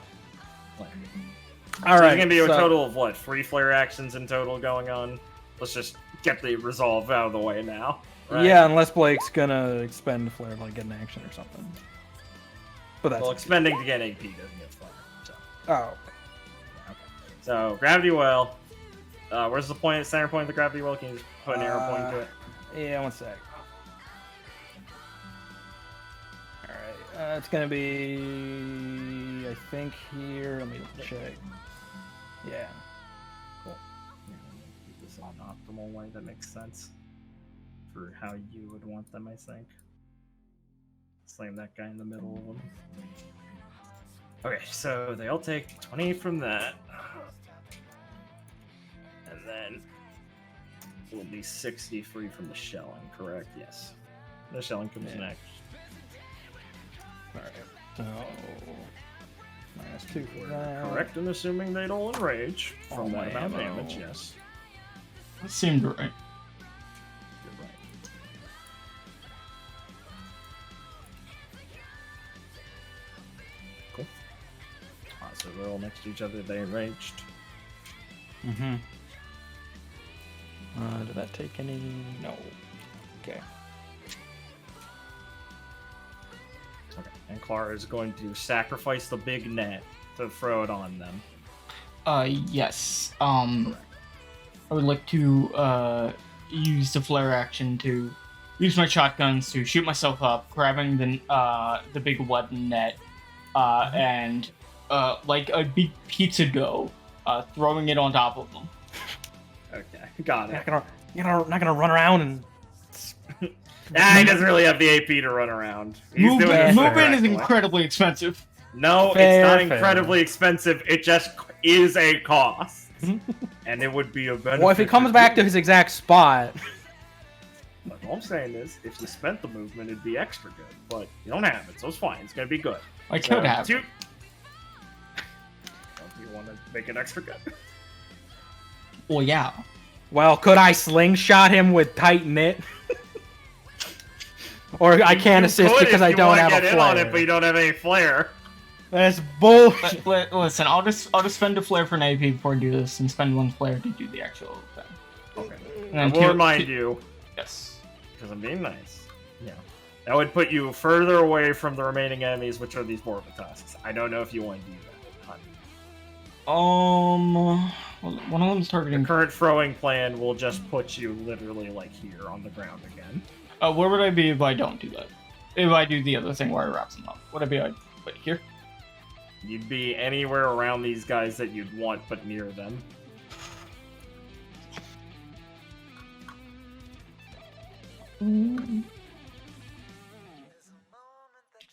All So right, there's gonna be a so- total of what? 3 flare actions in total going on. Let's just get the resolve out of the way now. Right? Yeah, unless Blake's gonna expend flare to like get an action or something. But that's Well, expending to get AP doesn't get flare. So. oh. So gravity well. Where's the center point of the gravity well? Can you just put an arrow point to it? Yeah, one sec. Alright, it's gonna be, I think here, let me check. Yeah. Cool. Keep this on an optimal way that makes sense for how you would want them, I think. Slam that guy in the middle of them. Okay, so they all take 20 from that. And then it will be 60 free from the shelling, correct? Yes. The shelling comes next. Alright. So, -2 for that. Correct in assuming they don't enrage from All that my amount of ammo. damage, yes. That seemed right. You're right. Cool. So they're all next to each other, they enraged. Mm-hmm. Did that take any? No. Okay. Okay. And Clara is going to sacrifice the big net to throw it on them. Yes. I would like to use the flare action to use my shotguns to shoot myself up, grabbing the big wooden net, and like a big pizza dough, throwing it on top of them. Okay, got it. Not gonna run around and. He doesn't really have the AP to run around. He's doing this Movement is correctly. incredibly expensive. No, Fair, it's not fair. incredibly expensive. It just is a cost. And it would be a benefit. Well, if he comes back to his exact spot. Look, all I'm saying is, if you spent the movement, it'd be extra good. But you don't have it, so it's fine. It's gonna be good. I could have. Do you want to make it extra good? Well, yeah. Well, could I slingshot him with tight knit? Or I can't You assist could because if I you don't wanna have get a in on flare. it, but you don't have any flare. That's bullshit. Listen, I'll just spend a flare for an AP before I do this, and spend 1 flare to do the actual thing. Okay. And I then will two- remind you, Yes. because I'm being nice. Yeah. That would put you further away from the remaining enemies, which are these Morbitusks. I don't know if you want to do that. One of them's The targeting. current throwing plan will just put you literally like here on the ground again. Where would I be if I don't do that? If I do the other thing where I wrap them up, would I be like here? You'd be anywhere around these guys that you'd want, but near them.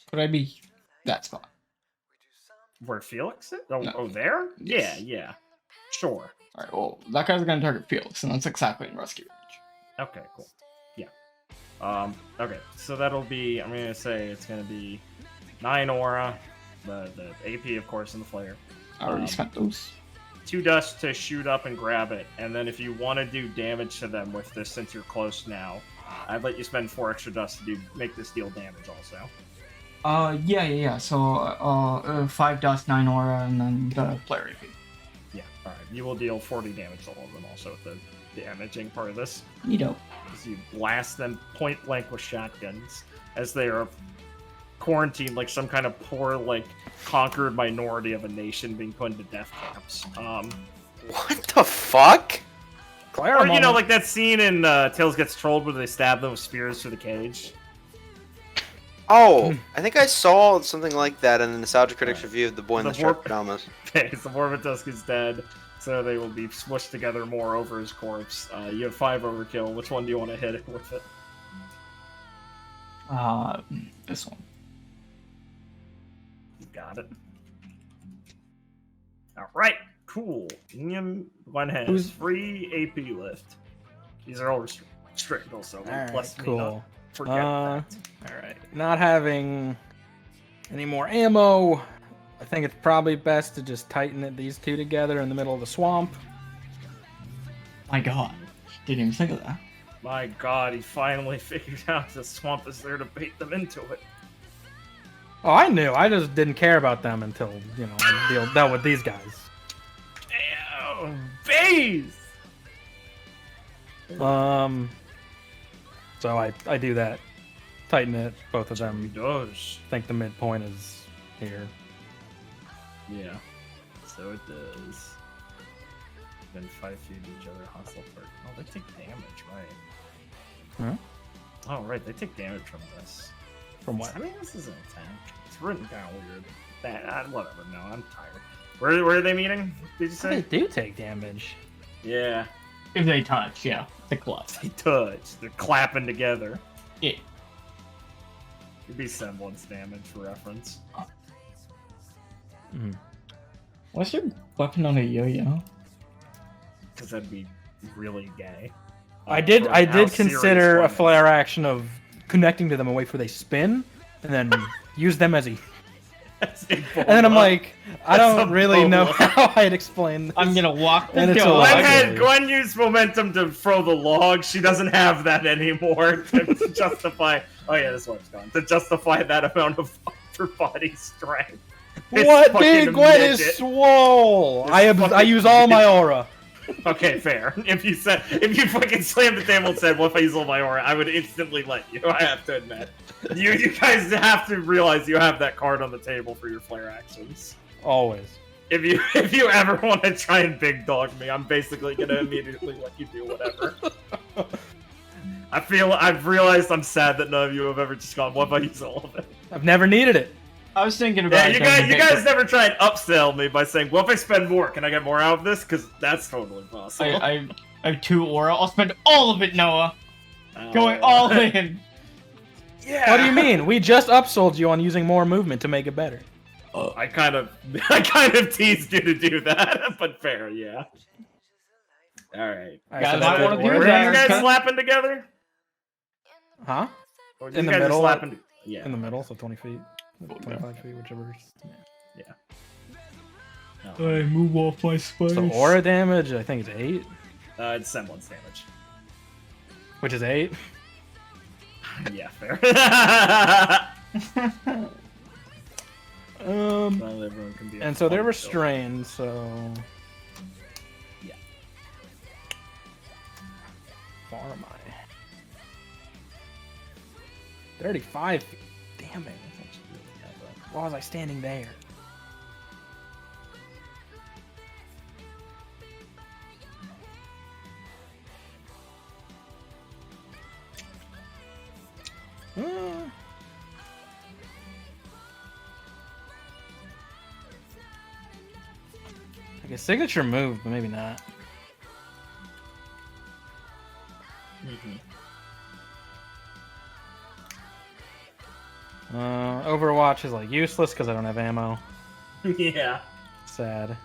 Could I be that spot? Where Felix is? Oh, No. oh there? Yes. Yeah. Sure. All right. Well, that guy's gonna target Felix, and that's exactly in rescue range. Okay, cool. Yeah. Okay, so that'll be, I'm gonna say it's gonna be 9 aura, the AP, of course, and the flare. I already spent those. 2 dust to shoot up and grab it, and then if you want to do damage to them with this, since you're close now, I'd let you spend 4 extra dust to make this deal damage also. Yeah. So 5 dust, 9 aura, and then the player AP. Yeah, alright. You will deal 40 damage to all of them also with the damaging part of this. Neato. As you blast them point blank with shotguns as they are quarantined like some kind of poor, like, conquered minority of a nation being put into death camps. What the fuck? Or, you know, like that scene in Tails Gets Trolled where they stab them with spears through the cage. Oh, I think I saw something like that in the Nostalgia Critics review of The Boy in the Striped Pajamas. Okay, so Vormitusk is dead, so they will be smushed together more over his corpse. You have 5 overkill. Which one do you want to hit it with it? This one. Got it. Alright, cool. One has free AP lift. These are all restricted also. Alright, Plus cool. Forget that. Alright. Not having any more ammo, I think it's probably best to just tighten these two together in the middle of the swamp. My god. Didn't even think of that. My god, he finally figured out the swamp is there to bait them into it. Oh, I knew. I just didn't care about them until, you know, I dealt with these guys. Damn! Bees! So I do that. Tighten it, both of He them. does. I think the midpoint is here. Yeah. So it does. Then 5 feet each other hostile part. Oh, they take damage, right? Huh? Oh, right, they take damage from this. From what? I mean, this is an attack. It's written kind of weird. Whatever, no, I'm tired. Where are they meeting, did you They say? do take damage. Yeah. If they touch, yeah. The clutch. They touch. They're clapping together. Yeah. It'd be semblance damage for reference. What's your weapon on a yo-yo? Because that'd be really gay. I did For how consider serious a one flare action of connecting to them and wait for they spin, and then use them as a. is. And then I'm like, I That's don't a really know bolo. how I'd explain this. I'm gonna walk And the it's a dog. lot. Gwen used momentum to throw the log. She doesn't have that anymore to justify. Oh yeah, this one's gone. To justify that amount of upper body strength. This What? fucking Big Gwen is midget. swole. This I fucking use all my aura. Okay, fair. If you fucking slammed the table and said, "What if I use all my aura?" I would instantly let you. I have to admit, you guys have to realize you have that card on the table for your flare actions. Always. If you ever want to try and big dog me, I'm basically gonna immediately let you do whatever. I've realized I'm sad that none of you have ever just gone, "What if I use all of it?" I've never needed it. I was thinking about Yeah, you guys never try and upsell me by saying, "Well, if I spend more, can I get more out of this?" Because that's totally possible. I have 2 aura. I'll spend all of it, Noah. Going all in. Yeah. What do you mean? We just upsold you on using more movement to make it better. I kind of teased you to do that, but fair, yeah. All right. Guys, so I that- wanna do Were you that. guys slapping together? Huh? Or In you the guys middle? Slapping... Yeah. In the middle, so 20 feet. 25 feet, whichever. I move off my space. So aura damage, I think it's 8, It's semblance damage. which is 8. Yeah, fair. Um, Not everyone can be a and so they're fun restrained, so. Yeah. Far am I? 35 feet. Damn it. Why was I standing there? Like a signature move, but maybe not. Overwatch is like useless because I don't have ammo. Yeah. Sad.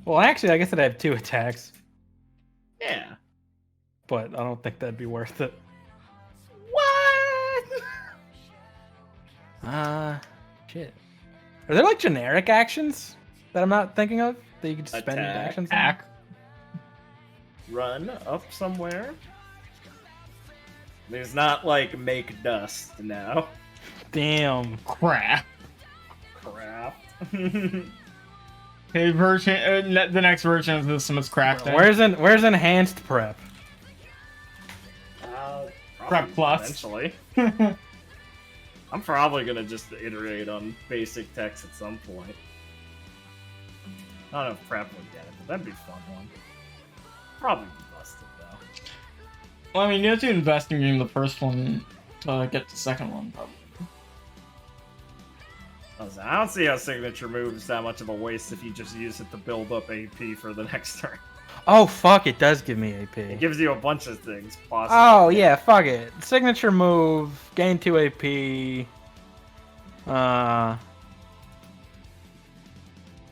Well, actually, I guess I'd have 2 attacks, Yeah. but I don't think that'd be worth it. What? Shit. Are there like generic actions that I'm not thinking of that you could spend Attack. actions on? Attack. Run up somewhere. There's not like make dust, no. Damn. Crap. Crap. Hey, version. The next version of this is crafting. Where's enhanced prep? Prep plus. Eventually. I'm probably gonna just iterate on basic text at some point. I don't know if prep would get it, but that'd be a fun one. Probably be busted though. Well, I mean, you have to invest in getting the first one to get the second one, probably. I don't see how signature move is that much of a waste if you just use it to build up AP for the next turn. Oh fuck! It does give me AP. It gives you a bunch of things. Possibly. Oh yeah, fuck it. Signature move, gain 2 AP.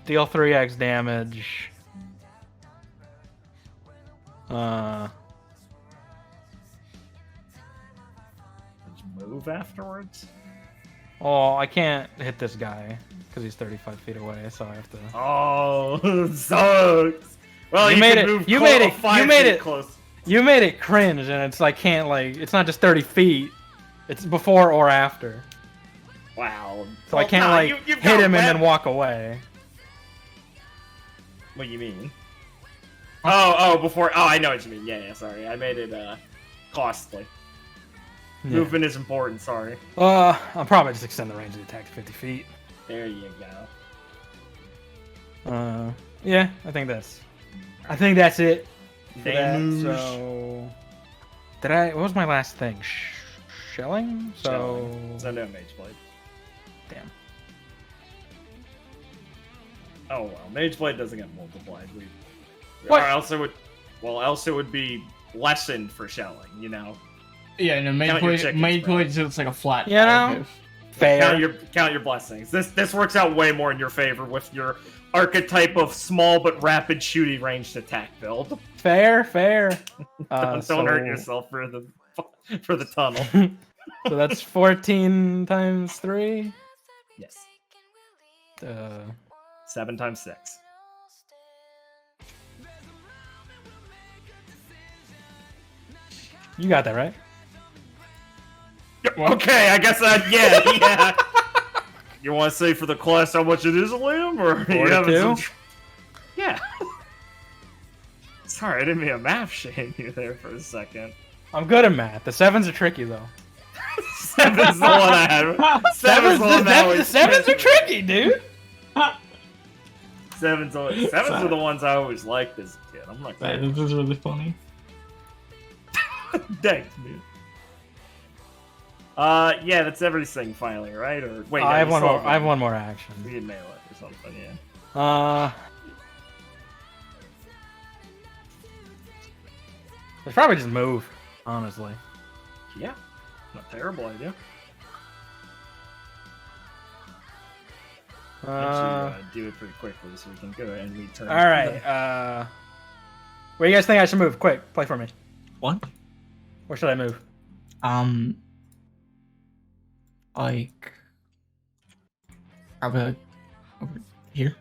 Deal 3x damage. Move afterwards. Oh, I can't hit this guy because he's 35 feet away, so I have to. Oh, sucks. Well, You you made can it- move you made it- 5 you made feet it. close. You made it cringe, and it's like can't like it's not just 30 feet. It's before or after, Wow. so I can't like you've hit got him and web- then walk away. What do you mean? Oh, before. Oh, I know what you mean. Yeah, sorry. I made it costly. Yeah. Movement is important. Sorry. I'll probably just extend the range of the attack to 50 feet. There you go. Yeah, I think that's it. For that, Damage. so what was my last thing? Shelling? So So no mage blade. damn. Oh well, mage blade doesn't get multiplied. What? Or else it would. Well, else it would be lessened for shelling. You know. Yeah, no, Count your main chickens, bro. point is it's like a flat. You know? negative. Fair. Count your blessings. This works out way more in your favor with your archetype of small but rapid shooting ranged attack build. Fair. Don't hurt yourself for the tunnel. So that's 14 times 3. Yes. 7 times 6. You got that right. Okay, I guess yeah. You want to say for the class how much it is, Liam, or you having 42? some... Yeah. Sorry, I didn't mean to math shame you there for a second. I'm good at math. The 7s are tricky though. 7's the one I had. 7's the one that was. Sevens are tricky, dude. 7's are the ones I always liked as a kid. I'm like, This is really funny. thanks, dude. Yeah, that's everything finally, right? Or wait, I have you one still more. I have one more action. We did melee or something, yeah. Let's probably just move, honestly. Yeah, not a terrible idea. Actually, do it pretty quickly so we can go and return. All right. Where do you guys think I should move? Quick, play for me. What? Where should I move? Like, probably like over here.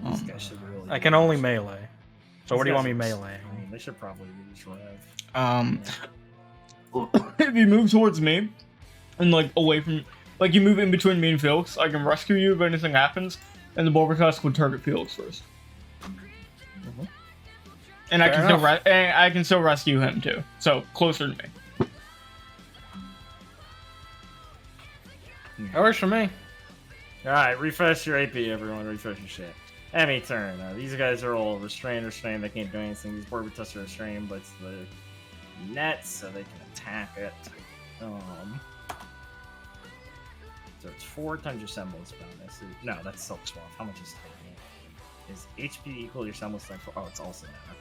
These guys should really I can only melee. So where do you want me These guys are melee? extreme. They should probably use Rev. If you move towards me, and like away from, like you move in between me and Felix, I can rescue you if anything happens, and the Bulber Tusk would target Felix first. And I can still rescue him too. So closer to me. That works for me. Alright, refresh your AP, everyone. Refresh your shit. Emmy turn. These guys are all restrained. They can't do anything. These Borbitus are restrained, but it's the net, so they can attack it. So it's 4 times your semblance bonus. No, that's Silk Swamp. How much is taking it? Is HP equal to your semblance times 4? Oh, it's also net. Okay.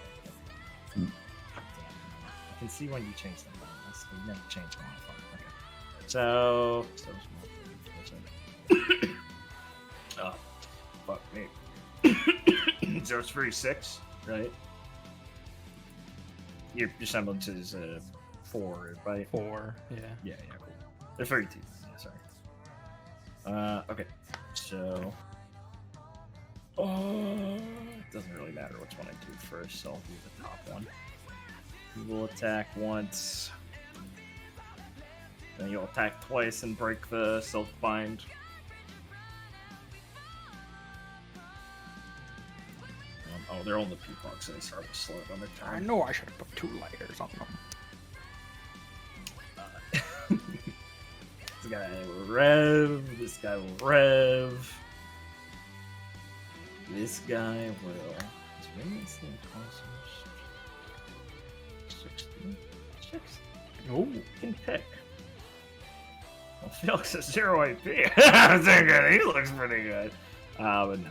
God damn it. I can see when you change the bonus. You never change the modifier. Okay. So oh, fuck me. 036, right? Your semblance is 4, right? 4. Yeah. Yeah, cool. They're 32. Yeah, sorry. Okay. So, it doesn't really matter which one I do first, so I'll do the top one. He will attack once. Then he'll attack twice and break the silk bind. Oh, they're on the peacock, so they start to slow on their I turn. know I should have put 2 layers on them. This guy will rev. This guy will rev. This guy will. Is Remnant's thing cost 60? 60? Oh, you can pick. Well, Felix is 0 AP. I'm thinking he looks pretty good. But no,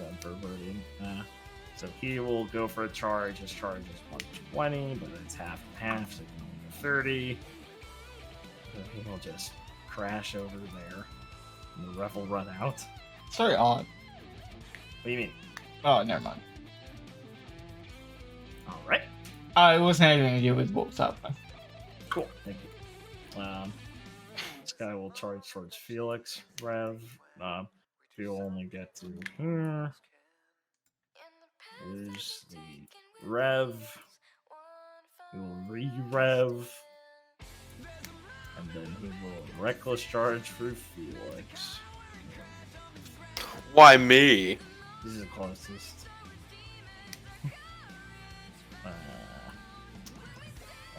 I'm perverting. So he will go for a charge. His charge is 120, but it's half and half, so he can only go 30. So he will just crash over there. And the ref will run out. It's very odd. What do you mean? Oh, never mind. Alright. It wasn't anything to do with what was happening. Cool, thank you. This guy will charge towards Felix. Rev. He'll only get to here. There's the rev. He will re-rev. And then he will reckless charge for Felix. Why me? This is the closest.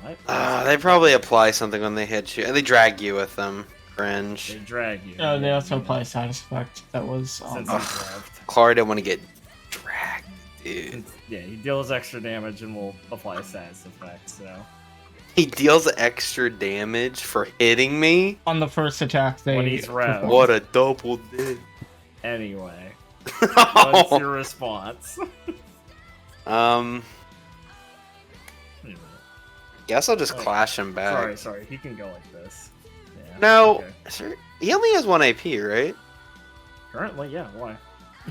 What? They probably apply something when they hit you. And they drag you with them. Cringe. They drag you. Oh, they also apply side effect. That was Since he's revved. Clara didn't want to get dragged, dude. Yeah, he deals extra damage and will apply status effect, so. He deals extra damage for hitting me? on the first attack. They When he's revved. What a double did. Anyway. What's your response? Guess I'll just Oh, clash him back. Sorry, he can go like this. Yeah, No, okay. sir, he only has 1 AP, right? Currently, yeah, why?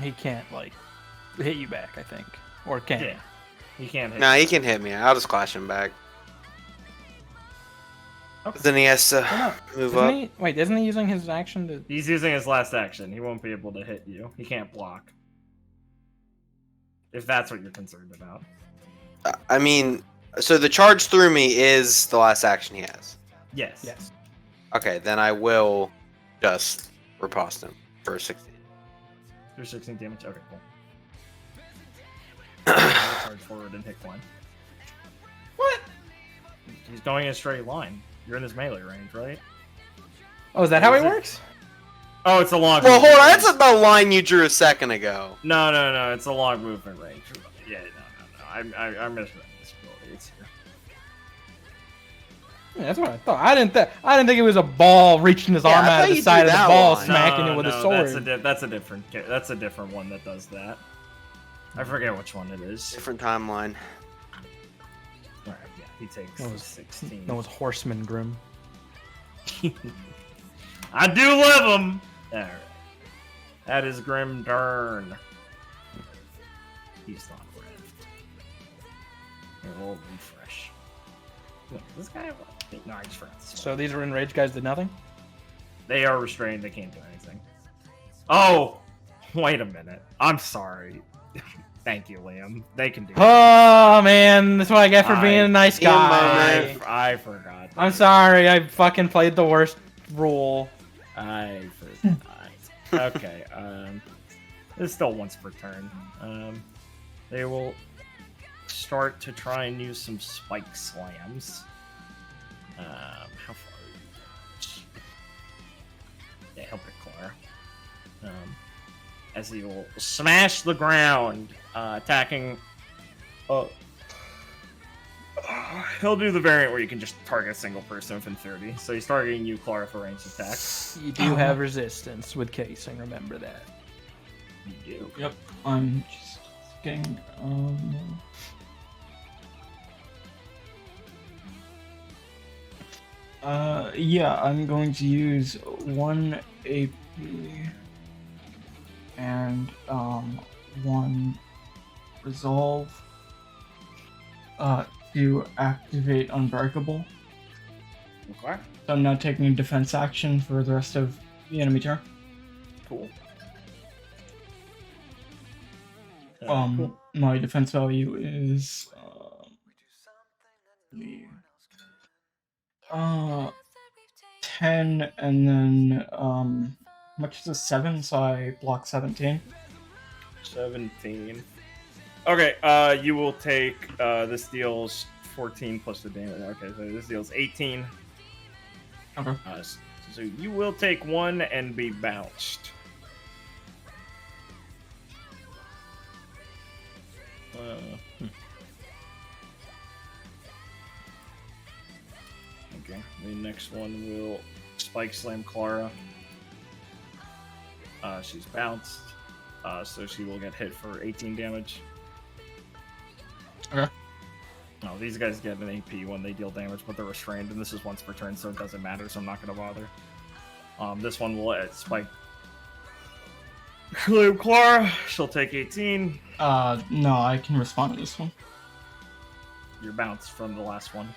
He can't, like, hit you back, I think. Or can. Yeah. He can't hit Nah, you. he can hit me. I'll just clash him back. Okay. Then he has to Oh, no. move Isn't up. he, wait, isn't he using his action to... He's using his last action. He won't be able to hit you. He can't block. If that's what you're concerned about. I mean, so the charge through me is the last action he has. Yes. Yes. Okay, then I will just riposte him for 16. You're 16 damage? Okay, cool. Charge forward and hit Glenn. What? He's going in a straight line. You're in his melee range, right? Oh, is that how Is he it? works? Oh, it's a long Well, hold movement on. range. That's the line you drew a second ago. No. It's a long movement range. Yeah, no. I misread this ability. It's here. Yeah, that's what I thought. I didn't think it was a ball reaching his Yeah, arm I out thought of the you side did of the that ball, one. smacking it with a sword. That's a different one that does that. I forget which one it is. Different timeline. Alright, yeah, he takes That was 16. That was Horseman Grim. I do love him! Alright. That is Grim Turn. He's not revved. Here, we'll refresh. Wait, this guy... No, I just forgot this one. So these enraged guys did nothing? They are restrained, they can't do anything. Oh! Wait a minute. I'm sorry. Thank you, Liam. They can do it. Oh, man. That's what I get for being a nice guy. I forgot. I'm sorry. I fucking played the worst rule. I forgot. Okay, it's still once per turn. They will start to try and use some spike slams. How far are you? Yeah, he'll pick Clara. As he will smash the ground, attacking. He'll do the variant where you can just target a single person within 30. So he's targeting you, Clara, for ranged attacks. You do have resistance with casing, remember that. You do. Yep. I'm just getting. Yeah, I'm going to use 1 AP and 1 resolve to activate Unbreakable. Okay. So I'm not taking a defense action for the rest of the enemy turn. Cool. My defense value is 10 and then how much is a 7? So I block 17. 17. Okay, you will take this deals 14 plus the damage. Okay, so this deals 18. Okay. So you will take 1 and be bounced. Okay, the next one will Spike Slam Clara. She's bounced, so she will get hit for 18 damage. Okay. No, these guys get an AP when they deal damage, but they're restrained, and this is once per turn, so it doesn't matter, so I'm not going to bother. This one will Spike Slam Clara. She'll take 18. No, I can respond to this one. You're bounced from the last one.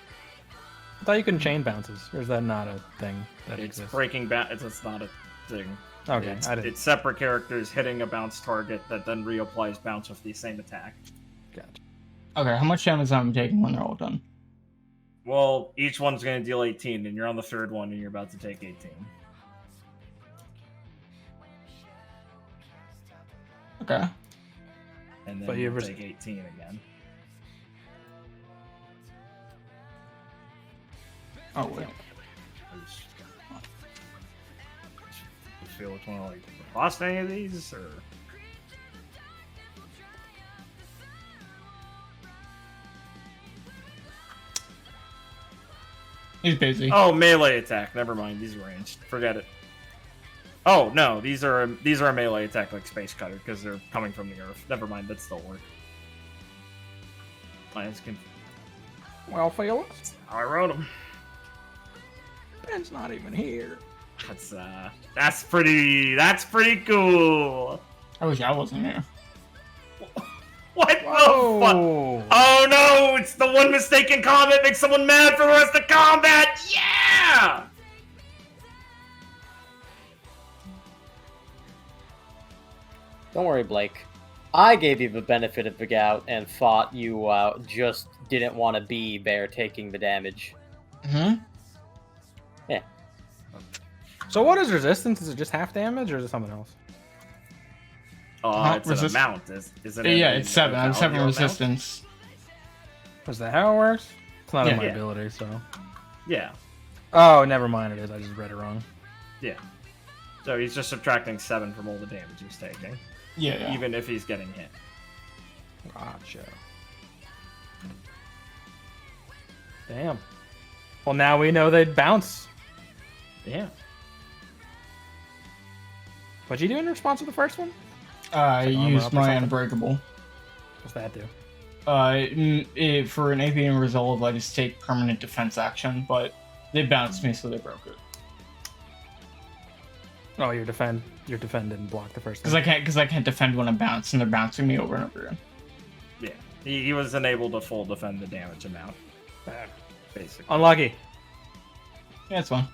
I thought you couldn't chain bounces, or is that not a thing that It's exists? breaking bounce. It's not a thing. Okay, I didn't. It's separate characters hitting a bounce target that then reapplies bounce with the same attack. Gotcha. Okay, how much damage am I taking when they're all done? Well, each one's going to deal 18, and you're on the third one, and you're about to take 18. Okay. And then But you'll take 18 again. Oh, wait. You feel which one like lost any of these, or He's busy. oh, melee attack. Never mind, these are ranged. Forget it. Oh no, these are a melee attack like Space Cutter because they're coming from the earth. Never mind, that still work. Well, Felix, I wrote them. Ben's not even here. That's pretty cool. I wish I wasn't here. What the fuck? Whoa! Oh no, it's the one mistake in combat makes someone mad for the rest of combat. Yeah. Don't worry, Blake. I gave you the benefit of the doubt and thought you just didn't want to be there taking the damage. Hmm? Yeah. So what is resistance? Is it just half damage, or is it something else? It's an amount, isn't it? Yeah, it's 7. I have 7 Value amount? resistance. Is that how it works? It's not in my Yeah. ability, so. Yeah, Oh, never mind. It is. I just read it wrong. yeah. So he's just subtracting 7 from all the damage he's taking, Yeah. even if he's getting hit. Gotcha. Damn. Well, now we know they'd bounce. Yeah. What'd you do in response to the first one? I Like armor used up or my something? Unbreakable. What's that do? For an AP and Resolve, I just take permanent defense action, but they bounced me, so they broke it. Oh, your defend didn't block the first Because one. I can't defend when I'm bounced, and they're bouncing me over and over again. Yeah. He was unable to full defend the damage amount, basically. Unlucky. Yeah, it's fine.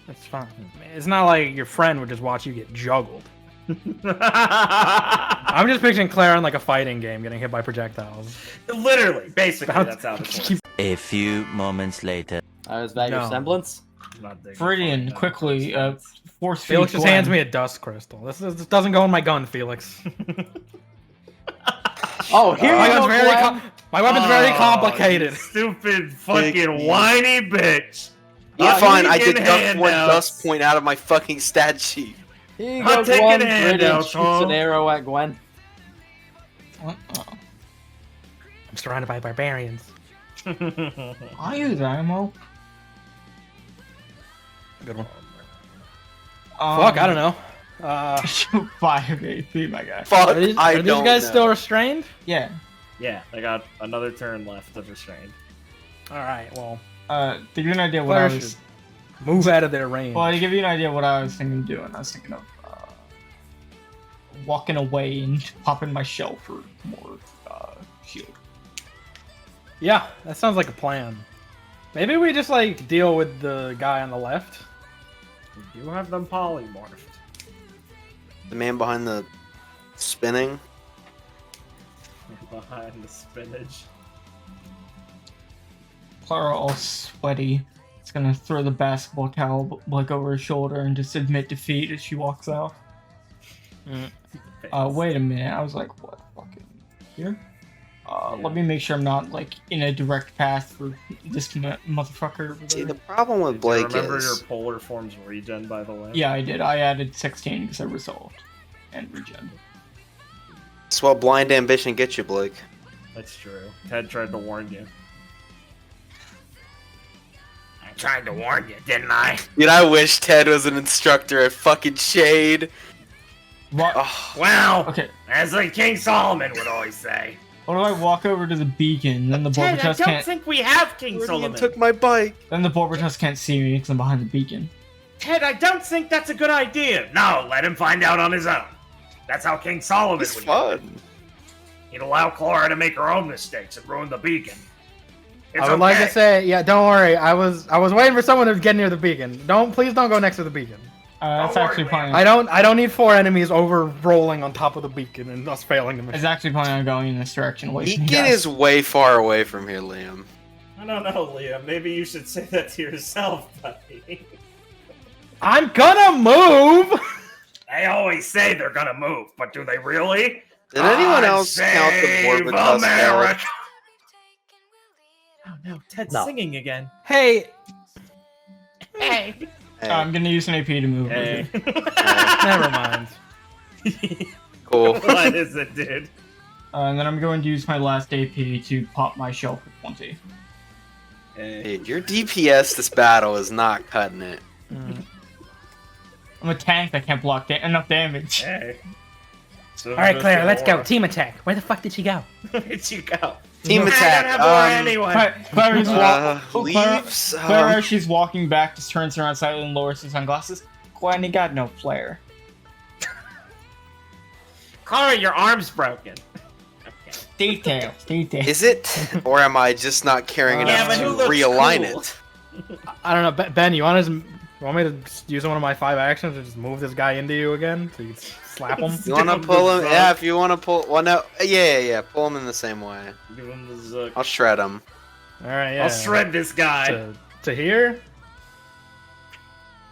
That's fine. It's not like your friend would just watch you get juggled. Literally, I'm just picturing Claire in like a fighting game getting hit by projectiles. basically, that's how this works. A few moments later. Is that your No. semblance? Not digging Freudian, for it, quickly, force feed Felix just Gwen. hands me a dust crystal. This doesn't go in my gun, Felix. Oh, here my you go, gun's very Glenn. my weapon's very Oh, complicated. you stupid fucking whiny bitch. Yeah, I'm fine. I taking deduct 1 handouts. dust point out of my fucking stat sheet. Here you I'm go, taking Gwen. a handout, Shoots huh? an arrow at Gwen. What? I'm surrounded by barbarians. I use ammo. Good one. Fuck, I don't know. 5 AP, my guy. Fuck, Are these I don't guys know. still restrained? Yeah. Yeah, I got another turn left of restrained. All right. Well, To give you an idea what I Claire was... should move out of their range. Well, to give you an idea what I was thinking of doing, I was thinking of walking away and popping my shell for more shield. Yeah, that sounds like a plan. Maybe we just like deal with the guy on the left. You have them polymorphed. The man behind the spinning. behind the spinach. Clara, all sweaty, is gonna throw the basketball towel like over her shoulder and just admit defeat as she walks out. Wait a minute. I was like, what? Fucking here? Let me make sure I'm not like in a direct path for this motherfucker. Over See, there. the problem with Did Blake you remember is your polar forms regen, by the way? Yeah, I did. I added 16 because I resolved and regen. it's what blind ambition gets you, Blake. That's true. Ted tried to warn you. I tried to warn you, didn't I? Dude, I wish Ted was an instructor at fucking Shade. What? Oh, Well, Okay. as like King Solomon would always say. What do I walk over to the beacon? Then the Ted, I Borbatus don't can't. think we have King Gordian Solomon. took my bike. Then the Borbatus can't see me because I'm behind the beacon. Ted, I don't think that's a good idea. No, let him find out on his own. That's how King Solomon It's would do it. fun. He'd allow Clara to make her own mistakes and ruin the beacon. It's I would like okay. to say, yeah, don't worry. I was waiting for someone to get near the beacon. Please don't go next to the beacon. That's Don't worry, actually man. fine. I don't need 4 enemies over rolling on top of the beacon and us failing the mission. It's actually planning on going in this direction. Away from you Beacon guys. is way far away from here, Liam. I don't know, Liam. Maybe you should say that to yourself, buddy. I'm gonna move. They always say they're gonna move, but do they really? Did anyone God else count the save Borbatus America. Oh no, Ted's No. singing again. Hey, Hey. Hey, I'm gonna use an AP to move. Hey. never mind. cool. What is it, dude? And then I'm going to use my last AP to pop my shell for 20. Hey. Dude, your DPS this battle is not cutting it. I'm a tank that can't block enough damage. Hey. So All right, just Claire, the let's go. war. Team attack. Where the fuck did she go? Where'd you go? Team I don't attack. have war anyway. Clara's Leaves. Clara, she's walking back, just turns around slightly and lowers her sunglasses. Gwen, you got no flair. Clara, your arm's broken. Details. Is it? Or am I just not caring Yeah, enough but to who looks realign cool? it? I don't know, Ben. You want me to just use one of my 5 actions to just move this guy into you again, so you can slap him? You want to Give him pull the him? zug. Yeah, if you want to pull. Well, no. Yeah. Pull him in the same way. Give him the zook. I'll shred him. All right, yeah. I'll shred this guy. to here.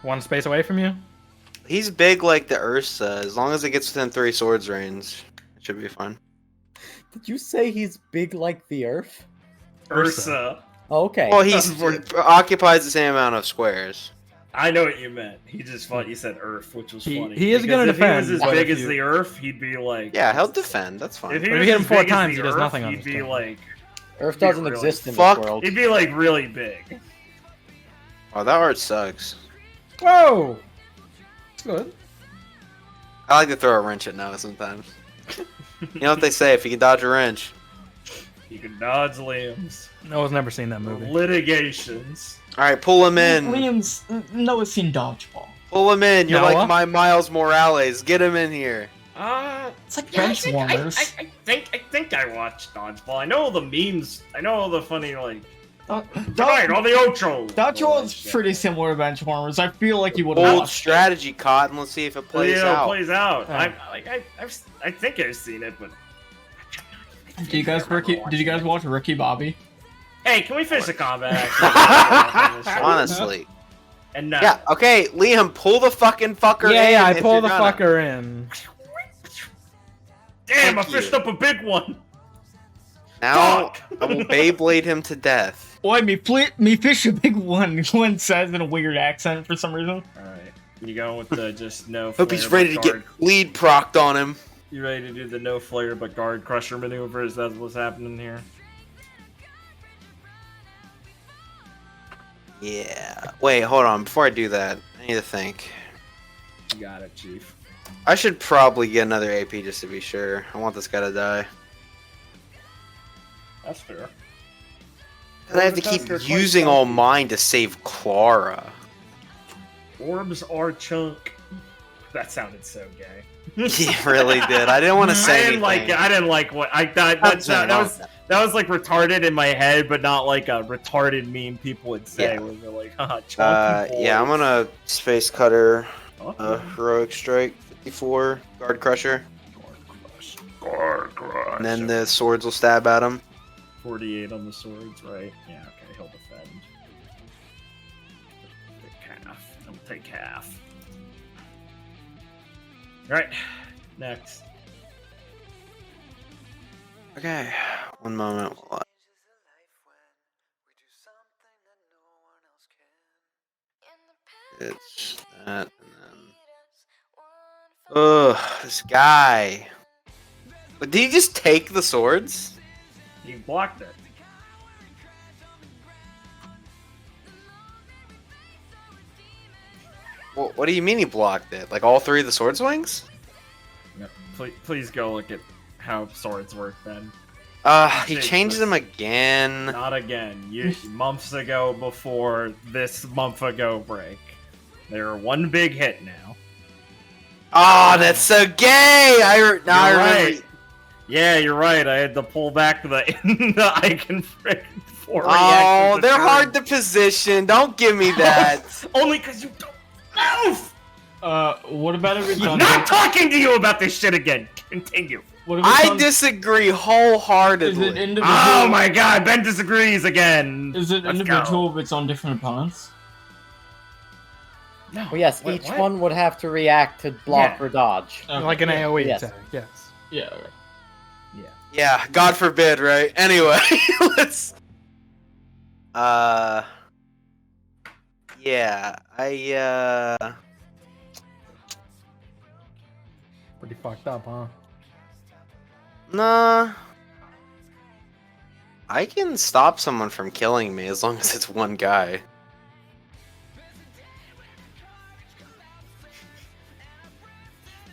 1 space away from you. He's big like the Ursa. As long as it gets within 3 swords range, it should be fine. Did you say he's big like the Earth? Ursa. Oh, okay. Well, he occupies the same amount of squares. I know what you meant. He just thought you said Earth, which was funny. He is Because gonna if defend, he was but as big if as you- the Earth, he'd be like. Yeah, he'll defend. That's fine. If he But if was you hit him as 4 big as times, the he does Earth, nothing on He'd his be turn. like. Earth be doesn't really exist in fuck. this world. He'd be like really big. Oh, that art sucks. Whoa. It's good. I like to throw a wrench at Noah sometimes. You know what they say? If you can dodge a wrench, You can dodge Liam's Noah's never seen that movie. litigations. all right, pull him in. Liam's Noah's seen dodgeball. Pull him in. You're Noah? like my Miles Morales. Get him in here. It's like Yeah, I bench think, warmers. I think I watched Dodgeball. I know all the memes. I know all the funny like. Right, all the Ocho. Dodgeball is pretty similar to bench warmers. I feel like you would have Bold watched. strategy, Cotton. Let's see if it plays out. Plays out. Yeah. I think I've seen it, but. Did you guys watch Ricky Bobby? Hey, can we finish the combat? Actually? Honestly. And Yeah, okay, Liam, pull the fucking fucker in. Yeah, I if pull you're the gonna. fucker in. Damn, I Thank you. fished up a big one. Now, Fuck. I will Beyblade him to death. Boy, me fish a big one. Glenn says in a weird accent for some reason. All right, you going with the just no. Hope he's flare ready to but get guard. lead procced on him. You ready to do the no flare but guard crusher maneuver? Is that what's happening here? Yeah. Wait, hold on. Before I do that, I need to think. You got it, Chief. I should probably get another AP just to be sure. I want this guy to die. That's fair. And I have to keep using all mine to save Clara. Orbs are chunk. That sounded so gay. He really did. I didn't want to say I didn't anything. I didn't like what I thought. That was like retarded in my head, but not like a retarded meme people would say. Yeah. Where they're like, "Haha, chunky Yeah, I'm balls." gonna Space Cutter, Okay. Heroic Strike, 54, Guard Crusher. Guard Crush. And then the swords will stab at him. 48 on the swords, right? Yeah, okay, he'll defend. Take half. He'll take half. Alright, next. Okay, one moment. It's that, and then. Ugh, this guy. But did he just take the swords? He blocked it. Well, what do you mean he blocked it? Like all three of the sword swings? No, please go look at how swords work, Ben. He changes them again. Not again. Months ago before this month ago break. They're one big hit now. Oh, that's so gay! I remember. Right. Yeah, you're right. I had to pull back the icon for Oh, they're hard to position. Don't give me that. Only because you don't move! What about if it's I'm on? not talking to you about this shit again. Continue. What if it's I on- disagree Is wholeheartedly. it individual? Oh my god, Ben disagrees again. Is it Let's individual if it's on different opponents? No. Well, yes, What- each what? one would have to react to block Yeah. or dodge. Okay. Like an AoE Yes. attack, yes. Yeah. Okay. Yeah, God forbid, right? Anyway, let's. Yeah, Pretty fucked up, huh? Nah. I can stop someone from killing me as long as it's one guy.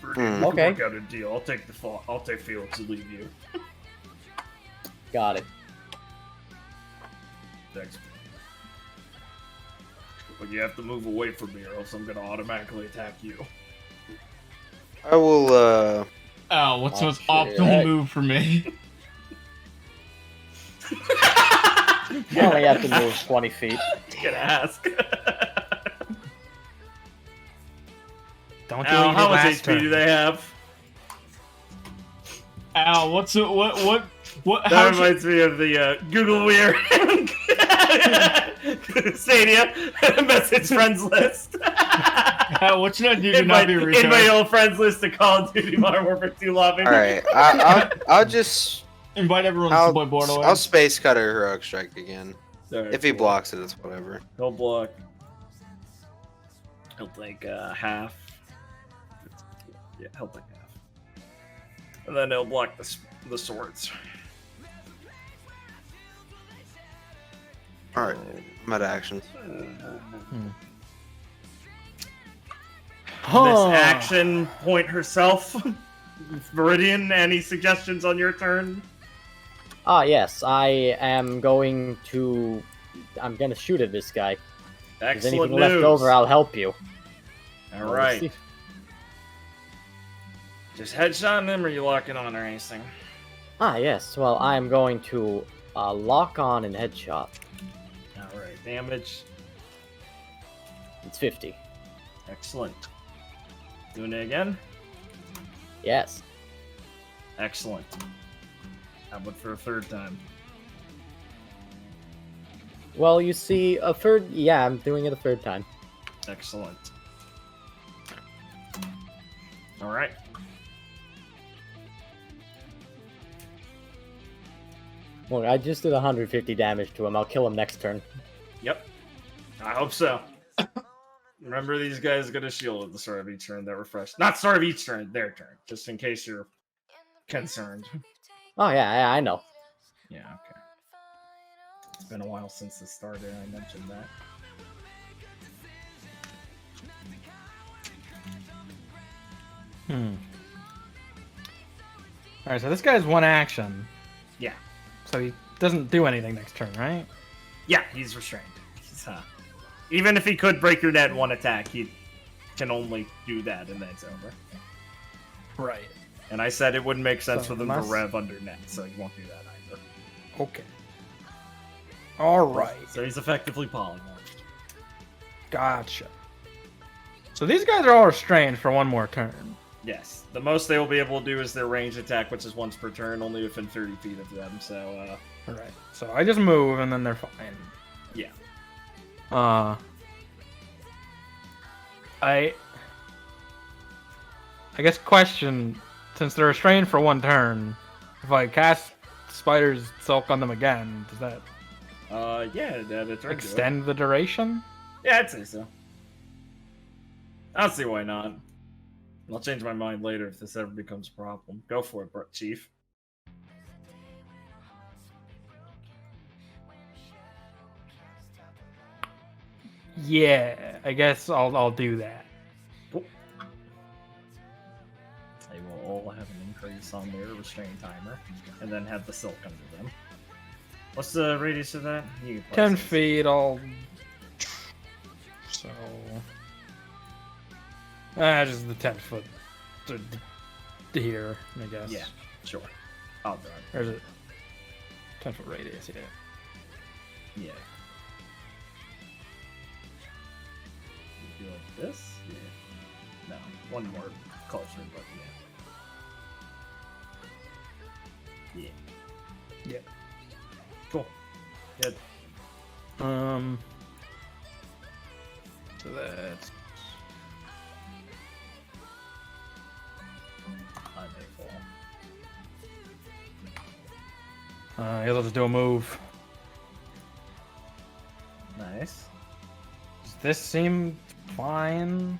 We Okay. can work out a deal. I'll take the fall. I'll take Felix to leave you. Got it. Thanks. But you have to move away from me, or else I'm gonna automatically attack you. I will, Oh, what's the Oh, most shit. optimal move for me? You only have to move 20 feet. Gonna ask. Don't do Al, what you how did much last HP do turn. they have? Ow, what's it? What? That How reminds me of the Google Weird Stadia message friends list. what should I do to not be in my retarded? old friends list to Call of Duty Modern Warfare 2 lobby. alright, I'll just, Invite everyone to play I'll Borderlands. space cut a heroic strike again. Alright, If he cool. blocks it, it's whatever. He'll block. He'll take half. Yeah, he'll take half. And then he'll block the swords. Alright, I'm out of actions. This action point herself. Viridian, any suggestions on your turn? Ah, yes, I am going to... I'm gonna shoot at this guy. If there's Excellent anything news. left over, I'll help you. All Let's right. see. Just headshot him, or you locking on or anything? Ah, yes, well, I am going to lock on and headshot. All right. Damage. It's 50. Excellent. Doing it again. Yes. Excellent. How about for a third time? Well, you see, a third... Yeah, I'm doing it a third time. Excellent. All right. Look, I just did 150 damage to him. I'll kill him next turn. Yep. I hope so. Remember, these guys get a shield at the start of each turn that refresh. Not start of each turn, their turn. Just in case you're concerned. Oh, yeah, I know. Yeah, okay. It's been a while since this started, I mentioned that. Alright, so this guy's one action. Yeah. So he doesn't do anything next turn, right? Yeah, he's restrained. He's, even if he could break your net in one attack, he can only do that and then it's over. Right. And I said it wouldn't make sense So for them unless- to rev under net, so he won't do that either. Okay. Alright. So he's effectively polymorphed. Gotcha. So these guys are all restrained for one more turn. Yes. The most they will be able to do is their range attack, which is once per turn, only within 30 feet of them. So, Alright. So I just move and then they're fine. yeah. I guess question, since they're restrained for 1 turn, if I cast Spider's Silk on them again, does that Yeah, that's right. extend the duration? Yeah, I'd say so. I don't see why not. I'll change my mind later if this ever becomes a problem. Go for it, Chief. Yeah, I guess I'll do that. Cool. They will all have an increase on their restraint timer, and then have the silk under them. What's the radius of that? You can 10 place feet, I'll... So... just the 10 foot to here, I guess. this. Yeah, sure. I'll drive. There's a 10 foot radius, yeah. Yeah. You do like this? Yeah. No, one more closer, but yeah. Yeah. Yeah. Cool. Good. So that's... I may fall. I guess I'll just do a move. Nice. Does this seem fine?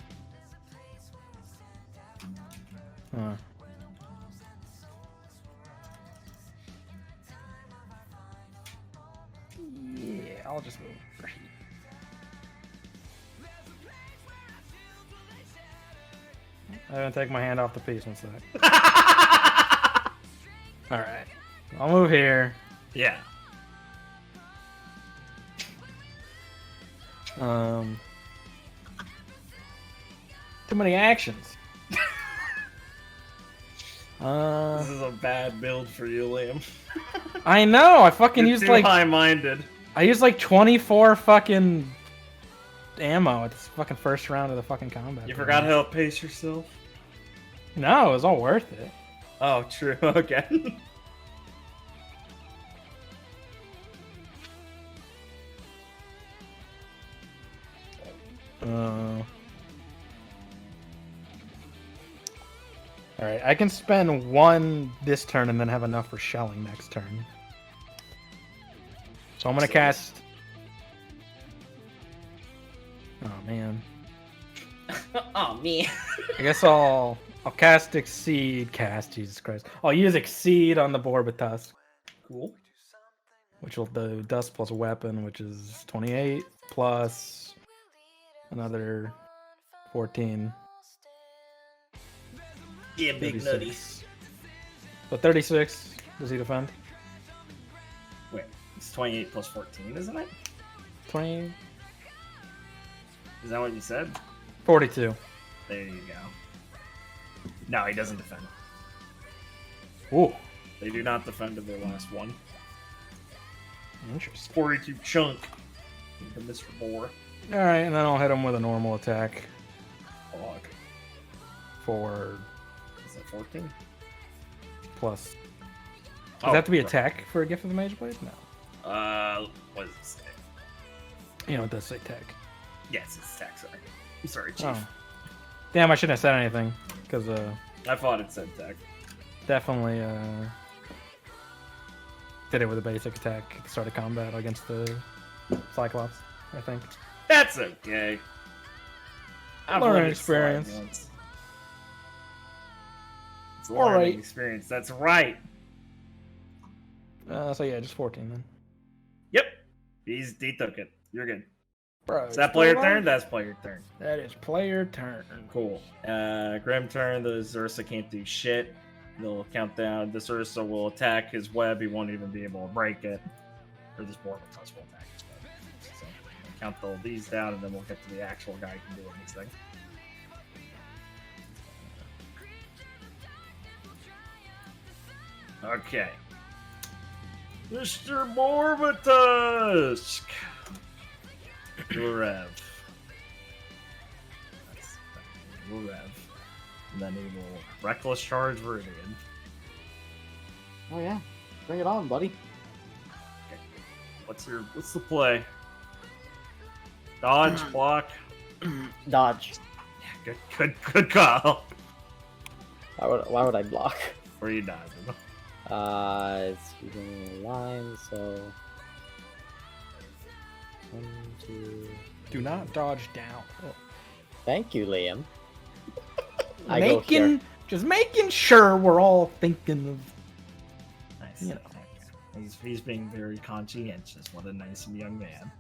Huh. Yeah, I'll just move for heat. I haven't taken my hand off the piece one sec. Alright. I'll move here. Yeah. Too many actions. This is a bad build for you, Liam. I know. I fucking You're used too like high-minded. I used like 24 fucking ammo at this fucking first round of the fucking combat. You forgot how to pace yourself? No, it was all worth it. Oh, true. Okay. Alright, I can spend 1 this turn and then have enough for shelling next turn. So I'm gonna cast... Oh man. Oh, me. I guess I'll cast Exceed. Jesus Christ. I'll use Exceed on the board with Tusk. Cool. Which will do Dust plus Weapon, which is 28, plus another 14. Yeah, big 36. So 36. Does he defend? Wait, it's 28 plus 14, isn't it? 20. Is that what you said? 42. There you go. No, he doesn't defend. Ooh. They do not defend to their last one. Interesting. 42 chunk. The Mr. Boar. Alright, and then I'll hit him with a normal attack Fuck. for Is that 14? plus. Does Oh, it have to be right. attack for a gift of the Mage Blade? No. What does it say? You know, it does say tech. Yes, it's tech, sorry. I'm sorry, Chief. Oh. Damn, I shouldn't have said anything. Because, I thought it said tech. definitely, did it with a basic attack at the start of combat against the Cyclops, I think. That's okay. I've Learning let it slide experience. once. It's a All learning right. experience. That's right. So yeah, just 14 then. Yep. He took it. You're good. Bro, Is that player turn? That's player turn. That is player turn. Cool. Grim turn. The Zursa can't do shit. They'll count down. The Zursa will attack his web. He won't even be able to break it. Or this board will touch will attack his web. So we'll count all these down, and then we'll get to the actual guy who can do anything. Okay. Mr. Borbatusk! Rev. Rev. And then he will reckless charge Viridian. Oh yeah, bring it on, buddy. Okay. What's the play? Dodge, block. Dodge. Yeah, good call. Why would I block? Where are you dodging? It's using a line, so 1, 2. Do not dodge down. Thank you, Liam. I go here. Just making sure we're all thinking of. Nice. You know. He's being very conscientious. What a nice young man.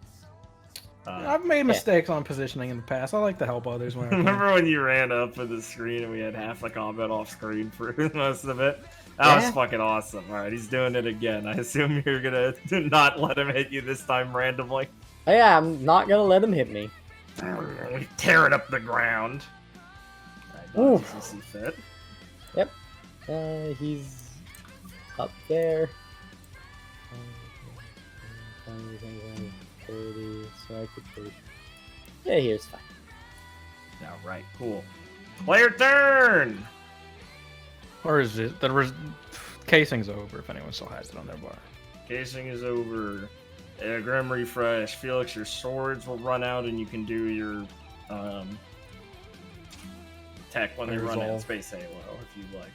I've made mistakes on positioning in the past. I like to help others when I can. Remember when you ran up for the screen and we had half the combat off screen for most of it? That was fucking awesome. Alright, he's doing it again. I assume you're gonna not let him hit you this time randomly. Oh, yeah, I'm not gonna let him hit me. Tearing up the ground. Alright, dodge as you see fit. Yep. He's up there. 30, so I could take. Yeah, here's fine. Alright, cool. Player turn! Or is it the casing's over if anyone still has it on their bar? Casing is over. Grim refresh. Felix, your swords will run out and you can do your tech when they run out. Space Halo, if you like.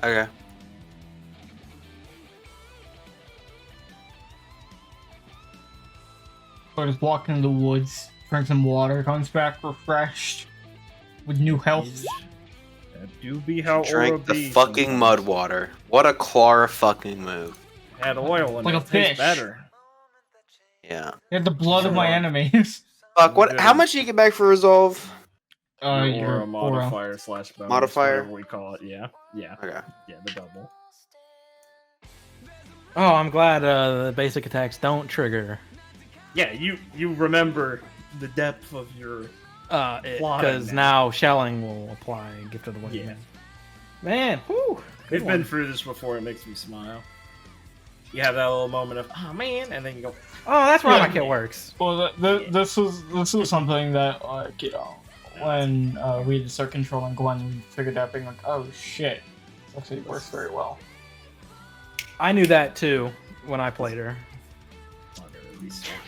Okay. So just walking in the woods, drink some water, comes back refreshed with new health. That do be how Drank the RWBY fucking sometimes. mud water. What a Clara fucking move. Had oil in Like it. a Tastes fish. better. Yeah. Get the blood of my enemies. Fuck, what? How much do you get back for resolve? Or Your a modifier slash bonus, Modifier? whatever we call it. Yeah. Okay. Yeah, the double. Oh, I'm glad the basic attacks don't trigger. Yeah, you remember the depth of your Because now shelling will apply Gift of the Wind. Yeah. Man, whew. We've been through this before. It makes me smile. You have that little moment of oh man, and then you go. Oh, that's why Yeah. my kit works. Well, this was something that, like, you know, when we had to start controlling Gwen, we figured out being like, oh shit, this actually works very well. I knew that too when I played her.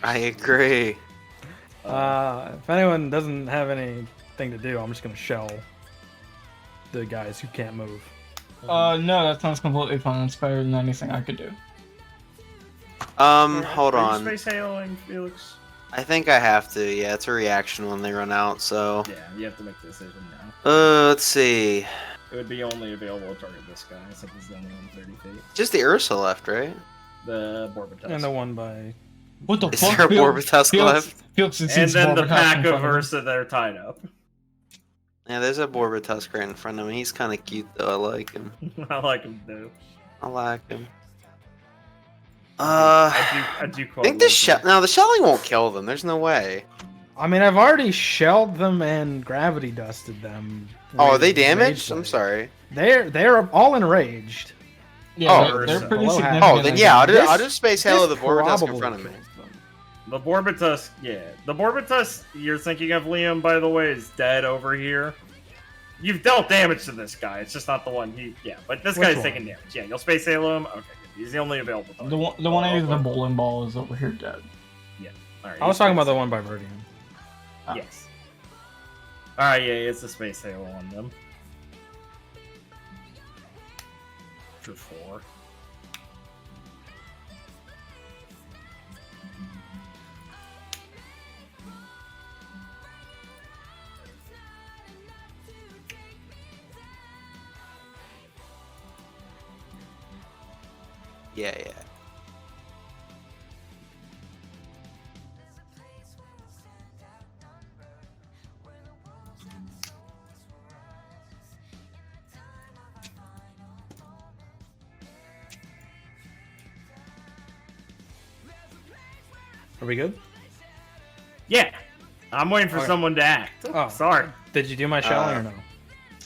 I agree. If anyone doesn't have anything to do, I'm just gonna shell the guys who can't move. No, that sounds completely fine. It's better than anything I could do. Hold Are on. you space haloing, Felix? I think I have to. Yeah, it's a reaction when they run out, so. Yeah, you have to make the decision now. Let's see. It would be only available to target this guy since he's the only one 30 feet. Just the Ursa left, right? The Borbatus. And the one by What the Is fuck? there a Borbatus left? And then the pack of Ursa that are tied up. Yeah, there's a Borbatus right in front of me. He's kind of cute though. I like him. I like him too. I like him. I do I think the shelling won't kill them. There's no way. I mean, I've already shelled them and gravity dusted them. Oh, are they Rage damaged? blade. I'm sorry. They're all enraged. Yeah, Oh, they're pretty below half. significant. Oh, then yeah, This- I'll just space halo the This Borbatus in probably front of me. kills them. The Borbatus, yeah. The Borbatus you're thinking of, Liam, by the way, is dead over here. You've dealt damage to this guy. It's just not the one but this Which guy's one? taking damage. Yeah, you'll space halo him. Okay, good. He's the only available target. The one I used the bowling ball is over here dead. Alright, I was talking about the one by Verdian. Yes. Alright, yeah, it's a space halo on them. For 4. Yeah. Are we good? Yeah. I'm waiting for Okay. someone to act. Oh. Sorry. Did you do my shelling or no?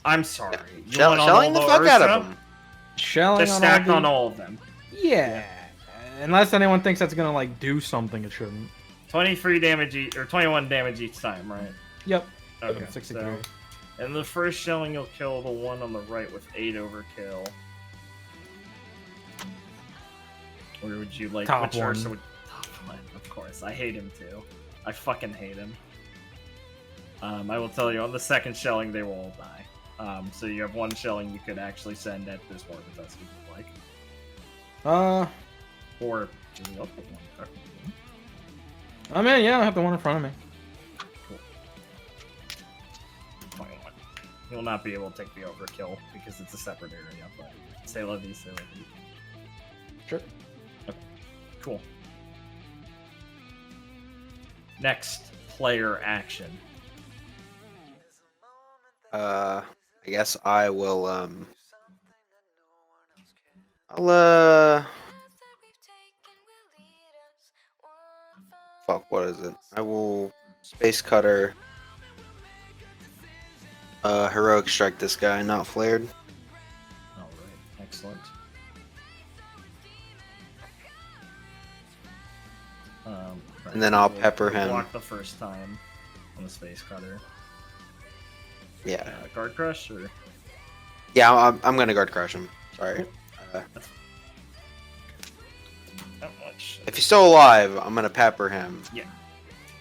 I'm sorry. You want on Shelling the all fuck out Ursa? of them. Shelling They're on stacked all on the... all of them. Yeah. Unless anyone thinks that's gonna like do something, it shouldn't. 23 damage each, or 21 damage each time, right? Yep. Okay, 63. so in the first shelling, you'll kill the one on the right with 8 overkill. Or would you like Top which one. Ursa would top one? Of course, I hate him too. I fucking hate him. I will tell you, on the second shelling, they will all die. So you have one shelling you could actually send at this one if that's what you'd like. Or I'll pick one card. I mean, yeah, I have the one in front of me. Cool. Fine one. You'll not be able to take the overkill because it's a separate area, but say love you, say love you. Sure. Okay. Cool. Next, player action. I guess I will. Fuck. What is it? I will space cutter. Heroic strike this guy, not flared. Alright, excellent. Right, And then I'll we'll pepper him. Block the first time on the space cutter. Yeah. Guard crush or Yeah, I'm gonna guard crush him. Sorry. not much. If he's still alive, I'm gonna pepper him,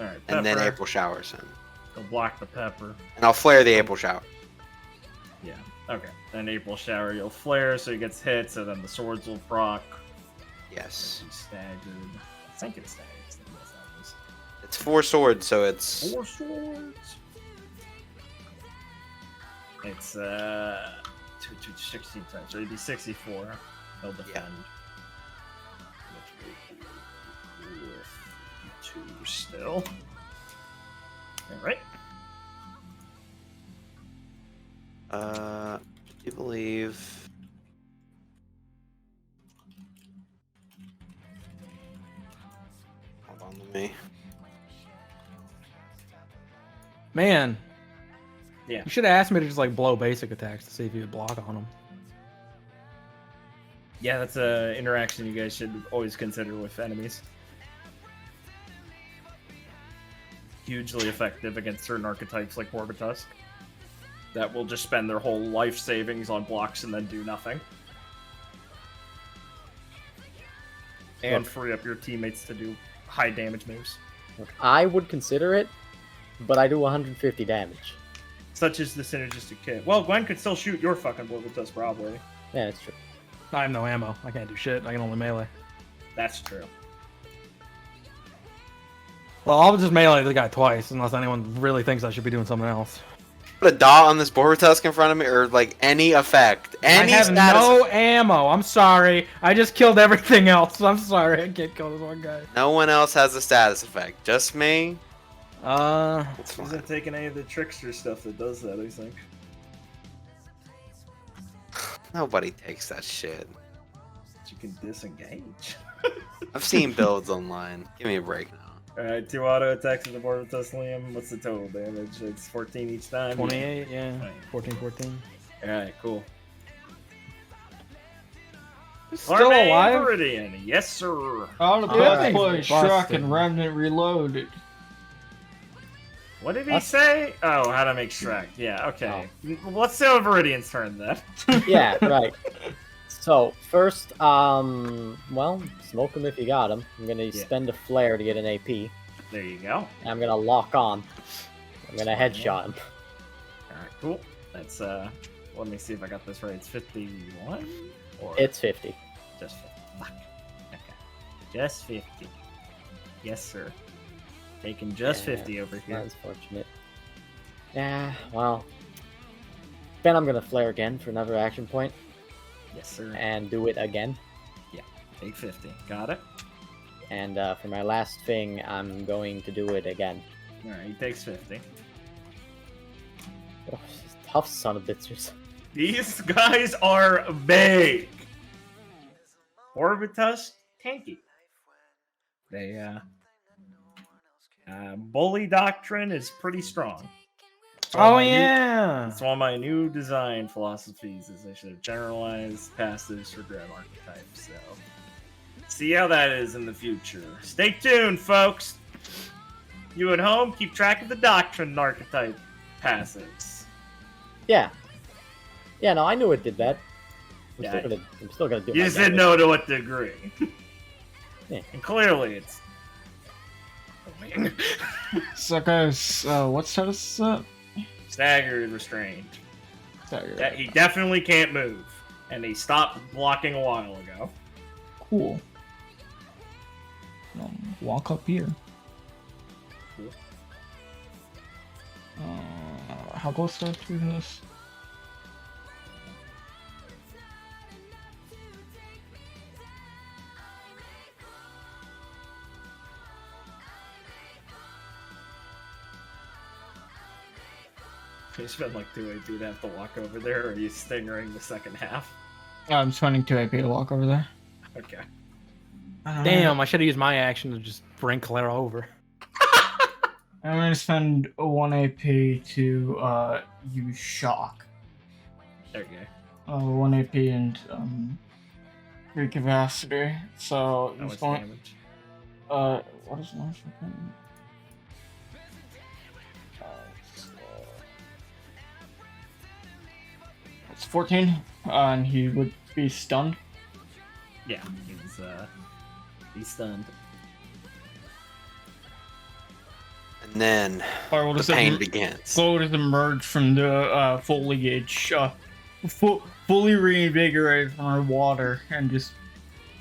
Alright, and then pepper. April showers him, He'll block the pepper. and I'll flare the April shower. Yeah. Okay. Then April shower, you'll flare, so he gets hit. So then the swords will proc. Yes. He's staggered. I think it's staggered. It's 4 swords, so it's 4 swords. It's 16 times. So it'd be 64. He'll defend. With 2 still. Alright. I do believe. Hold on to me. Man. Yeah. You should have asked me to just like blow basic attacks to see if you would block on them. Yeah, that's a interaction you guys should always consider with enemies. Hugely effective against certain archetypes like Morbitus. That will just spend their whole life savings on blocks and then do nothing. And free up your teammates to do high damage moves. I would consider it, but I do 150 damage. Such as the synergistic kit. Well, Gwen could still shoot your fucking Morbitus, probably. Yeah, that's true. I have no ammo. I can't do shit. I can only melee. That's true. Well, I'll just melee the guy twice, unless anyone really thinks I should be doing something else. Put a dot on this Borutusk in front of me, or like any effect, any I have status. no ammo. I'm sorry. I just killed everything else. I'm sorry. I can't kill this one guy. No one else has a status effect. Just me. It's He's fine. not taking any of the trickster stuff that does that, I think. Nobody takes that shit. You can disengage. I've seen builds online. Give me a break now. Alright, 2 auto attacks with the Morbitus, Liam. What's the total damage? It's 14 each time. 28, yeah. Right. 14. Alright, cool. Still Arme alive? Viridian, yes sir. All the Yeah, best play busted. Shrek and Remnant Reloaded. What did he say? Oh, how to make Shrek. Yeah, okay. Let's do Viridian's turn then. Yeah, right. So, first, well, smoke him if you got him. I'm gonna spend a flare to get an AP. There you go. And I'm gonna lock on. I'm gonna headshot him. Alright, cool. That's, let me see if I got this right. It's 51? Or It's 50. just 50. Fuck. Okay. Just 50. Yes, sir. Taking just Yeah, 50 over here. That's fortunate. Yeah, well. Then I'm gonna flare again for another action point. Yes, sir. And do it again. Take 50. Got it. And for my last thing, I'm going to do it again. Alright, he takes 50. Oh, tough son of bitches. These guys are big. Orbitus, tanky. They, bully doctrine is pretty strong. It's one of Oh, my new- yeah. It's one of my new design philosophies is they should have generalized passives for grab archetypes, so see how that is in the future. Stay tuned, folks! You at home, keep track of the doctrine archetype. passives. Yeah. Yeah, no, I knew it did that. Yeah. I'm still gonna do it. You just didn't know to what degree. Yeah. And clearly it's... So guys, what status is that? Staggered, restrained. Staggered. That he definitely can't move. And he stopped blocking a while ago. Cool. Walk up here. Cool. How close do I have to this? You spent like 2 AP to have to walk over there, or are you stingering the second half? I'm spending 2 AP to walk over there. Okay. Damn, I should have used my action to just bring Clara over. I'm gonna spend 1 AP to use shock. Okay. 1 AP and recapacity. So How it's much going. damage? What is my fucking? It's 14, and he would be stunned. Yeah, he's stunned. And then the pain begins. Slow does emerge from the foliage, fully reinvigorated from our water, and just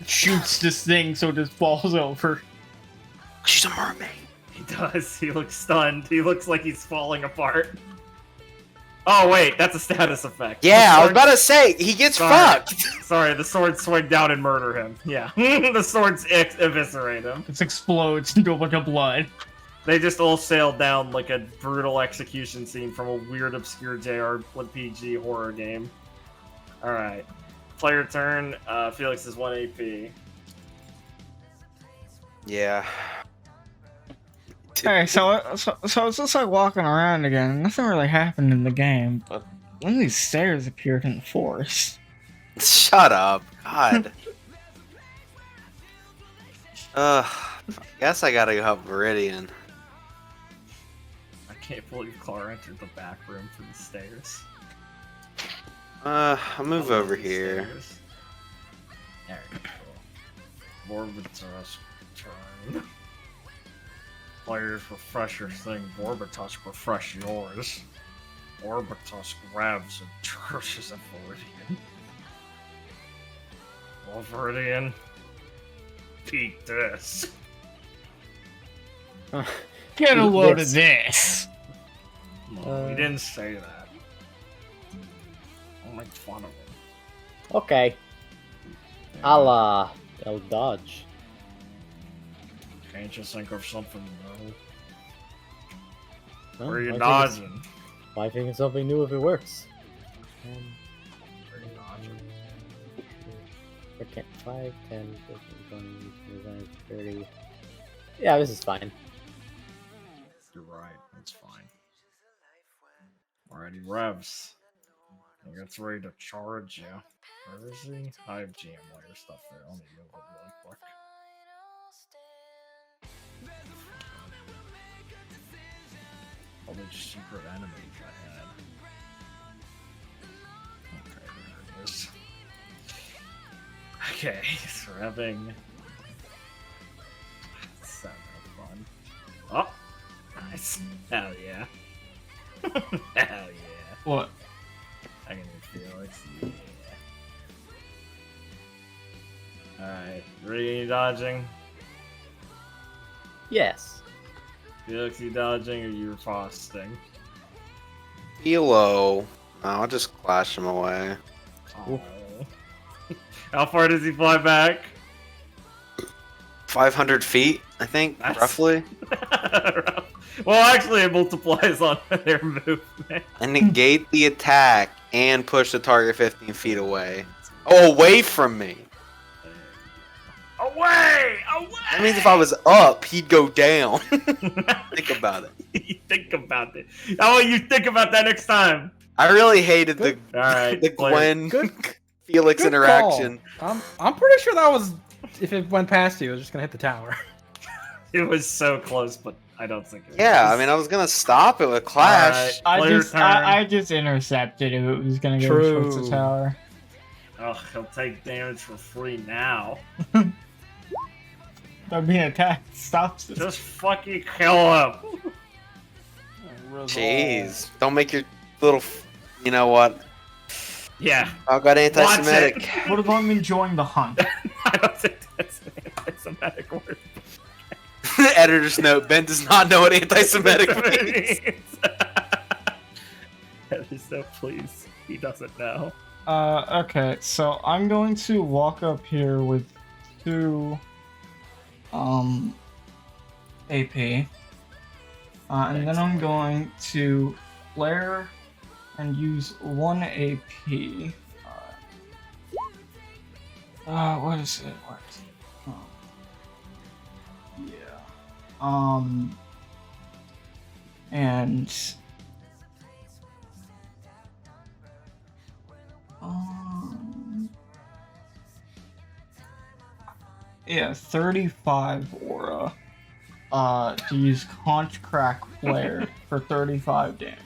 shoots this thing so it just falls over. She's a mermaid. He does. He looks stunned. He looks like he's falling apart. Oh wait, that's a status effect. Yeah, I was about to say he gets fucked. Sorry, the swords swing down and murder him. Yeah, the swords eviscerate him. It explodes into a bunch of blood. They just all sailed down like a brutal execution scene from a weird, obscure JRPG horror game. Alright. Player turn. Felix is 1 AP. Yeah. Hey, so it's just like walking around again. Nothing really happened in the game, but one of these stairs appeared in the forest. Shut up. God. I guess I gotta go help Viridian. I can't believe Clara entered the back room for the stairs. I'll move over here. Stairs. There we go. Vorbitus turn. Players refresh your thing. Vorbitus refresh yours. Vorbitus grabs and crushes a Viridian. Well, Viridian, peek this. Get a load Yes. of this. No, he didn't say that. Don't make fun of him. Okay. I'll dodge. Can't you think of something new? Well, Where are you why think dodging? Why think of something new if it works? Where are you dodging? 5, 10, 15, 20, 25, 30. Yeah, this is fine. You're right, that's fine. Alrighty, Revs. He gets ready to charge you. Where is he? I have GM layer stuff there. I'll need to move it really quick. All those secret enemies I had. Okay, there it is. Okay, so we're having... That's not no fun. Oh! Nice. Hell yeah. Hell yeah. What? I can feel it. Yeah. Alright, ready dodging? Yes. Felix, you dodging or you riposting? Elo. No, I'll just clash him away. Oh. How far does he fly back? 500 feet, I think, That's- roughly. Well, actually, it multiplies on their movement. And negate the attack and push the target 15 feet away. Oh, away from me. Away! Away! That means if I was up, he'd go down. Think about it. Think about it. How will you think about that next time? I really hated the Alright, the Gwen Felix Good interaction. call. I'm pretty sure that was, if it went past you, it was just gonna hit the tower. It was so close, but I don't think it Yeah, is. I mean, I was gonna stop it with Clash. I just intercepted if it was gonna go towards the tower. Ugh, he'll take damage for free now. That'd be an attack. Stops it. Just fucking kill him. Jeez, don't make your little. You know what? Yeah. I got anti-Semitic. What about him enjoying the hunt? I don't think that's an anti-Semitic word. Editor's note: Ben does not know what anti-Semitic means. Editor's note, please. He doesn't know. Okay, so I'm going to walk up here with 2 AP. And then I'm going to flare and use 1 AP. What is it? What? Yeah. And yeah, 35 aura. To use Conch Crack Flare for 35 damage.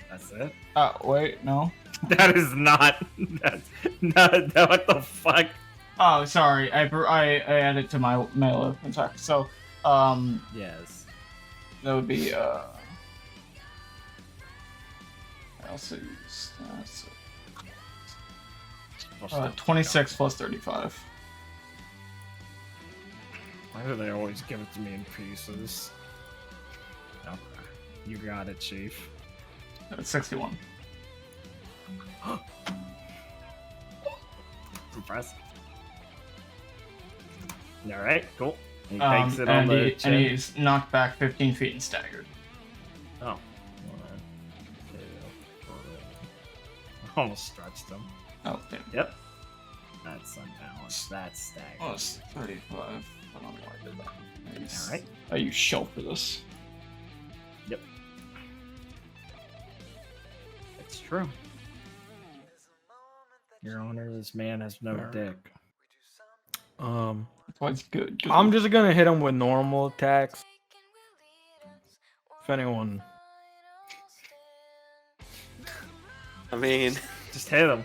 That's it? Oh, wait, no. That is not. That's not. What the fuck? Oh, sorry. I added to my melee attack. So, Yes. that would be, I also use, 26 plus 35. Why do they always give it to me in pieces? Okay. You got it, Chief. That's 61. Impressive. Alright, cool. He takes it on and, the chin. and he's knocked back 15 feet and staggered. Oh. 1, 2, 3. Almost stretched him. Oh, damn. Yep. That's unbalanced. That's staggered. Oh, it's 35. I don't know why I did that. Nice. Alright. I use shell for this. Yep. It's true. Your Honor, this man has no dick. That's why it's good. I'm just gonna hit him with normal attacks. If anyone. I mean, Just hit him.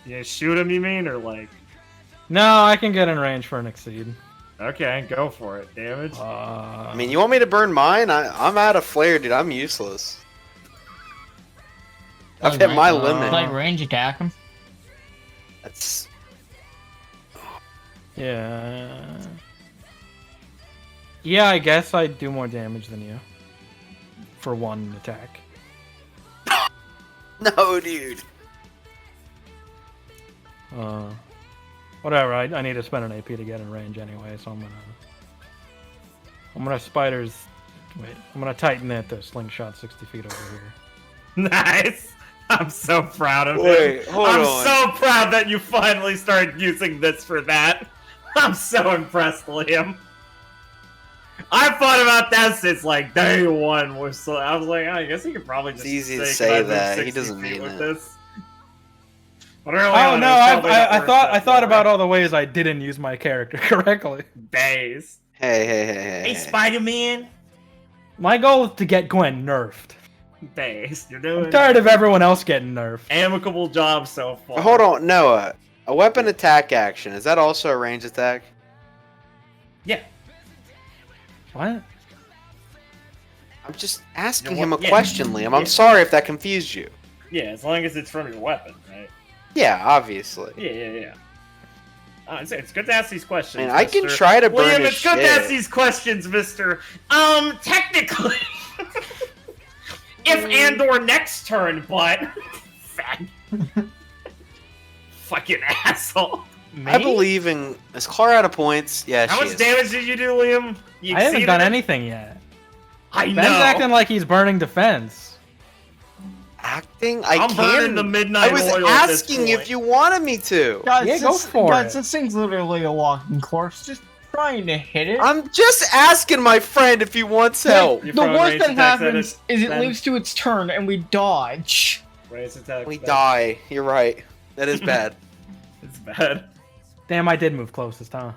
You shoot him, you mean, or like? No, I can get in range for an exceed. Okay, go for it. Damage. I mean, you want me to burn mine? I'm out of flare, dude. I'm useless. I've hit my limit. Like range attack him. That's Yeah. Yeah, I guess I do more damage than you. For 1 attack. no, dude. Whatever, I need to spend an AP to get in range anyway, so I'm gonna I'm gonna tighten it to slingshot 60 feet over here. Nice. I'm so proud of Wait, him. hold I'm on. so proud that you finally started using this for that. I'm so impressed, Liam. I thought about that since like day 1. I was like, oh, I guess he could probably just. It's easy to "Can say I move that. He 60 doesn't feet mean with it." This? But early Oh on, no, it was probably the I worst thought ever. about all the ways I didn't use my character correctly. Days. Hey. Spider-Man. My goal is to get Gwen nerfed. Days. You're doing. I'm tired of everyone else getting nerfed. amicable job so far. Hold on, Noah. A weapon attack action. Is that also a range attack? Yeah. What? I'm just asking Your him a yeah. question, Liam. I'm Yeah. sorry if that confused you. Yeah, as long as it's from your weapon, right? Yeah, obviously. Yeah. It's good to ask these questions. I mean, I can mister. try to burn William, his it's good to shit. ask these questions, mister. Technically. If and or next turn, but. Fat. Fucking asshole. I believe in. Is Clara out of points? Yeah, How she much is. damage did you do, Liam? You I haven't exceeded done it? anything yet. I know. Ben's acting like he's burning defense. Acting? I'm burning the midnight I was oil at this asking point. if you wanted me to. Guys, Yeah, go for it. This thing's literally a walking corpse. Just trying to hit it. I'm just asking my friend if he wants help. You're The throwing worst range that attacks at happens it, is it Ben? lives to its turn and we dodge. Raise attack. We Ben. die. You're right. That is bad. It's bad. Damn, I did move closest, huh?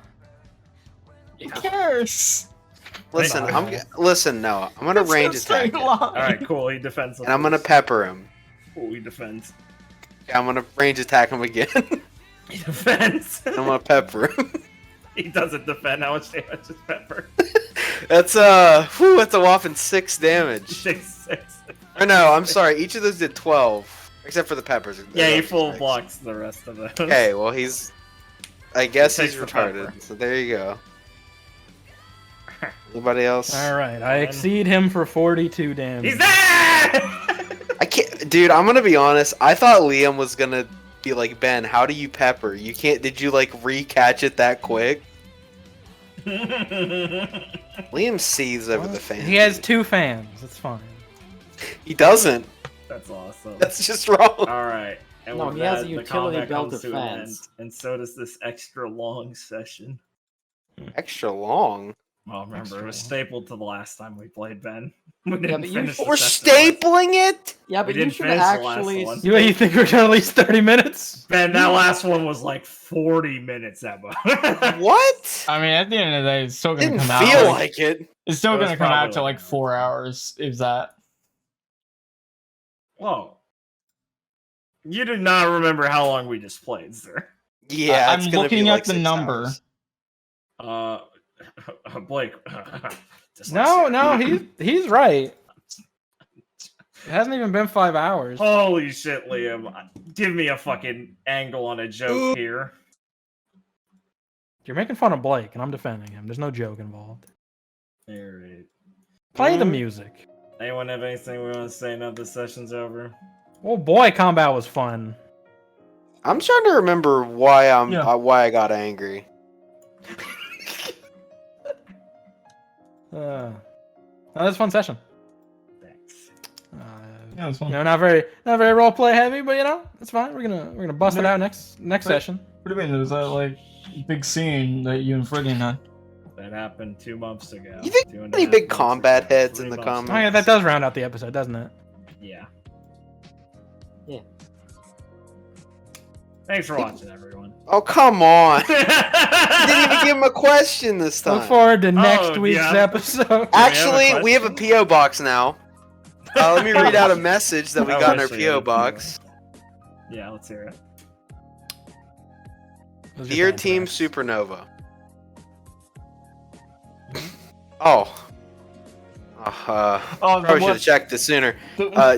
Who cares? Listen, listen. No, I'm gonna range attack him, All right, cool. He defends. and I'm gonna pepper him. Cool, he defends. Yeah, I'm gonna range attack him again. He defends. I'm gonna pepper him. He doesn't defend. How much damage is pepper? That's that's a whopping 6 damage. 6. Or no, I'm sorry. Each of those did 12, except for the peppers. Yeah, he Those full 6. blocks the rest of it. Okay, well I guess He he's takes the pepper. retarded. So there you go. Anybody else? All right, I exceed him for 42 damage. He's there! I can't, dude. I'm gonna be honest. I thought Liam was gonna be like, Ben, how do you pepper? You can't. Did you like re-catch it that quick? Liam sees over the fan. He has 2 fans. It's fine. He doesn't. That's awesome. That's just wrong. All right. And No, with he has that, a the utility combat belt comes of to an fans. end, and so does this extra long session. Extra long. Well, remember, Extra it was long. stapled to the last time we played, Ben. We but didn't you finish the We're session last- stapling it. Yeah, We but you didn't should finish the last actually. one. You think we're gonna at least 30 minutes? Ben, that last one was like 40 minutes, Emma. What? I mean, at the end of the day, it's still gonna Didn't come feel out. like it. It's still It was gonna come out probably to like like 4 hours, if that. Whoa. You do not remember how long we just played, sir. Yeah, I'm it's gonna looking be at like the 6 number. hours. Blake. No, he's right. It hasn't even been 5 hours. Holy shit, Liam. Give me a fucking angle on a joke here. You're making fun of Blake, and I'm defending him. There's no joke involved. Alright. Play the music. Anyone have anything we want to say now this session's over? Oh boy, combat was fun. I'm trying to remember why Yeah. why I got angry. No, that's a fun session. Thanks. Yeah, it's fun. Not very role play heavy, but it's fine. We're gonna bust it out next session. What do you mean? There was that like big scene that you and Fredian had. That happened 2 months ago. You think 2.5 any big months combat ago, heads 3 in the months comments? Oh yeah, that does round out the episode, doesn't it? Yeah. Yeah. Thanks for watching, everyone. Oh come on! You didn't even give him a question this time. Look forward to next Oh, week's yeah. episode. Actually, we have a question? PO box now. Let me read out a message that we I got in our wish we had a PO box. Yeah, let's hear it. Those are Dear bad Team tracks. Supernova. Oh. Probably should have checked this sooner.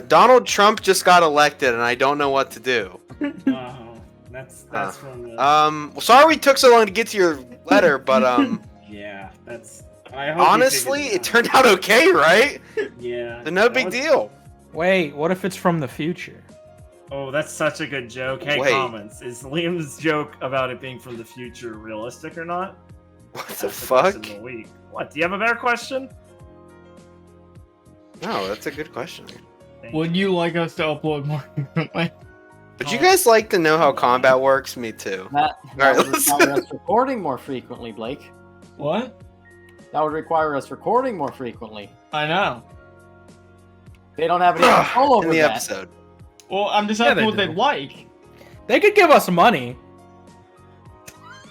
Donald Trump just got elected, and I don't know what to do. Oh, that's from the... Sorry we took so long to get to your letter, but Yeah, that's... I hope you honestly, figured it turned out okay, right? out. Yeah. So no that big was- deal. Wait, what if it's from the future? Oh, that's such a good joke. Hey, Wait. comments. Is Liam's joke about it being from the future realistic or not? What the That's fuck? question of the week. What, do you have a better question? No, that's a good question. Thank Would you like us to upload more frequently? Would you guys like to know how combat works? Me too. That Alright, would let's- require us recording more frequently, Blake. What? That would require us recording more frequently. I know. They don't have any control over In the that. episode. Well, I'm just Yeah, asking they what do. they'd like. They could give us money.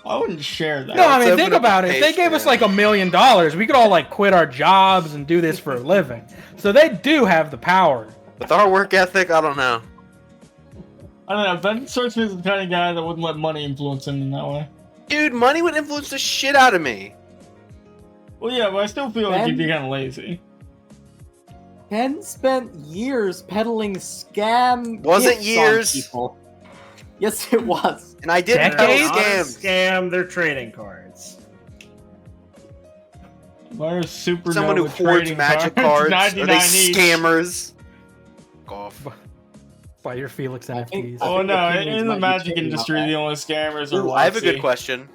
I wouldn't share that. No, I let's mean, open think up a about it. If they gave us Patreon. like $1 million, we could all like quit our jobs and do this for a living. So they do have the power. With our work ethic, I don't know. I don't know. Ben strikes me as the kind of guy that wouldn't let money influence him in that way. Dude, money would influence the shit out of me. Well, yeah, but I still feel like Ben? he'd be kind of lazy. Ken spent years peddling scam. Wasn't gifts on years. people. Yes, it was. And I didn't Decades? peddle Not a scams. Scam, they're trading cards. Where's Super Someone who hoards magic cards. Are they scammers? Fuck off. Buy your Felix I think- NFTs. I Oh think no! the opinions In the might be magic changing industry, on the that. only scammers are. Ooh, I have a good Lottie. question.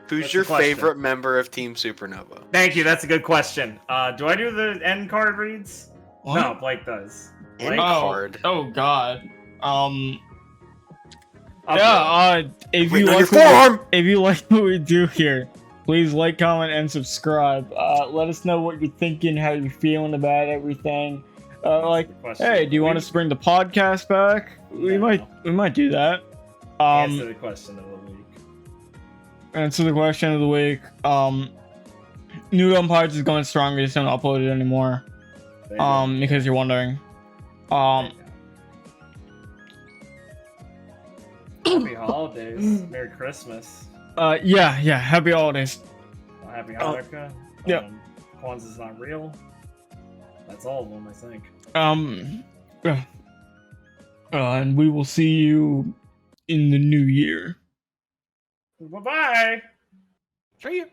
Who's What's your the question? favorite member of Team Supernova? Thank you, that's a good question. Do I do the end card reads? What? No, Blake does. End Blake? card. Oh God. I'll Yeah. If Wait, you on your like what forearm! if you like what we do here, please like, comment, and subscribe. Let us know what you're thinking, how you're feeling about everything. Like, do the question. hey, do you want us to bring the podcast back? We No. might do that. Answer the question of the week. Answer the question of the week. New Empires is going stronger. Just don't upload it anymore. Because you're wondering. Happy holidays. Merry Christmas. Yeah. Happy holidays. Happy Hanukkah. Yeah. Kwanzaa's not real. That's all of them, I think. Yeah. And we will see you in the new year. Bye-bye. See you.